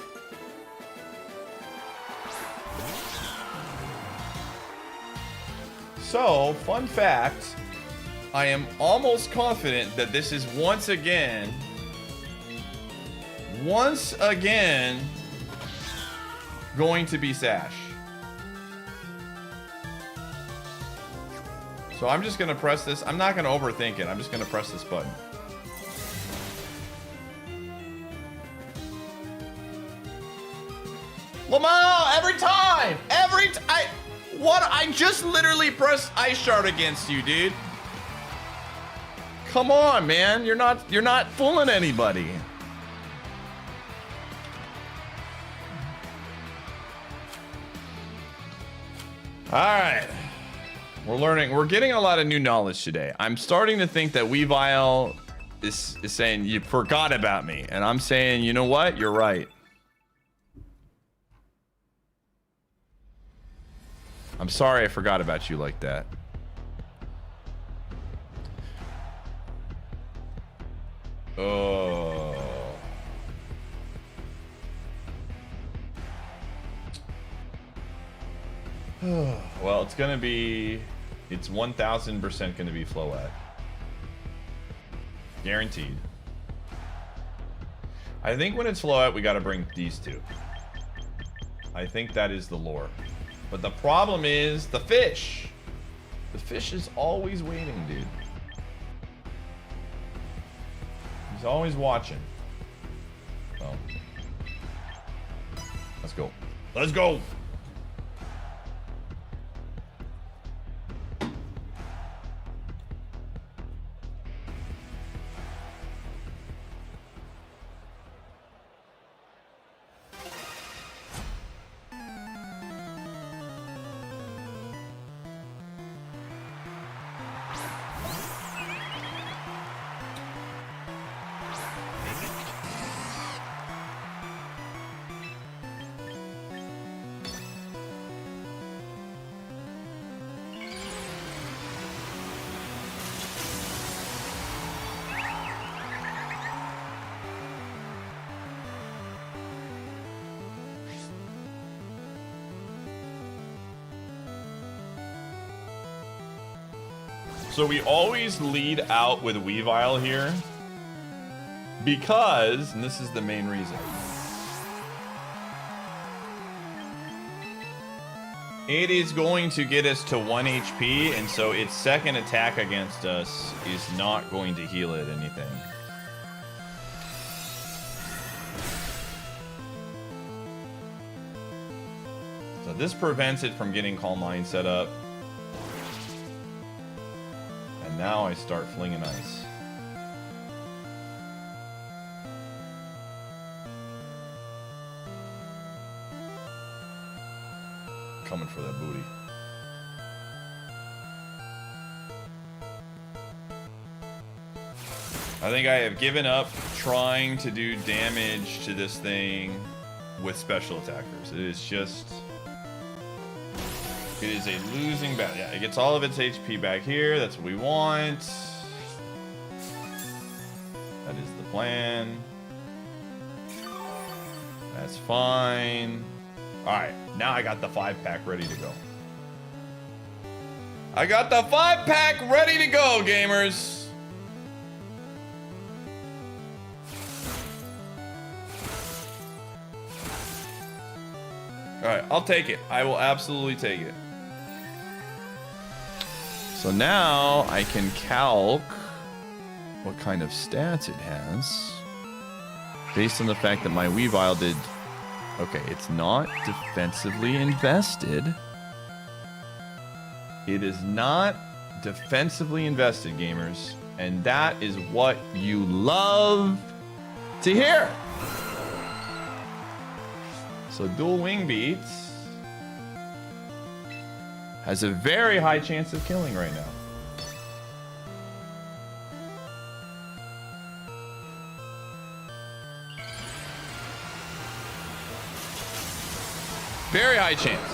So, fun fact, I am almost confident that this is once again, going to be Sash. So I'm just gonna press this. I'm not gonna overthink it. I'm just gonna press this button. Lamau, every time! I just literally pressed Ice Shard against you, dude. Come on, man. You're not fooling anybody. Alright. We're learning. We're getting a lot of new knowledge today. I'm starting to think that Weavile is saying, you forgot about me. And I'm saying, you know what? You're right. I'm sorry I forgot about you like that. Oh. Well, it's gonna be... It's 1000% gonna be Floette. Guaranteed. I think when it's Floette, we gotta bring these two. I think that is the lore. But the problem is the fish. The fish is always waiting, dude. He's always watching. Well, let's go. Let's go. So we always lead out with Weavile here because, and this is the main reason, It is going to get us to 1 HP, and so its second attack against us is not going to heal it anything. So this prevents it from getting Calm Mind set up. And now I start flinging ice. Coming for that booty. I think I have given up trying to do damage to this thing with special attackers. It is just... It is a losing battle. Yeah, it gets all of its HP back here. That's what we want. That is the plan. That's fine. Alright, now I got the 5-pack ready to go. I got the 5-pack ready to go, gamers. Alright, I'll take it. I will absolutely take it. So now I can calc what kind of stats it has based on the fact that my Weavile did... Okay, it's not defensively invested. It is not defensively invested, gamers. And that is what you love to hear. So dual wing beats has a very high chance of killing right now. Very high chance.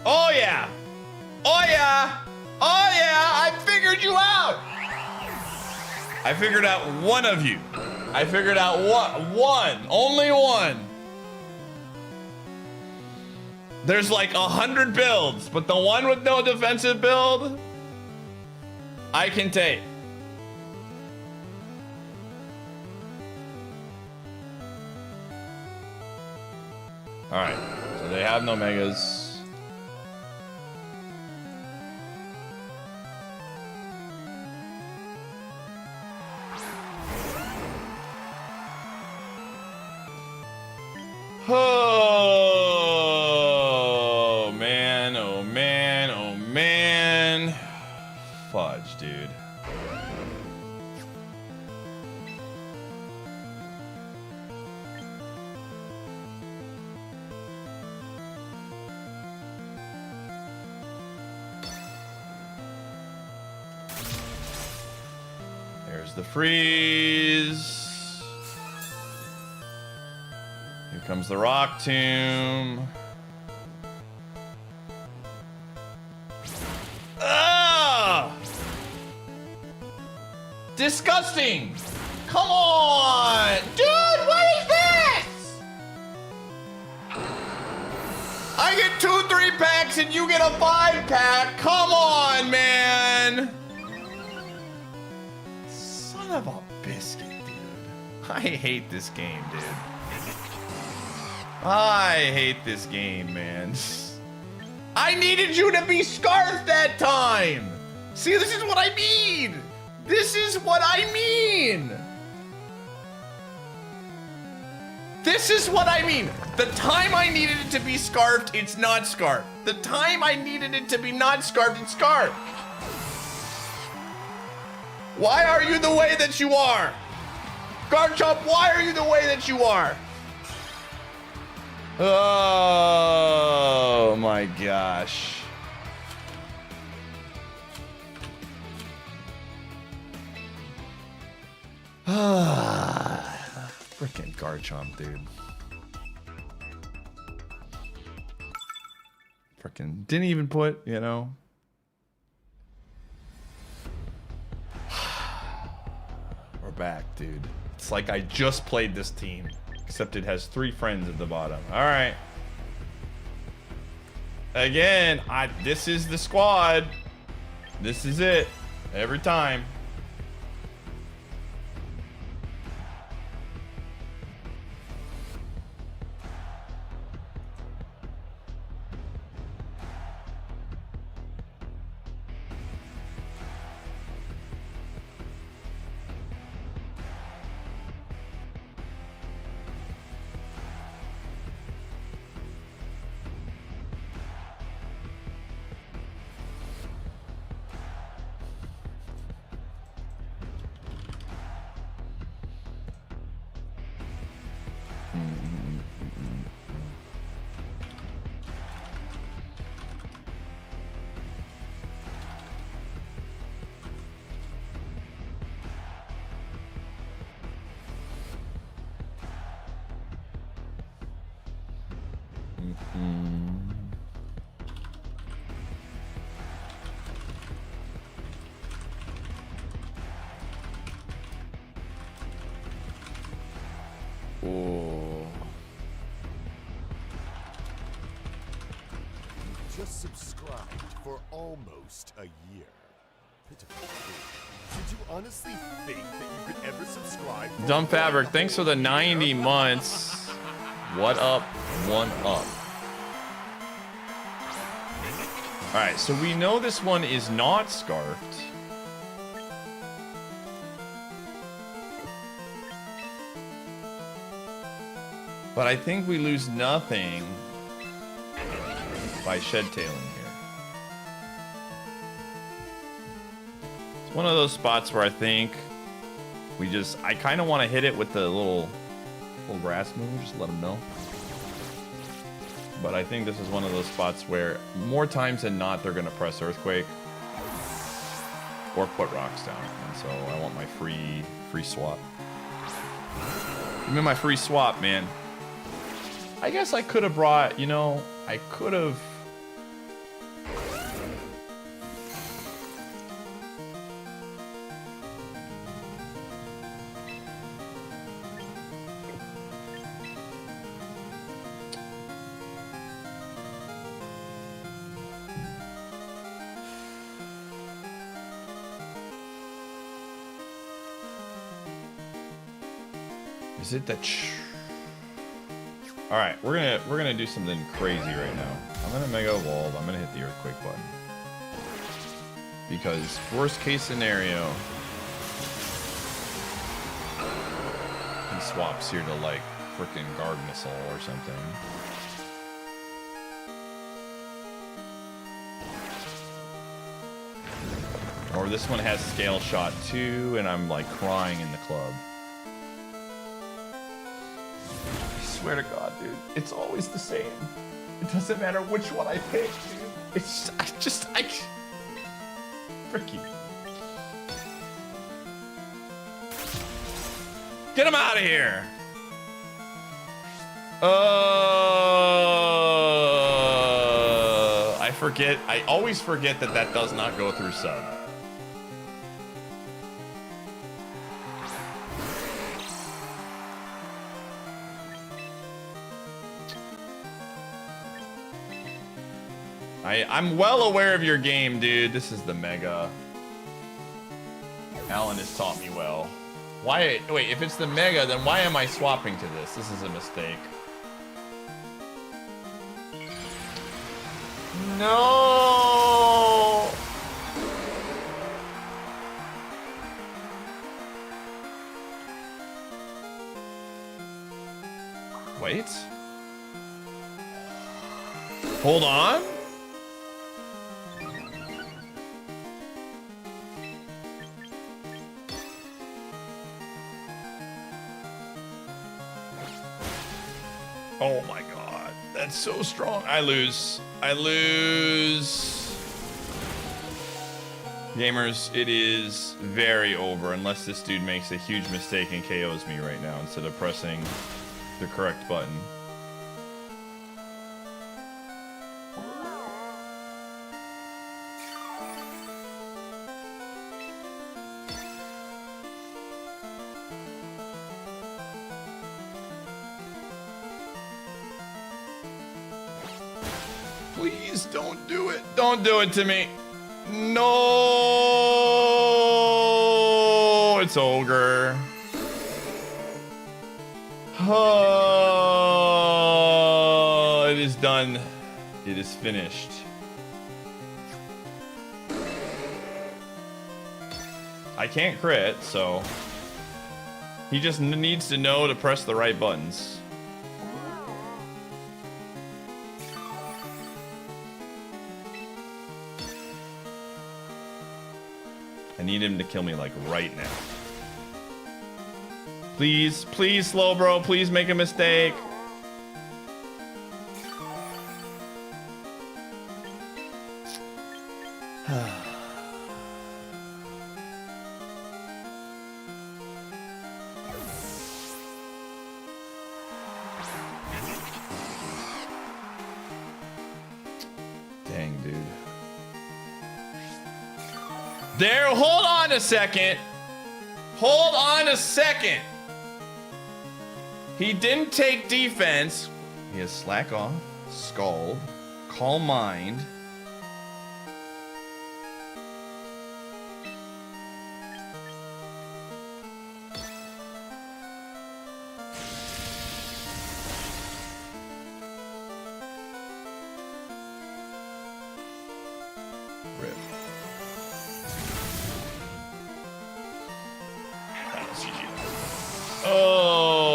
Oh yeah! Oh yeah! Oh yeah! I figured you out! I figured out one of you. I figured out one, only one. There's like 100 builds, but the one with no defensive build, I can take. All right, so they have no megas. Oh man, oh man, oh man. Fudge, dude. There's the freeze. Here comes the rock tomb. Ah! Disgusting! Come on! Dude, what is this? I get 2 3-packs and you get a 5-pack. Come on, man! Son of a biscuit, dude. I hate this game, dude. I hate this game, man. I needed you to be scarfed that time. See, this is what I mean. This is what I mean. This is what I mean. The time I needed it to be scarfed, it's not scarfed. The time I needed it to be not scarfed, it's scarfed. Why are you the way that you are? Garchomp, why are you the way that you are? Oh my gosh. Freaking Garchomp, dude. Freaking didn't even put, you know. We're back, dude. It's like I just played this team. Except it has 3 friends at the bottom. All right. Again, this is the squad. This is it. Every time. Oh. Just subscribed for almost a year. Pitiful. Did you honestly think that you could ever subscribe? for Dumb Fabric, one thanks for the whole 90 year? months. What up? One up. Alright, so we know this one is not scarfed. But I think we lose nothing by shed tailing here. It's one of those spots where I think I kind of want to hit it with the little grass move, just let them know. But I think this is one of those spots where more times than not, they're going to press Earthquake or put rocks down. And so I want my free swap. Give me my free swap, man. I guess I could have brought, you know, I could have... Is it that? All right, we're gonna do something crazy right now. I'm gonna Mega Evolve. I'm gonna hit the Earthquake button because worst case scenario, he swaps here to like frickin' Guard Missile or something. Or this one has Scale Shot too, and I'm like crying in the club. I swear to God, dude, it's always the same. It doesn't matter which one I pick, dude. It's I Fricky. Get him out of here. I forget. I always forget that does not go through sub. I'm well aware of your game, dude. This is the Mega. Alan has taught me well. Why? Wait, if it's the Mega, then why am I swapping to this? This is a mistake. No! Wait. Hold on. Oh my God, that's so strong. I lose. I lose. Gamers, it is very over unless this dude makes a huge mistake and KOs me right now instead of pressing the correct button. Please don't do it. Don't do it to me. No, it's Ogre. Oh, it is done. It is finished. I can't crit, so he just needs to know to press the right buttons. I need him to kill me like right now. Please, please, slow bro. Please make a mistake. Dang, dude. There, hold on a second. Hold on a second. He didn't take defense. He has slack off, scald, calm mind. Rip. Oh,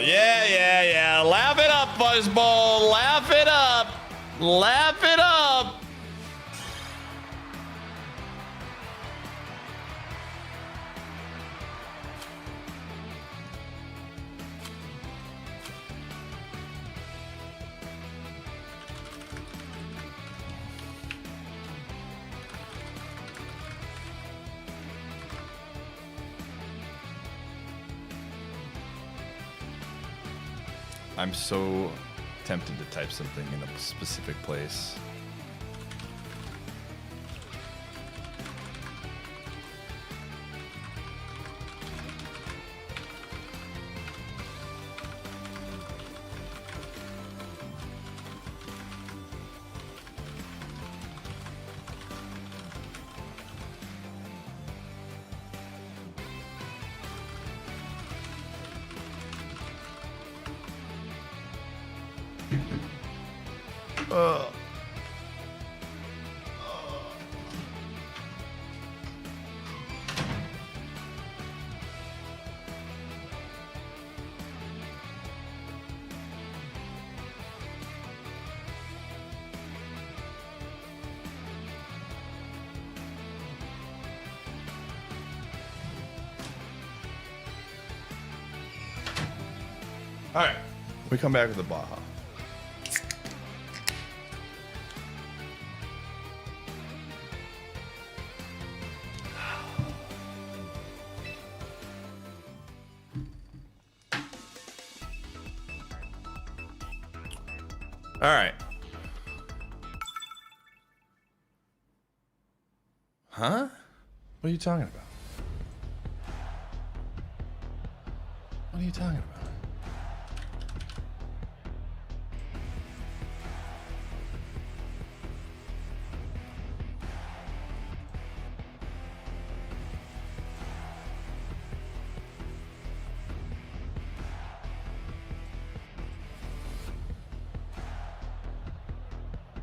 yeah. Laugh it up, Fuzzball. Laugh it up. Laugh it up. I'm so tempted to type something in a specific place. All right, we come back with the Baja. All right. Huh? What are you talking about? What are you talking about?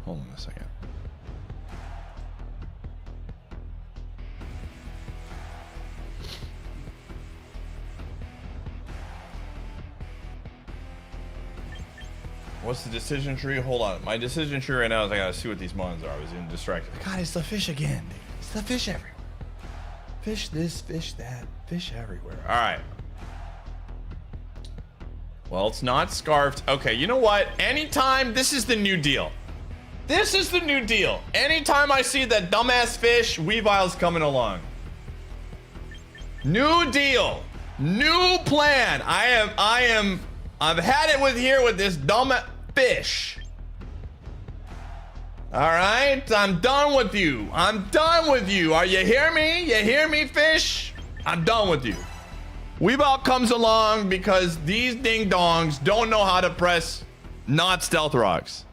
Hold on a second. What's the decision tree? Hold on. My decision tree right now is I gotta see what these mons are. I was even distracted. God, it's the fish again, dude. It's the fish everywhere. Fish this, fish that, fish everywhere. All right. Well, it's not scarfed. Okay, you know what? Anytime, this is the new deal. This is the new deal. Anytime I see that dumbass fish, Weavile's coming along. New deal. New plan. I've had it with this dumb fish. All right, I'm done with you. I'm done with you. Are you hear me? You hear me, fish? I'm done with you. Weavile comes along because these ding-dongs don't know how to press not stealth rocks.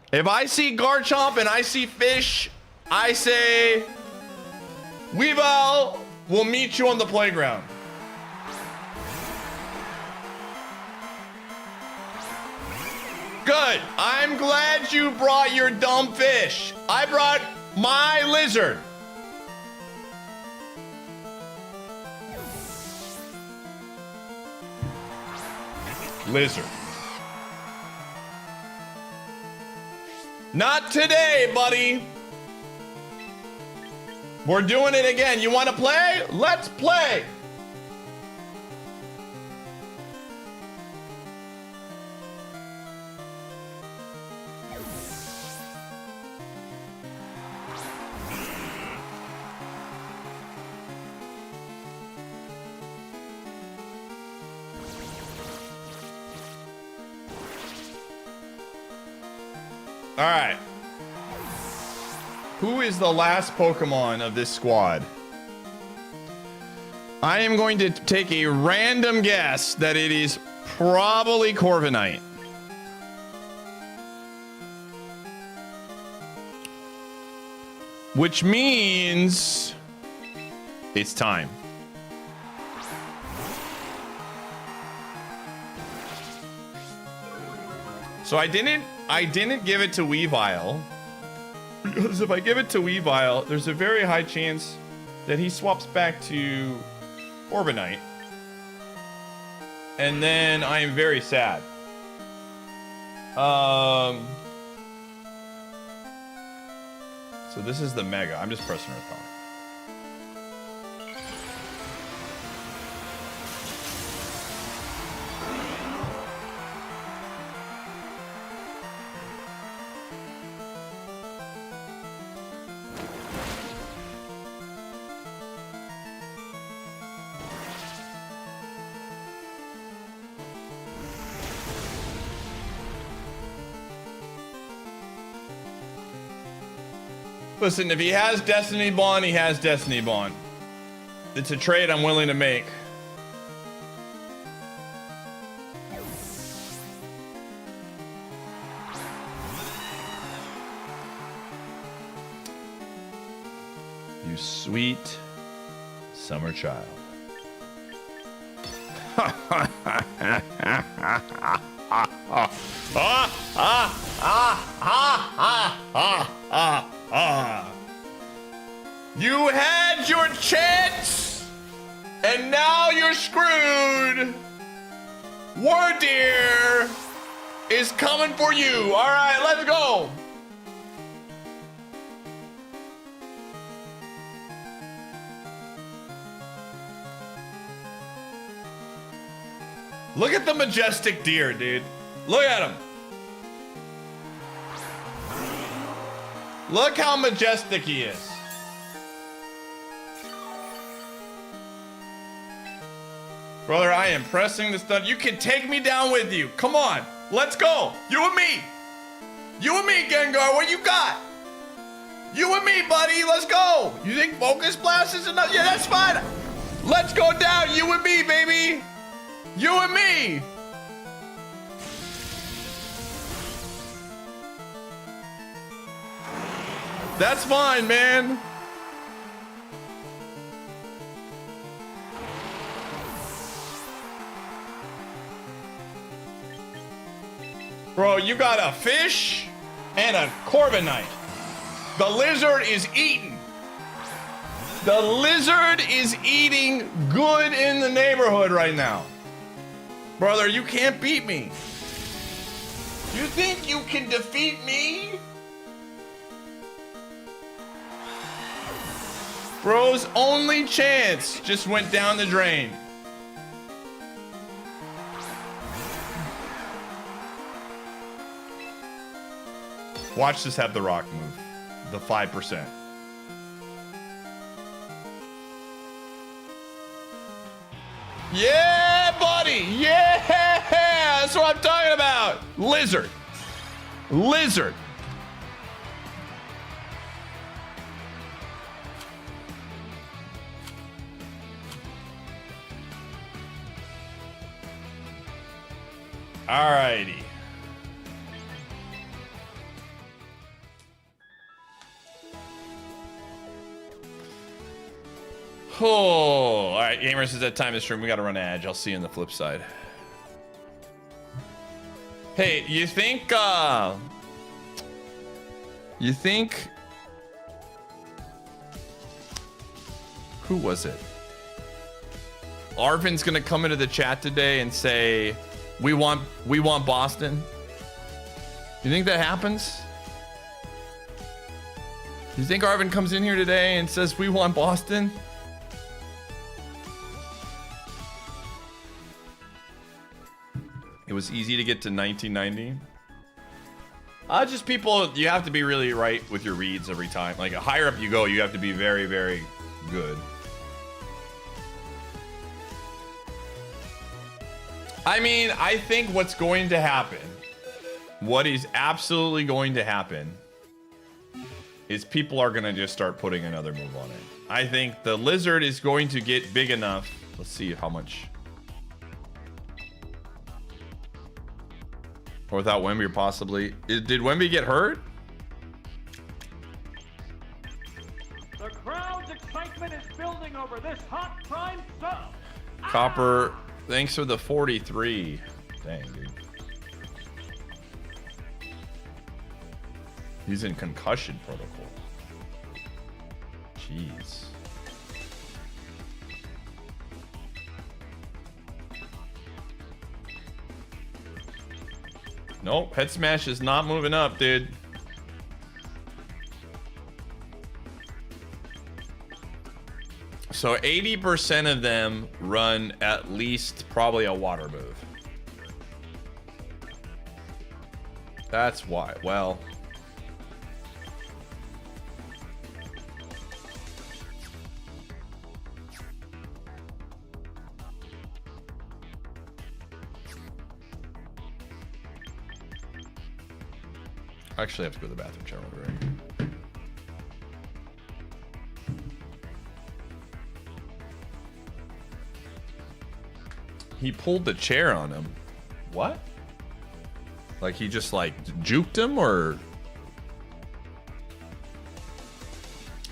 If I see Garchomp and I see fish, I say, Weavile will meet you on the playground. Good. I'm glad you brought your dumb fish. I brought my lizard. Lizard. Not today, buddy. We're doing it again. You want to play? Let's play. All right. Who is the last Pokemon of this squad? I am going to take a random guess that it is probably Corviknight. Which means it's time. So I didn't give it to Weavile, because if I give it to Weavile, there's a very high chance that he swaps back to Corviknight. And then I am very sad. So this is the Mega. I'm just pressing her thumb. Listen, if he has Destiny Bond, he has Destiny Bond. It's a trade I'm willing to make. You sweet summer child. You had your chance, and now you're screwed. Wardeer is coming for you. All right, let's go. Look at the majestic deer, dude. Look at him. Look how majestic he is. Brother, I am pressing this stuff. You can take me down with you. Come on. Let's go. You and me. You and me, Gengar. What you got? You and me, buddy. Let's go. You think Focus Blast is enough? Yeah, that's fine. Let's go down. You and me, baby. You and me. That's fine, man. Bro, you got a fish and a Corviknight. The lizard is eating. The lizard is eating good in the neighborhood right now. Brother, you can't beat me. You think you can defeat me? Bro's only chance just went down the drain. Watch this have the rock move. The 5%. Yeah, buddy. Yeah. That's what I'm talking about. Lizard. Lizard. Alrighty. Oh, all right, gamers, it's that time of the stream. We got to run an edge. I'll see you on the flip side. Hey, you think who was it? Arvin's gonna come into the chat today and say, we want Boston. You think that happens? You think Arvin comes in here today and says, we want Boston? It was easy to get to 1990. Just people, you have to be really right with your reads every time. Like, the higher up you go, you have to be very, very good. I mean, I think what's going to happen what is absolutely going to happen is people are going to just start putting another move on it. I think the lizard is going to get big enough. Let's see how much. Or without Wemby, possibly. Did Wemby get hurt? The crowd's excitement is building over this hot prime sub. Copper, thanks for the 43. Dang, dude. He's in concussion protocol. Jeez. Nope, head smash is not moving up, dude. So 80% of them run at least probably a water move. That's why. Well, I actually have to go to the bathroom, chat. Right? He pulled the chair on him. What? Like he just like juked him, or?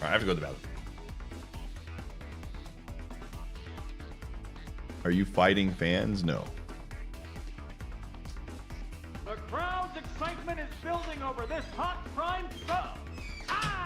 I have to go to the bathroom. Are you fighting fans? No. The crowd's excitement is building over this hot prime sub. Ah!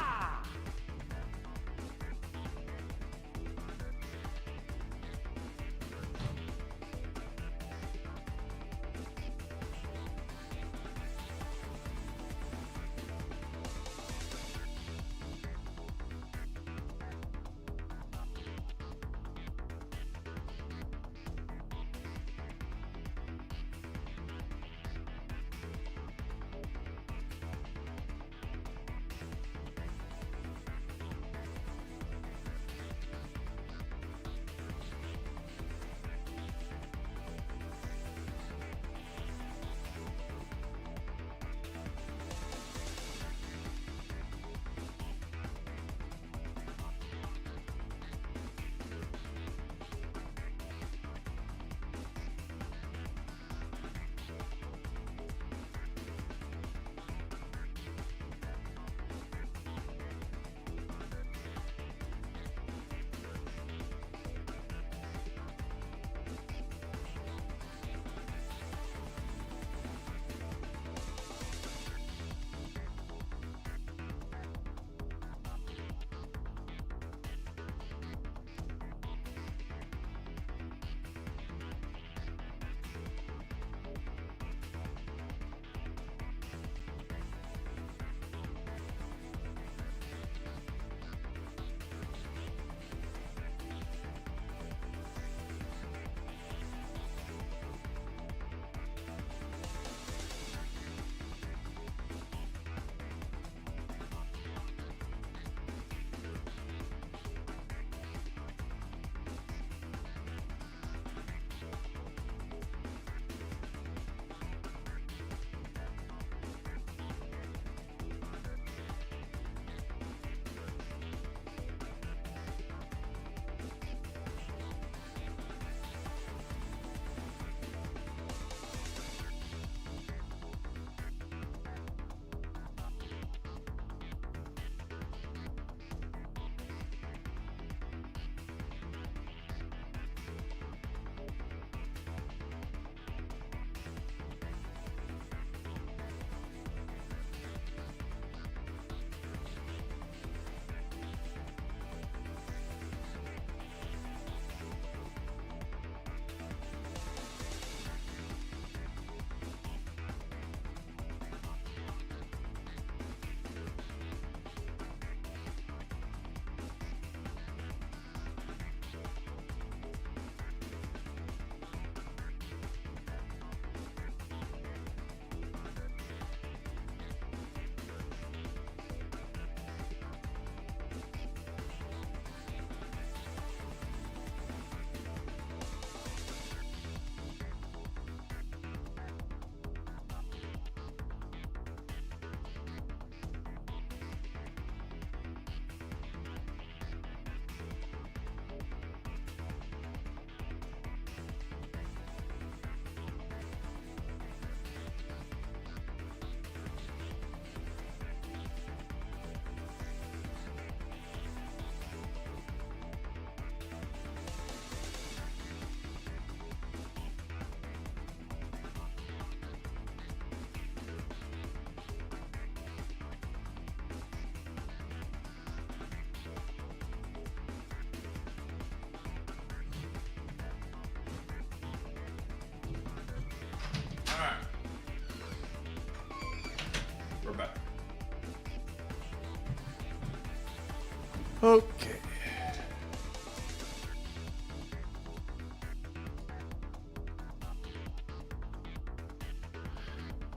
Okay.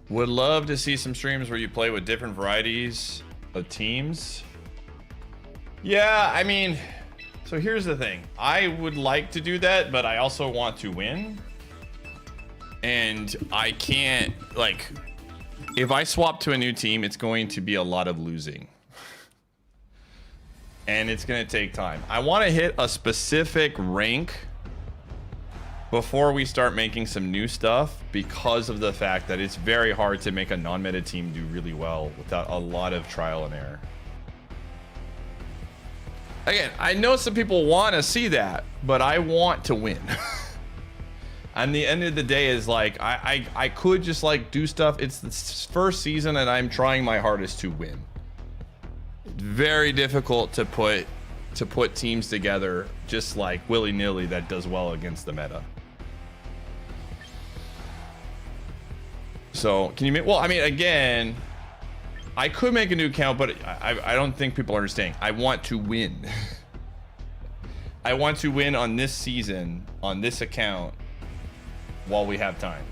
Would love to see some streams where you play with different varieties of teams. Yeah, I mean, so here's the thing. I would like to do that, but I also want to win. And I can't, like, if I swap to a new team, it's going to be a lot of losing. And it's going to take time. I want to hit a specific rank before we start making some new stuff, because of the fact that it's very hard to make a non-meta team do really well without a lot of trial and error. Again, I know some people want to see that, but I want to win. And the end of the day is like, I could just like do stuff. It's the first season and I'm trying my hardest to win. It's very difficult to put teams together just like willy-nilly that does well against the meta. So can you make, well, I mean, again, I could make a new account, but I don't think people are understanding. I want to win. I want to win on this season, on this account, while we have time.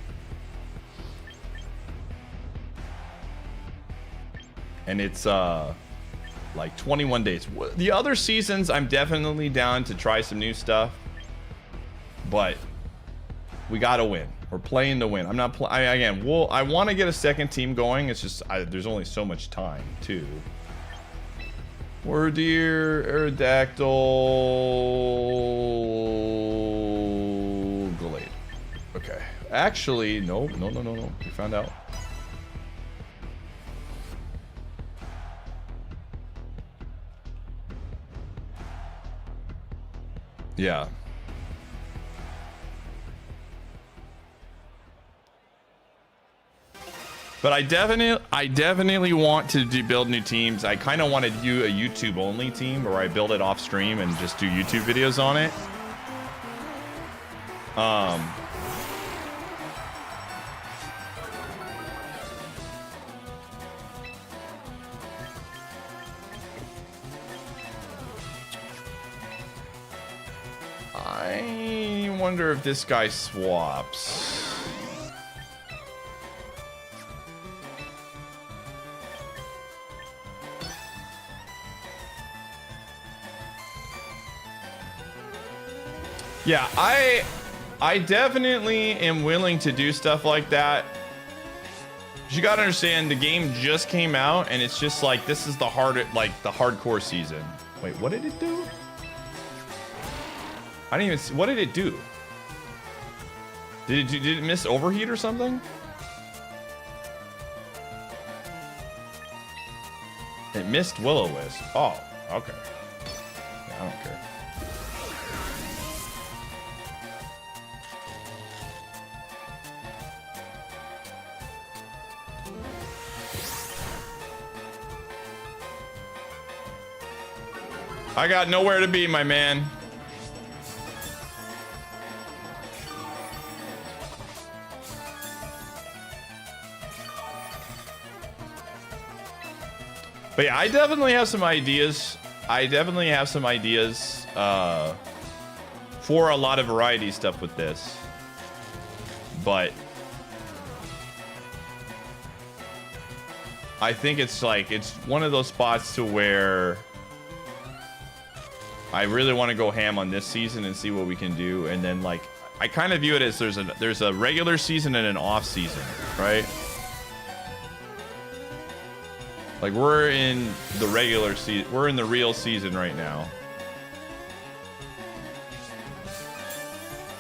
And it's like 21 days. The other seasons, I'm definitely down to try some new stuff, but we gotta win. We're playing to win. I'm not again, I want to get a second team going. It's just there's only so much time too. Word deer, Aerodactyl, Glade. Okay. Actually, no. We found out. Yeah. But I definitely want to build new teams. I kind of want to do a YouTube only team where I build it off stream and just do YouTube videos on it. I wonder if this guy swaps. Yeah, I definitely am willing to do stuff like that. You gotta understand, the game just came out and it's just like, this is the hardcore season. Wait, what did it do? I didn't even see, what did it do? Did it miss overheat or something? It missed Will-O-Wisp. Oh, okay. Yeah, I don't care. I got nowhere to be, my man. But yeah, I definitely have some ideas. For a lot of variety stuff with this. But I think it's like, it's one of those spots to where I really want to go ham on this season and see what we can do. And then like, I kind of view it as there's a regular season and an off season, right? Like we're in the regular season, we're in the real season right now.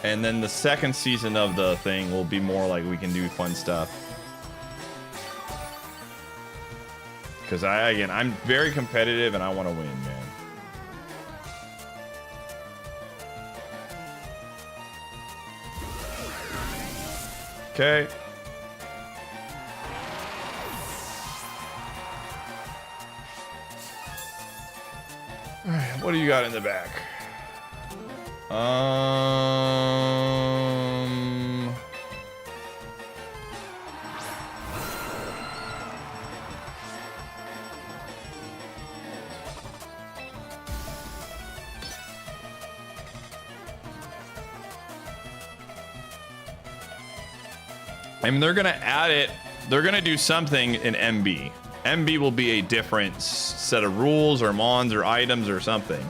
And then the second season of the thing will be more like we can do fun stuff. Because I'm very competitive and I want to win, man. Okay. All right, what do you got in the back? I mean, they're gonna add it. They're gonna do something in MB. MB will be a different set of rules or mons or items or something.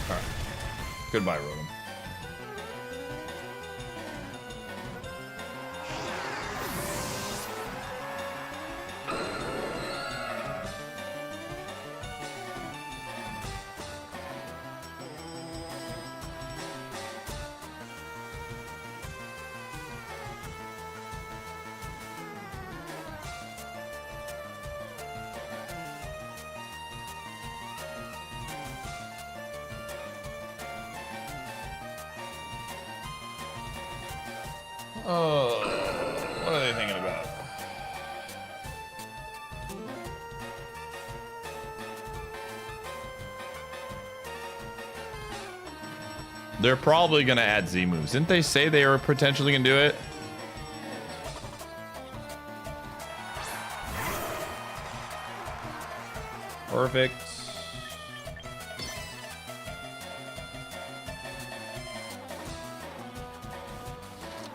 All right. Goodbye, Rotom. Oh, what are they thinking about? They're probably gonna add Z moves. Didn't they say they were potentially gonna do it? Perfect.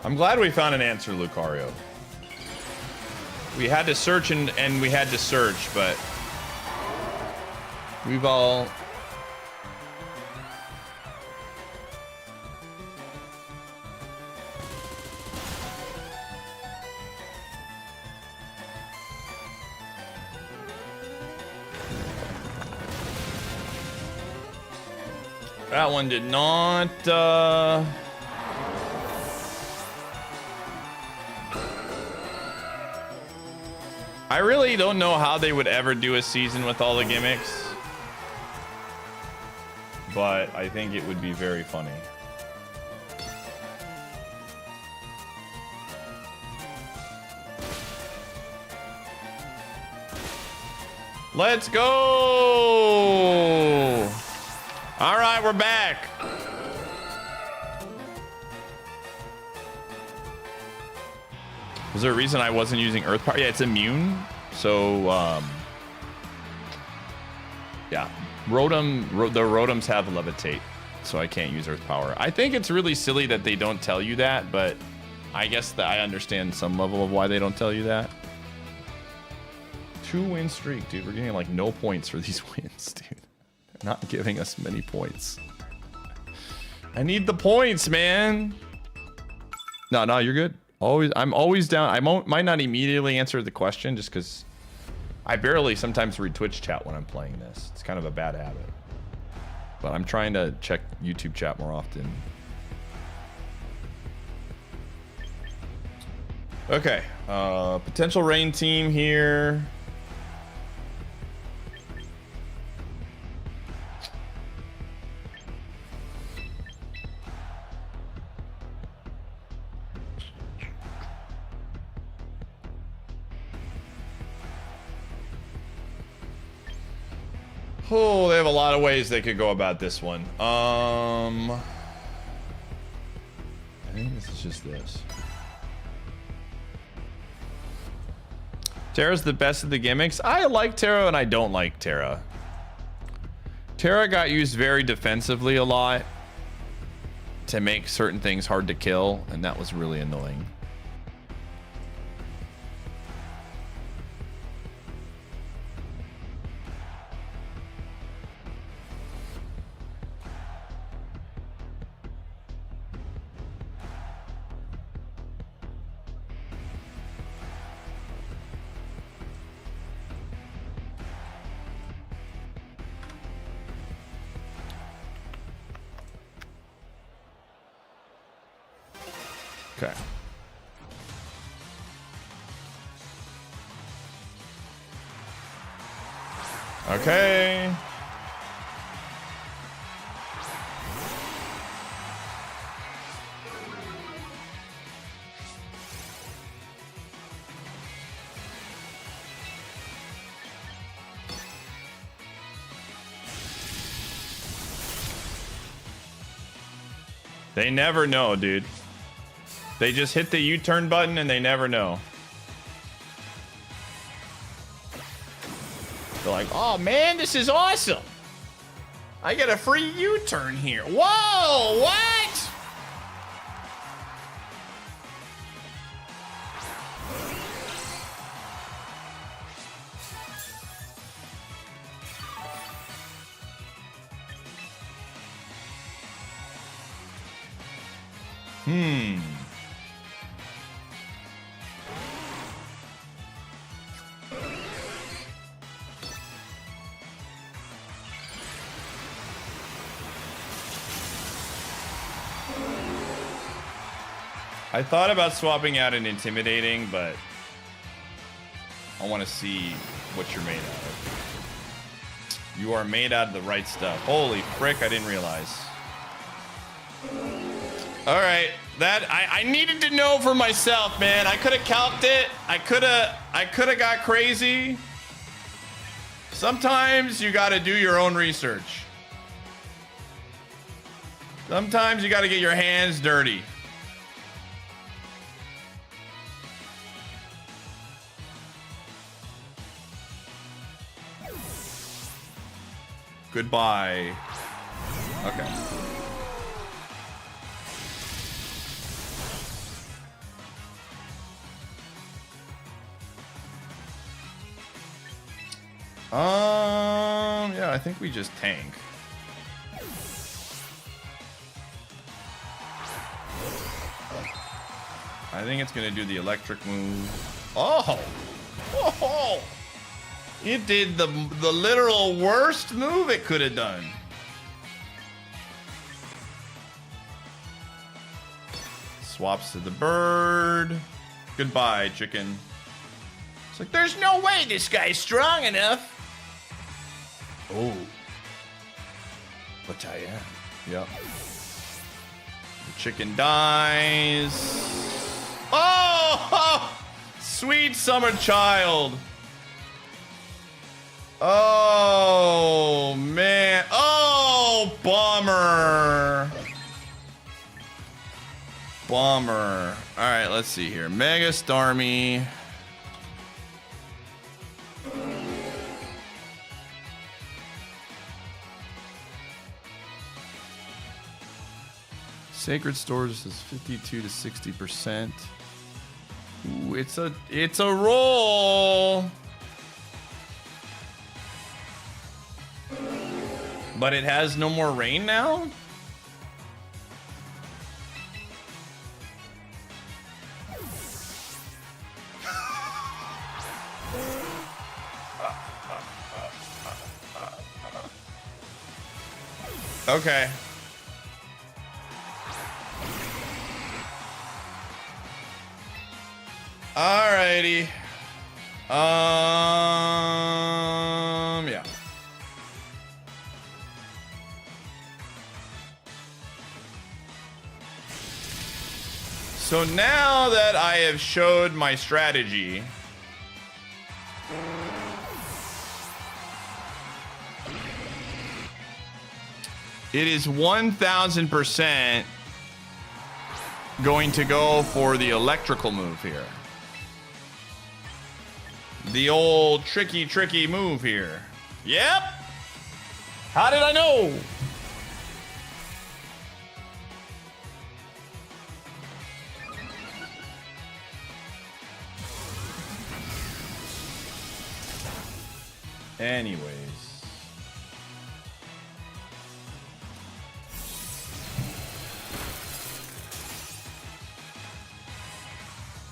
I'm glad we found an answer, Lucario. We had to search and we had to search, but we've all... That one did not, I really don't know how they would ever do a season with all the gimmicks, but I think it would be very funny. Let's go! All right, we're back. Was there a reason I wasn't using Earth Power? Yeah, it's immune. So, yeah. The Rotoms have Levitate, so I can't use Earth Power. I think it's really silly that they don't tell you that, but I guess that I understand some level of why they don't tell you that. 2-win streak, dude. We're getting like no points for these wins, dude. They're not giving us many points. I need the points, man. No, you're good. I'm always down. I might not immediately answer the question just because I barely sometimes read Twitch chat when I'm playing this. It's kind of a bad habit. But I'm trying to check YouTube chat more often. Okay. Potential rain team here. Oh, they have a lot of ways they could go about this one. I think this is just this. Terra's the best of the gimmicks. I like Terra and I don't like Terra. Terra got used very defensively a lot to make certain things hard to kill, and that was really annoying. Okay. Okay. They never know, dude. They just hit the U-turn button and they never know. They're like, oh man, this is awesome. I get a free U-turn here. Whoa, what? I thought about swapping out an intimidating, but I want to see what you're made out of. You are made out of the right stuff. Holy frick, I didn't realize. All right, that I needed to know for myself, man. I could have calced it. I could have got crazy. Sometimes you got to do your own research. Sometimes you got to get your hands dirty. Goodbye. Okay. Yeah, I think we just tank. I think it's gonna do the electric move. Oh! Oh! It did the literal worst move it could have done. Swaps to the bird. Goodbye, chicken. It's like, there's no way this guy's strong enough. Oh. But I am. Yep. The chicken dies. Oh! Sweet summer child. Oh, man. Oh, bummer. Bummer. All right, let's see here. Mega Starmie. Sacred Stores is 52 to 60%. Ooh, it's a roll. But it has no more rain now? Okay. Alrighty. Yeah. So now that I have showed my strategy, it is 1000% going to go for the electrical move here. The old tricky move here. Yep. How did I know? Anyways.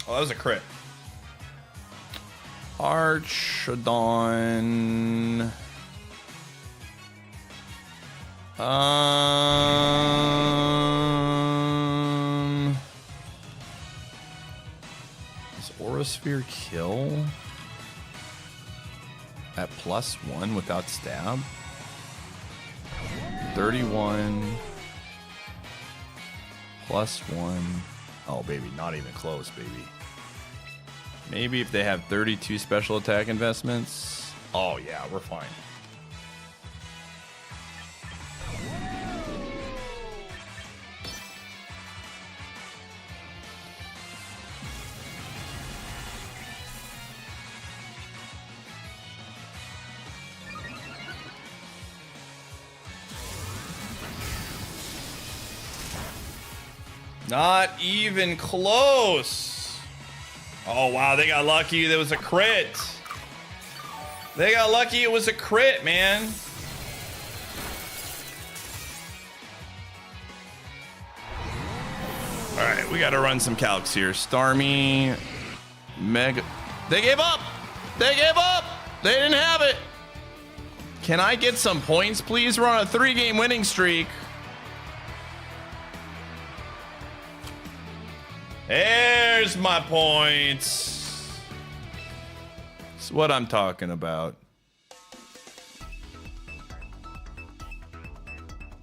Oh, that was a crit. Archodon. Does Aurasphere kill at +1 without stab? 31 +1. Oh, baby, not even close, baby. Maybe if they have 32 special attack investments. Oh, yeah, we're fine. Not even close. Oh, wow. They got lucky. There was a crit. They got lucky. It was a crit, man. All right. We got to run some calcs here. Starmie. Mega. They gave up. They gave up. They didn't have it. Can I get some points, please? We're on a 3-game winning streak. There's my points. That's what I'm talking about.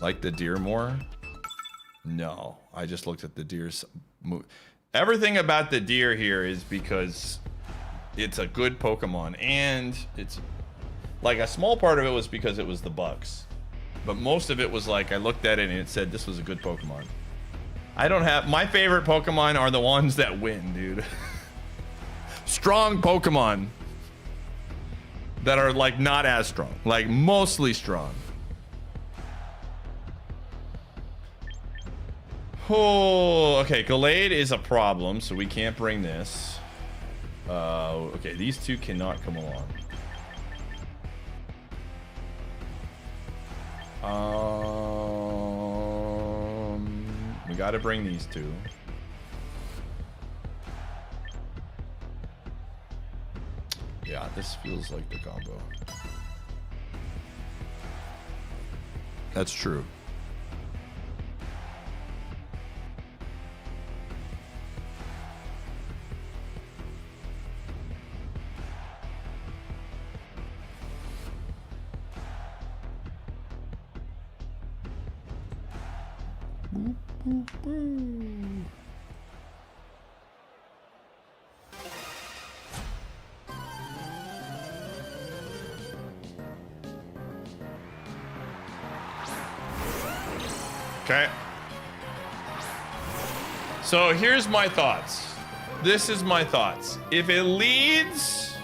Like the deer more? No, I just looked at the deer's move. Everything about the deer here is because it's a good Pokemon, and it's like a small part of it was because it was the Bucks, but most of it was like I looked at it and it said this was a good Pokemon. I don't have my favorite Pokemon are the ones that win, dude. Strong Pokemon that are like not as strong, like mostly strong. Oh, okay. Gallade is a problem, so we can't bring this. Okay, these two cannot come along. We got to bring these two. Yeah, this feels like the combo. That's true. Okay. So here's my thoughts. This is my thoughts. If it leads,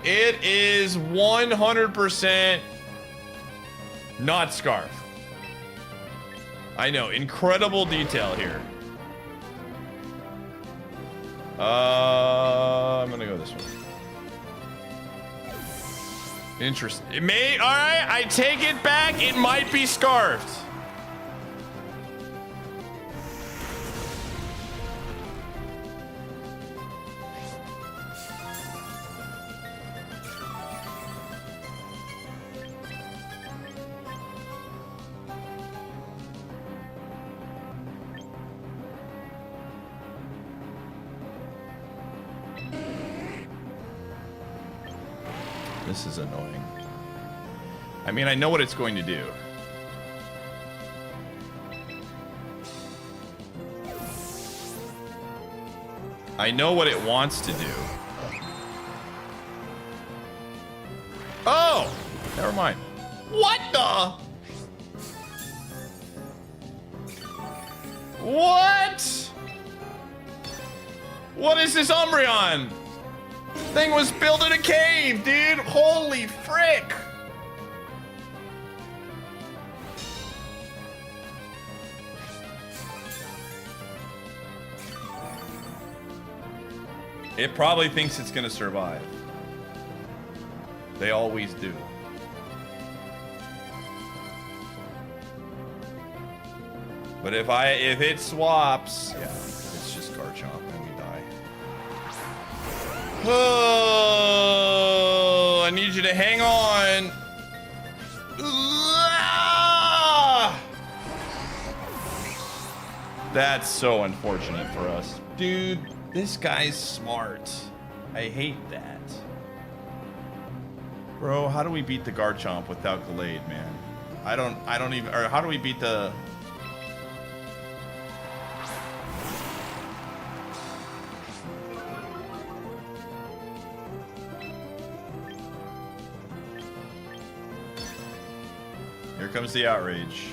it is 100% not Scarf. I know, incredible detail here. I'm gonna go this way. Interesting. It may, all right, I take it back. It might be Scarfed. This is annoying. I mean, I know what it's going to do. I know what it wants to do. Oh! Never mind. What the? What? What is this Umbreon? Thing was built in a cave, dude. Holy frick. It probably thinks it's gonna survive. They always do. But if it swaps, yeah, it's just Garchomp and we die. Oh, I need you to hang on. That's so unfortunate for us. Dude, this guy's smart. I hate that. Bro, how do we beat the Garchomp without Gallade, man? I don't even, or how do we beat the... Here comes the outrage.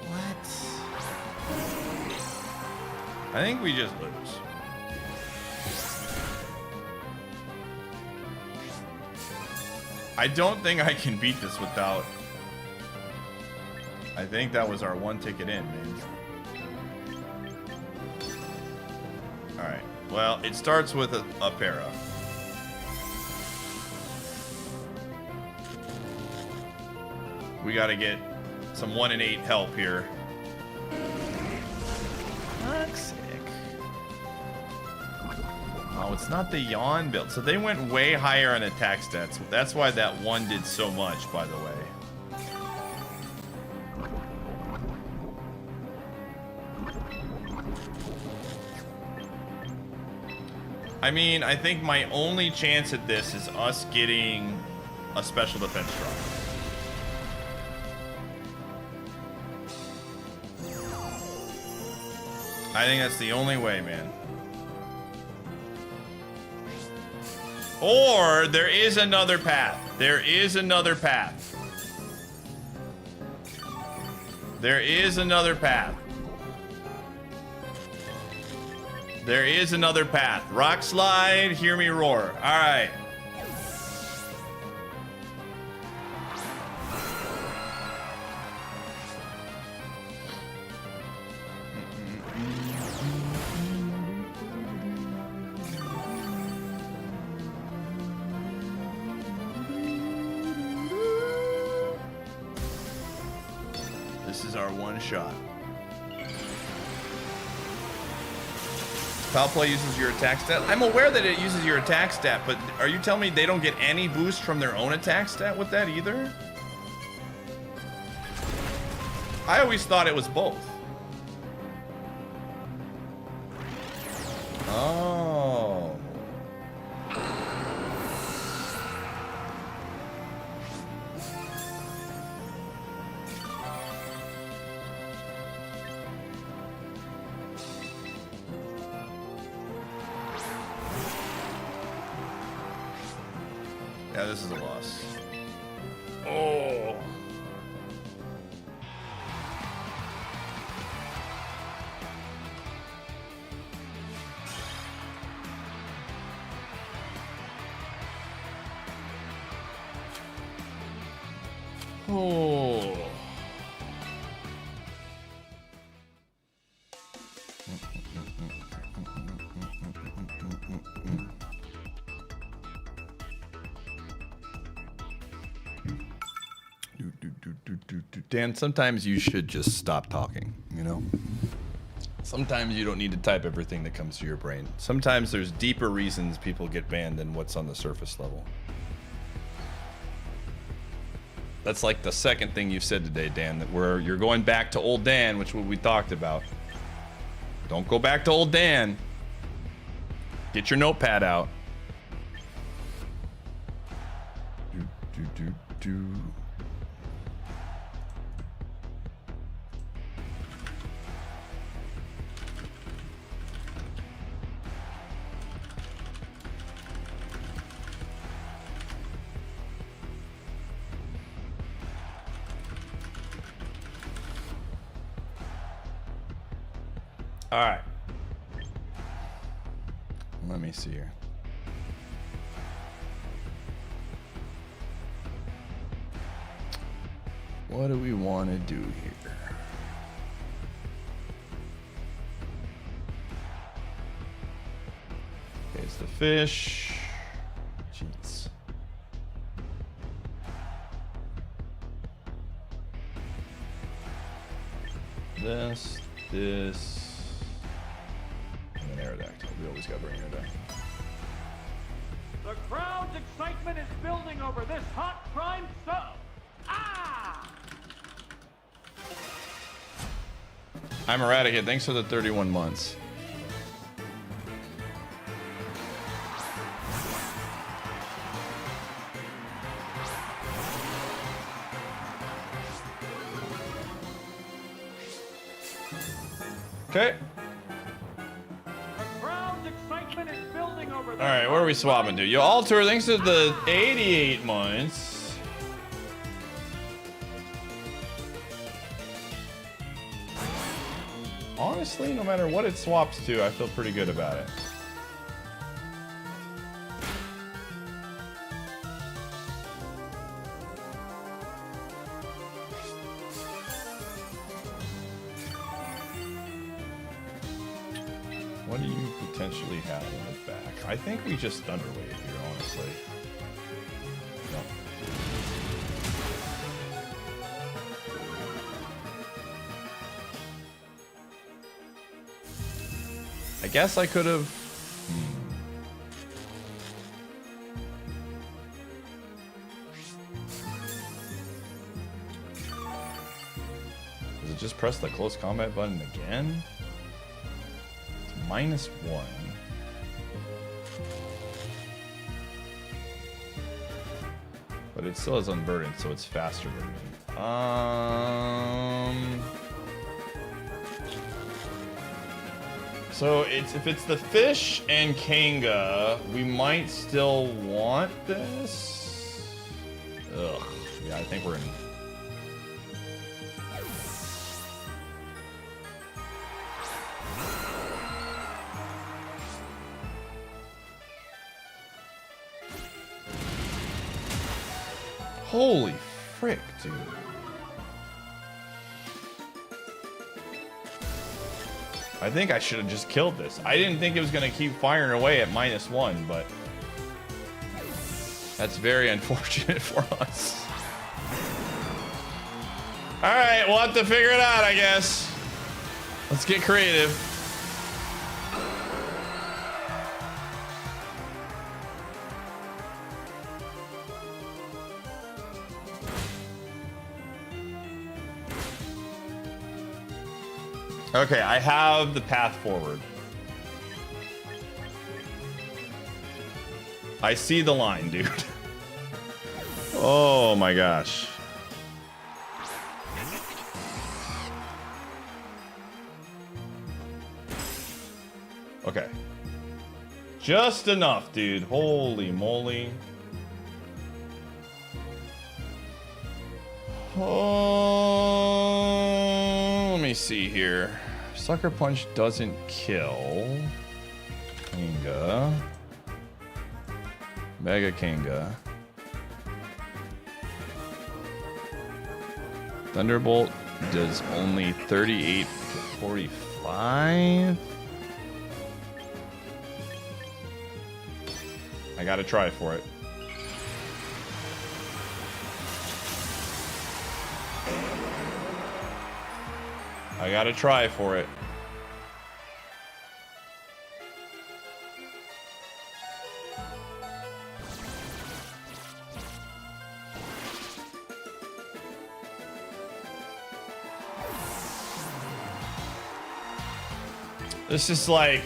What? I think we just lose. I don't think I can beat this without... I think that was our one ticket in, man. Alright. Well, it starts with a para. We gotta get some 1 in 8 help here. Toxic. Oh, it's not the yawn build. So they went way higher on attack stats. That's why that one did so much, by the way. I mean, I think my only chance at this is us getting a special defense drop. I think that's the only way, man. Or there is another path. There is another path. There is another path. There is another path. Rock slide, hear me roar. All right. This is our one shot. Foul play uses your attack stat. I'm aware that it uses your attack stat, but are you telling me they don't get any boost from their own attack stat with that either? I always thought it was both. Oh. Yeah, this is a loss. Oh. Oh. Dan, sometimes you should just stop talking, you know? Sometimes you don't need to type everything that comes to your brain. Sometimes there's deeper reasons people get banned than what's on the surface level. That's like the second thing you've said today, Dan, that you're going back to old Dan, which we talked about. Don't go back to old Dan. Get your notepad out. Do. All right. Let me see here. What do we want to do here? Okay, it's the fish. Jeez. This. And an Aerodactyl. We always got to bring Aerodactyl. The crowd's excitement is building over this hot crime sub. Ah! I'm Eradicate. Thanks for the 31 months. Okay. The crowd's excitement is building over this. All right, what are we swapping to? Yo, Alter, thanks to the 88 months. Honestly, no matter what it swaps to, I feel pretty good about it. What do you potentially have in the back? I think we just thunderweight here, honestly. No. I guess I could have. Does it just press the close combat button again? It's -1. But it still is unburdened, so it's faster than me. So if it's the fish and Kanga, we might still want this. Ugh. Yeah, I think we're in. Holy frick, dude. I think I should have just killed this. I didn't think it was going to keep firing away at -1, but that's very unfortunate for us. All right, we'll have to figure it out, I guess. Let's get creative. Okay, I have the path forward. I see the line, dude. Oh my gosh. Okay. Just enough, dude. Holy moly. Oh, let me see here. Sucker Punch doesn't kill. Kanga. Mega Kanga. Thunderbolt does only 38 to 45. I gotta try for it. I gotta try for it. This is like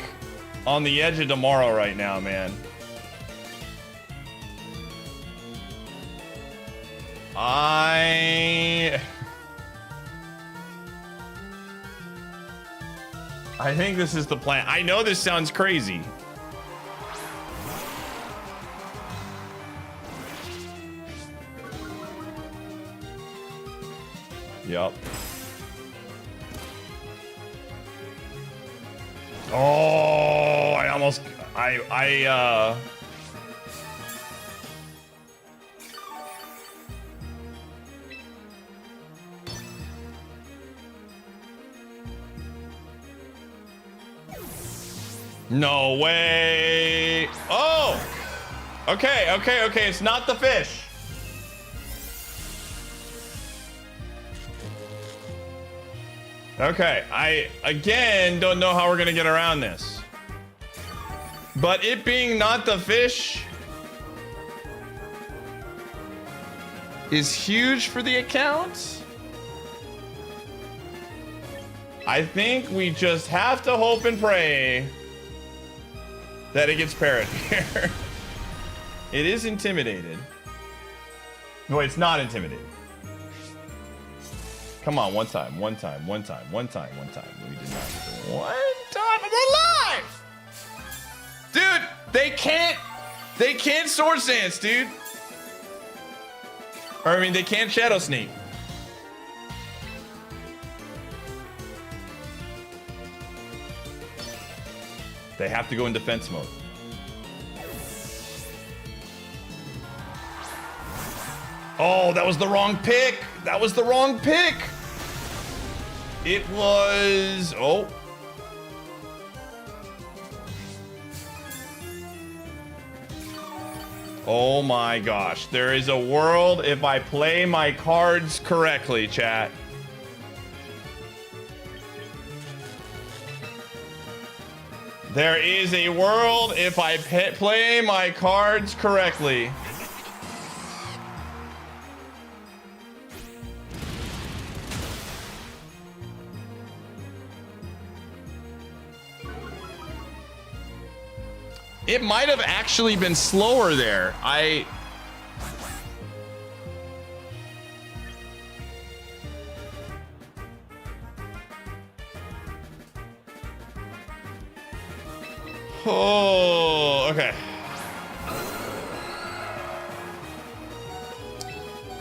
on the edge of tomorrow right now, man. I think this is the plan. I know this sounds crazy. Yup. Oh, I almost, no way. Oh, okay, okay, okay. It's not the fish. Okay, I, again, don't know how we're gonna get around this. But it being not the fish is huge for the account. I think we just have to hope and pray that it gets parried here. It is intimidated. No, it's not intimidated. Come on, one time. We did not get the one time. I'm alive! Dude, they can't Sword Stance, dude. Or I mean, they can't Shadow Sneak. They have to go in defense mode. Oh, that was the wrong pick. That was the wrong pick. It was, oh. Oh my gosh. There is a world if I play my cards correctly, chat. There is a world if I play my cards correctly. It might have actually been slower there. Oh, okay.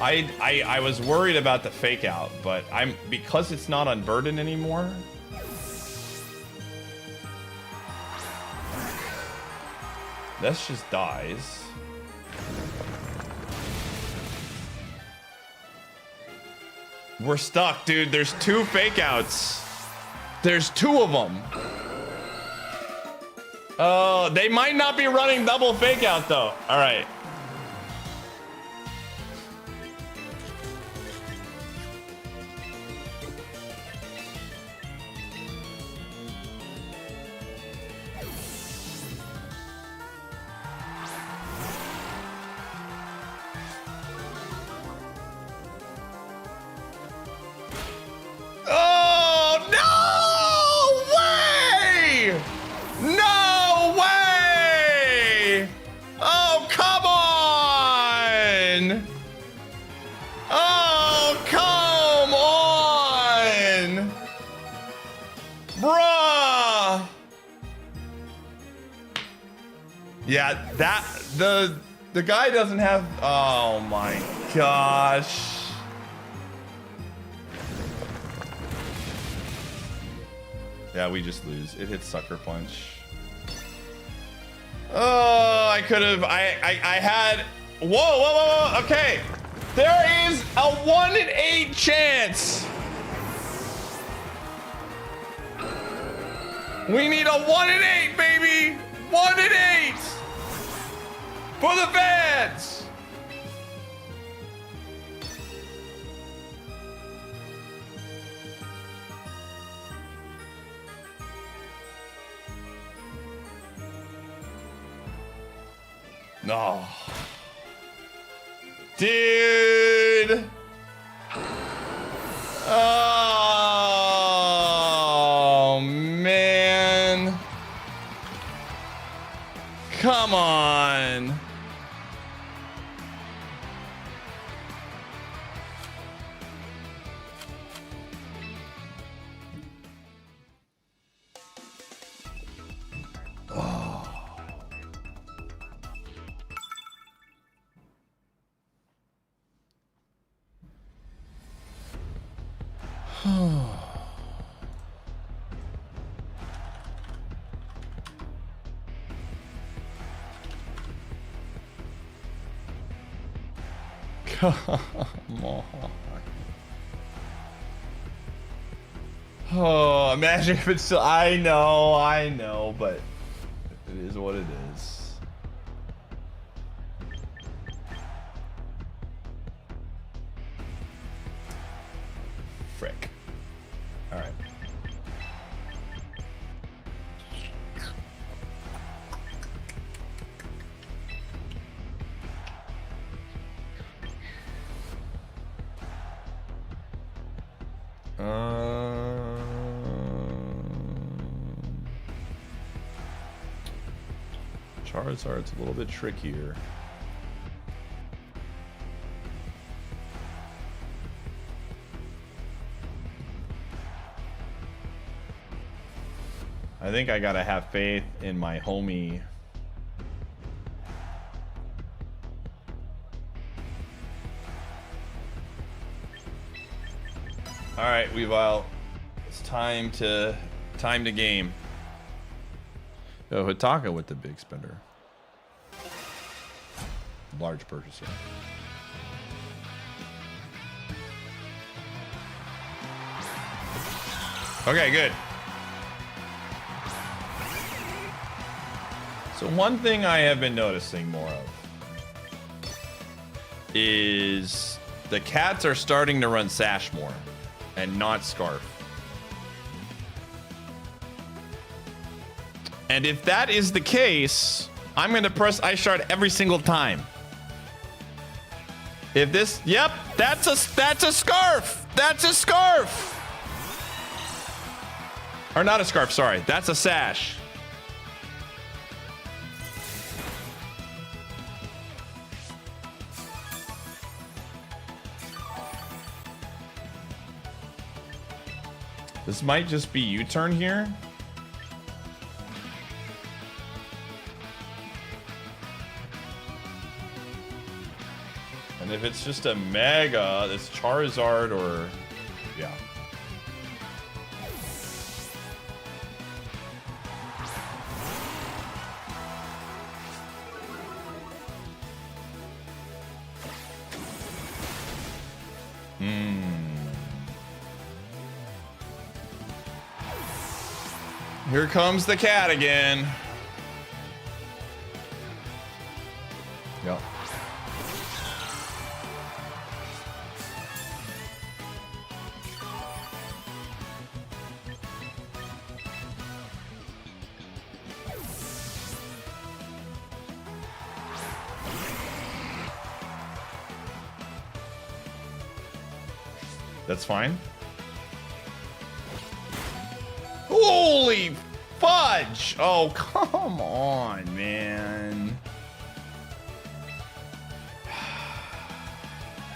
I was worried about the fake out, but because it's not unburdened anymore. This just dies. We're stuck, dude. There's 2 fake outs. There's 2 of them. Oh, they might not be running double fake out though. All right. Yeah, the guy doesn't have. Oh my gosh. Yeah, we just lose. It hits sucker punch. Oh, I could have. I had. Whoa. Okay, there is a 1 in 8 chance. We need a 1 in 8, baby. 1 in 8 for the fans. No, dude. Oh man. Come on. Come on. Oh, imagine if it's still. I know, but it is what it is. Frick. All right. Charizard's a little bit trickier. I think I gotta have faith in my homie. All right, Weavile. It's time to game. Yo, Hitaka with the big spender. Large purchaser. Okay, good. So one thing I have been noticing more of is the cats are starting to run Sash more and not Scarf. And if that is the case, I'm going to press Ice Shard every single time. If this, yep, that's a Scarf. That's a Scarf. Or not a Scarf, sorry. That's a Sash. This might just be U-turn here. And if it's just a Mega, that's Charizard or... yeah. Here comes the cat again. Yep. That's fine. Holy fudge! Oh, come on, man.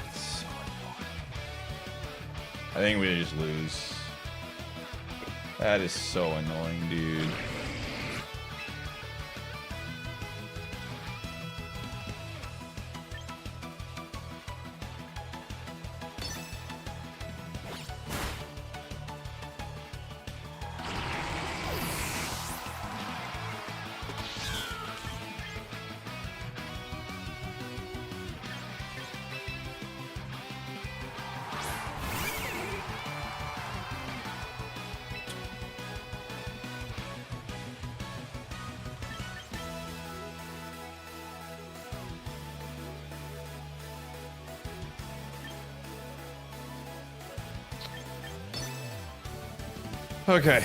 That's so annoying. I think we just lose. That is so annoying, dude. Okay.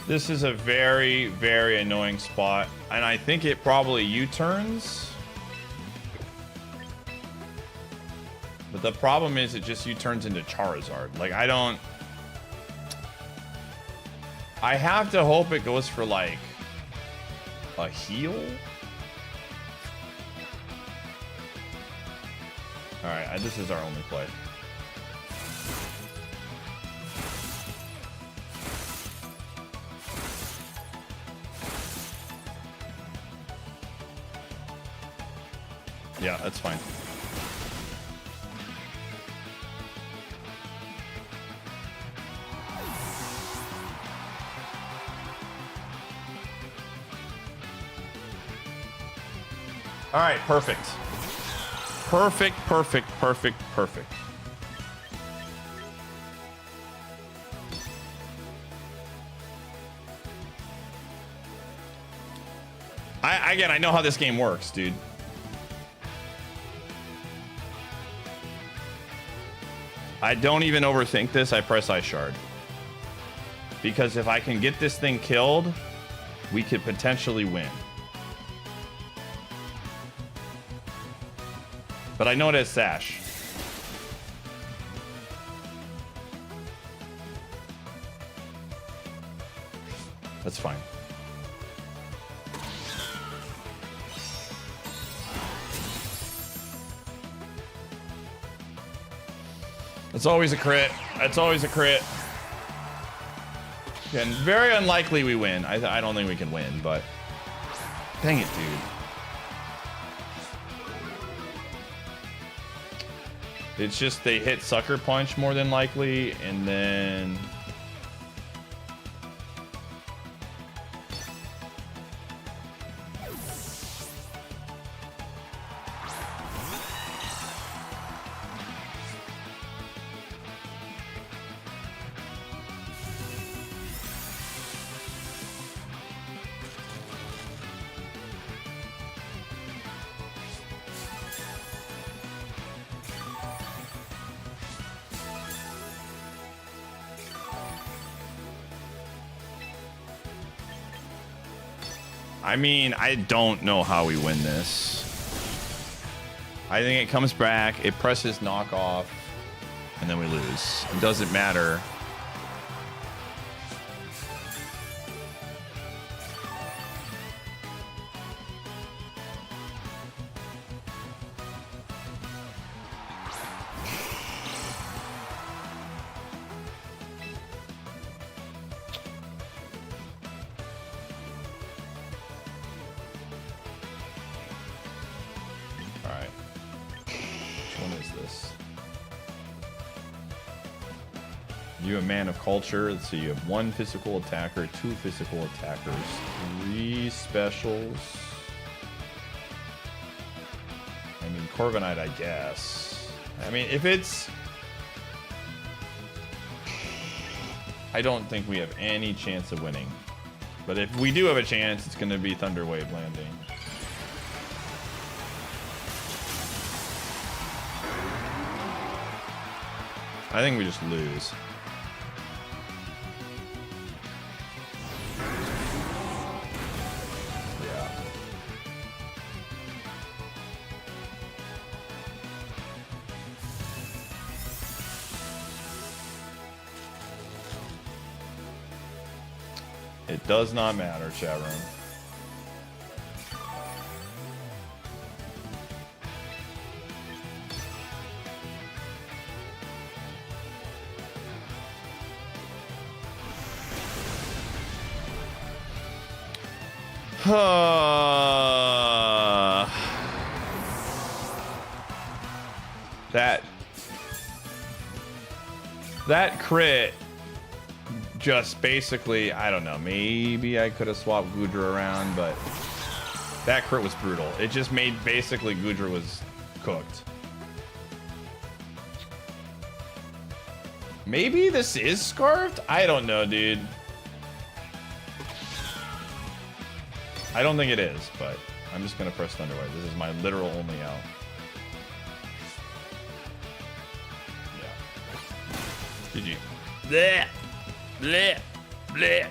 This is a very, very annoying spot, and I think it probably U-turns. But the problem is it just U-turns into Charizard. Like, I have to hope it goes for, like, a heal? Alright, this is our only play. Yeah, that's fine. All right, perfect. Perfect, perfect, perfect, perfect. Again, I know how this game works, dude. I don't even overthink this. I press Ice Shard. Because if I can get this thing killed, we could potentially win. But I know it has Sash. That's fine. It's always a crit. It's always a crit. Again, very unlikely we win. I don't think we can win, but... Dang it, dude. It's just they hit Sucker Punch more than likely, and then... I mean, I don't know how we win this. I think it comes back, it presses knockoff, and then we lose. It doesn't matter. You a man of culture, so you have 1 physical attacker, 2 physical attackers, 3 specials. I mean, Corviknight, I guess. I mean, if it's... I don't think we have any chance of winning. But if we do have a chance, it's going to be Thunder Wave landing. I think we just lose. It does not matter, chat room. That crit just basically, I don't know, maybe I could have swapped Goodra around, but that crit was brutal. It just made basically Goodra was cooked. Maybe this is Scarfed? I don't know, dude. I don't think it is, but I'm just gonna press Thunder Wave. This is my literal only out. Yeah. GG. Bleh. Bleh. Bleh.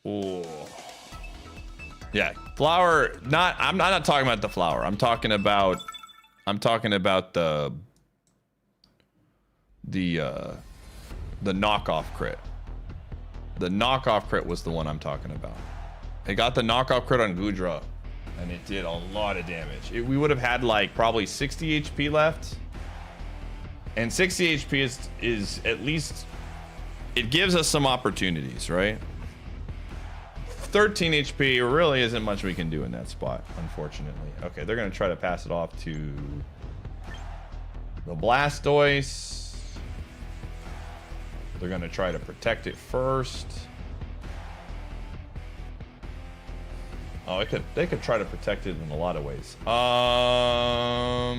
Ooh. Yeah, flower. I'm not talking about the flower. I'm talking about the knockoff crit. The knockoff crit was the one I'm talking about. It got the knockoff crit on Goodra, and it did a lot of damage. We would have had like probably 60 HP left, and 60 HP is at least, it gives us some opportunities, right? 13 HP really isn't much we can do in that spot, unfortunately. Okay, they're gonna try to pass it off to the Blastoise. They're gonna try to protect it first. Oh, they could try to protect it in a lot of ways. All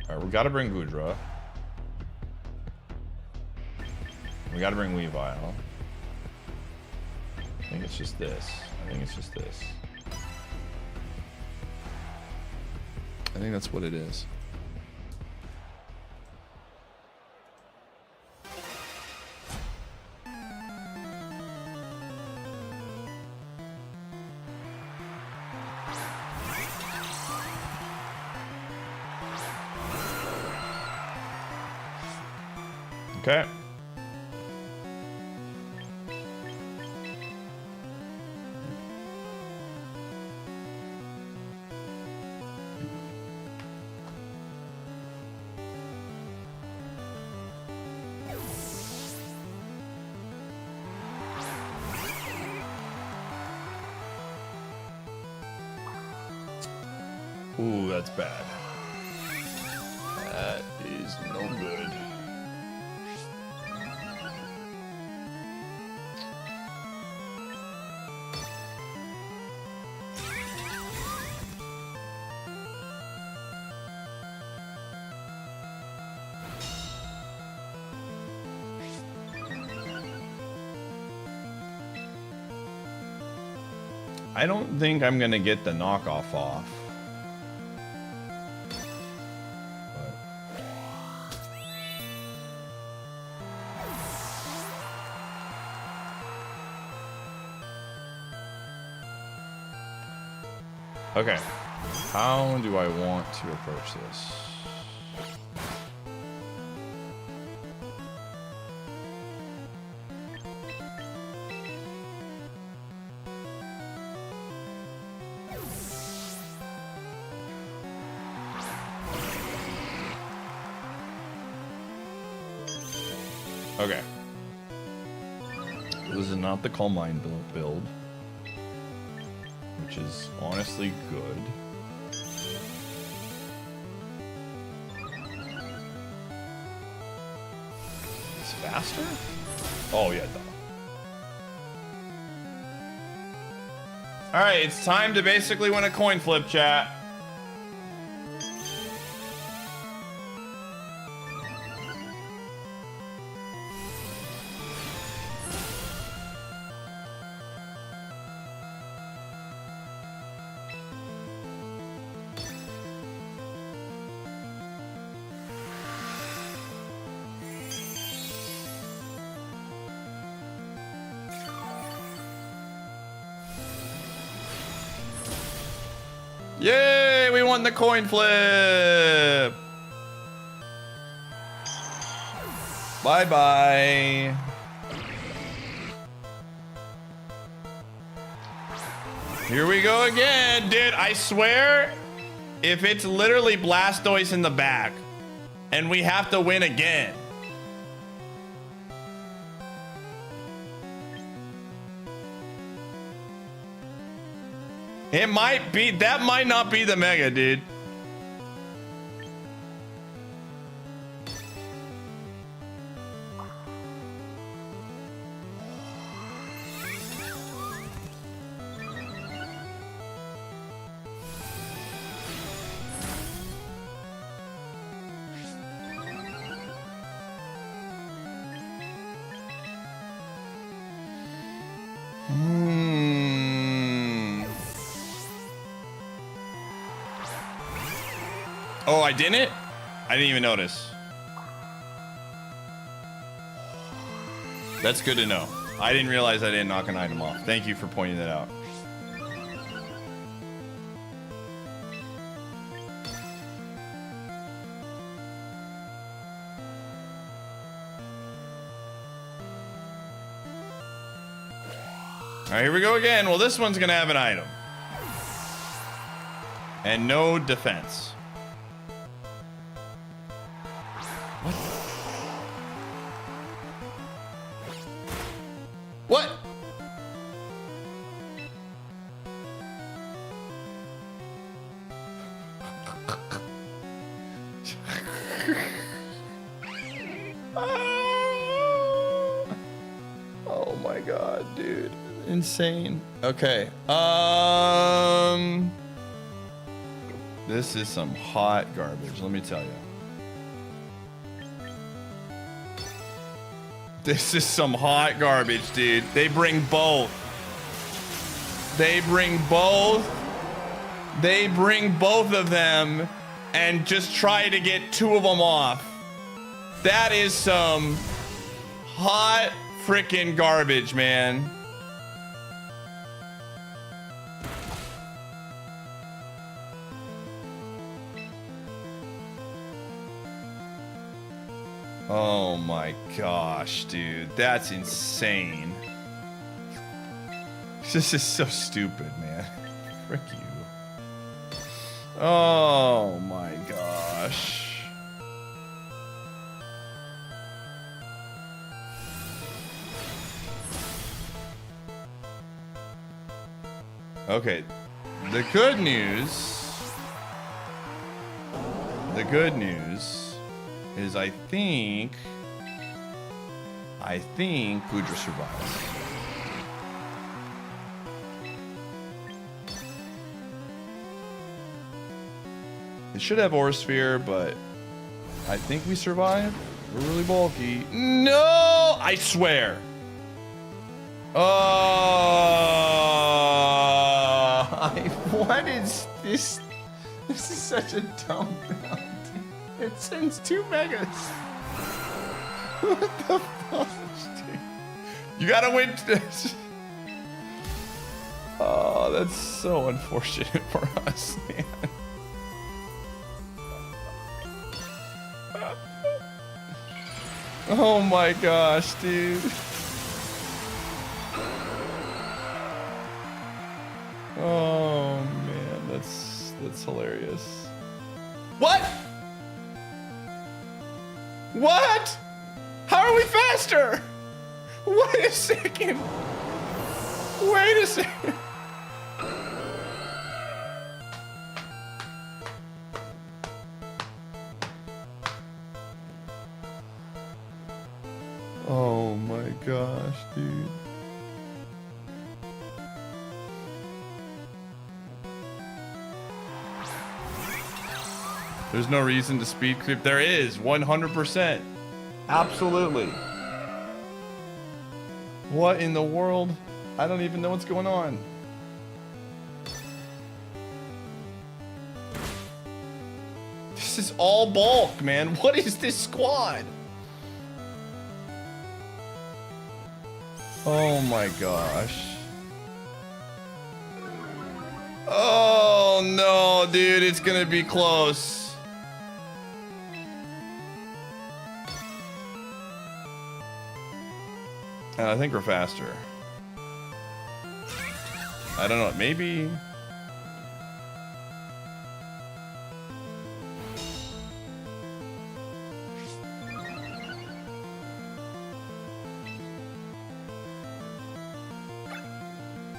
right, we gotta bring Goodra. We gotta bring Weavile. I think it's just this. I think that's what it is. Okay. Ooh, that's bad. That is I don't think I'm gonna get the knockoff off. Okay, how do I want to approach this? Okay. This is not the Calm Mind build, which is honestly good. It's faster? Oh, yeah, duh. Alright, it's time to basically win a coin flip, chat. Yay, we won the coin flip. Bye-bye. Here we go again. Dude, I swear, if it's literally Blastoise in the back and we have to win again. It might be, that might not be the Mega, dude. Oh, I didn't? I didn't even notice. That's good to know. I didn't realize I didn't knock an item off. Thank you for pointing that out. All right, here we go again. Well, this one's gonna have an item. And no defense. What? Oh my god, dude. Insane. Okay. This is some hot garbage, let me tell you. This is some hot garbage, dude. They bring both. They bring both. They bring both of them and just try to get two of them off. That is some hot freaking garbage, man. Oh my gosh, dude. That's insane. This is so stupid, man. Frick you. Oh my gosh. Okay. The good news is I think Goodra survives. It should have Aura Sphere, but I think we survive. We're really bulky. No! I swear. Oh! What is this? This is such a dumb build. It sends 2 megas. What the fuck, dude? You gotta win this. Oh, that's so unfortunate for us, man. Oh my gosh, dude. Oh man, that's hilarious. What? What? How are we faster? Wait a second. Wait a second. Oh my gosh, dude. There's no reason to speed creep. There is, 100%. Absolutely. What in the world? I don't even know what's going on. This is all bulk, man. What is this squad? Oh my gosh. Oh no, dude, it's gonna be close. I think we're faster. I don't know, maybe.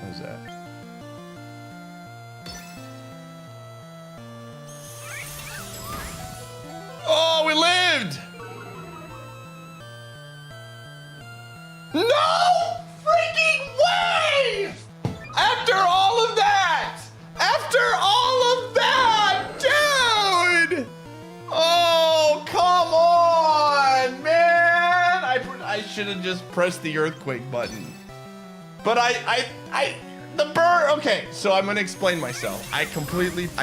What is that? Oh, we lived! No freaking way! After all of that! After all of that, dude! Oh, come on, man! I should have just pressed the earthquake button. But the bird, okay, so I'm gonna explain myself. I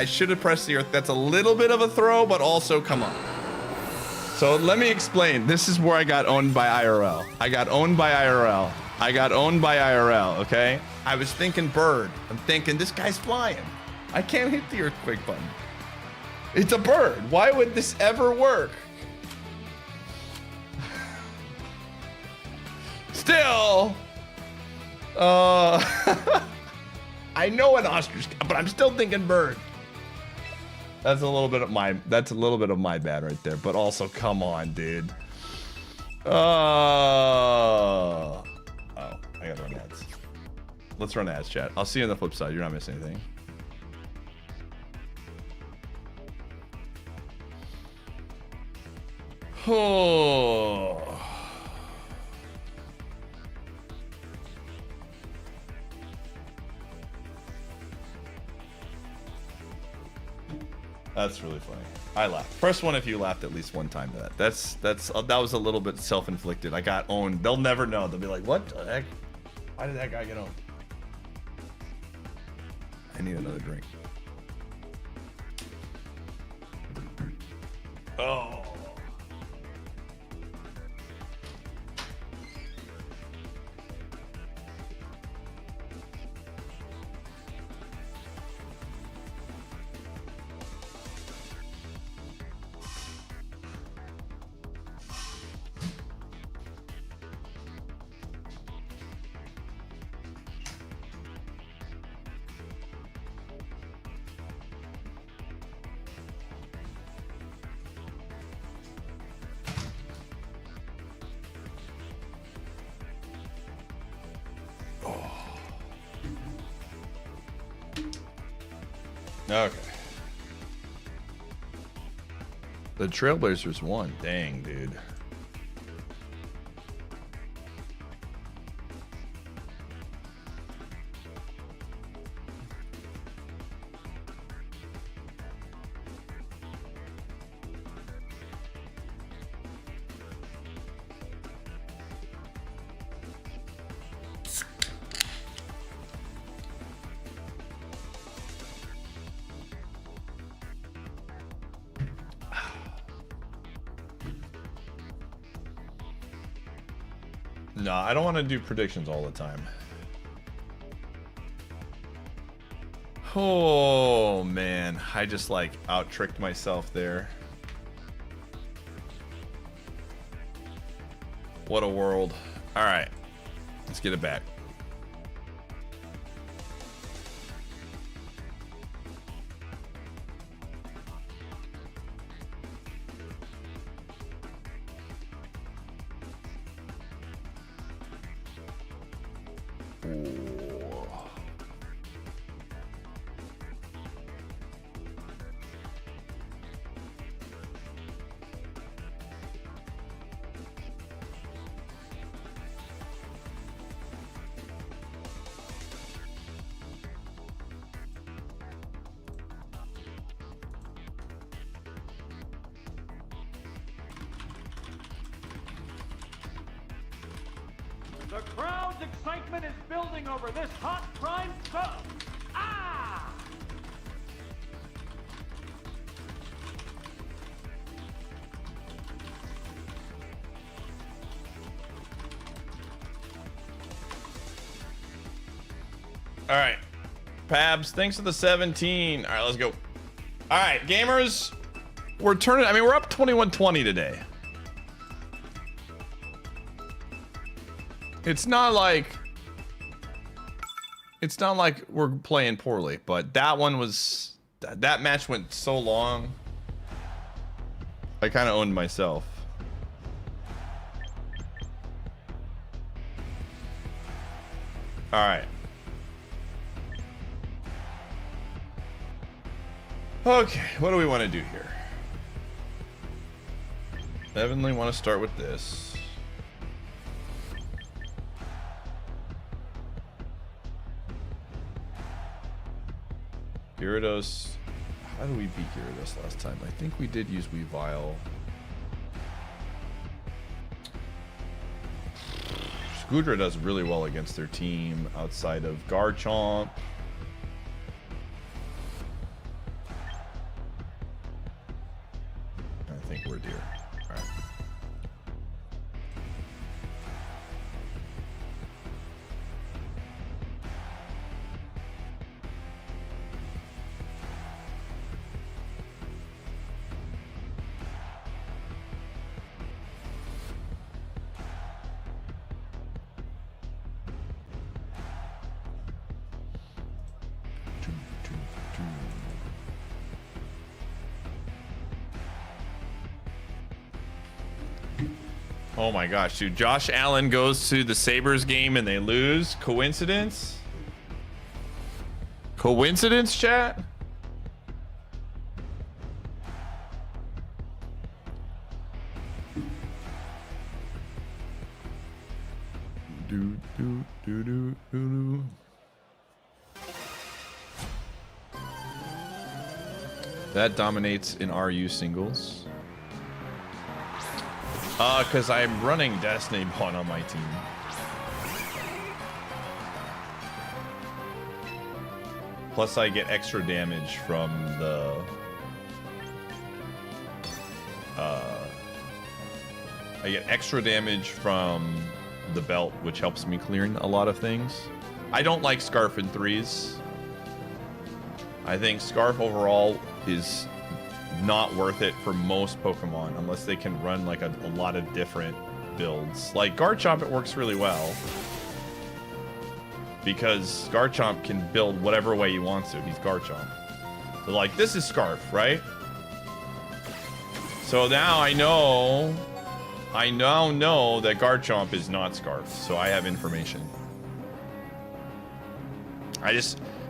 should have pressed the earth. That's a little bit of a throw, but also, come on. So let me explain. This is where I got owned by IRL. I got owned by IRL, okay? I was thinking bird. I'm thinking this guy's flying. I can't hit the earthquake button. It's a bird. Why would this ever work? Still, I know an ostrich, but I'm still thinking bird. That's a little bit of my bad right there. But also, come on, dude. Oh, I gotta run ads. Let's run ads, chat. I'll see you on the flip side. You're not missing anything. Oh. That's really funny. I laughed. First one if you laughed at least one time to that. That was a little bit self-inflicted. I got owned. They'll never know. They'll be like, what the heck? Why did that guy get owned? I need another drink. Oh. Okay. The Trailblazers won. Dang, dude. No, I don't want to do predictions all the time. Oh man, I just like out-tricked myself there. What a world. All right, let's get it back. The crowd's excitement is building over this hot prime sub. Ah! All right, Pabs, thanks for the 17. All right, let's go. All right, gamers, we're turning. I mean, we're up 21-20 today. It's not like we're playing poorly, but that one was, that match went so long. I kind of owned myself. All right. Okay, what do we want to do here? Definitely want to start with this. Gyarados. How did we beat Gyarados last time? I think we did use Weavile. Scoodra does really well against their team outside of Garchomp. I think we're deer. All right. Oh my gosh, dude. Josh Allen goes to the Sabres game and they lose. Coincidence? Coincidence, chat? Do, do, do, do, do, do. That dominates in RU singles. Because I'm running Destiny Bond on my team. Plus I get extra damage from the... I get extra damage from the belt, which helps me clearing a lot of things. I don't like Scarf in 3s. I think Scarf overall is not worth it for most Pokemon unless they can run like a lot of different builds. Like Garchomp, it works really well because Garchomp can build whatever way he wants to. He's Garchomp. So like this is Scarf, right? So now I now know that Garchomp is not Scarf, so I have information.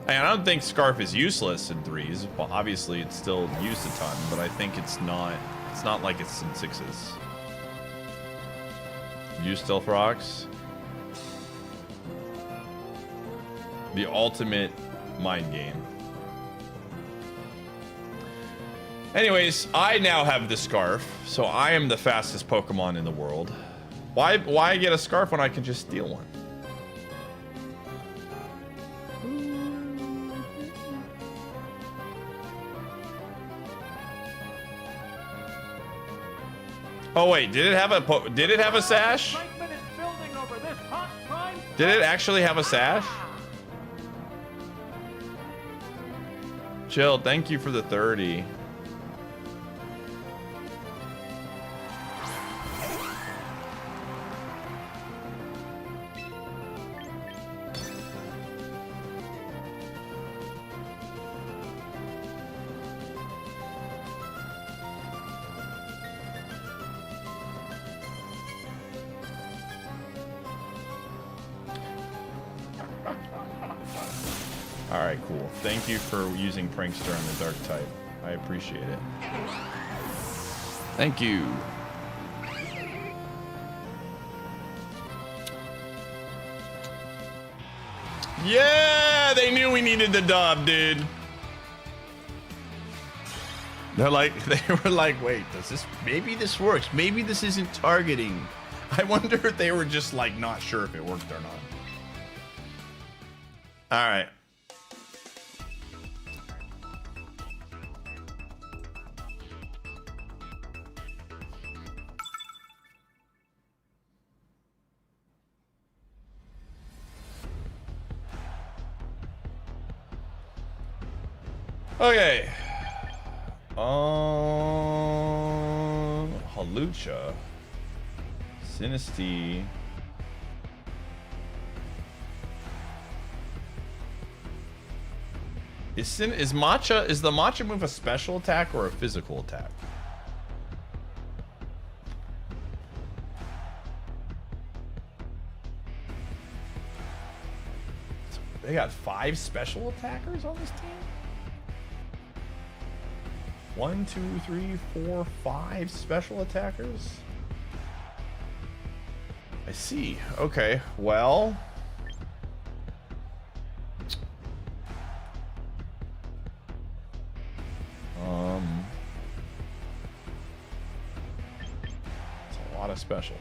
I don't think Scarf is useless in 3s. Well, obviously it's still used a ton, but I think it's not like it's in 6s. Use Stealth Rocks. The ultimate mind game. Anyways, I now have the Scarf, so I am the fastest Pokemon in the world. Why get a Scarf when I can just steal one? Oh wait, did it have a sash? Excitement is building over Did it actually have a sash? Chill, thank you for the 30. All right, cool. Thank you for using Prankster on the Dark type. I appreciate it. Thank you. Yeah, they knew we needed the dub, dude. They're like, they were like, wait, does this, maybe this works. Maybe this isn't targeting. I wonder if they were just like not sure if it worked or not. All right. Okay. Halucha. Sinisty. Is the matcha move a special attack or a physical attack? They got 5 special attackers on this team? 1, 2, 3, 4, 5 special attackers? I see. Okay, well. It's a lot of special.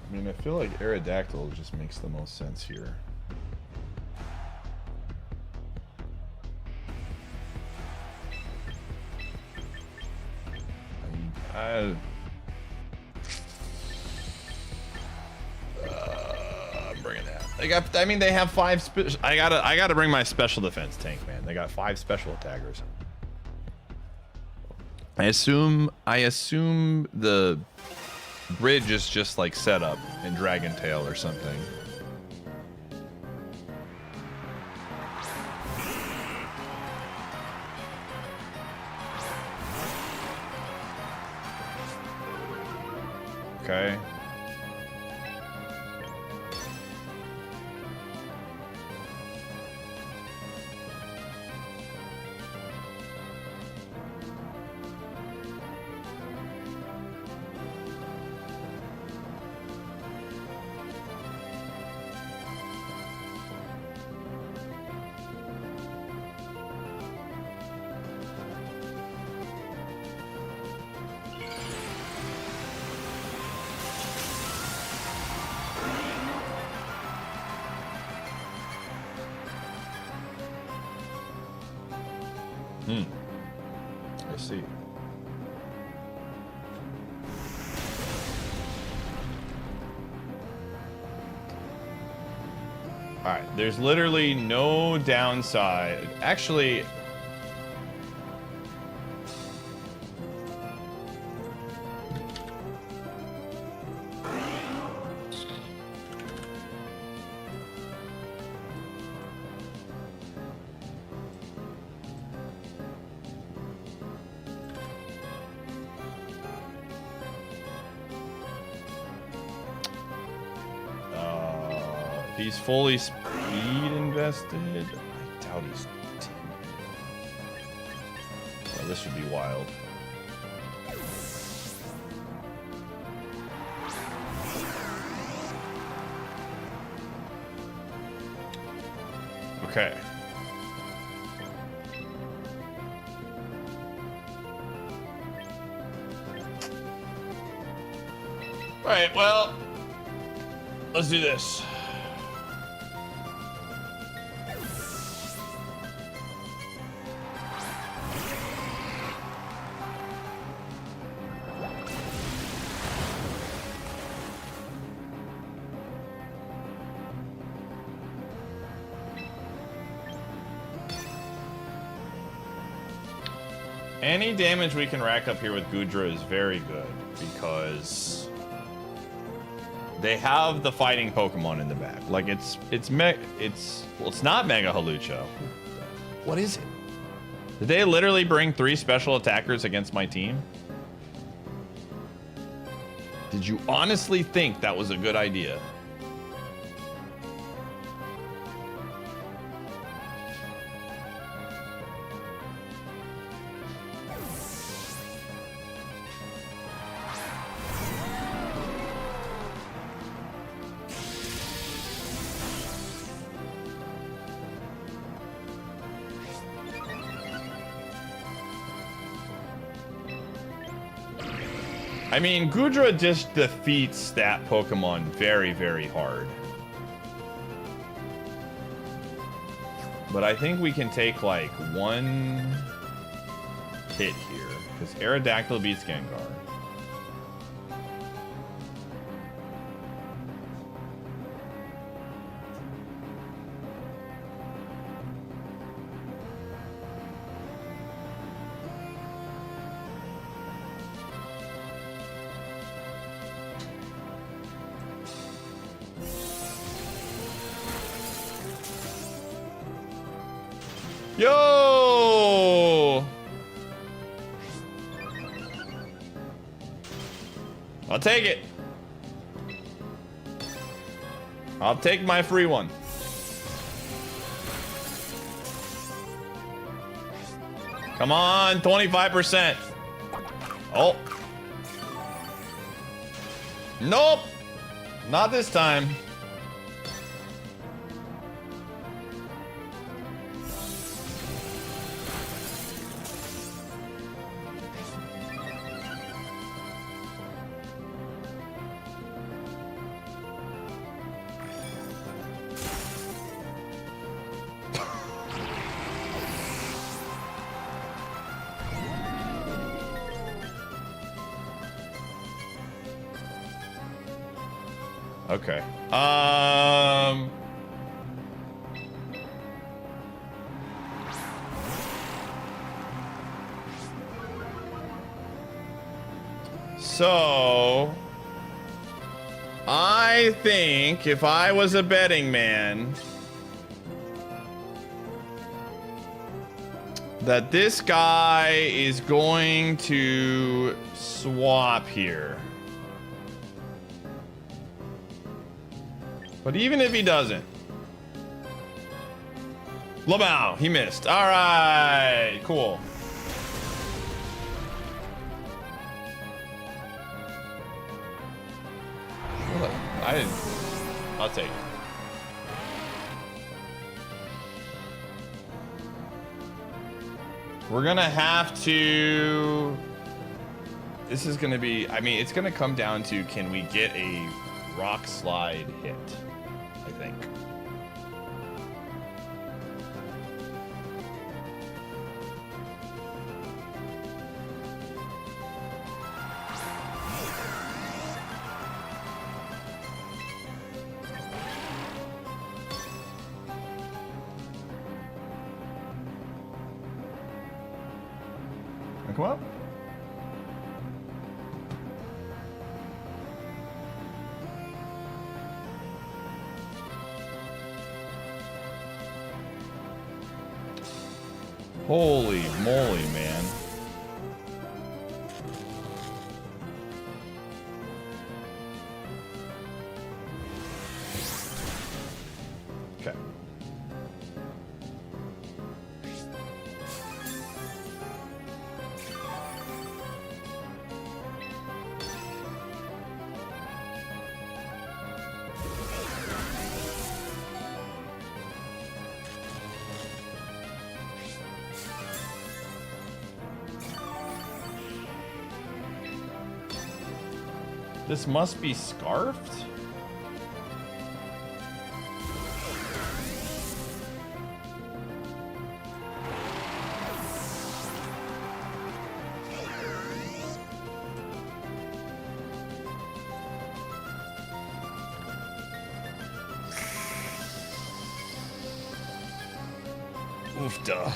I mean, I feel like Aerodactyl just makes the most sense here. I'm bringing that. They got. I mean, they have 5. I gotta bring my special defense tank, man. They got 5 special attackers. I assume the bridge is just like set up in Dragon Tail or something. Okay. I see. All right, there's literally no downside. Actually, he's fully speed invested. I doubt he's 10. Oh, this would be wild. Okay. All right, well, let's do this. Any damage we can rack up here with Gudra is very good because they have the fighting Pokemon in the back. Like it's not Mega Halucha. What is it? Did they literally bring 3 special attackers against my team? Did you honestly think that was a good idea? I mean, Gudra just defeats that Pokemon very, very hard. But I think we can take, like, 1 hit here. Because Aerodactyl beats Gengar. Yo! I'll take it. I'll take my free one. Come on, 25%. Oh. Nope. Not this time. Okay. So I think if I was a betting man that this guy is going to swap here. But even if he doesn't, Lamau, he missed. All right, cool. I'll take it. We're gonna have to. This is gonna be. I mean, it's gonna come down to can we get a rock slide hit? I think. Come up. Holy moly, man. Okay. This must be scarfed? Oofda.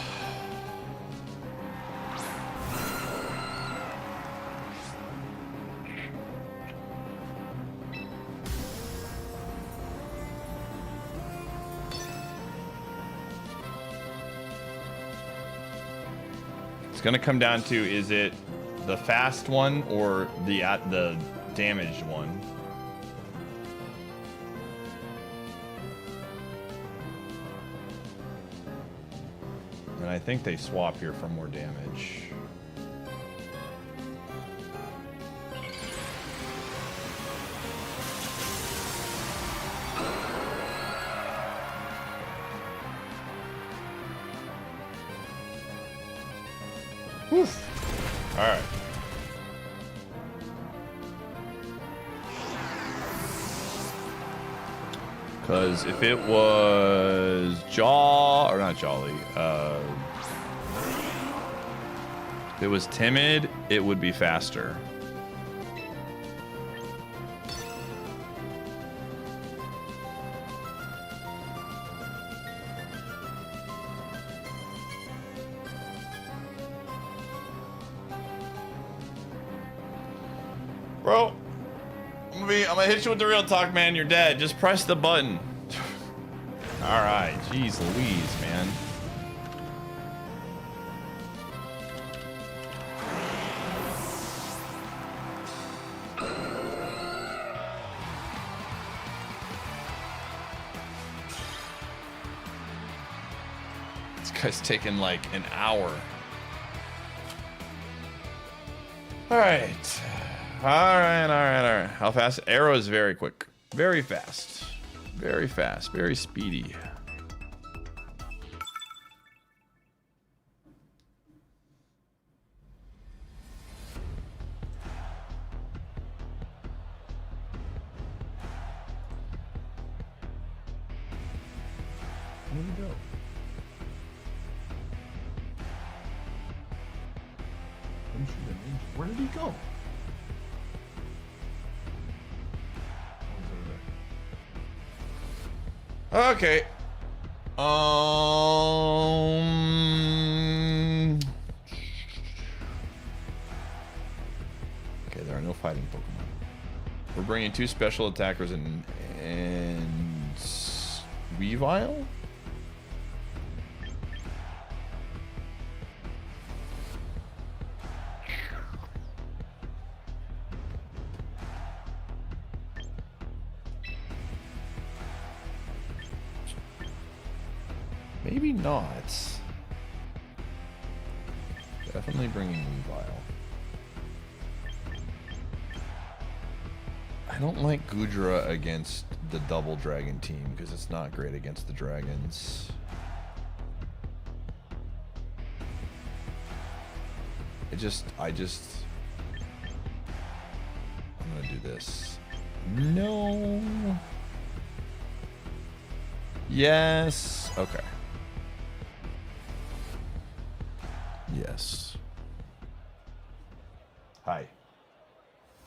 It's gonna come down to, is it the fast one or the damaged one? And I think they swap here for more damage. Oof. All right. Because if it was or not Jolly, if it was timid, it would be faster. Bro, I'm gonna hit you with the real talk, man. You're dead. Just press the button. All right, jeez Louise, man. This guy's taking like an hour. All right. All right. How fast? Arrow is very quick. Very fast. Very fast. Very speedy. Where'd he go? Where did he go? Okay. Okay, there are no fighting Pokemon. We're bringing 2 special attackers and Weavile? Maybe not. Definitely bringing Weavile. I don't like Goodra against the double dragon team because it's not great against the dragons. I'm gonna do this. No. Yes. Okay. Yes. Hi.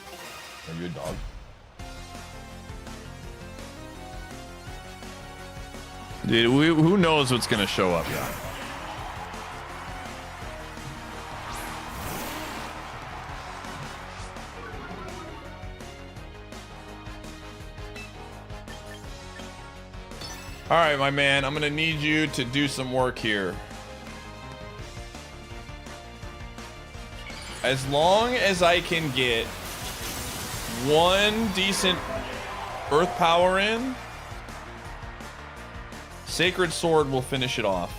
Are you a dog? Dude, who knows what's gonna show up? Yeah. All right, my man, I'm gonna need you to do some work here. As long as I can get 1 decent earth power in, Sacred Sword will finish it off.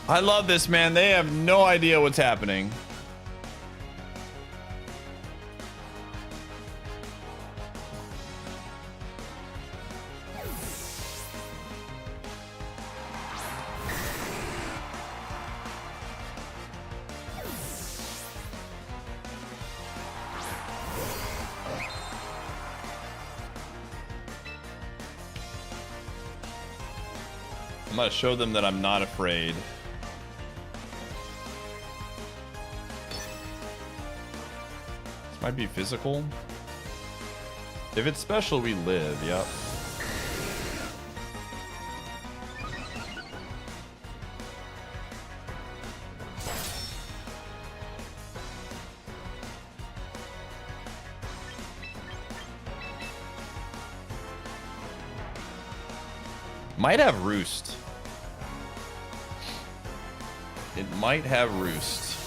I love this, man. They have no idea what's happening. I'm gonna show them that I'm not afraid. This might be physical. If it's special, we live. Yep. Might have roost. It might have roost.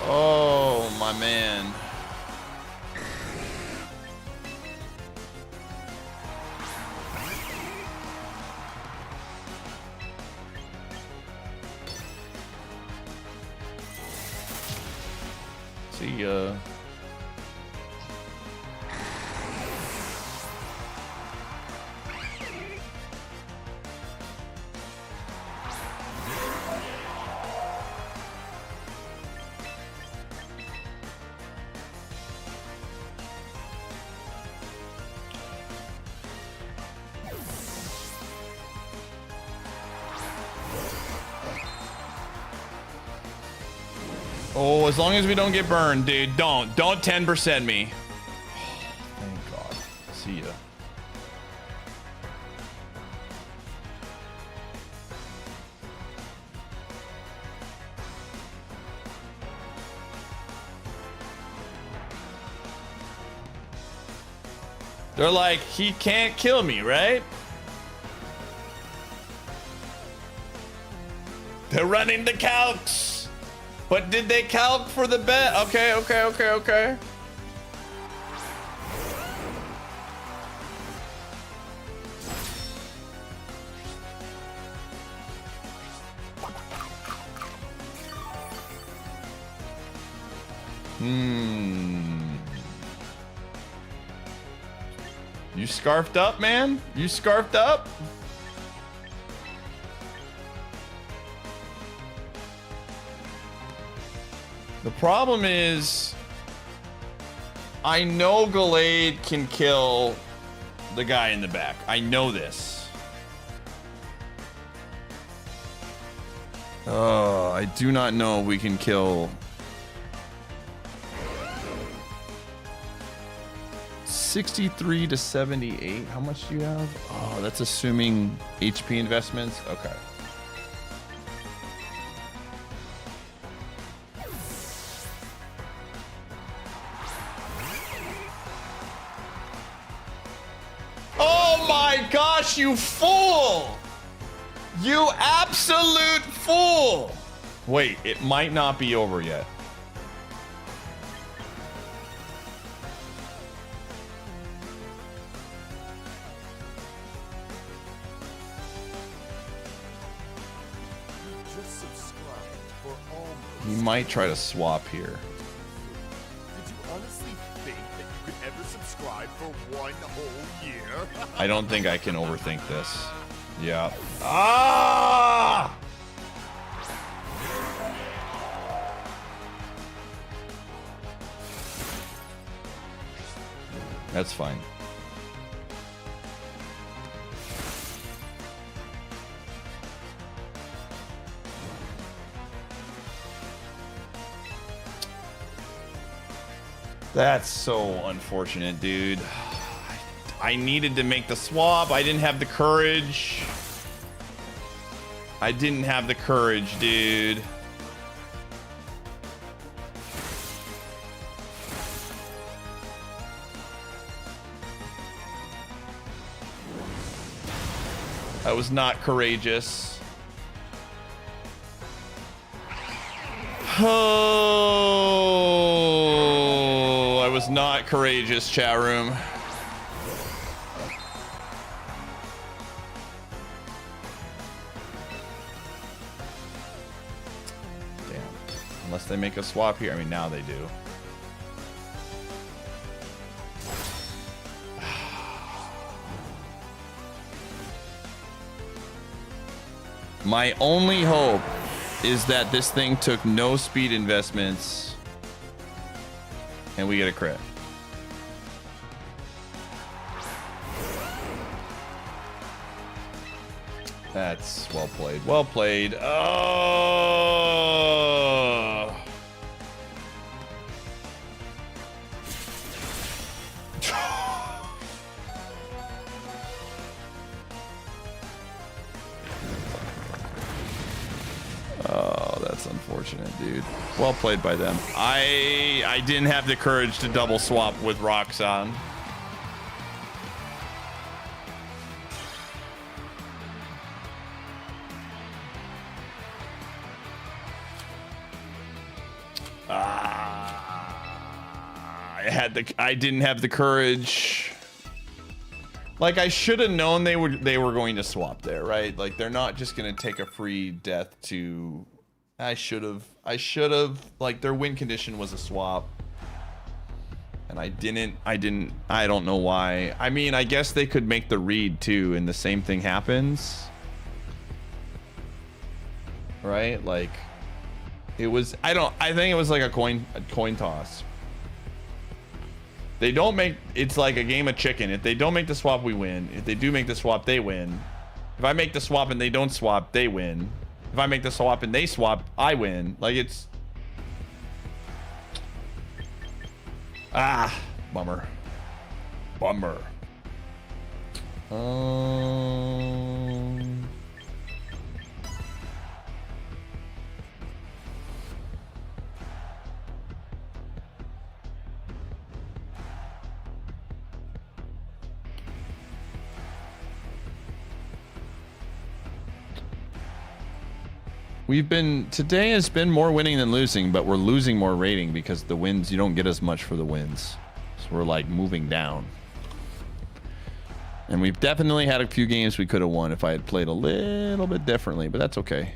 Oh, my man. See ya. Oh, as long as we don't get burned, dude. Don't 10% me. Thank God. See ya. They're like, he can't kill me, right? They're running the calcs. But did they calc for the bet? Okay. You scarfed up, man? You scarfed up? The problem is, I know Gallade can kill the guy in the back. I know this. Oh, I do not know if we can kill. 63 to 78. How much do you have? Oh, that's assuming HP investments. Okay. Oh my gosh, you fool! You absolute fool! Wait, it might not be over yet. Just subscribed for almost. He might try to swap here. Did you honestly think that you could ever subscribe for 1 whole year? I don't think I can overthink this. Yeah. Ah! That's fine. That's so unfortunate, dude. I needed to make the swap. I didn't have the courage. I didn't have the courage, dude. I was not courageous. Oh, I was not courageous, chat room. Damn. Unless they make a swap here. I mean, now they do. My only hope is that this thing took no speed investments and we get a crit. That's well played. Well played. Oh. Oh, that's unfortunate, dude. Well played by them. I didn't have the courage to double swap with Roxanne. I didn't have the courage. Like, I should have known they were going to swap there, right? Like, they're not just gonna take a free death to. I should have. Like, their win condition was a swap, and I didn't. I don't know why. I mean, I guess they could make the read too, and the same thing happens, right? Like, it was. I think it was like a coin toss. They don't make, it's like a game of chicken. If they don't make the swap, we win. If they do make the swap, they win. If I make the swap and they don't swap, they win. If I make the swap and they swap, I win. Like, it's... Bummer. Bummer. Today has been more winning than losing, but we're losing more rating because the wins, you don't get as much for the wins. So we're like moving down. And we've definitely had a few games we could have won if I had played a little bit differently, but that's okay.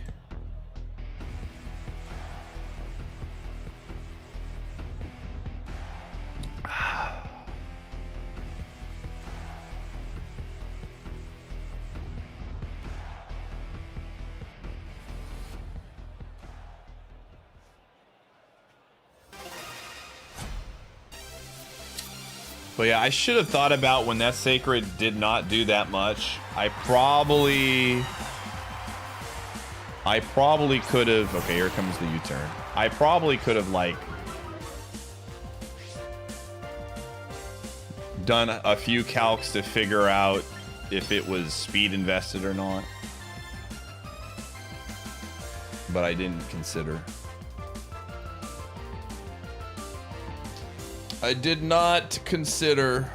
But yeah, I should have thought about when that Sacred did not do that much. I probably could have... Okay, here comes the U-turn. I probably could have, like, done a few calcs to figure out if it was speed invested or not. But I didn't consider. I did not consider.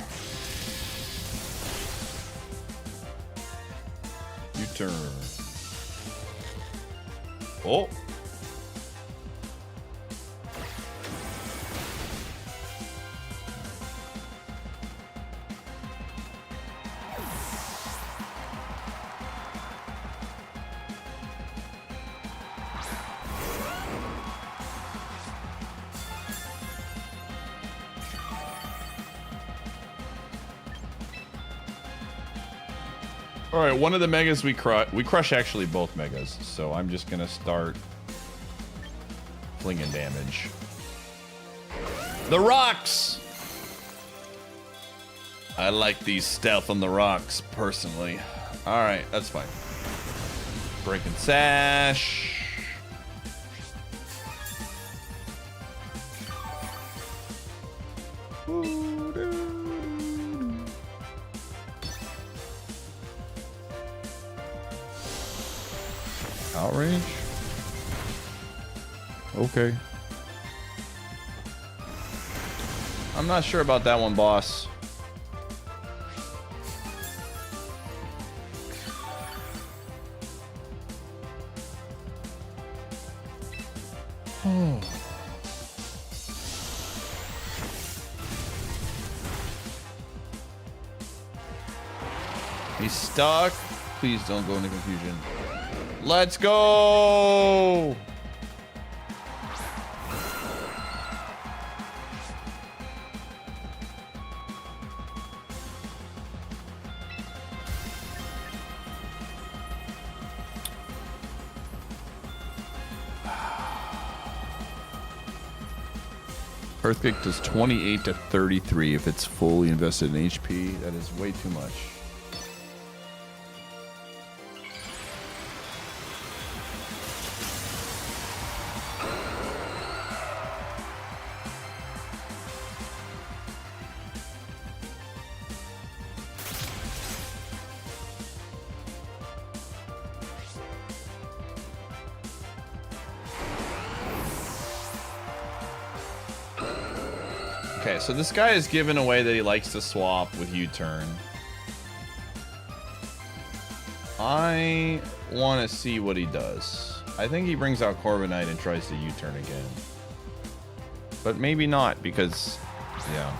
U-turn. Oh. All right, one of the megas we crush actually both megas, so I'm just gonna start flinging damage. The rocks! I like these stealth on the rocks, personally. All right, that's fine. Break and sash. Outrage? Okay. I'm not sure about that one, boss. Oh. He's stuck. Please don't go into confusion. Let's go! Earthquake does 28 to 33 if it's fully invested in HP. That is way too much. Okay, so this guy is giving away that he likes to swap with U-turn. I want to see what he does. I think he brings out Corbinite and tries to U-turn again. But maybe not, because... yeah.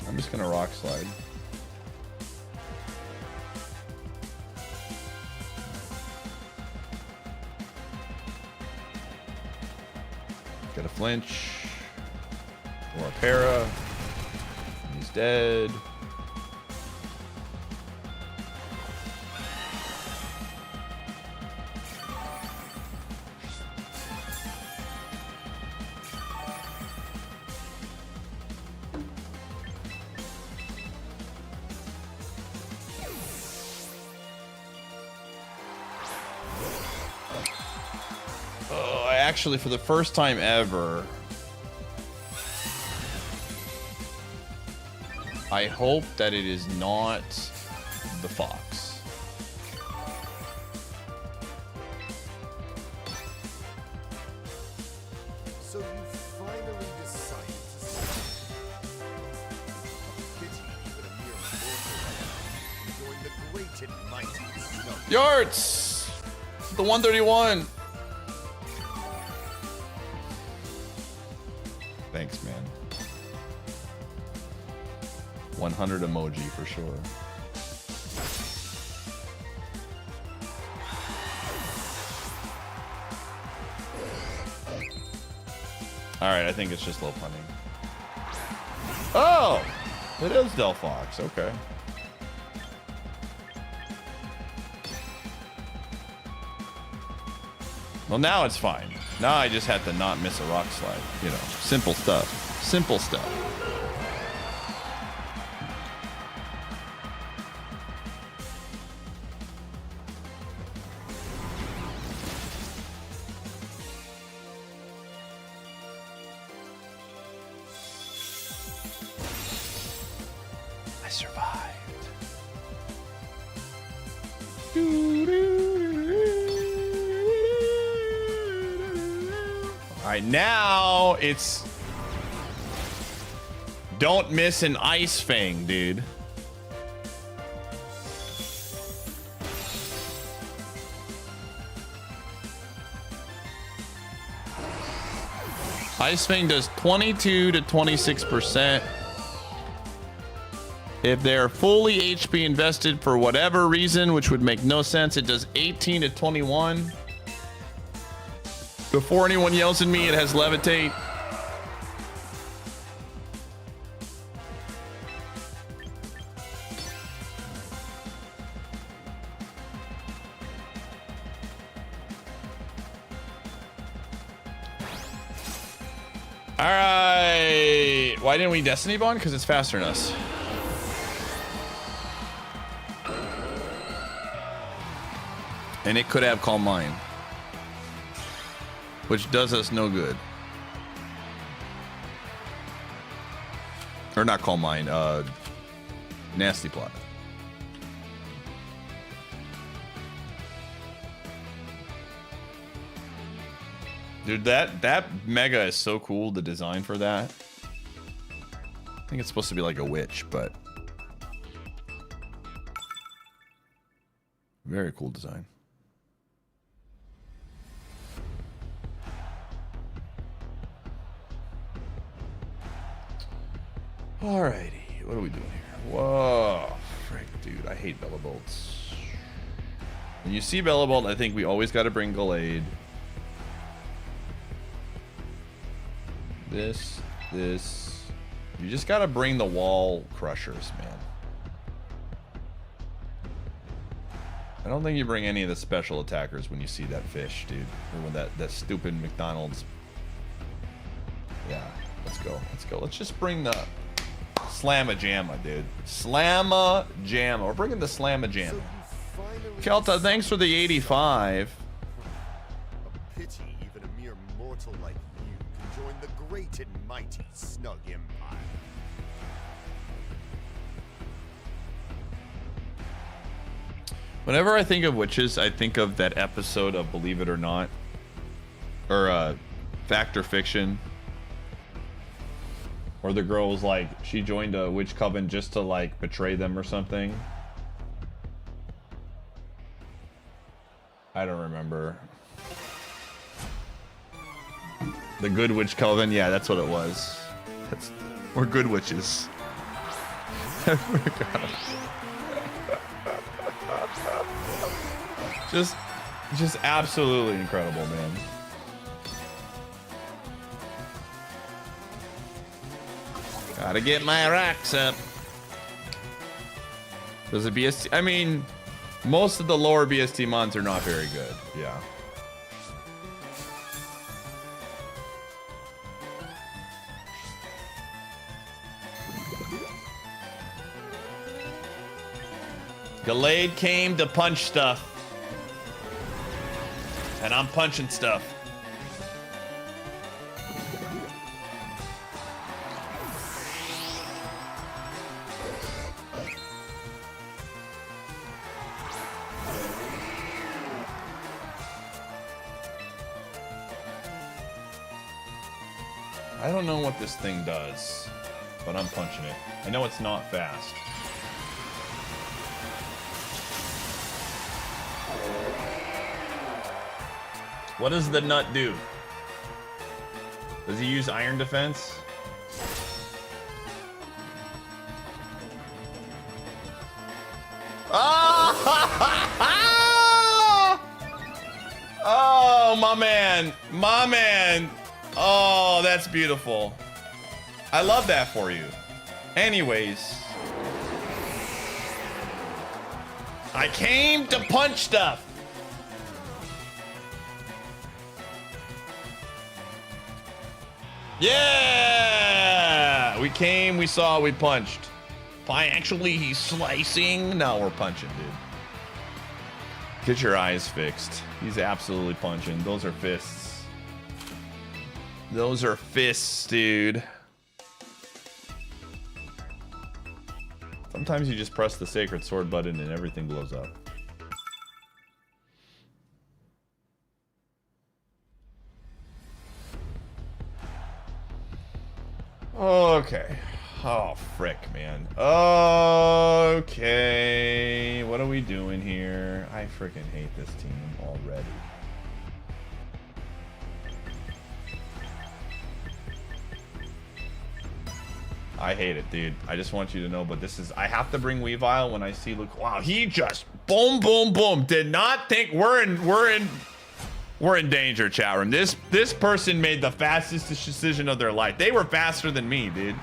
I'm just gonna Rock Slide. Get a flinch. Or a para. He's dead. Actually, for the first time ever, I hope that it is not the fox. So you finally decided to stop. Pity even a mere mortal join the great and mighty Smogon. Yards! The 131! Thanks, man. 100 emoji for sure. Alright, I think it's just low punting. Oh! It is Delphox, okay. Well, now it's fine. Now I just have to not miss a Rock Slide. You know, simple stuff. Simple stuff. I survived. All right, now it's don't miss an Ice Fang, dude. Ice Fang does 22 to 26%. If they're fully HP invested for whatever reason, which would make no sense, it does 18 to 21. Before anyone yells at me, it has Levitate. All right. Why didn't we Destiny Bond? Because it's faster than us. And it could have Calm Mind, which does us no good. Or not Calm Mind, Nasty Plot. Dude, that Mega is so cool, the design for that. I think it's supposed to be like a witch, but very cool design. Alrighty, what are we doing here? Whoa, frick, dude, I hate Bella Bolts. When you see Bella Bolt, I think we always got to bring Gallade. This. You just got to bring the wall crushers, man. I don't think you bring any of the special attackers when you see that fish, dude. Or when that stupid McDonald's. Yeah, let's go. Let's go. Let's just bring the Slamma-Jamma, dude. Slamma-Jamma. We're bringing the Slamma-Jamma. Kelta, thanks for the 85. A pity even a mere mortal like you can join the great and mighty Snug Empire. Whenever I think of witches, I think of that episode of Believe It or Not. Or Fact or Fiction. Where the girl was like, she joined a witch coven just to like betray them or something. I don't remember. The Good Witch Coven, yeah, that's what it was. We're good witches. I forgot. Just absolutely incredible, man. Gotta get my racks up. Does it BST? I mean, most of the lower BST mons are not very good. Yeah. Gallade came to punch stuff. And I'm punching stuff. I don't know what this thing does, but I'm punching it. I know it's not fast. What does the nut do? Does he use iron defense? Ah! Oh, my man. My man. Oh, that's beautiful. I love that for you. Anyways. I came to punch stuff. Yeah! We came, we saw, we punched. Pie, actually, he's slicing. No, we're punching, dude. Get your eyes fixed. He's absolutely punching. Those are fists. Those are fists, dude. Sometimes you just press the sacred sword button and everything blows up. Okay. Oh, frick, man. Okay. What are we doing here? I freaking hate this team already. I hate it, dude. I just want you to know, but this is... I have to bring Weavile when I see... Look, wow, he just... Boom, boom, boom. Did not think... We're in danger, chat room. This person made the fastest decision of their life. They were faster than me, dude.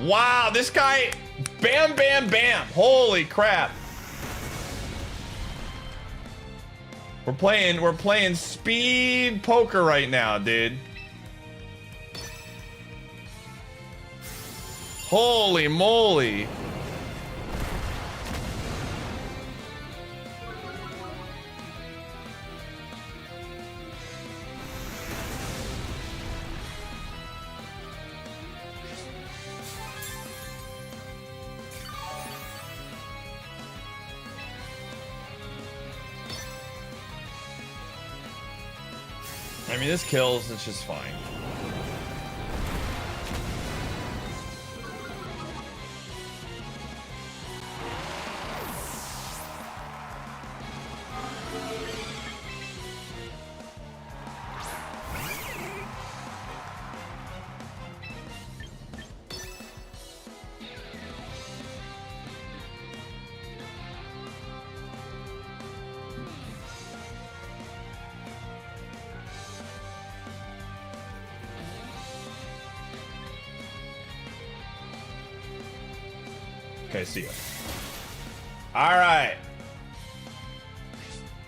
Wow, this guy, bam, bam, bam. Holy crap. We're playing speed poker right now, dude. Holy moly. I mean, this kills, it's just fine. Okay, see ya. All right.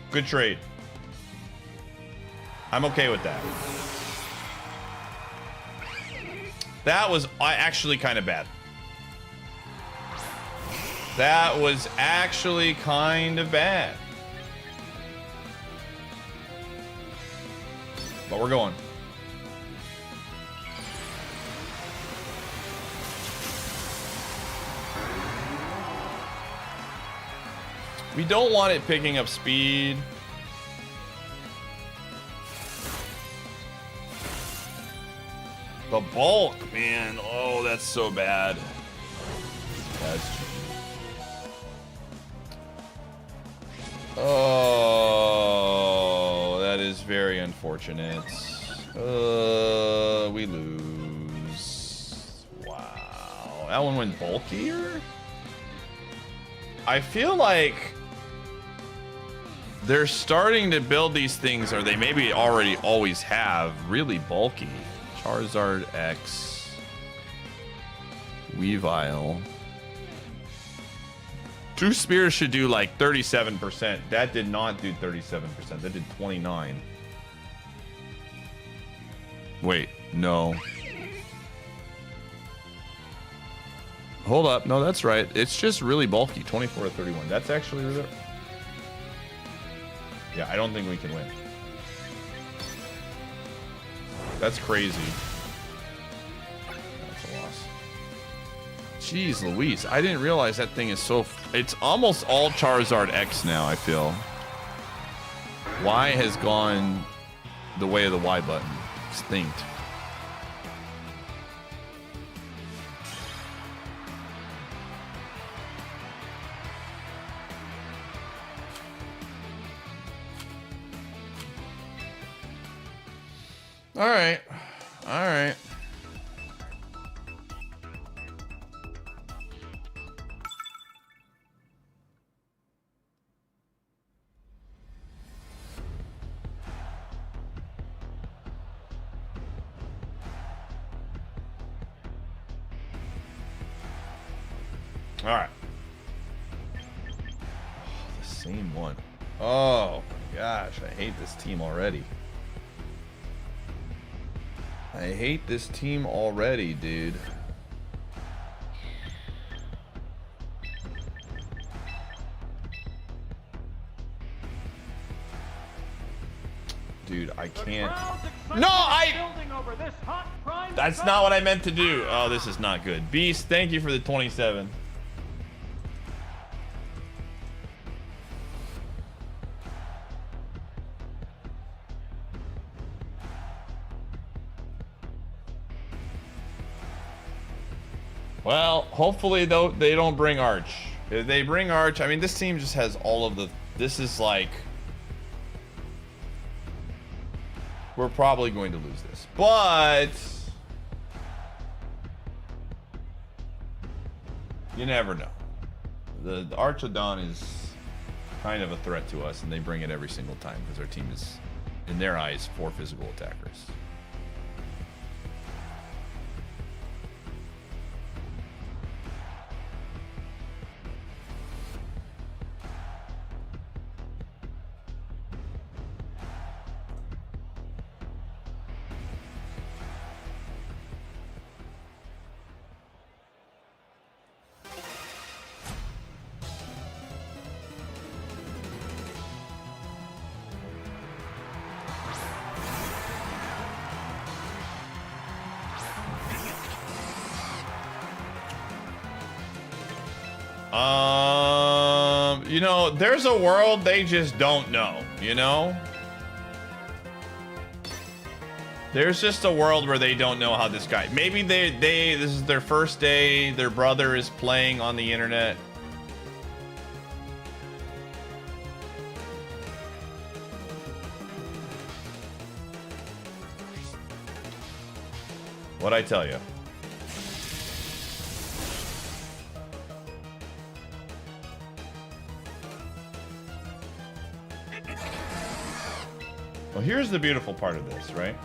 Good trade. I'm okay with that. That was actually kind of bad. That was actually kind of bad. But we're going. We don't want it picking up speed. The bulk, man. Oh, that's so bad. That's oh, that is very unfortunate. We lose. Wow. That one went bulkier? I feel like they're starting to build these things, or they maybe already always have, really bulky. Charizard X. Weavile. Two Spears should do like 37%. That did not do 37%. That did 29. Wait, no. Hold up. No, that's right. It's just really bulky. 24 to 31. That's actually really... Yeah, I don't think we can win. That's crazy. That's a loss. Jeez Louise, I didn't realize that thing is so... It's almost all Charizard X now, I feel. Y has gone the way of the Y button. Extinct. All right. All right. All right. Oh, the same one. Oh, my gosh. I hate this team already. I hate this team already, dude. Dude, I can't. No, That's not what I meant to do. Oh, this is not good. Beast, thank you for the 27. Well, hopefully though they don't bring Arch. If they bring Arch, I mean this team just has all of the... This is like... We're probably going to lose this. But... You never know. The Archodon is kind of a threat to us, and they bring it every single time because our team is, in their eyes, 4 physical attackers. You know, there's a world they just don't know, you know? There's just a world where they don't know how this guy... Maybe this is their first day, their brother is playing on the internet. What'd I tell you? Well, here's the beautiful part of this, right?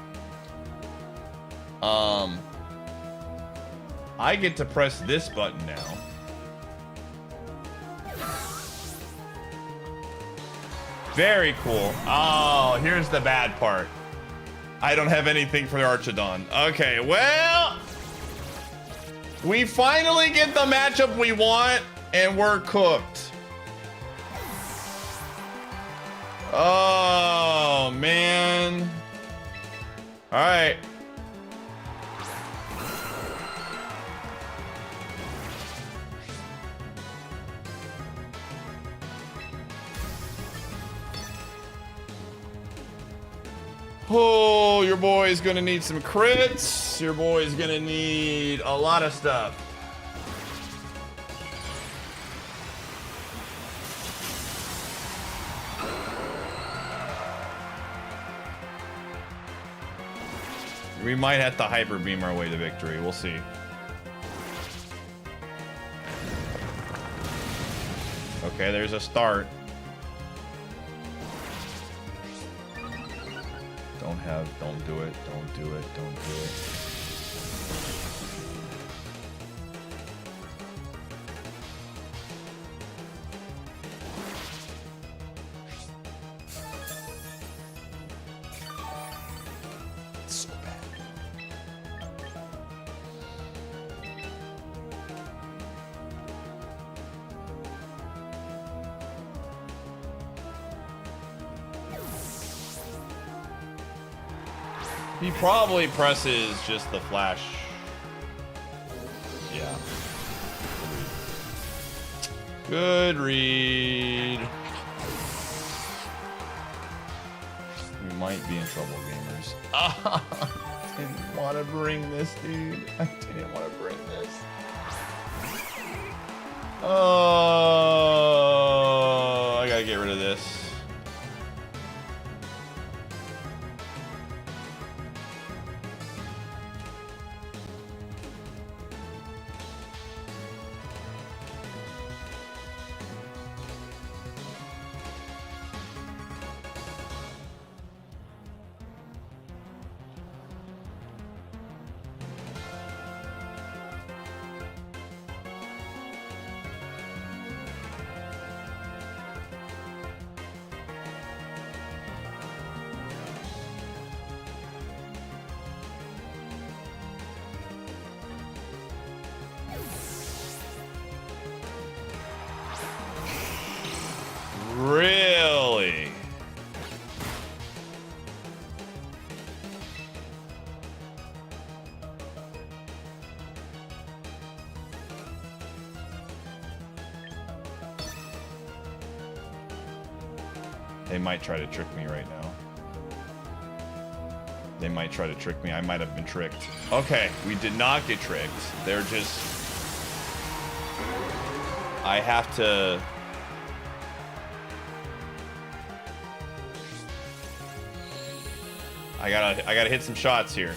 I get to press this button now Very cool. Oh, here's the bad part. I don't have anything for Archidon. Okay, well, we finally get the matchup we want, and we're cooked. Oh, man. All right. Oh, your boy's gonna need some crits. Your boy's gonna need a lot of stuff. We might have to hyper beam our way to victory. We'll see. Okay, there's a start. Don't do it, don't do it, don't do it. So bad. He probably presses just the flash. Yeah. Good read. We might be in trouble, gamers. I didn't want to bring this, dude. I didn't want to bring this. Oh, I gotta get rid of this. Really? They might try to trick me right now. They might try to trick me. I might have been tricked. Okay, we did not get tricked. They're just... I have to... I gotta hit some shots here.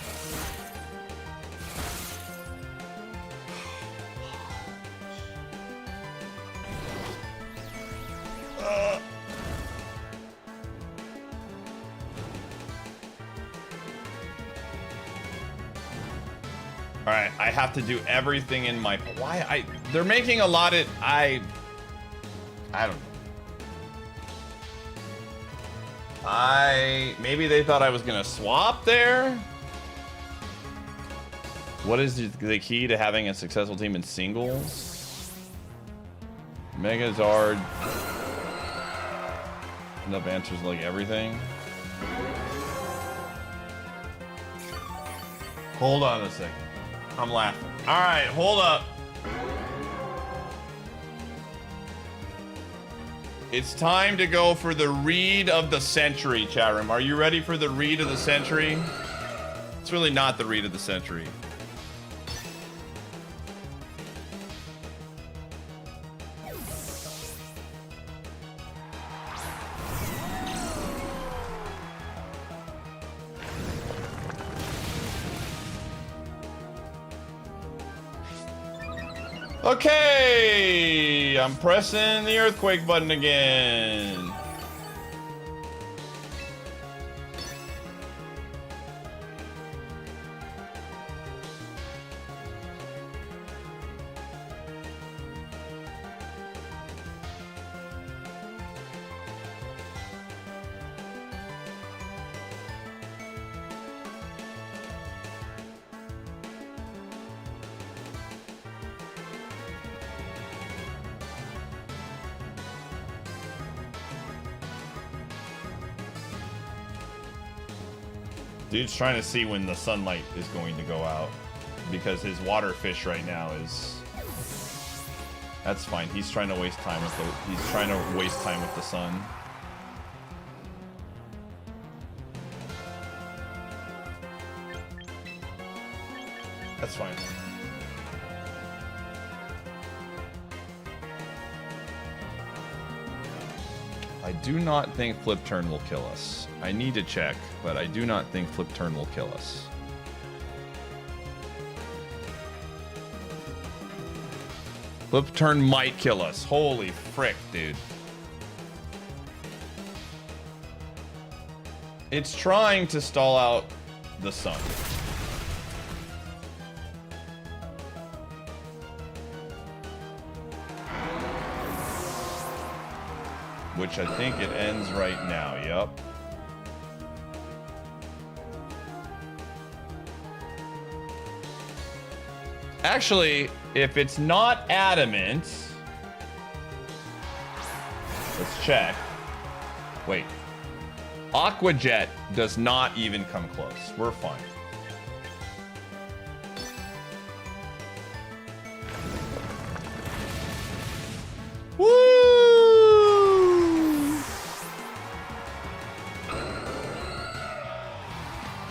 All right, I have to do everything in my... Why? They're making a lot of... I don't know. Maybe they thought I was gonna swap there. What is the key to having a successful team in singles? Megazard. Enough answers like everything. Hold on a second. I'm laughing. All right, hold up. It's time to go for the read of the century, chat room. Are you ready for the read of the century? It's really not the read of the century. Okay, I'm pressing the earthquake button again. Dude's trying to see when the sunlight is going to go out because his water fish right now is. That's fine. He's trying to waste time with the. He's trying to waste time with the sun. That's fine. I do not think flip turn will kill us. I need to check, but I do not think flip turn will kill us. Flip turn might kill us. Holy frick, dude. It's trying to stall out the sun. Which I think it ends right now, yep. Actually, if it's not adamant, let's check. Wait. Aquajet does not even come close. We're fine. Woo!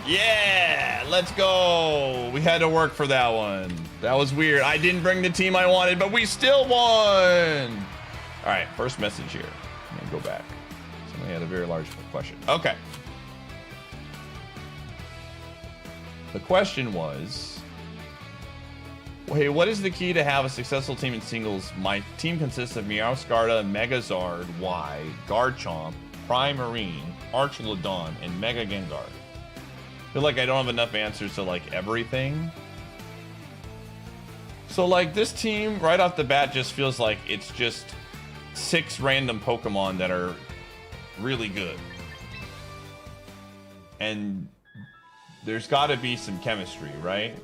Yeah, let's go. We had to work for that one. That was weird. I didn't bring the team I wanted, but we still won. All right, first message here. Let me go back. Somebody had a very large question. Okay. The question was, hey, what is the key to have a successful team in singles? My team consists of Meowscarda, Megazard, Y, Garchomp, Primarine, Archlodon, and Mega Gengar. I feel like I don't have enough answers to like everything. So like this team right off the bat just feels like it's just 6 random Pokemon that are really good. And there's got to be some chemistry, right?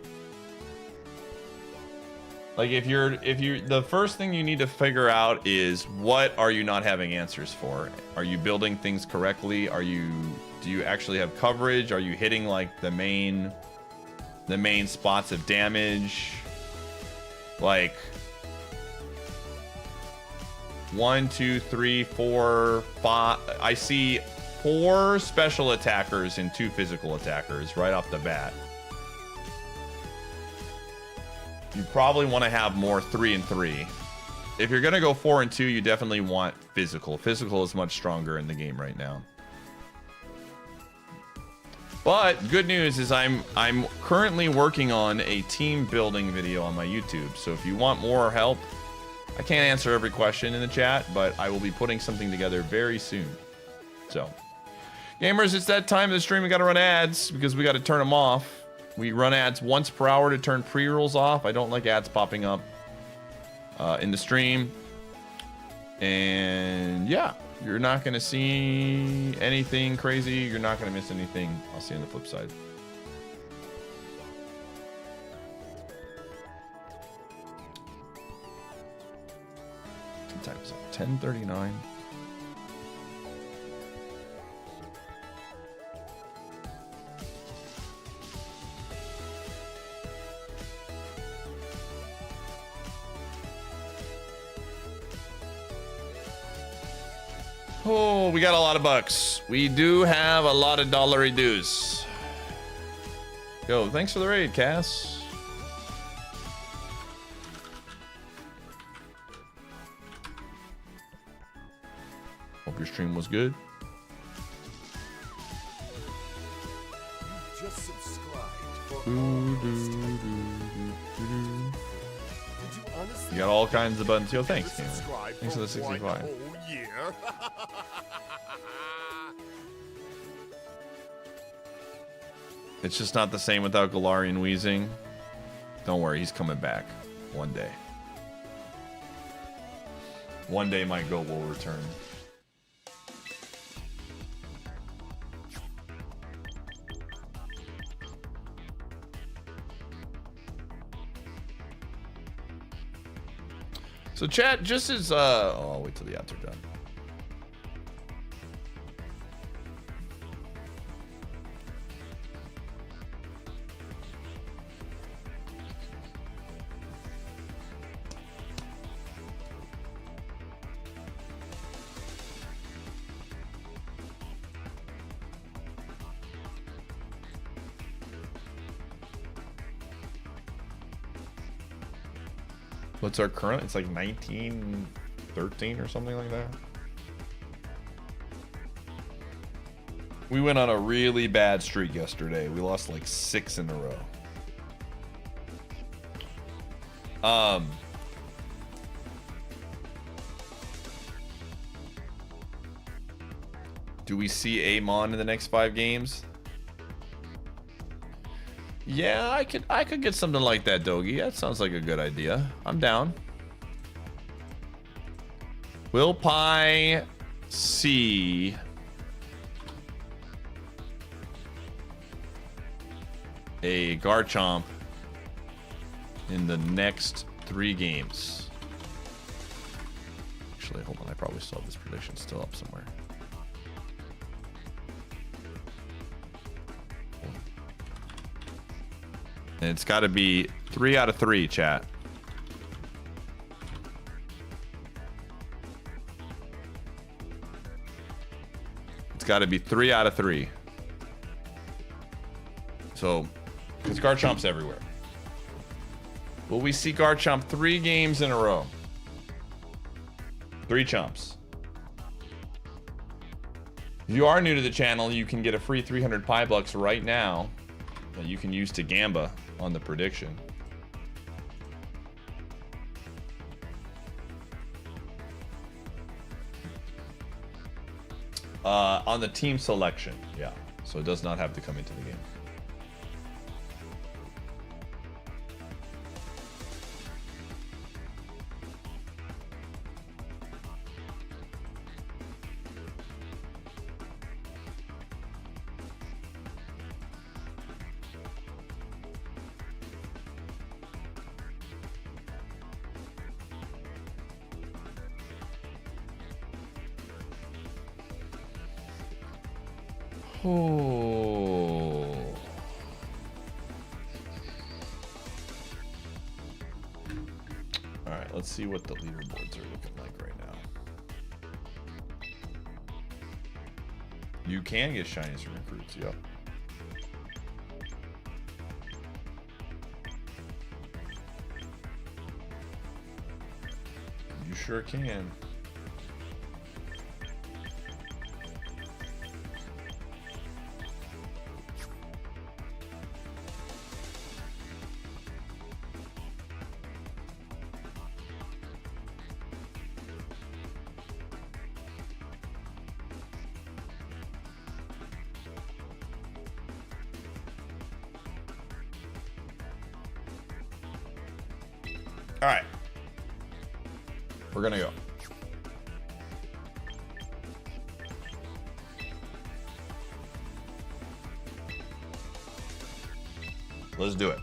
Like if you're the first thing you need to figure out is what are you not having answers for? Are you building things correctly? Do you actually have coverage? Are you hitting like the main spots of damage? Like 1, 2, 3, 4, 5. I see 4 special attackers and 2 physical attackers right off the bat. You probably want to have more 3 and 3. If you're gonna go 4 and 2, you definitely want physical. Physical is much stronger in the game right now. But good news is I'm currently working on a team building video on my YouTube. So if you want more help, I can't answer every question in the chat, but I will be putting something together very soon. So, gamers, it's that time of the stream. We got to run ads because we got to turn them off. We run ads once per hour to turn pre-rolls off. I don't like ads popping up in the stream. And yeah. You're not going to see anything crazy. You're not going to miss anything. I'll see you on the flip side. What time is it? 10:39. Oh, we got a lot of bucks. We do have a lot of dollary dues. Yo, thanks for the raid, Cass. Hope your stream was good. You just subscribed for You got all kinds of buttons. Yo, thanks, Taylor. subscribe Thanks for the 65. quite a whole year. It's just not the same without Galarian wheezing. Don't worry, he's coming back one day. One day my goat will return. So chat, just as oh, I'll wait till the ads are done. What's our current? It's like 1913 or something like that. We went on a really bad streak yesterday. We lost like 6 in a row. Do we see Amon in the next 5 games? Yeah, I could get something like that, Dogi. That sounds like a good idea. I'm down. Will Pie see a Garchomp in the next 3 games? Actually, hold on. I probably still have this prediction still up somewhere. And it's got to be 3 out of 3, chat. It's got to be 3 out of 3. So, because Garchomp's everywhere. Will we see Garchomp 3 games in a row? 3 chomps. If you are new to the channel, you can get a free 300 Pi Bucks right now that you can use to Gamba on the prediction. On the team selection, yeah. So it does not have to come into the game. Oh. All right, let's see what the leaderboards are looking like right now. You can get shinies from recruits, yep. You sure can. All right, we're gonna go. Let's do it.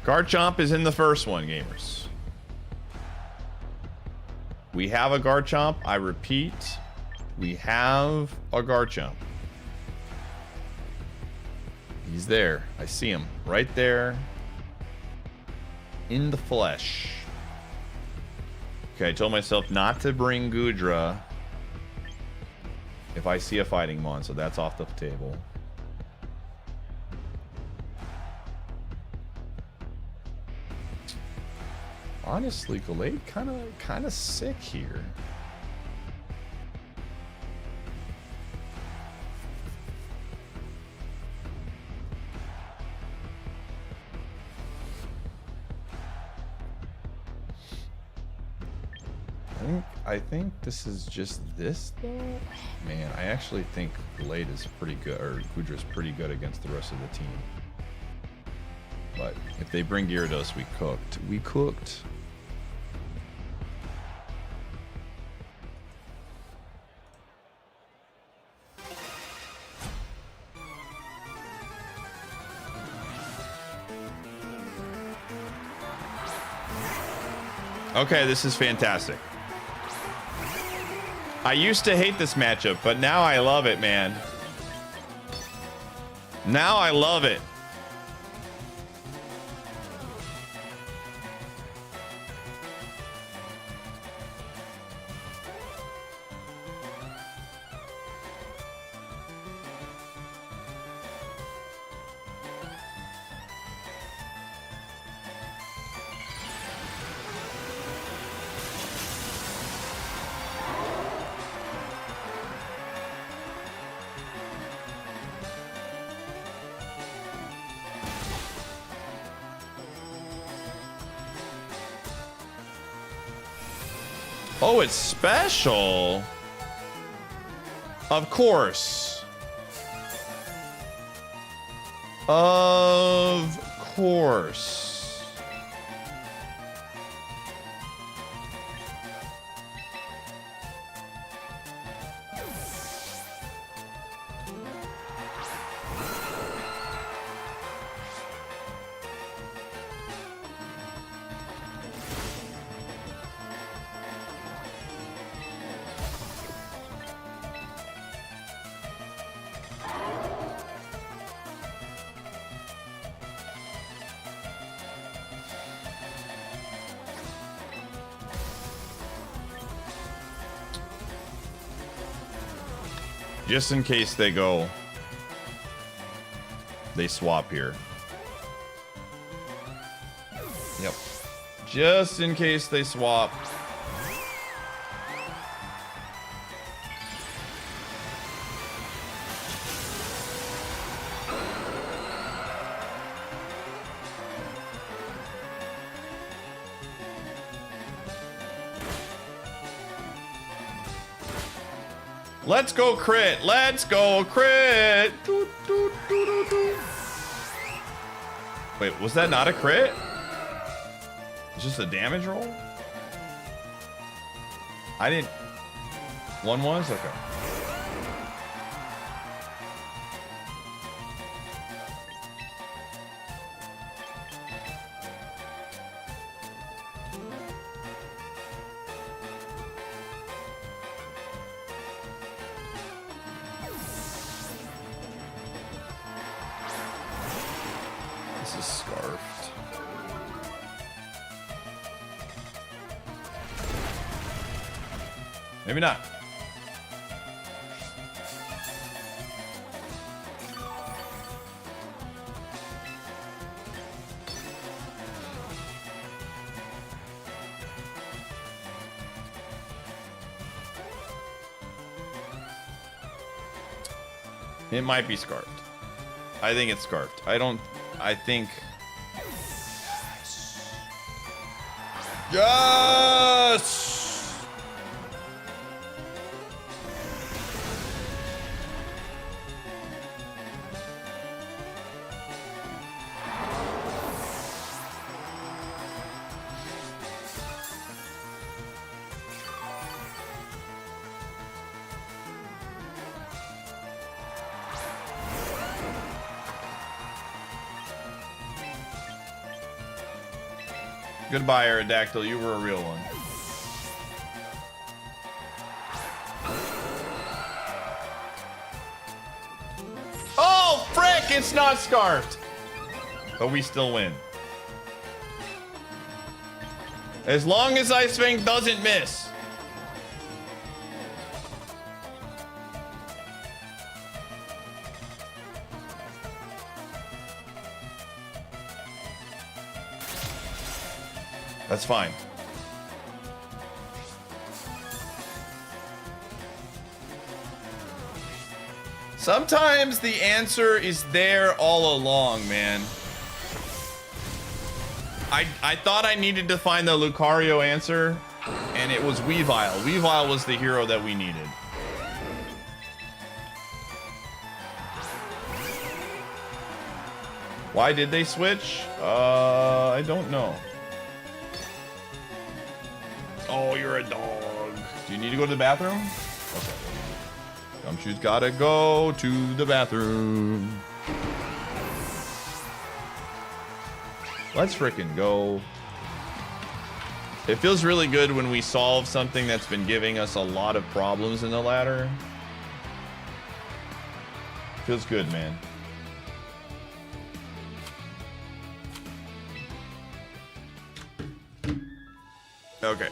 Garchomp is in the first one, gamers. We have a Garchomp. I repeat, we have a Garchomp. He's there. I see him right there in the flesh. Okay, I told myself not to bring Goodra if I see a fighting mon, so that's off the table. Honestly, Gallade kind of sick here. I think this is just this though. Oh, man, I actually think Gallade is pretty good, or Gudra's pretty good against the rest of the team. But if they bring Gyarados, we cooked. We cooked. Okay, this is fantastic. I used to hate this matchup, but now I love it, man. Now I love it. Oh, it's special. Of course. Of course. Just in case they go, they swap here. Yep. Just in case they swap. Let's go crit. Let's go crit. Doo, doo, doo, doo, doo. Wait, was that not a crit? It's just a damage roll? I didn't... One was? Okay. This is scarfed. Maybe not. It might be scarfed. I think it's scarfed. I think... Yes! Goodbye, Aerodactyl. You were a real one. Oh, frick! It's not scarfed. But we still win. As long as Ice Fang doesn't miss. That's fine. Sometimes the answer is there all along, man. I thought I needed to find the Lucario answer, and it was Weavile. Weavile was the hero that we needed. Why did they switch? I don't know. Oh, you're a dog. Do you need to go to the bathroom? Okay. Gumshoe's gotta go to the bathroom. Let's frickin' go. It feels really good when we solve something that's been giving us a lot of problems in the ladder. Feels good, man. Okay.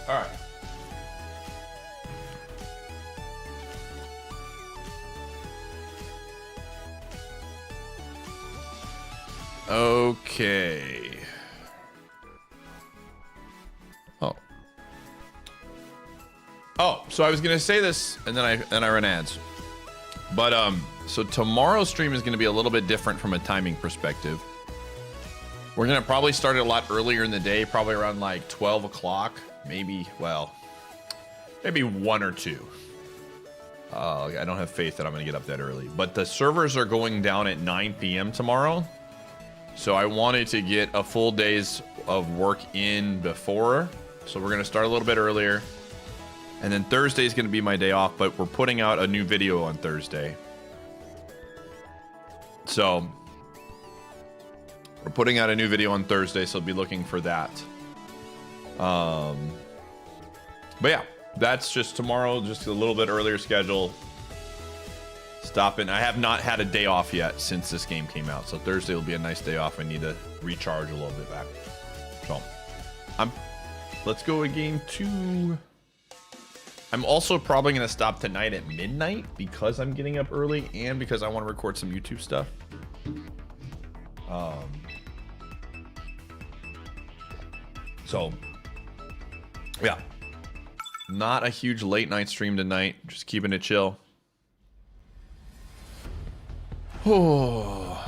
All right. Okay. Oh, so I was gonna say this, and then I run ads. But so tomorrow's stream is gonna be a little bit different from a timing perspective. We're gonna probably start it a lot earlier in the day, probably around like 12 o'clock, maybe 1 or 2. I don't have faith that I'm gonna get up that early, but the servers are going down at 9 p.m. tomorrow. So I wanted to get a full day's of work in before. So we're gonna start a little bit earlier. And then Thursday is gonna be my day off, but we're putting out a new video on Thursday. So we're putting out a new video on Thursday, so be looking for that. But yeah, that's just tomorrow, just a little bit earlier schedule. Stopping. I have not had a day off yet since this game came out, so Thursday will be a nice day off. I need to recharge a little bit back. So, let's go to game 2. I'm also probably gonna stop tonight at midnight because I'm getting up early and because I want to record some YouTube stuff. So, yeah, not a huge late night stream tonight. Just keeping it chill. Oh.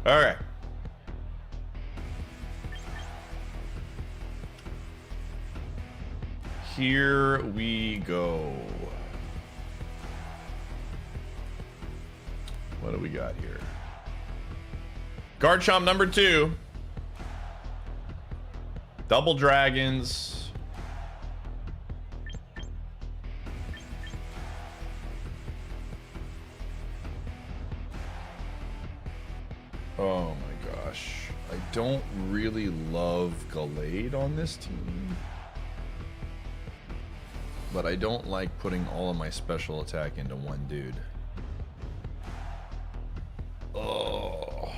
All right. Here we go. What do we got here? Garchomp number 2. Double dragons. Oh my gosh. I don't really love Gallade on this team. But I don't like putting all of my special attack into one dude. Oh.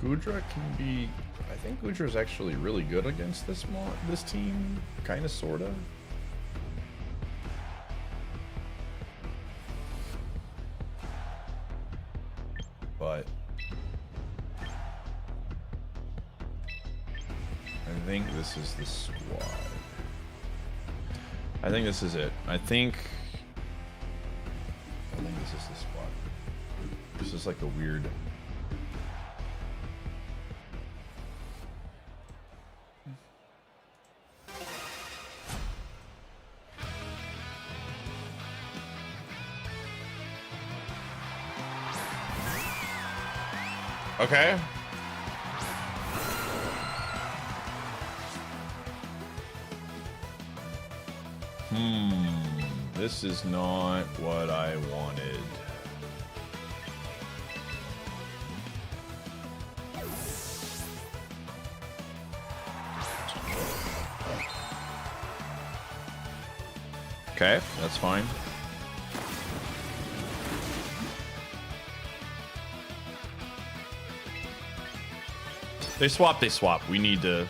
Goodra can be... I think Goodra is actually really good against this team. Kind of, sort of. But... I think this is the squad. I think this is it. I think this is the squad. This is like a weird... Okay. This is not what I wanted. Okay, that's fine. They swap. We need to...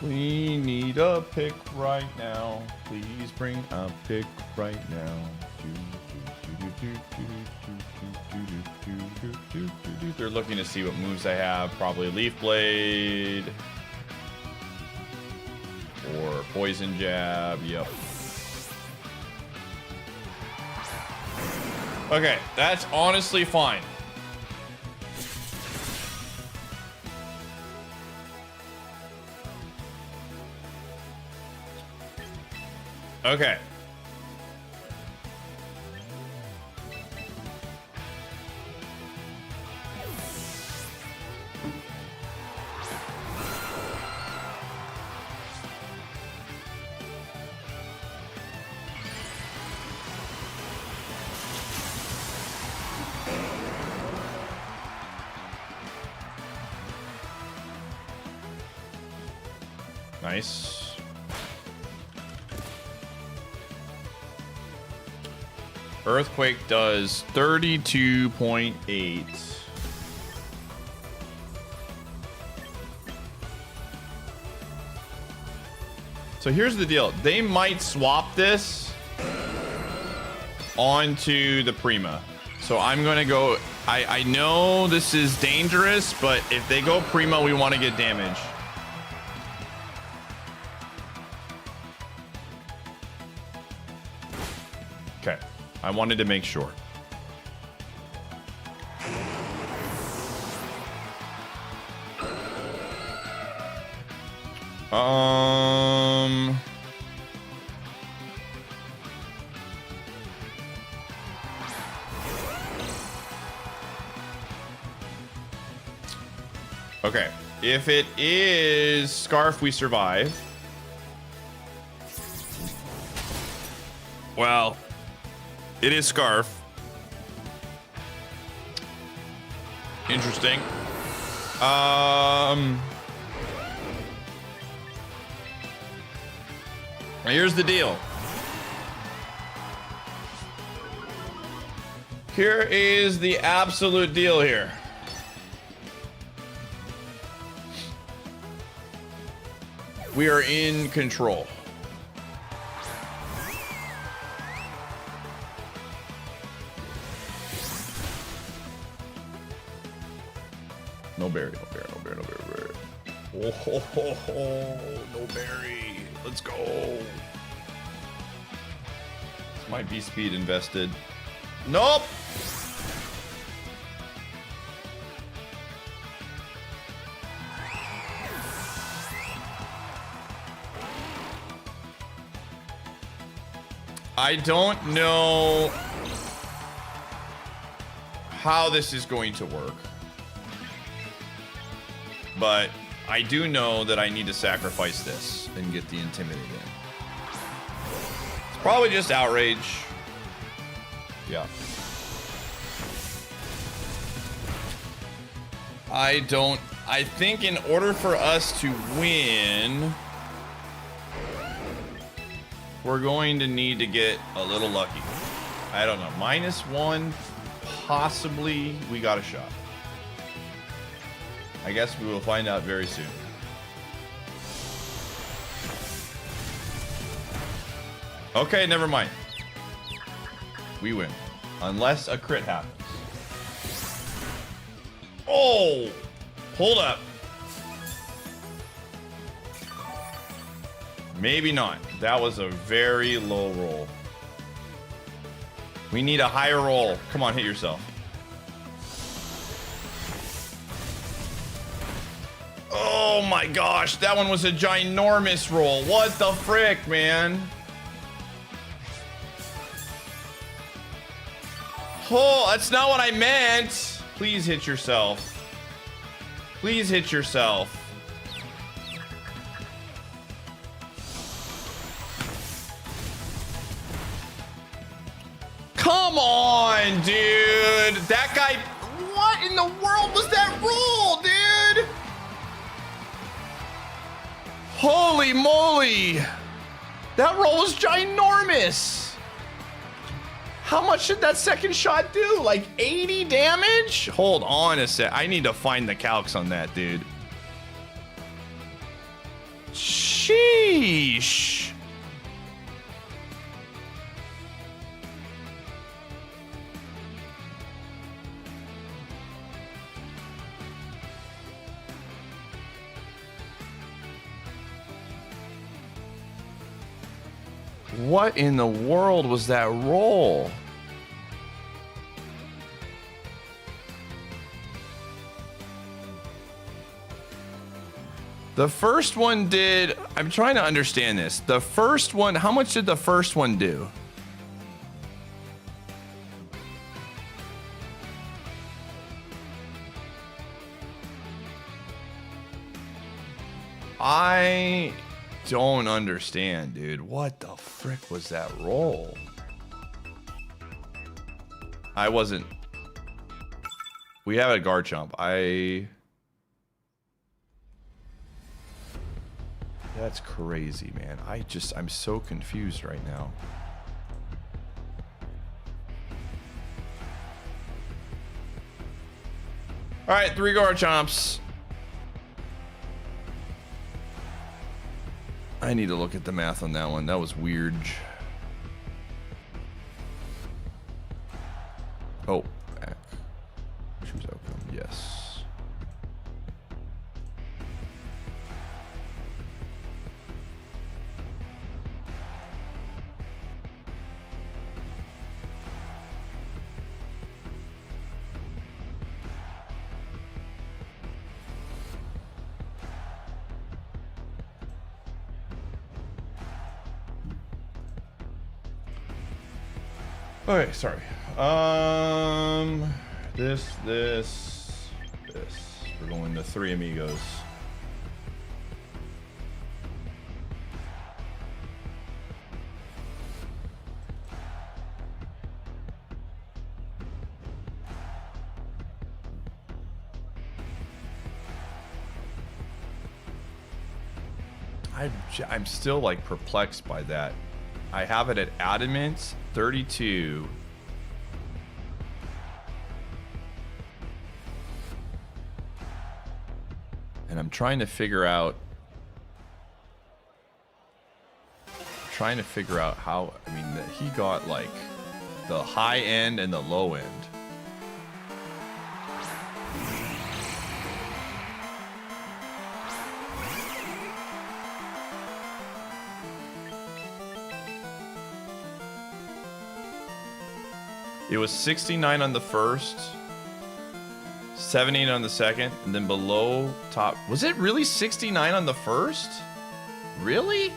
We need a pick right now. Please bring a pick right now. They're looking to see what moves I have. Probably Leaf Blade. Or Poison Jab. Yep. Okay, that's honestly fine. Okay. Nice. Earthquake does 32.8. So here's the deal. They might swap this onto the Prima. So I'm going to go... I know this is dangerous, but if they go Prima, we want to get damage. Okay. I wanted to make sure. Okay. If it is Scarf, we survive. Well, it is Scarf. Interesting. Here's the deal. Here is the absolute deal here. We are in control. No berry, no berry, no berry, no berry, no berry. Oh, ho, ho, ho, no berry. Let's go. This might be speed invested. Nope. I don't know how this is going to work. But I do know that I need to sacrifice this and get the Intimidate in. It's probably just Outrage. Yeah. I think in order for us to win, we're going to need to get a little lucky. I don't know. -1, possibly we got a shot. I guess we will find out very soon. Okay, never mind. We win. Unless a crit happens. Oh! Hold up. Maybe not. That was a very low roll. We need a higher roll. Come on, hit yourself. Oh my gosh, that one was a ginormous roll. What the frick, man? Oh, that's not what I meant. Please hit yourself. Please hit yourself. Come on, dude. That guy, what in the world was that roll, dude? Holy moly. That roll was ginormous. How much did that second shot do? Like 80 damage? Hold on a sec. I need to find the calcs on that, dude. Sheesh. What in the world was that roll? The first one did... I'm trying to understand this. The first one... How much did the first one do? I don't understand, dude. What the frick was that roll? I wasn't... We have a Garchomp. That's crazy, man. I'm so confused right now. All right, 3 Garchomps. I need to look at the math on that one. That was weird. Oh, back. Choose outcome. Yes. Okay, sorry. This. We're going to 3 amigos. I'm still like perplexed by that. I have it at Adamant 32. And I'm trying to figure out how, I mean, that he got like the high end and the low end. It was 69 on the first, 78 on the second, and then below top. Was it really 69 on the first? Really?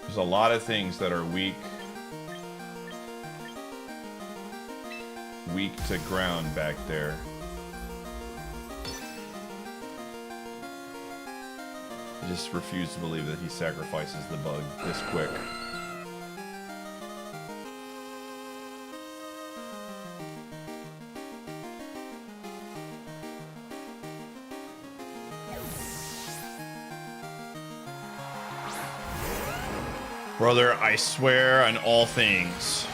There's a lot of things that are weak to ground back there. I just refuse to believe that he sacrifices the bug this quick. Brother, I swear on all things.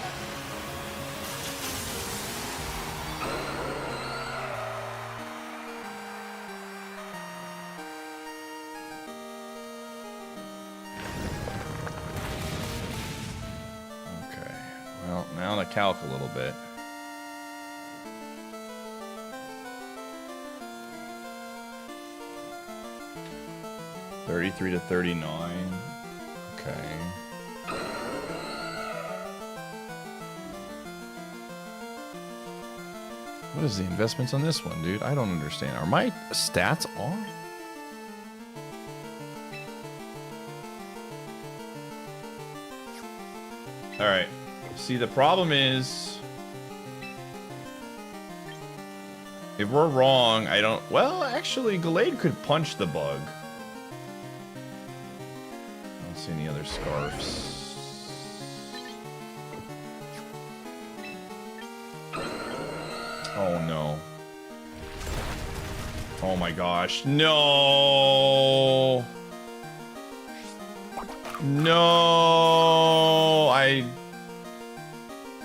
Okay, well, now to calc a little bit. $33 to $39. Okay. What is the investments on this one, dude? I don't understand. Are my stats on? All right. See, the problem is, if we're wrong, I don't... Well, actually, Gallade could punch the bug. I don't see any other scarfs. Oh, no. Oh, my gosh. No! No!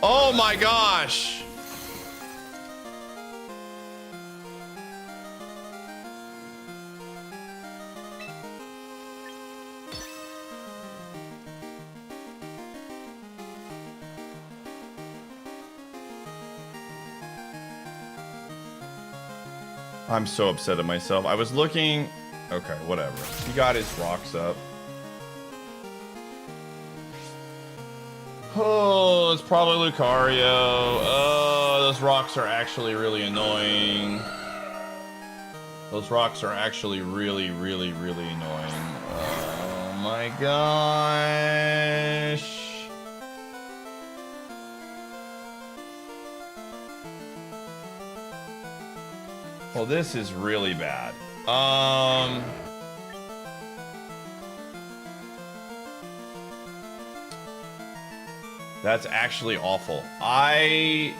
Oh, my gosh! I'm so upset at myself. I was looking... Okay, whatever. He got his rocks up. Oh, it's probably Lucario. Oh, those rocks are actually really annoying. Those rocks are actually really, really, really annoying. Oh my gosh. Well, this is really bad. That's actually awful. I'm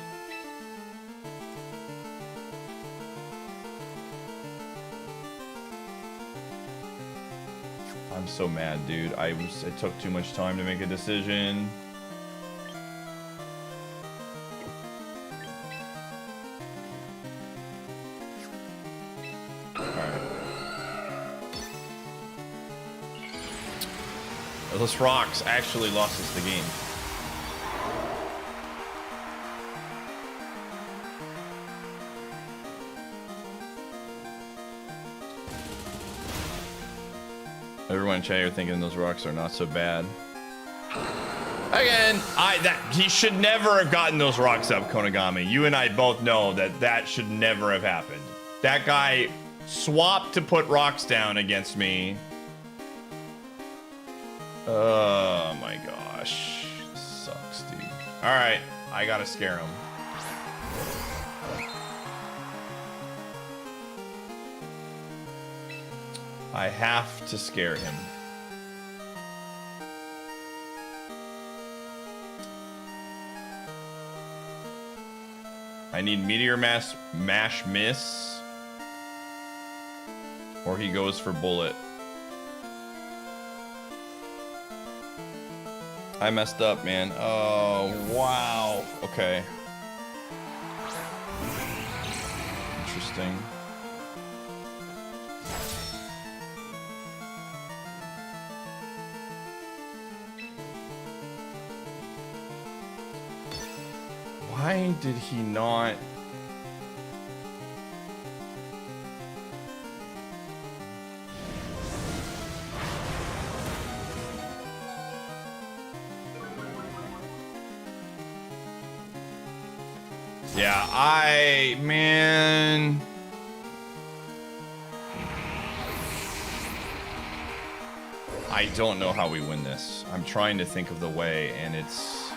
so mad, dude. It took too much time to make a decision. Those rocks actually lost us the game. Everyone in chat, you're thinking those rocks are not so bad. Again, he should never have gotten those rocks up, Konagami. You and I both know that should never have happened. That guy swapped to put rocks down against me. Oh my gosh. This sucks, dude. Alright, I gotta scare him. I have to scare him. I need Meteor Mash Miss. Or he goes for Bullet. I messed up, man. Oh, wow. Okay. Interesting. Why did he not... Yeah, man... I don't know how we win this. I'm trying to think of the way, and it's...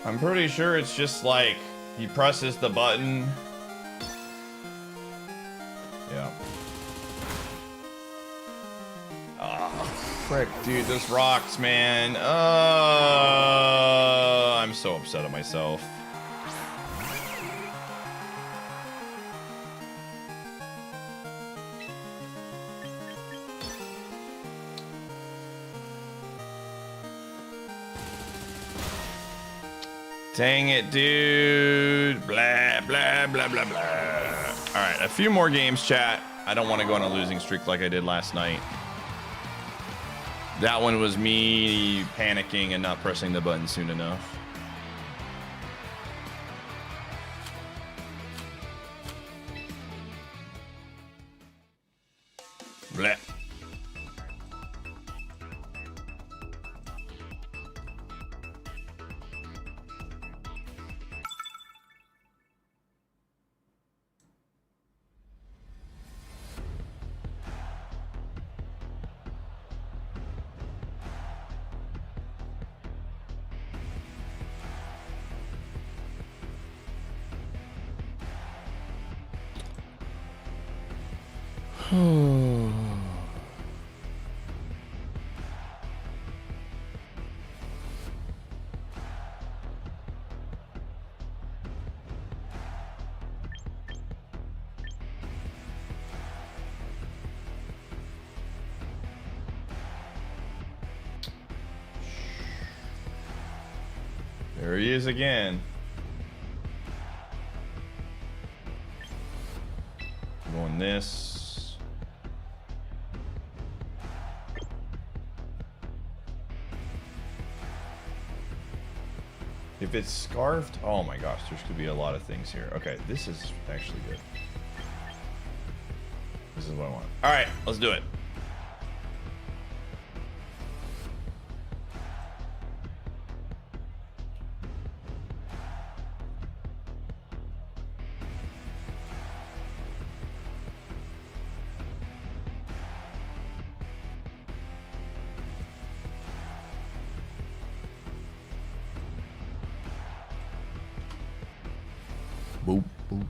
I'm pretty sure it's just like, he presses the button. Yeah. Oh, frick, dude, this rocks, man. I'm so upset at myself. Dang it, dude. Blah, blah, blah, blah, blah. All right, a few more games, chat. I don't want to go on a losing streak like I did last night. That one was me panicking and not pressing the button soon enough. Blah. There he is again. Going this. If it's scarfed, oh my gosh, there's could be a lot of things here. Okay, this is actually good. This is what I want. All right, let's do it. Boop, boop.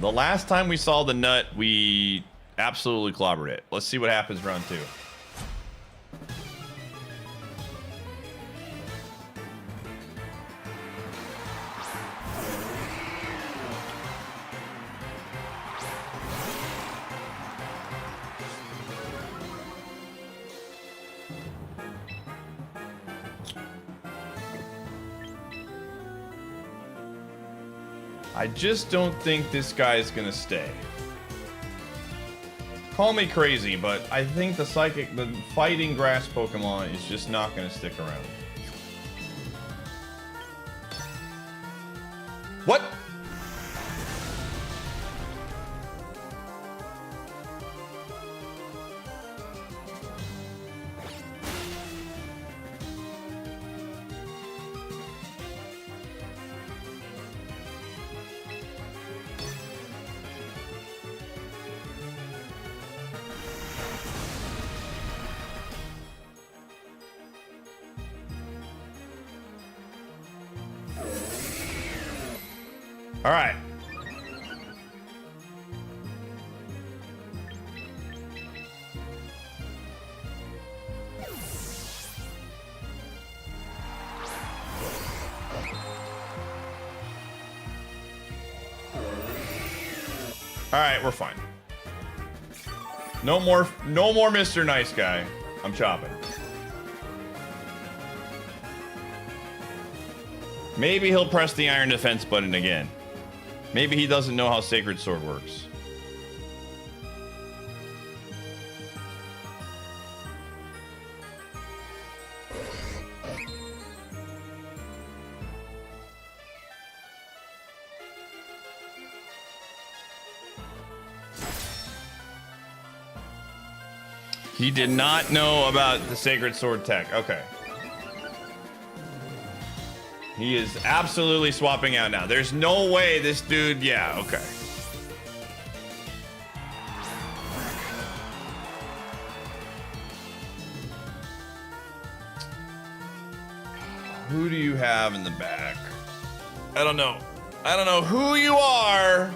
The last time we saw the nut, we absolutely clobbered it. Let's see what happens round 2. I just don't think this guy is gonna stay. Call me crazy, but I think the fighting grass Pokemon is just not gonna stick around. What? All right. All right, we're fine. No more Mr. Nice Guy. I'm chopping. Maybe he'll press the Iron Defense button again. Maybe he doesn't know how Sacred Sword works. He did not know about the Sacred Sword tech. Okay. He is absolutely swapping out now. There's no way this dude... Yeah, okay. Who do you have in the back? I don't know. I don't know who you are.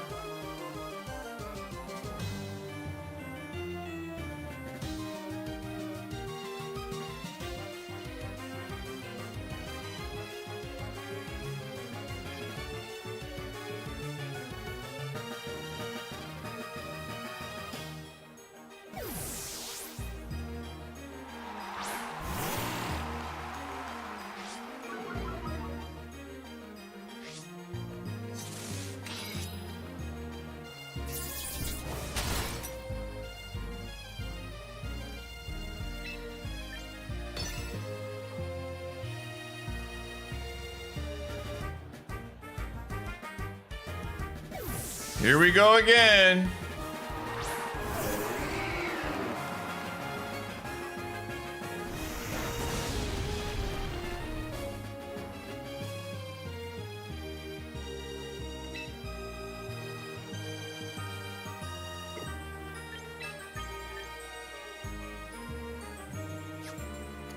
Here we go again.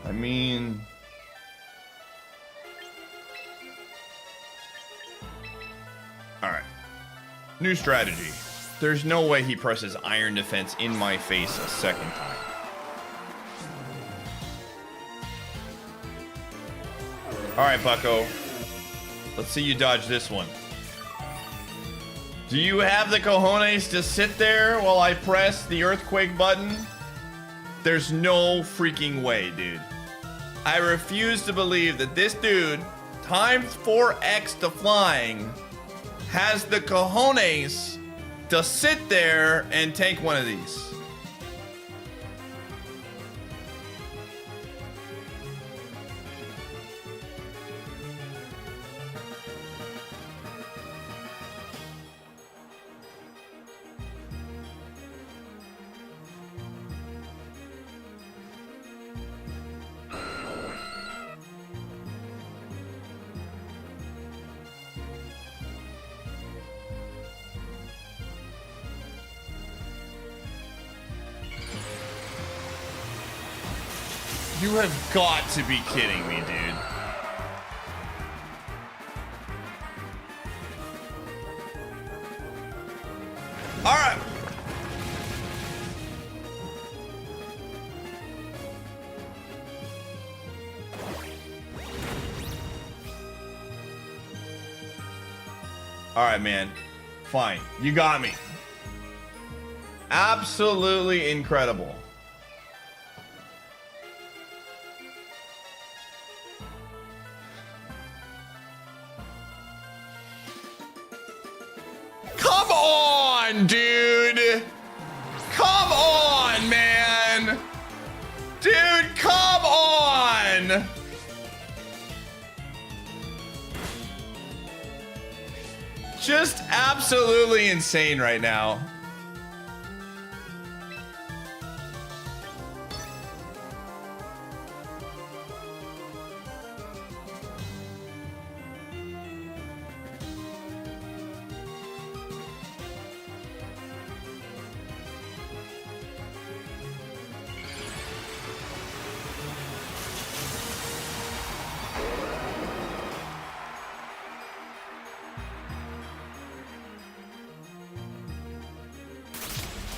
I mean... All right. New strategy. There's no way he presses Iron Defense in my face a second time. All right, Bucko. Let's see you dodge this one. Do you have the cojones to sit there while I press the Earthquake button? There's no freaking way, dude. I refuse to believe that this dude, times 4x to flying, has the cojones to sit there and take one of these. You have got to be kidding me, dude. All right. All right, man. Fine. You got me. Absolutely incredible. Come on, dude. Come on, man. Dude, come on. Just absolutely insane right now.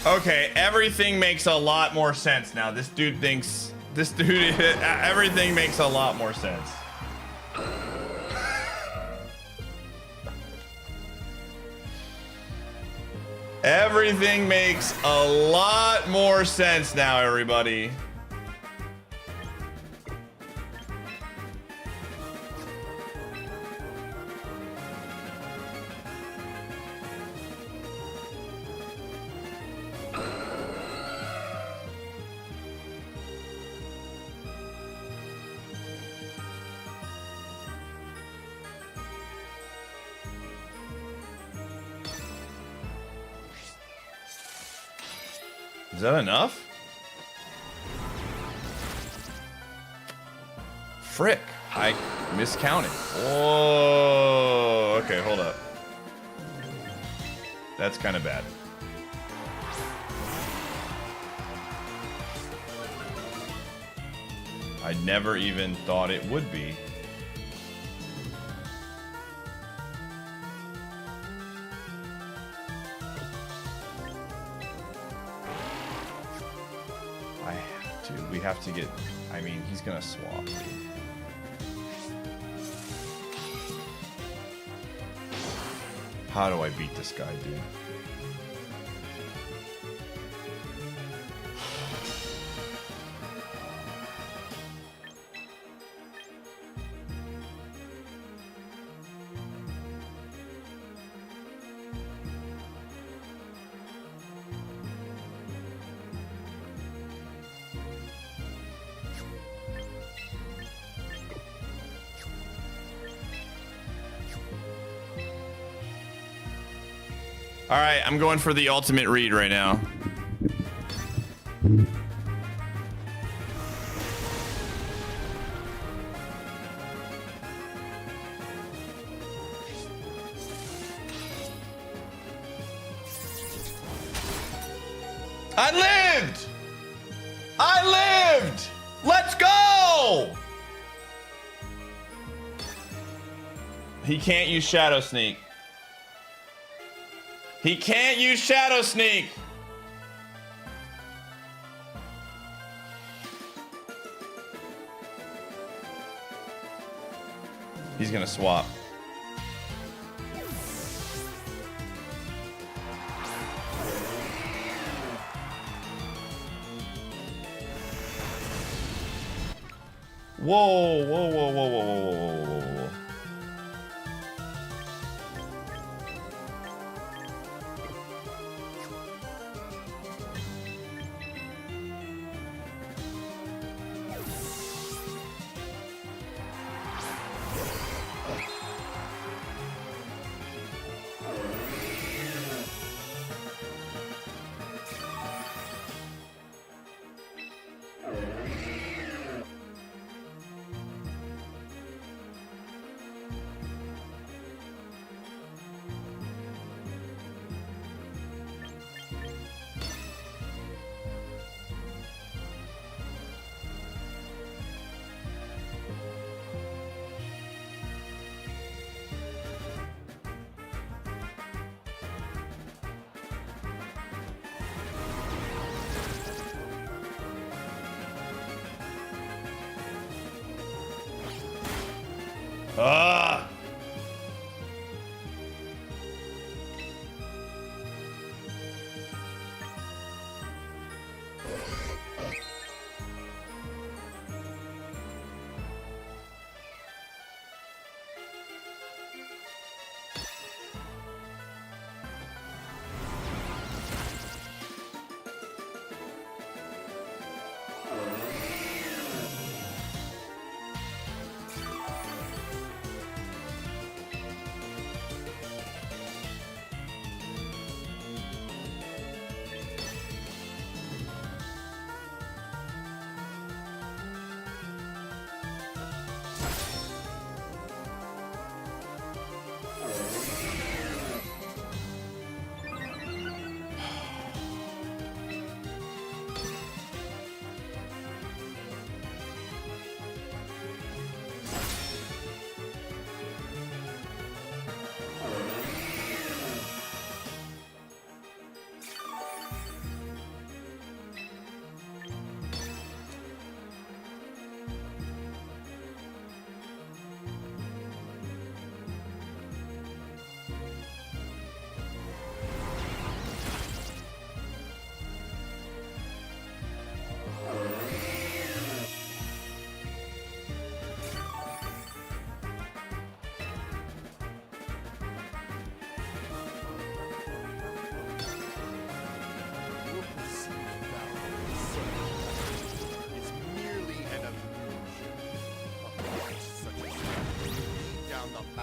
Okay, everything makes a lot more sense now. This dude, everything makes a lot more sense. Everything makes a lot more sense now, everybody. Is that enough? Frick. I miscounted. Oh, okay, hold up. That's kind of bad. I never even thought it would be. We have to get, I mean, he's gonna swap. How do I beat this guy, dude? All right, I'm going for the ultimate read right now. I lived! I lived! Let's go! He can't use Shadow Sneak. He can't use Shadow Sneak. He's gonna swap. Whoa, whoa, whoa, whoa, whoa, whoa, whoa, whoa, whoa, whoa. Ah!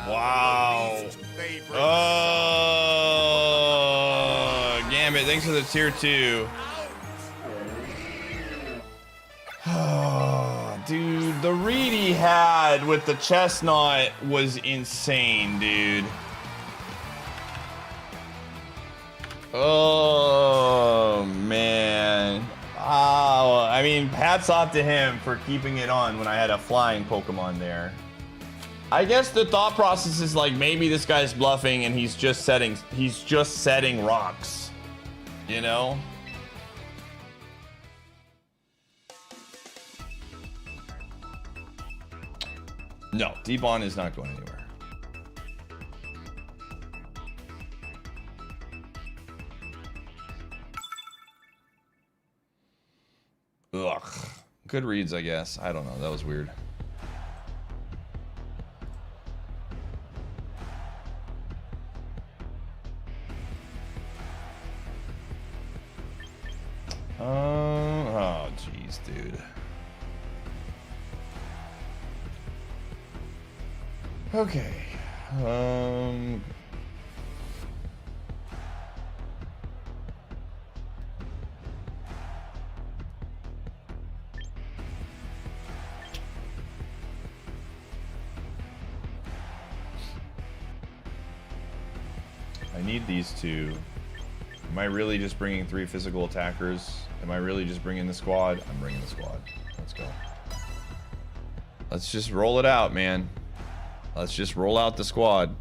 Wow. Oh, Gambit, thanks for the tier 2. Oh, dude. The read he had with the chestnut was insane, dude. Oh, man. Oh, I mean, hats off to him for keeping it on when I had a flying Pokemon there. I guess the thought process is like maybe this guy's bluffing and he's just setting rocks. You know? No, D-Bond is not going anywhere. Ugh. Good reads, I guess. I don't know. That was weird. Oh, jeez, dude. Okay. I need these two. Am I really just bringing 3 physical attackers? Am I really just bringing the squad? I'm bringing the squad. Let's go. Let's just roll it out, man. Let's just roll out the squad.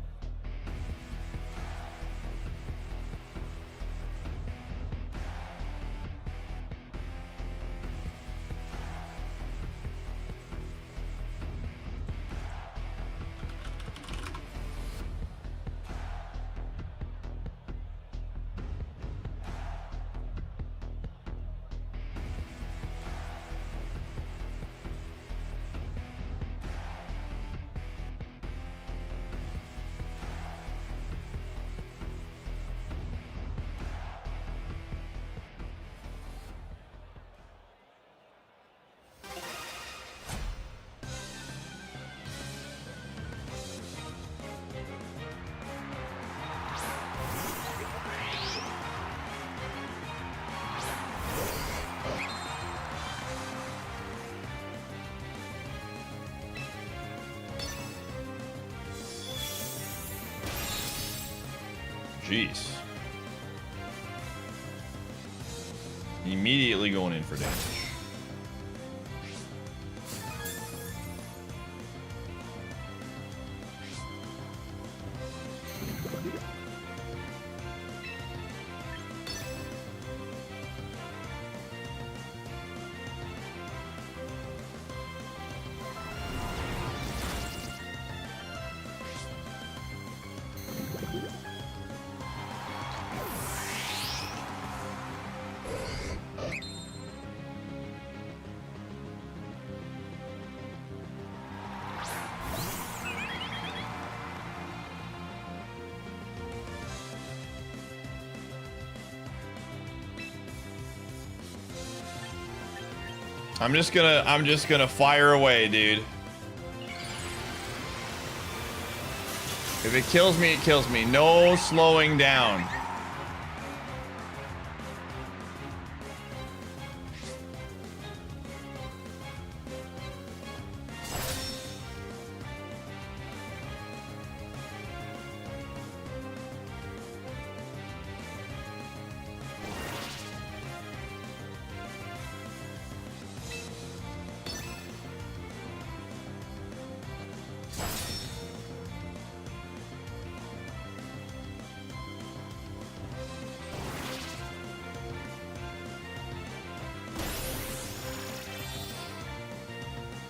Jeez. Immediately going in for damage. I'm just gonna fire away, dude. If it kills me, it kills me. No slowing down.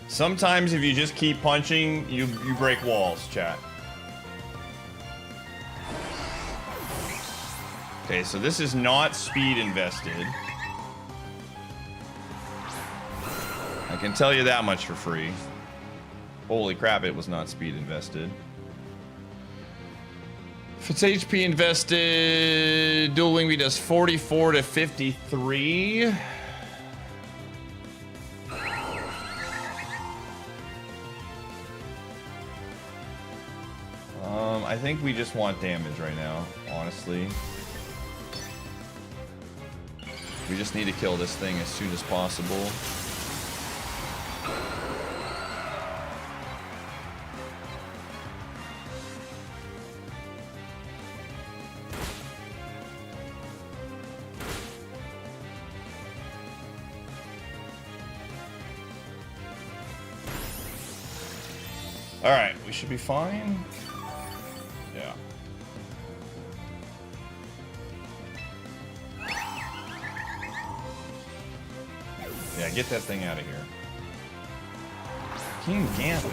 Sometimes if you just keep punching, you break walls, chat. Okay, so this is not speed invested. I can tell you that much for free. Holy crap, it was not speed invested. If it's HP invested, Dual Wing Bee does 44 to 53. I think we just want damage right now, honestly. We just need to kill this thing as soon as possible. All right, we should be fine. Yeah. Yeah, get that thing out of here. King Gambit.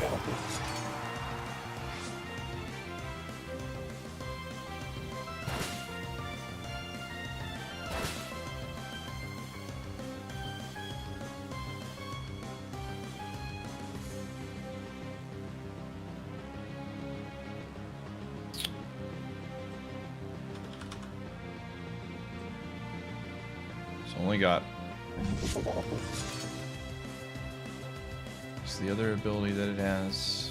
It's only got... What's the other ability that it has?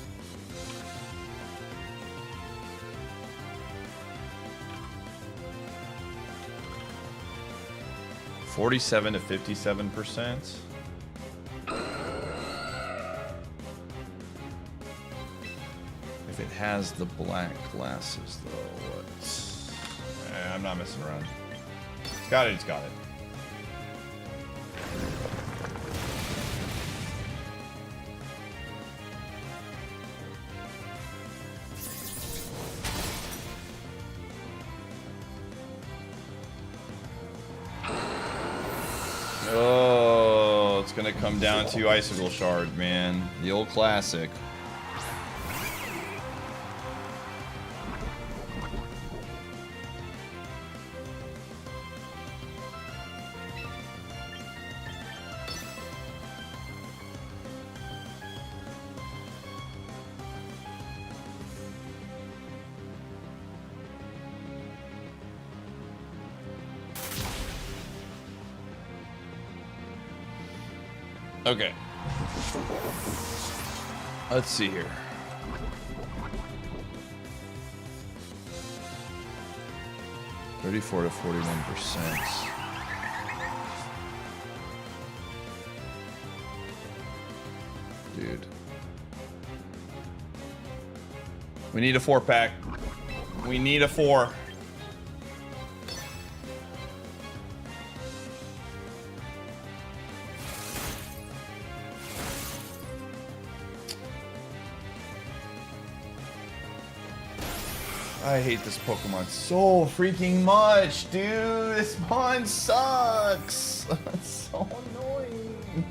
$47 to 57%. If it has the black glasses, though, what? I'm not messing around. It's got it. It's got it. Oh, it's gonna come down to Icicle Shard, man. The old classic. Okay. Let's see here. $34 to 41%. Dude. We need a 4-pack. We need a 4. I hate this Pokemon so freaking much, dude. This mon sucks. It's so annoying.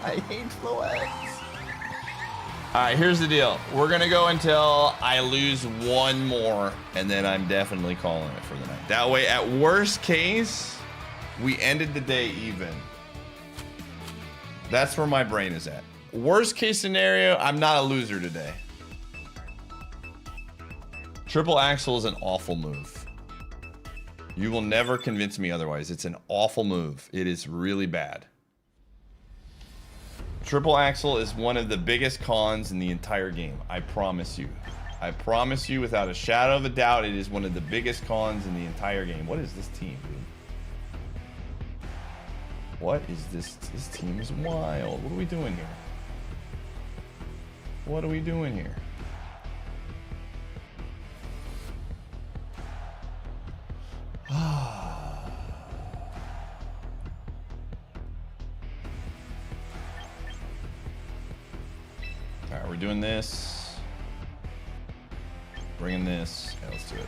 I hate Floex. Alright, here's the deal. We're gonna go until I lose one more, and then I'm definitely calling it for the night. That way, at worst case, we ended the day even. That's where my brain is at. Worst case scenario, I'm not a loser today. Triple Axle is an awful move. You will never convince me otherwise. It's an awful move. It is really bad. Triple Axle is one of the biggest cons in the entire game. I promise you. I promise you without a shadow of a doubt, it is one of the biggest cons in the entire game. What is this team, dude? What is this? This team is wild. What are we doing here? What are we doing here? Alright, we're doing this. Bringing this. Yeah, let's do it.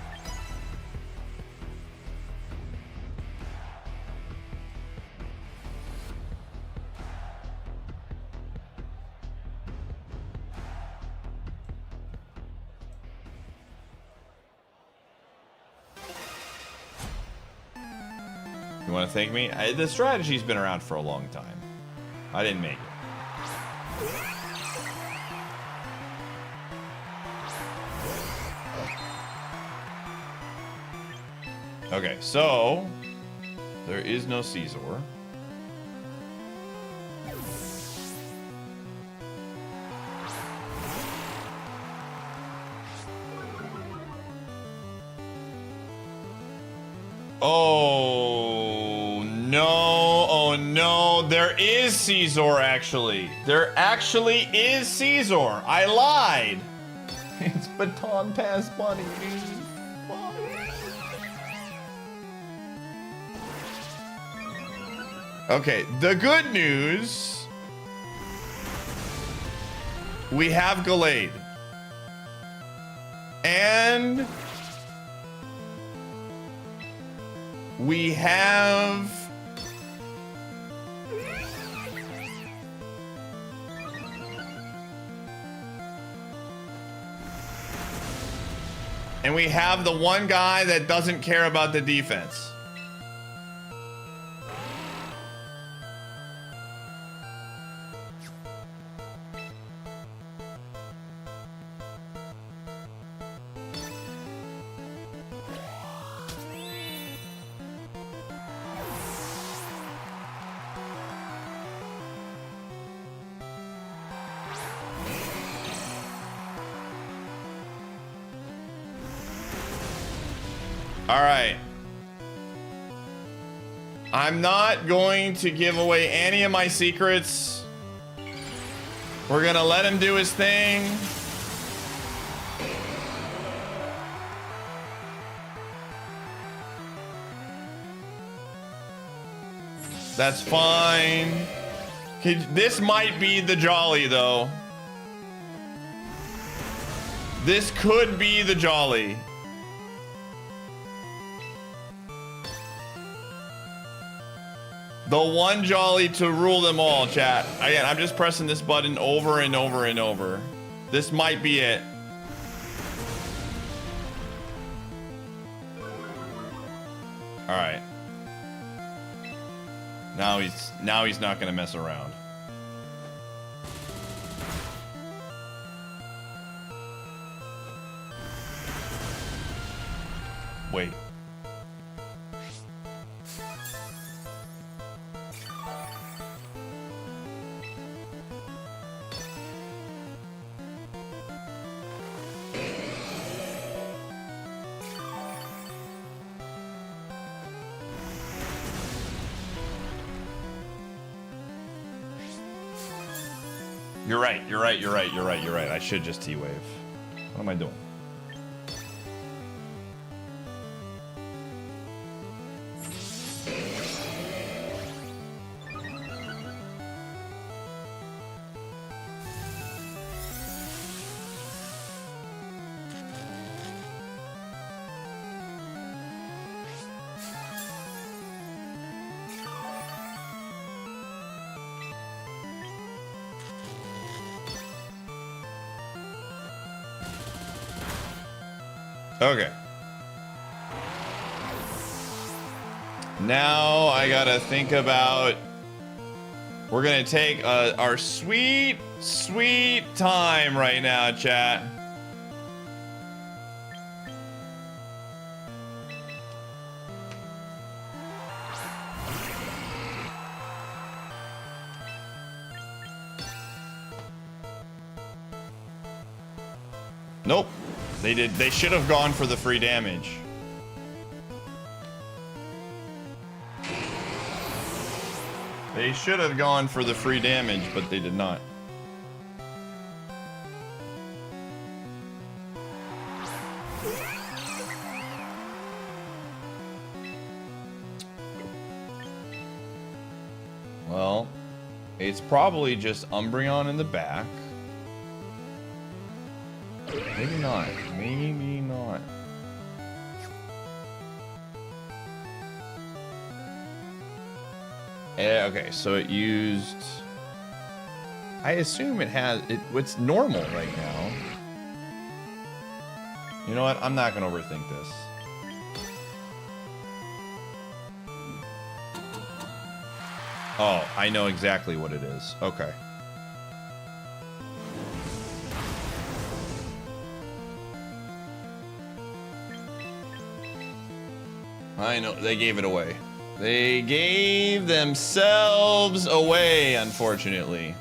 You want to thank me? The strategy's been around for a long time. I didn't make it. Okay, so there is no Caesar. Oh no, oh no, there is Caesar actually. There actually is Caesar. I lied. It's Baton Pass Bunny, dude. Okay, the good news We have Gallade. And we have the one guy that doesn't care about the defense. All right. I'm not going to give away any of my secrets. We're gonna let him do his thing. That's fine. This might be the Jolly, though. This could be the Jolly. The one Jolly to rule them all, chat. Again, I'm just pressing this button over and over and over. This might be it. All right. Now he's not gonna mess around. Wait. You're right. I should just T-wave. What am I doing? Okay. Now I gotta think about... We're gonna take our sweet time right now, chat. Nope. They should have gone for the free damage. They should have gone for the free damage, but they did not. Well, it's probably just Umbreon in the back. Maybe not. Maybe not. Okay, so it used... I assume it has... It's normal right now. You know what? I'm not going to overthink this. Oh, I know exactly what it is. Okay. I know, they gave it away. They gave themselves away, unfortunately.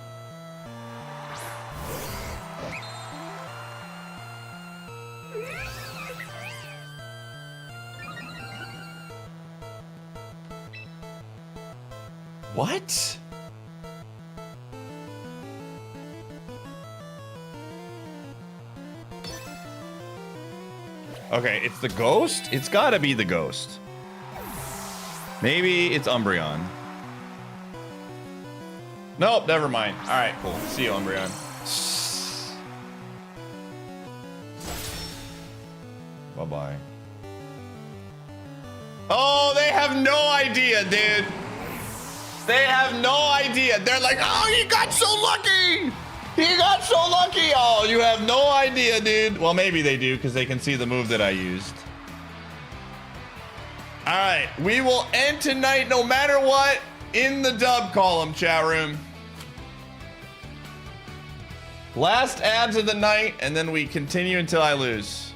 What? Okay, it's the ghost? It's gotta be the ghost. Maybe it's Umbreon. Nope, never mind. All right, cool. See you, Umbreon. Bye-bye. Oh, they have no idea, dude. They have no idea. They're like, oh, he got so lucky. He got so lucky. Oh, you have no idea, dude. Well, maybe they do because they can see the move that I used. All right, we will end tonight no matter what in the dub column, chat room. Last ads of the night, and then we continue until I lose.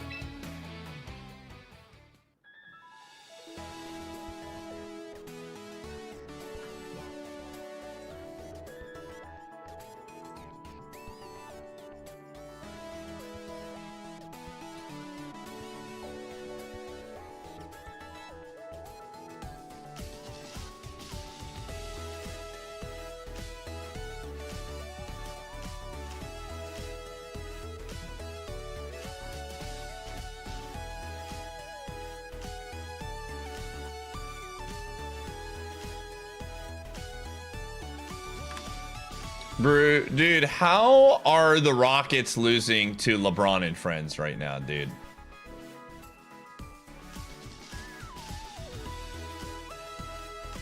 Dude, how are the Rockets losing to LeBron and friends right now, dude?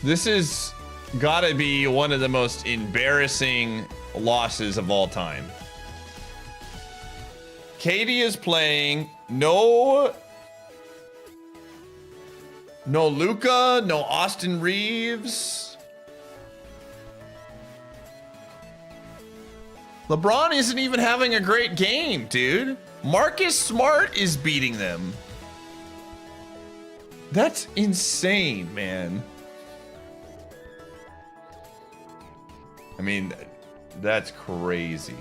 This is gotta be one of the most embarrassing losses of all time. Katie is playing. No Luka, no Austin Reeves. LeBron isn't even having a great game, dude. Marcus Smart is beating them. That's insane, man. I mean, that's crazy.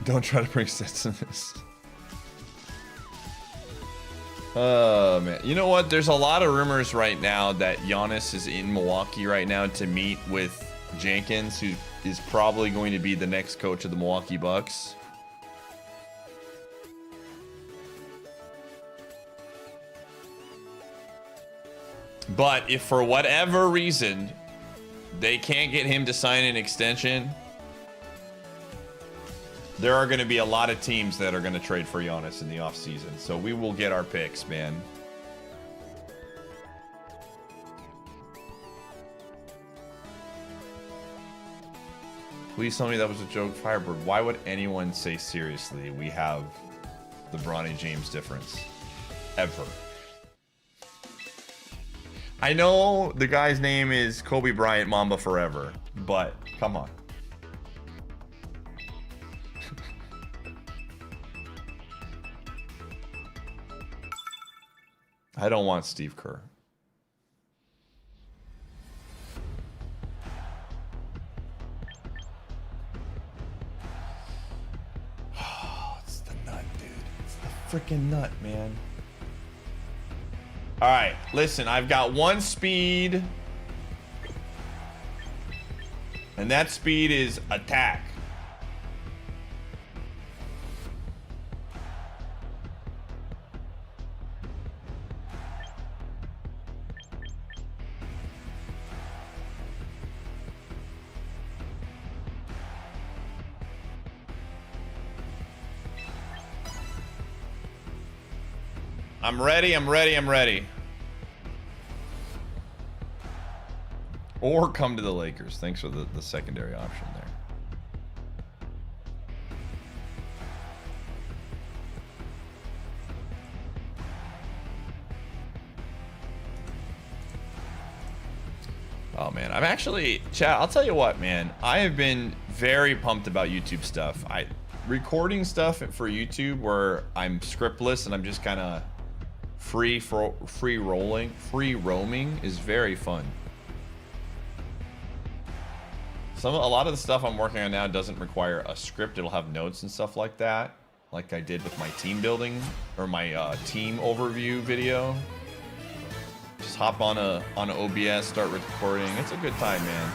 Don't try to bring sense in this. Oh, man. You know what? There's a lot of rumors right now that Giannis is in Milwaukee right now to meet with Jenkins, who is probably going to be the next coach of the Milwaukee Bucks. But if for whatever reason they can't get him to sign an extension, there are going to be a lot of teams that are going to trade for Giannis in the offseason. So we will get our picks, man. Please tell me that was a joke, Firebird. Why would anyone say seriously we have the Bronny James difference? Ever. I know the guy's name is Kobe Bryant Mamba Forever, but come on. I don't want Steve Kerr. Oh, it's the nut, dude. It's the freaking nut, man. All right, listen, I've got one speed. And that speed is attack. I'm ready, I'm ready, I'm ready. Or come to the Lakers. Thanks for the secondary option there. Oh man, I'm actually, chat, I'll tell you what, man. I have been very pumped about YouTube stuff. Recording stuff for YouTube where I'm scriptless and I'm just kind of free roaming is very fun. A lot of the stuff I'm working on now doesn't require a script. It'll have notes and stuff like that. like I did with my team building or my team overview video. Just hop on a OBS, start recording. It's a good time, man.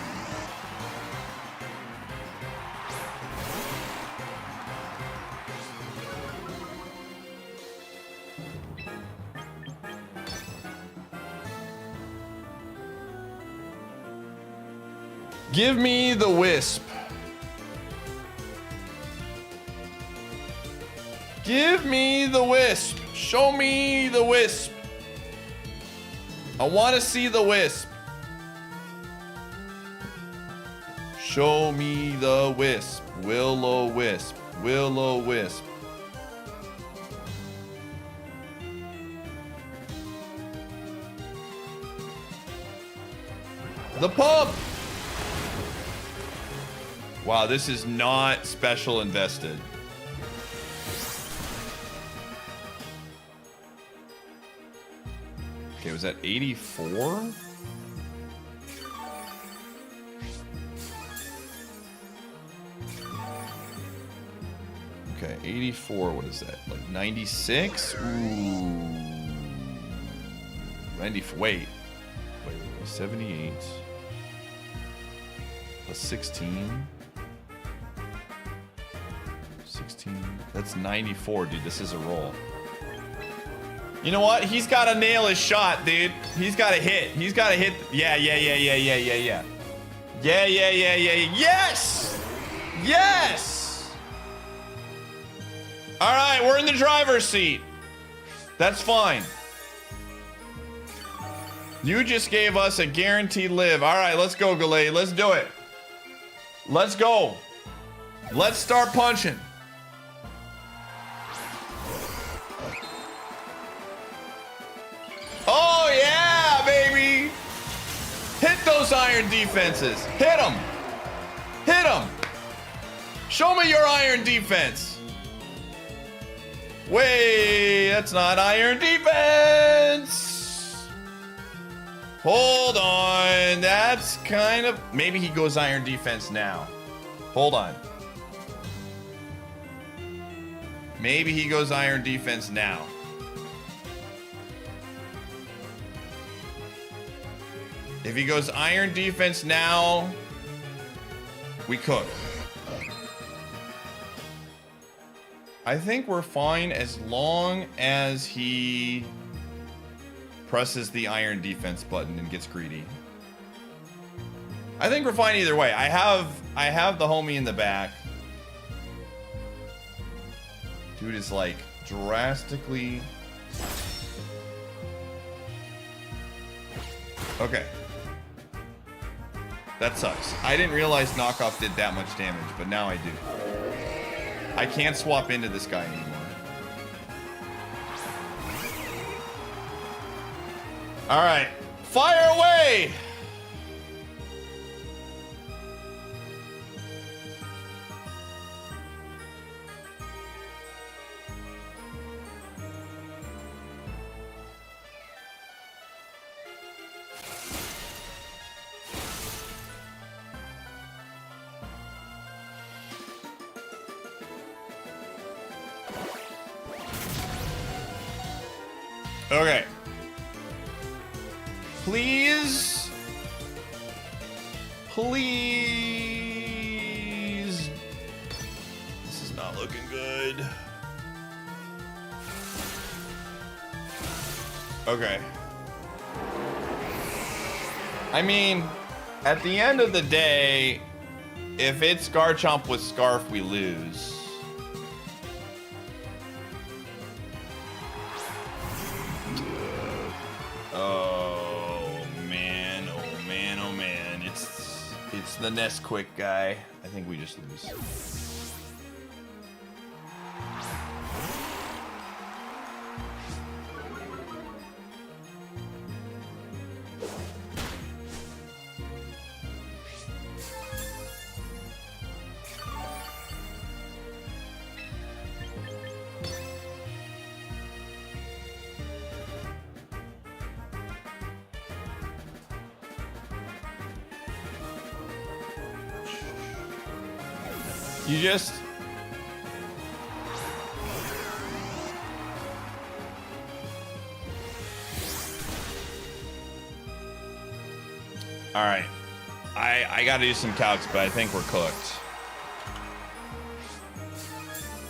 Give me the wisp. Give me the wisp. Show me the wisp. I want to see the wisp. Show me the wisp. Will-o-wisp. Will-o-wisp. The pump. Wow, this is not special invested. Okay, was that 84? Okay, 84, what is that? Like 96? Ooh. 94, wait, 78. Plus 16. 16. That's 94, dude. This is a roll. You know what? He's got to nail his shot, dude. He's got to hit. He's got to hit. Yeah. Yeah. Yes! Yes! All right, we're in the driver's seat. That's fine. You just gave us a guaranteed live. All right, let's go, Galay. Let's do it. Let's go. Let's start punching. Oh, yeah, baby. Hit those iron defenses. Hit them. Hit them. Show me your iron defense. Wait, that's not iron defense. Hold on. That's kind of... Maybe he goes iron defense now. Hold on. Maybe he goes iron defense now. If he goes iron defense now, we cook. I think we're fine as long as he presses the iron defense button and gets greedy. I think we're fine either way. I have the homie in the back. Dude is like drastically... Okay. That sucks. I didn't realize knockoff did that much damage, but now I do. I can't swap into this guy anymore. All right, fire away! Okay. Please. Please. This is not looking good. Okay. I mean, at the end of the day, if it's Garchomp with Scarf, we lose. It's the Nesquik guy. I think we just lose. You just... All right. I got to do some calcs, but I think we're cooked.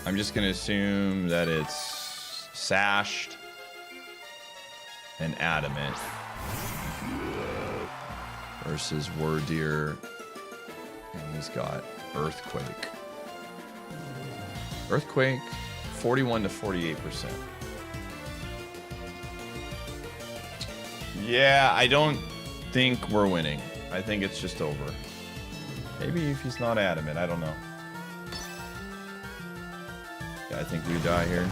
I'm just going to assume that it's sashed and adamant versus Wordeer. And he's got earthquake. Earthquake, 41 to 48%. Yeah, I don't think we're winning. I think it's just over. Maybe if he's not adamant, I don't know. Yeah, I think we die here.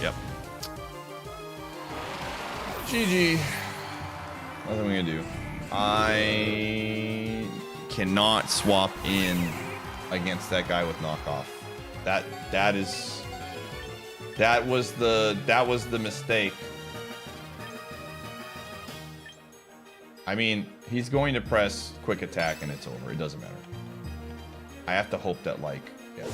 Yep. GG. Nothing we can do. I cannot swap in against that guy with knockoff. That was the mistake. I mean, he's going to press quick attack and it's over. It doesn't matter. I have to hope that, like, yeah.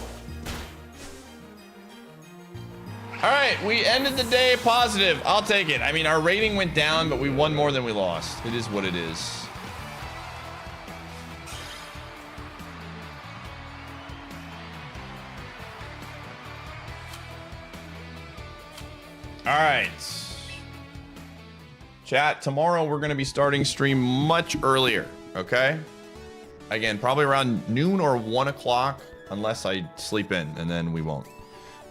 All right, we ended the day positive. I'll take it. I mean, our rating went down, but we won more than we lost. It is what it is. All right. Chat, tomorrow we're going to be starting stream much earlier, okay? Again, probably around noon or 1 o'clock, unless I sleep in, and then we won't.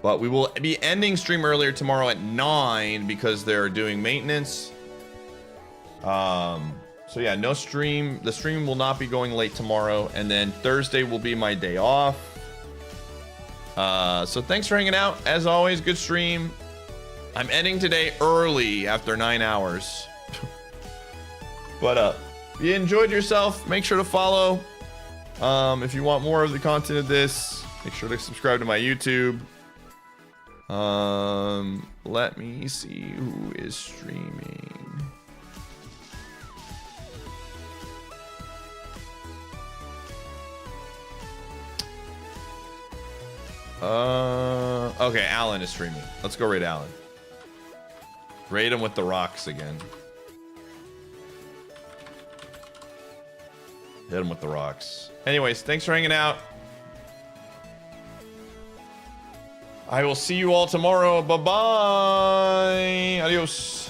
But we will be ending stream earlier tomorrow at 9 because they're doing maintenance. So yeah, no stream. The stream will not be going late tomorrow, and then Thursday will be my day off. So thanks for hanging out. As always, good stream. I'm ending today early after 9 hours. But if you enjoyed yourself, make sure to follow. If you want more of the content of this, make sure to subscribe to my YouTube. Let me see who is streaming. Okay, Alan is streaming. Let's go raid Alan. Raid him with the rocks again. Hit him with the rocks. Anyways, thanks for hanging out. I will see you all tomorrow. Bye-bye. Adios.